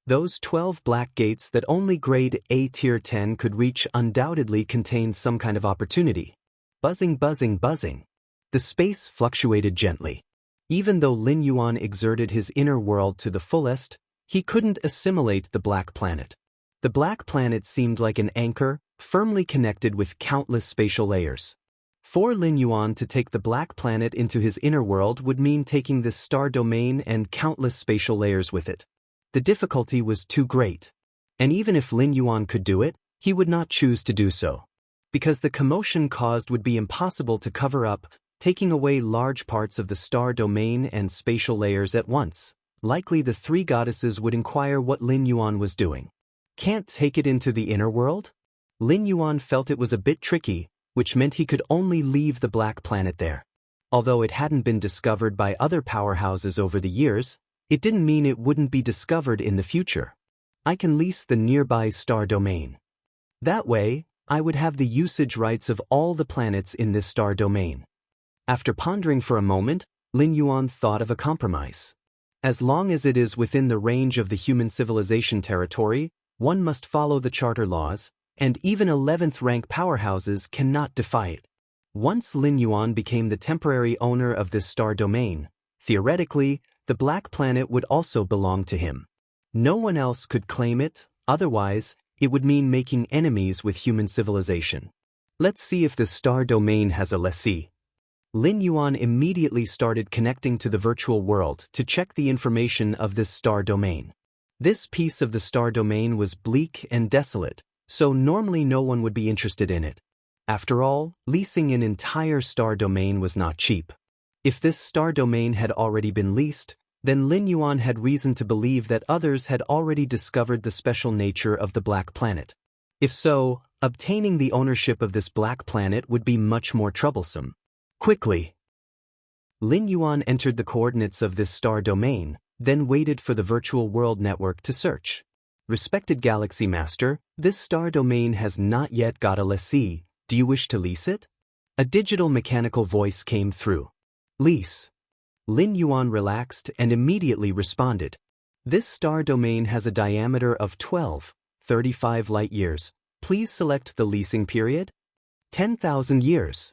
Those 12 black gates that only grade A tier 10 could reach undoubtedly contained some kind of opportunity. Buzzing, buzzing, buzzing. The space fluctuated gently. Even though Lin Yuan exerted his inner world to the fullest, he couldn't assimilate the Black Planet. The Black Planet seemed like an anchor, firmly connected with countless spatial layers. For Lin Yuan to take the Black Planet into his inner world would mean taking this star domain and countless spatial layers with it. The difficulty was too great. And even if Lin Yuan could do it, he would not choose to do so. Because the commotion caused would be impossible to cover up, taking away large parts of the star domain and spatial layers at once. Likely the three goddesses would inquire what Lin Yuan was doing. Can't take it into the inner world? Lin Yuan felt it was a bit tricky, which meant he could only leave the Black Planet there. Although it hadn't been discovered by other powerhouses over the years, it didn't mean it wouldn't be discovered in the future. I can lease the nearby star domain. That way, I would have the usage rights of all the planets in this star domain. After pondering for a moment, Lin Yuan thought of a compromise. As long as it is within the range of the human civilization territory, one must follow the charter laws, and even 11th rank powerhouses cannot defy it. Once Lin Yuan became the temporary owner of this star domain, theoretically, the black planet would also belong to him. No one else could claim it, otherwise, it would mean making enemies with human civilization. Let's see if the star domain has a lessee. Lin Yuan immediately started connecting to the virtual world to check the information of this star domain. This piece of the star domain was bleak and desolate, so normally no one would be interested in it. After all, leasing an entire star domain was not cheap. If this star domain had already been leased, then Lin Yuan had reason to believe that others had already discovered the special nature of the black planet. If so, obtaining the ownership of this black planet would be much more troublesome. Quickly, Lin Yuan entered the coordinates of this star domain, then waited for the virtual world network to search. Respected Galaxy Master, this star domain has not yet got a lessee. Do you wish to lease it? A digital mechanical voice came through. Lease. Lin Yuan relaxed and immediately responded. This star domain has a diameter of 12.35 light-years. Please select the leasing period. 10,000 years.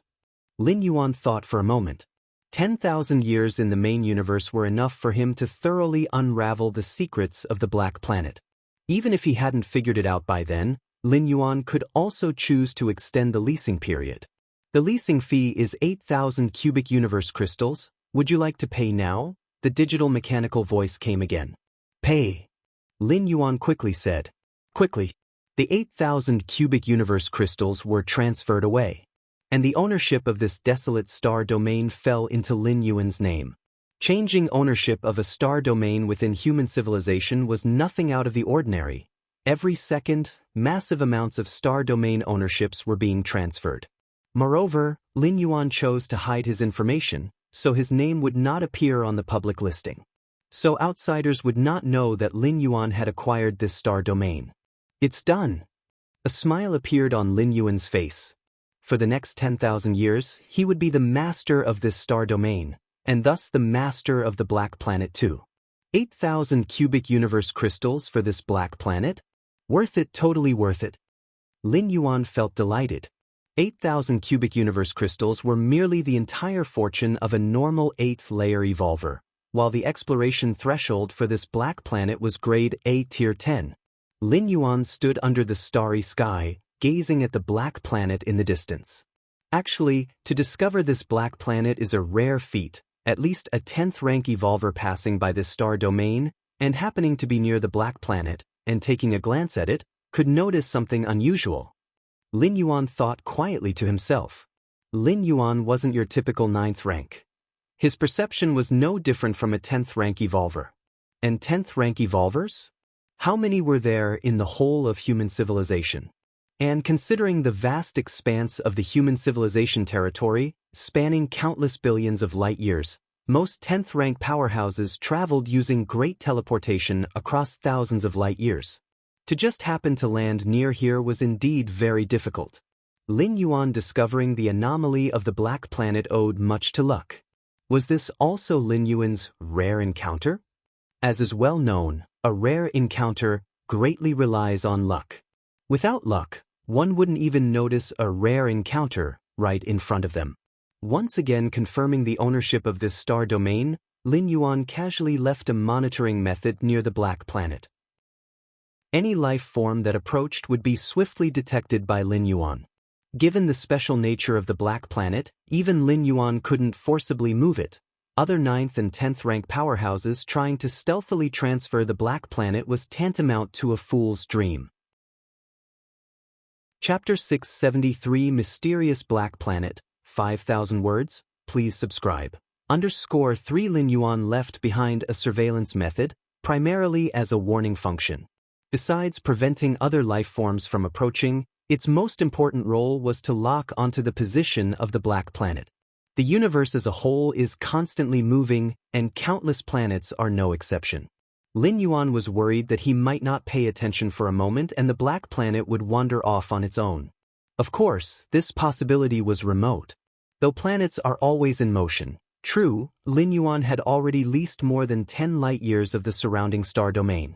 Lin Yuan thought for a moment. 10,000 years in the main universe were enough for him to thoroughly unravel the secrets of the black planet. Even if he hadn't figured it out by then, Lin Yuan could also choose to extend the leasing period. The leasing fee is 8,000 cubic universe crystals. Would you like to pay now? The digital mechanical voice came again. Pay. Lin Yuan quickly said. Quickly. The 8,000 cubic universe crystals were transferred away, and the ownership of this desolate star domain fell into Lin Yuan's name. Changing ownership of a star domain within human civilization was nothing out of the ordinary. Every second, massive amounts of star domain ownerships were being transferred. Moreover, Lin Yuan chose to hide his information, so his name would not appear on the public listing. So outsiders would not know that Lin Yuan had acquired this star domain. It's done. A smile appeared on Lin Yuan's face. For the next 10,000 years, he would be the master of this star domain, and thus the master of the black planet too. 8,000 cubic universe crystals for this black planet? Worth it, totally worth it. Lin Yuan felt delighted. 8,000 cubic universe crystals were merely the entire fortune of a normal 8th layer evolver, while the exploration threshold for this black planet was grade A tier 10. Lin Yuan stood under the starry sky, gazing at the black planet in the distance. Actually, to discover this black planet is a rare feat. At least a 10th rank evolver passing by this star domain, and happening to be near the black planet, and taking a glance at it, could notice something unusual. Lin Yuan thought quietly to himself. Lin Yuan wasn't your typical 9th rank. His perception was no different from a 10th rank evolver. And 10th rank evolvers? How many were there in the whole of human civilization? And considering the vast expanse of the human civilization territory, spanning countless billions of light-years, most 10th rank powerhouses traveled using great teleportation across thousands of light-years. To just happen to land near here was indeed very difficult. Lin Yuan discovering the anomaly of the black planet owed much to luck. Was this also Lin Yuan's rare encounter? As is well known, a rare encounter greatly relies on luck. Without luck, one wouldn't even notice a rare encounter right in front of them. Once again confirming the ownership of this star domain, Lin Yuan casually left a monitoring method near the black planet. Any life form that approached would be swiftly detected by Lin Yuan. Given the special nature of the black planet, even Lin Yuan couldn't forcibly move it. Other 9th and 10th rank powerhouses trying to stealthily transfer the black planet was tantamount to a fool's dream. Chapter 673 Mysterious Black Planet, 5,000 words, please subscribe. _3 Lin Yuan left behind a surveillance method, primarily as a warning function. Besides preventing other life forms from approaching, its most important role was to lock onto the position of the black planet. The universe as a whole is constantly moving, and countless planets are no exception. Lin Yuan was worried that he might not pay attention for a moment and the black planet would wander off on its own. Of course, this possibility was remote. Though planets are always in motion, true, Lin Yuan had already leased more than 10 light-years of the surrounding star domain.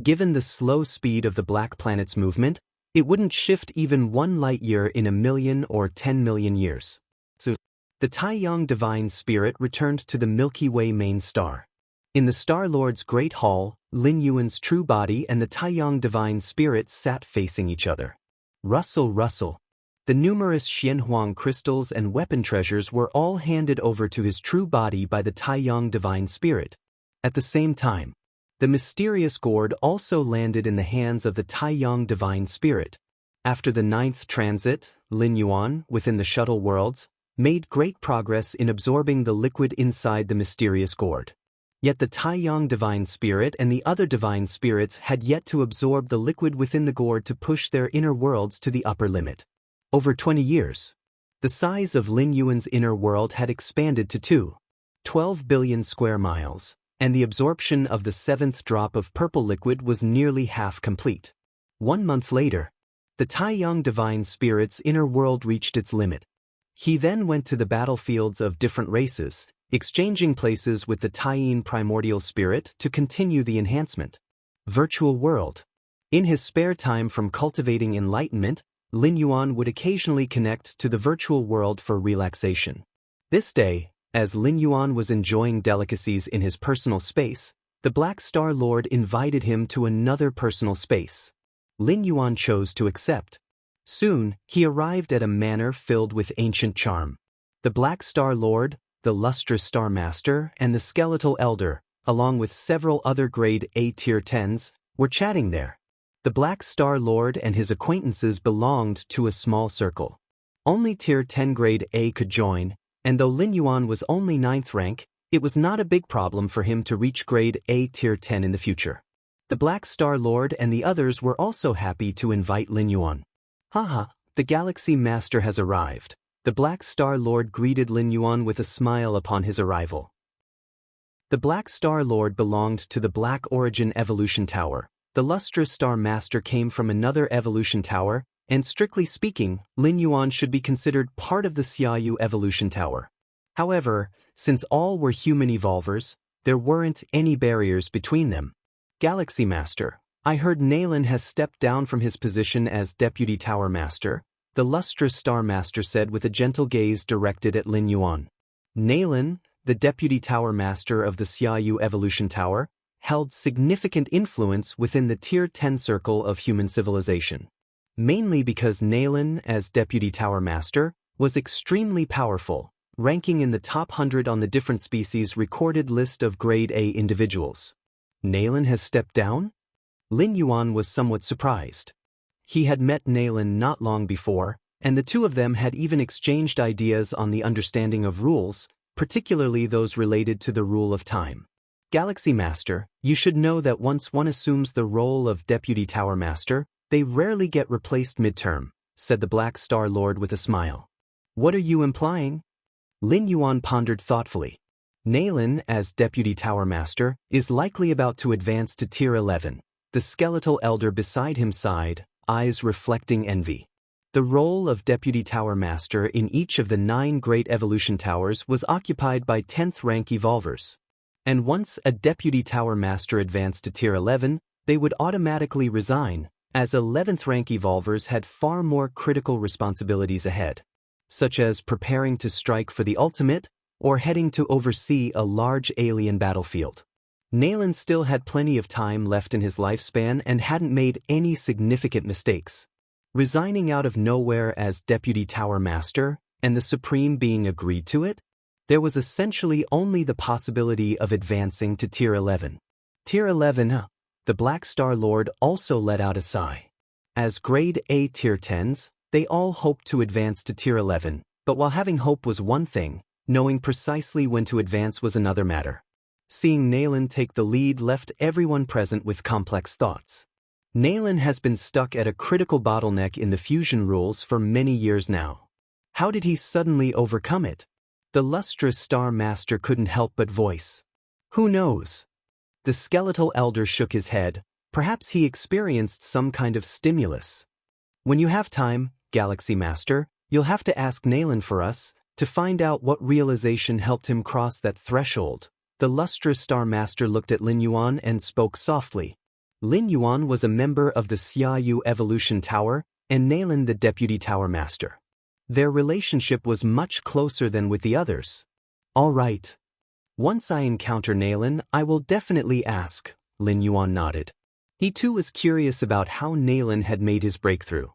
Given the slow speed of the black planet's movement, it wouldn't shift even 1 light-year in 1,000,000 or 10 million years. So, the Taiyang Divine Spirit returned to the Milky Way main star. In the Star Lord's Great Hall, Lin Yuan's true body and the Taiyang Divine Spirit sat facing each other. Rustle, rustle. The numerous Xianhuang crystals and weapon treasures were all handed over to his true body by the Taiyang Divine Spirit. At the same time, the mysterious gourd also landed in the hands of the Taiyang Divine Spirit. After the 9th transit, Lin Yuan, within the shuttle worlds, made great progress in absorbing the liquid inside the mysterious gourd. Yet the Taiyang Divine Spirit and the other Divine Spirits had yet to absorb the liquid within the gourd to push their inner worlds to the upper limit. Over 20 years, the size of Lin Yuan's inner world had expanded to 12 billion square miles, and the absorption of the 7th drop of purple liquid was nearly half complete. 1 month later, the Taiyang Divine Spirit's inner world reached its limit. He then went to the battlefields of different races, exchanging places with the Taiyin Primordial Spirit to continue the enhancement. Virtual world. In his spare time from cultivating enlightenment, Lin Yuan would occasionally connect to the virtual world for relaxation. This day, as Lin Yuan was enjoying delicacies in his personal space, the Black Star Lord invited him to another personal space. Lin Yuan chose to accept. Soon, he arrived at a manor filled with ancient charm. The Black Star Lord, the lustrous Star Master, and the Skeletal Elder, along with several other grade A Tier 10s, were chatting there. The Black Star Lord and his acquaintances belonged to a small circle. Only Tier 10 grade A could join, and though Lin Yuan was only 9th rank, it was not a big problem for him to reach grade A Tier 10 in the future. The Black Star Lord and the others were also happy to invite Lin Yuan. Haha, the Galaxy Master has arrived. The Black Star Lord greeted Lin Yuan with a smile upon his arrival. The Black Star Lord belonged to the Black Origin Evolution Tower. The lustrous Star Master came from another evolution tower, and strictly speaking, Lin Yuan should be considered part of the Xiaoyu Evolution Tower. However, since all were human evolvers, there weren't any barriers between them. Galaxy Master, I heard Naylan has stepped down from his position as Deputy Tower Master, the lustrous Star Master said with a gentle gaze directed at Lin Yuan. Naylan, the Deputy Tower Master of the Xiaoyu Evolution Tower, held significant influence within the Tier 10 circle of human civilization. Mainly because Naylan, as Deputy Tower Master, was extremely powerful, ranking in the top 100 on the different species recorded list of grade A individuals. Naylan has stepped down? Lin Yuan was somewhat surprised. He had met Naylan not long before, and the two of them had even exchanged ideas on the understanding of rules, particularly those related to the rule of time. Galaxy Master, you should know that once one assumes the role of Deputy Tower Master, they rarely get replaced midterm, said the Black Star Lord with a smile. What are you implying? Lin Yuan pondered thoughtfully. Naylan, as Deputy Tower Master, is likely about to advance to Tier 11. The Skeletal Elder beside him sighed, eyes reflecting envy. The role of Deputy Tower Master in each of the 9 Great Evolution Towers was occupied by 10th rank evolvers. And once a Deputy Tower Master advanced to Tier 11, they would automatically resign, as 11th rank evolvers had far more critical responsibilities ahead, such as preparing to strike for the ultimate, or heading to oversee a large alien battlefield. Naylan still had plenty of time left in his lifespan and hadn't made any significant mistakes. Resigning out of nowhere as Deputy Tower Master, and the Supreme being agreed to it, there was essentially only the possibility of advancing to Tier 11. Tier 11, the Black Star Lord also let out a sigh. As grade A Tier 10s, they all hoped to advance to Tier 11, but while having hope was one thing, knowing precisely when to advance was another matter. Seeing Naylan take the lead left everyone present with complex thoughts. Naylan has been stuck at a critical bottleneck in the fusion rules for many years now. How did he suddenly overcome it? The lustrous Star Master couldn't help but voice. Who knows? The skeletal elder shook his head. Perhaps he experienced some kind of stimulus. When you have time, Galaxy Master, you'll have to ask Nalen for us, to find out what realization helped him cross that threshold. The lustrous Star Master looked at Lin Yuan and spoke softly. Lin Yuan was a member of the Xiaoyu Evolution Tower, and Nalen the Deputy Tower Master. Their relationship was much closer than with the others. All right. Once I encounter Nalen, I will definitely ask, Lin Yuan nodded. He too was curious about how Nalen had made his breakthrough.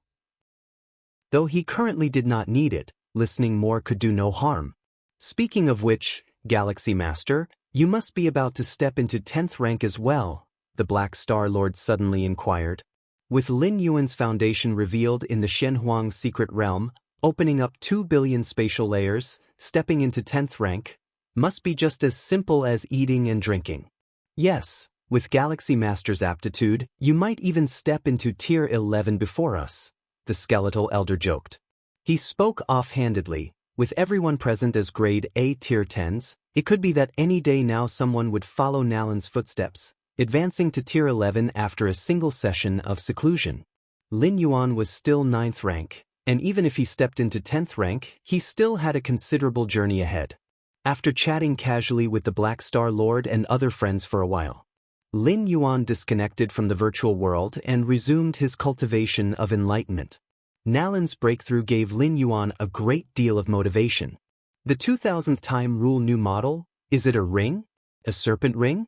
Though he currently did not need it, listening more could do no harm. Speaking of which, Galaxy Master, you must be about to step into 10th rank as well, the Black Star Lord suddenly inquired. With Lin Yuan's foundation revealed in the Shenhuang secret realm, opening up 2 billion spatial layers, stepping into 10th rank, must be just as simple as eating and drinking. Yes, with Galaxy Master's aptitude, you might even step into tier 11 before us, the skeletal elder joked. He spoke offhandedly, with everyone present as grade A tier 10s, it could be that any day now someone would follow Nalen's footsteps, advancing to tier 11 after a single session of seclusion. Lin Yuan was still 9th rank, and even if he stepped into 10th rank, he still had a considerable journey ahead. After chatting casually with the Black Star Lord and other friends for a while, Lin Yuan disconnected from the virtual world and resumed his cultivation of enlightenment. Nalen's breakthrough gave Lin Yuan a great deal of motivation. The 2000th time rule new model, is it a ring? A serpent ring?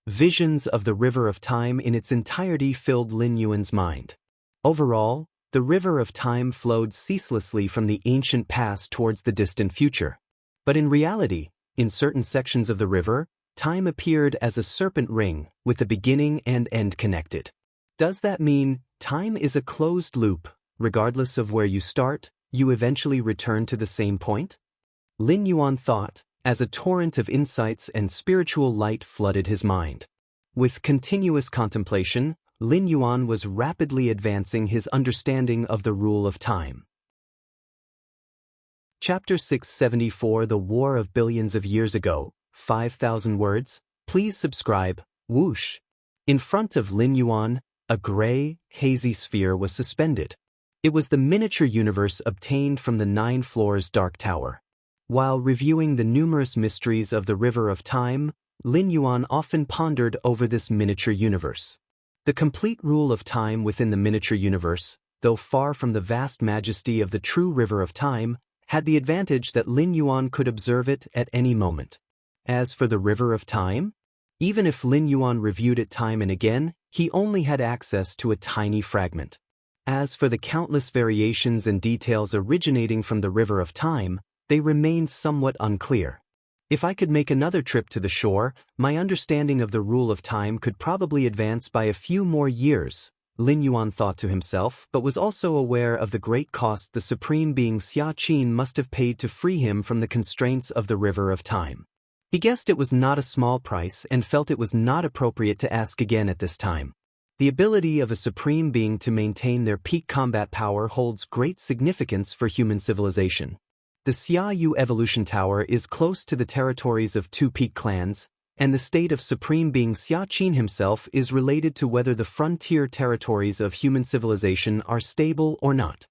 Visions of the River of Time in its entirety filled Lin Yuan's mind. Overall, the River of Time flowed ceaselessly from the ancient past towards the distant future. But in reality, in certain sections of the river, time appeared as a serpent ring, with the beginning and end connected. Does that mean time is a closed loop? Regardless of where you start, you eventually return to the same point? Lin Yuan thought, as a torrent of insights and spiritual light flooded his mind. With continuous contemplation, Lin Yuan was rapidly advancing his understanding of the rule of time. Chapter 674 The War of Billions of Years Ago, 5,000 words, please subscribe, whoosh. In front of Lin Yuan, a gray, hazy sphere was suspended. It was the miniature universe obtained from the 9 floors Dark Tower. While reviewing the numerous mysteries of the River of Time, Lin Yuan often pondered over this miniature universe. The complete rule of time within the miniature universe, though far from the vast majesty of the true River of Time, had the advantage that Lin Yuan could observe it at any moment. As for the River of Time, even if Lin Yuan reviewed it time and again, he only had access to a tiny fragment. As for the countless variations and details originating from the River of Time, they remained somewhat unclear. If I could make another trip to the shore, my understanding of the rule of time could probably advance by a few more years, Lin Yuan thought to himself, but was also aware of the great cost the Supreme Being Xia Qin must have paid to free him from the constraints of the River of Time. He guessed it was not a small price and felt it was not appropriate to ask again at this time. The ability of a Supreme Being to maintain their peak combat power holds great significance for human civilization. The Xiaoyu Evolution Tower is close to the territories of 2 peak clans, and the state of Supreme Being Xia Qin himself is related to whether the frontier territories of human civilization are stable or not.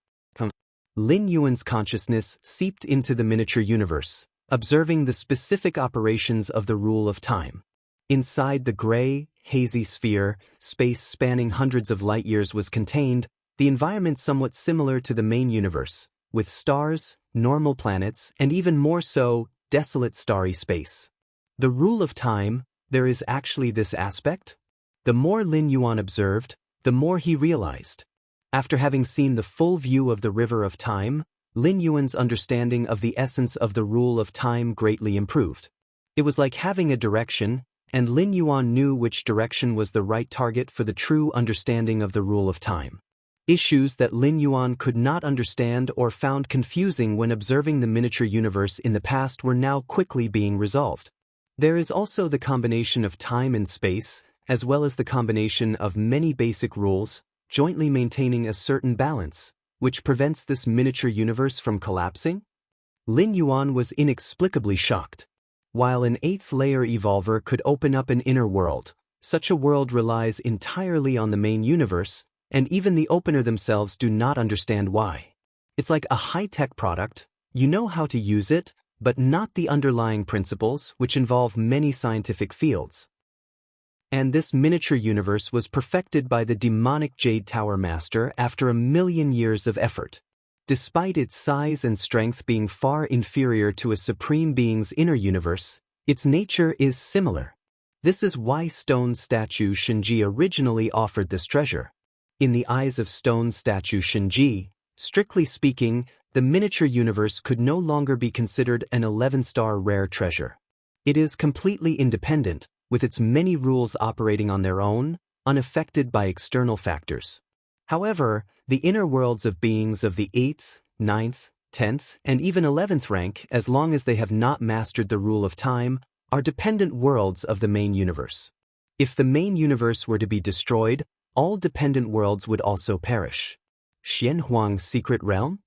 Lin Yuan's consciousness seeped into the miniature universe, observing the specific operations of the rule of time. Inside the gray, hazy sphere, space spanning hundreds of light-years was contained, the environment somewhat similar to the main universe, with stars, normal planets, and even more so, desolate starry space. The rule of time, there is actually this aspect? The more Lin Yuan observed, the more he realized. After having seen the full view of the River of Time, Lin Yuan's understanding of the essence of the rule of time greatly improved. It was like having a direction, and Lin Yuan knew which direction was the right target for the true understanding of the rule of time. Issues that Lin Yuan could not understand or found confusing when observing the miniature universe in the past were now quickly being resolved. There is also the combination of time and space, as well as the combination of many basic rules, jointly maintaining a certain balance, which prevents this miniature universe from collapsing? Lin Yuan was inexplicably shocked. While an 8th layer evolver could open up an inner world, Such a world relies entirely on the main universe, and even the opener themselves do not understand why. It's like a high-tech product. You know how to use it, but not the underlying principles, which involve many scientific fields. And this miniature universe was perfected by the demonic Jade Tower Master after 1,000,000 years of effort. Despite its size and strength being far inferior to a supreme being's inner universe, its nature is similar. This is why Stone Statue Shinji originally offered this treasure. In the eyes of Stone Statue Shinji, strictly speaking, the miniature universe could no longer be considered an 11-star rare treasure. It is completely independent, with its many rules operating on their own, unaffected by external factors. However, the inner worlds of beings of the 8th, 9th, 10th, and even 11th rank, as long as they have not mastered the rule of time, are dependent worlds of the main universe. If the main universe were to be destroyed, all dependent worlds would also perish. Xianhuang's secret realm?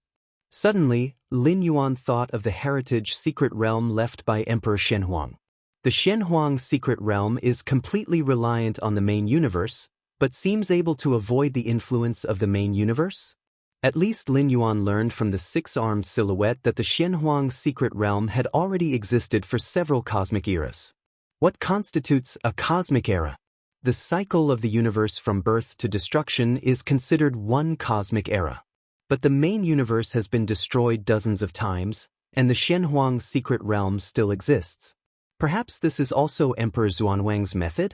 Suddenly, Lin Yuan thought of the heritage secret realm left by Emperor Xianhuang. The Xianhuang secret realm is completely reliant on the main universe, but seems able to avoid the influence of the main universe? At least Lin Yuan learned from the six-armed silhouette that the Xianhuang secret realm had already existed for several cosmic eras. What constitutes a cosmic era? The cycle of the universe from birth to destruction is considered one cosmic era. But the main universe has been destroyed dozens of times, and the Xianhuang secret realm still exists. Perhaps this is also Emperor Xuanwang's method?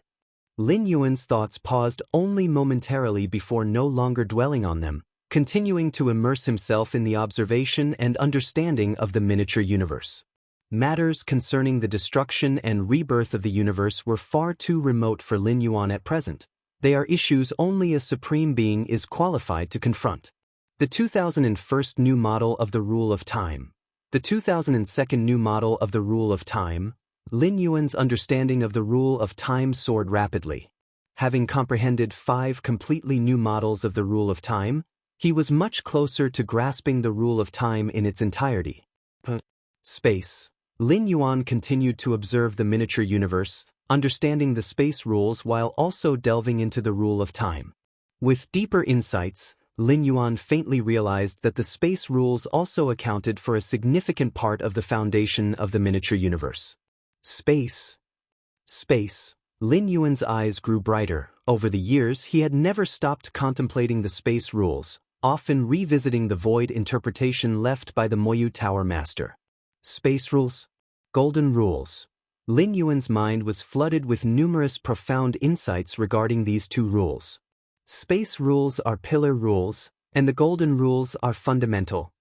Lin Yuan's thoughts paused only momentarily before no longer dwelling on them, continuing to immerse himself in the observation and understanding of the miniature universe. Matters concerning the destruction and rebirth of the universe were far too remote for Lin Yuan at present. They are issues only a supreme being is qualified to confront. The 2001 new model of the rule of time. The 2002 new model of the rule of time. Lin Yuan's understanding of the rule of time soared rapidly. Having comprehended 5 completely new models of the rule of time, he was much closer to grasping the rule of time in its entirety. Space. Lin Yuan continued to observe the miniature universe, understanding the space rules while also delving into the rule of time. With deeper insights, Lin Yuan faintly realized that the space rules also accounted for a significant part of the foundation of the miniature universe. Space. Space. Lin Yuan's eyes grew brighter. Over the years, he had never stopped contemplating the space rules, often revisiting the void interpretation left by the Moyu Tower Master. Space rules? Golden rules. Lin Yuan's mind was flooded with numerous profound insights regarding these 2 rules. Space rules are pillar rules, and the golden rules are fundamental.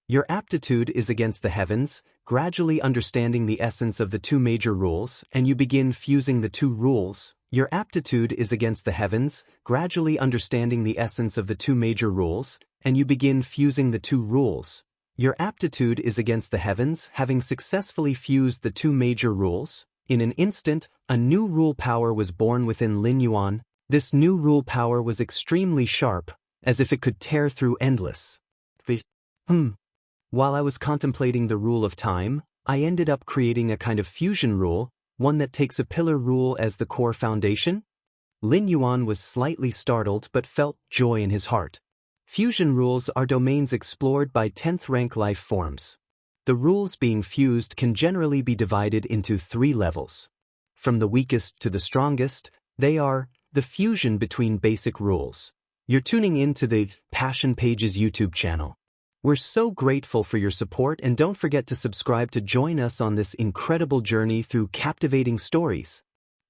Your aptitude is against the heavens, gradually understanding the essence of the 2 major rules, and you begin fusing the 2 rules. Your aptitude is against the heavens, gradually understanding the essence of the 2 major rules, and you begin fusing the 2 rules. Your aptitude is against the heavens, having successfully fused the 2 major rules. In an instant, a new rule power was born within Lin Yuan. This new rule power was extremely sharp, as if it could tear through endless. While I was contemplating the rule of time, I ended up creating a kind of fusion rule, one that takes a pillar rule as the core foundation? Lin Yuan was slightly startled but felt joy in his heart. Fusion rules are domains explored by 10th rank life forms. The rules being fused can generally be divided into 3 levels. From the weakest to the strongest, they are the fusion between basic rules. You're tuning in to the Passion Pages YouTube channel. We're so grateful for your support, and don't forget to subscribe to join us on this incredible journey through captivating stories.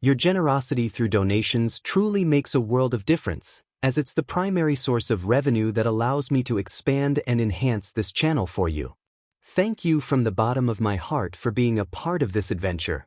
Your generosity through donations truly makes a world of difference, as it's the primary source of revenue that allows me to expand and enhance this channel for you. Thank you from the bottom of my heart for being a part of this adventure.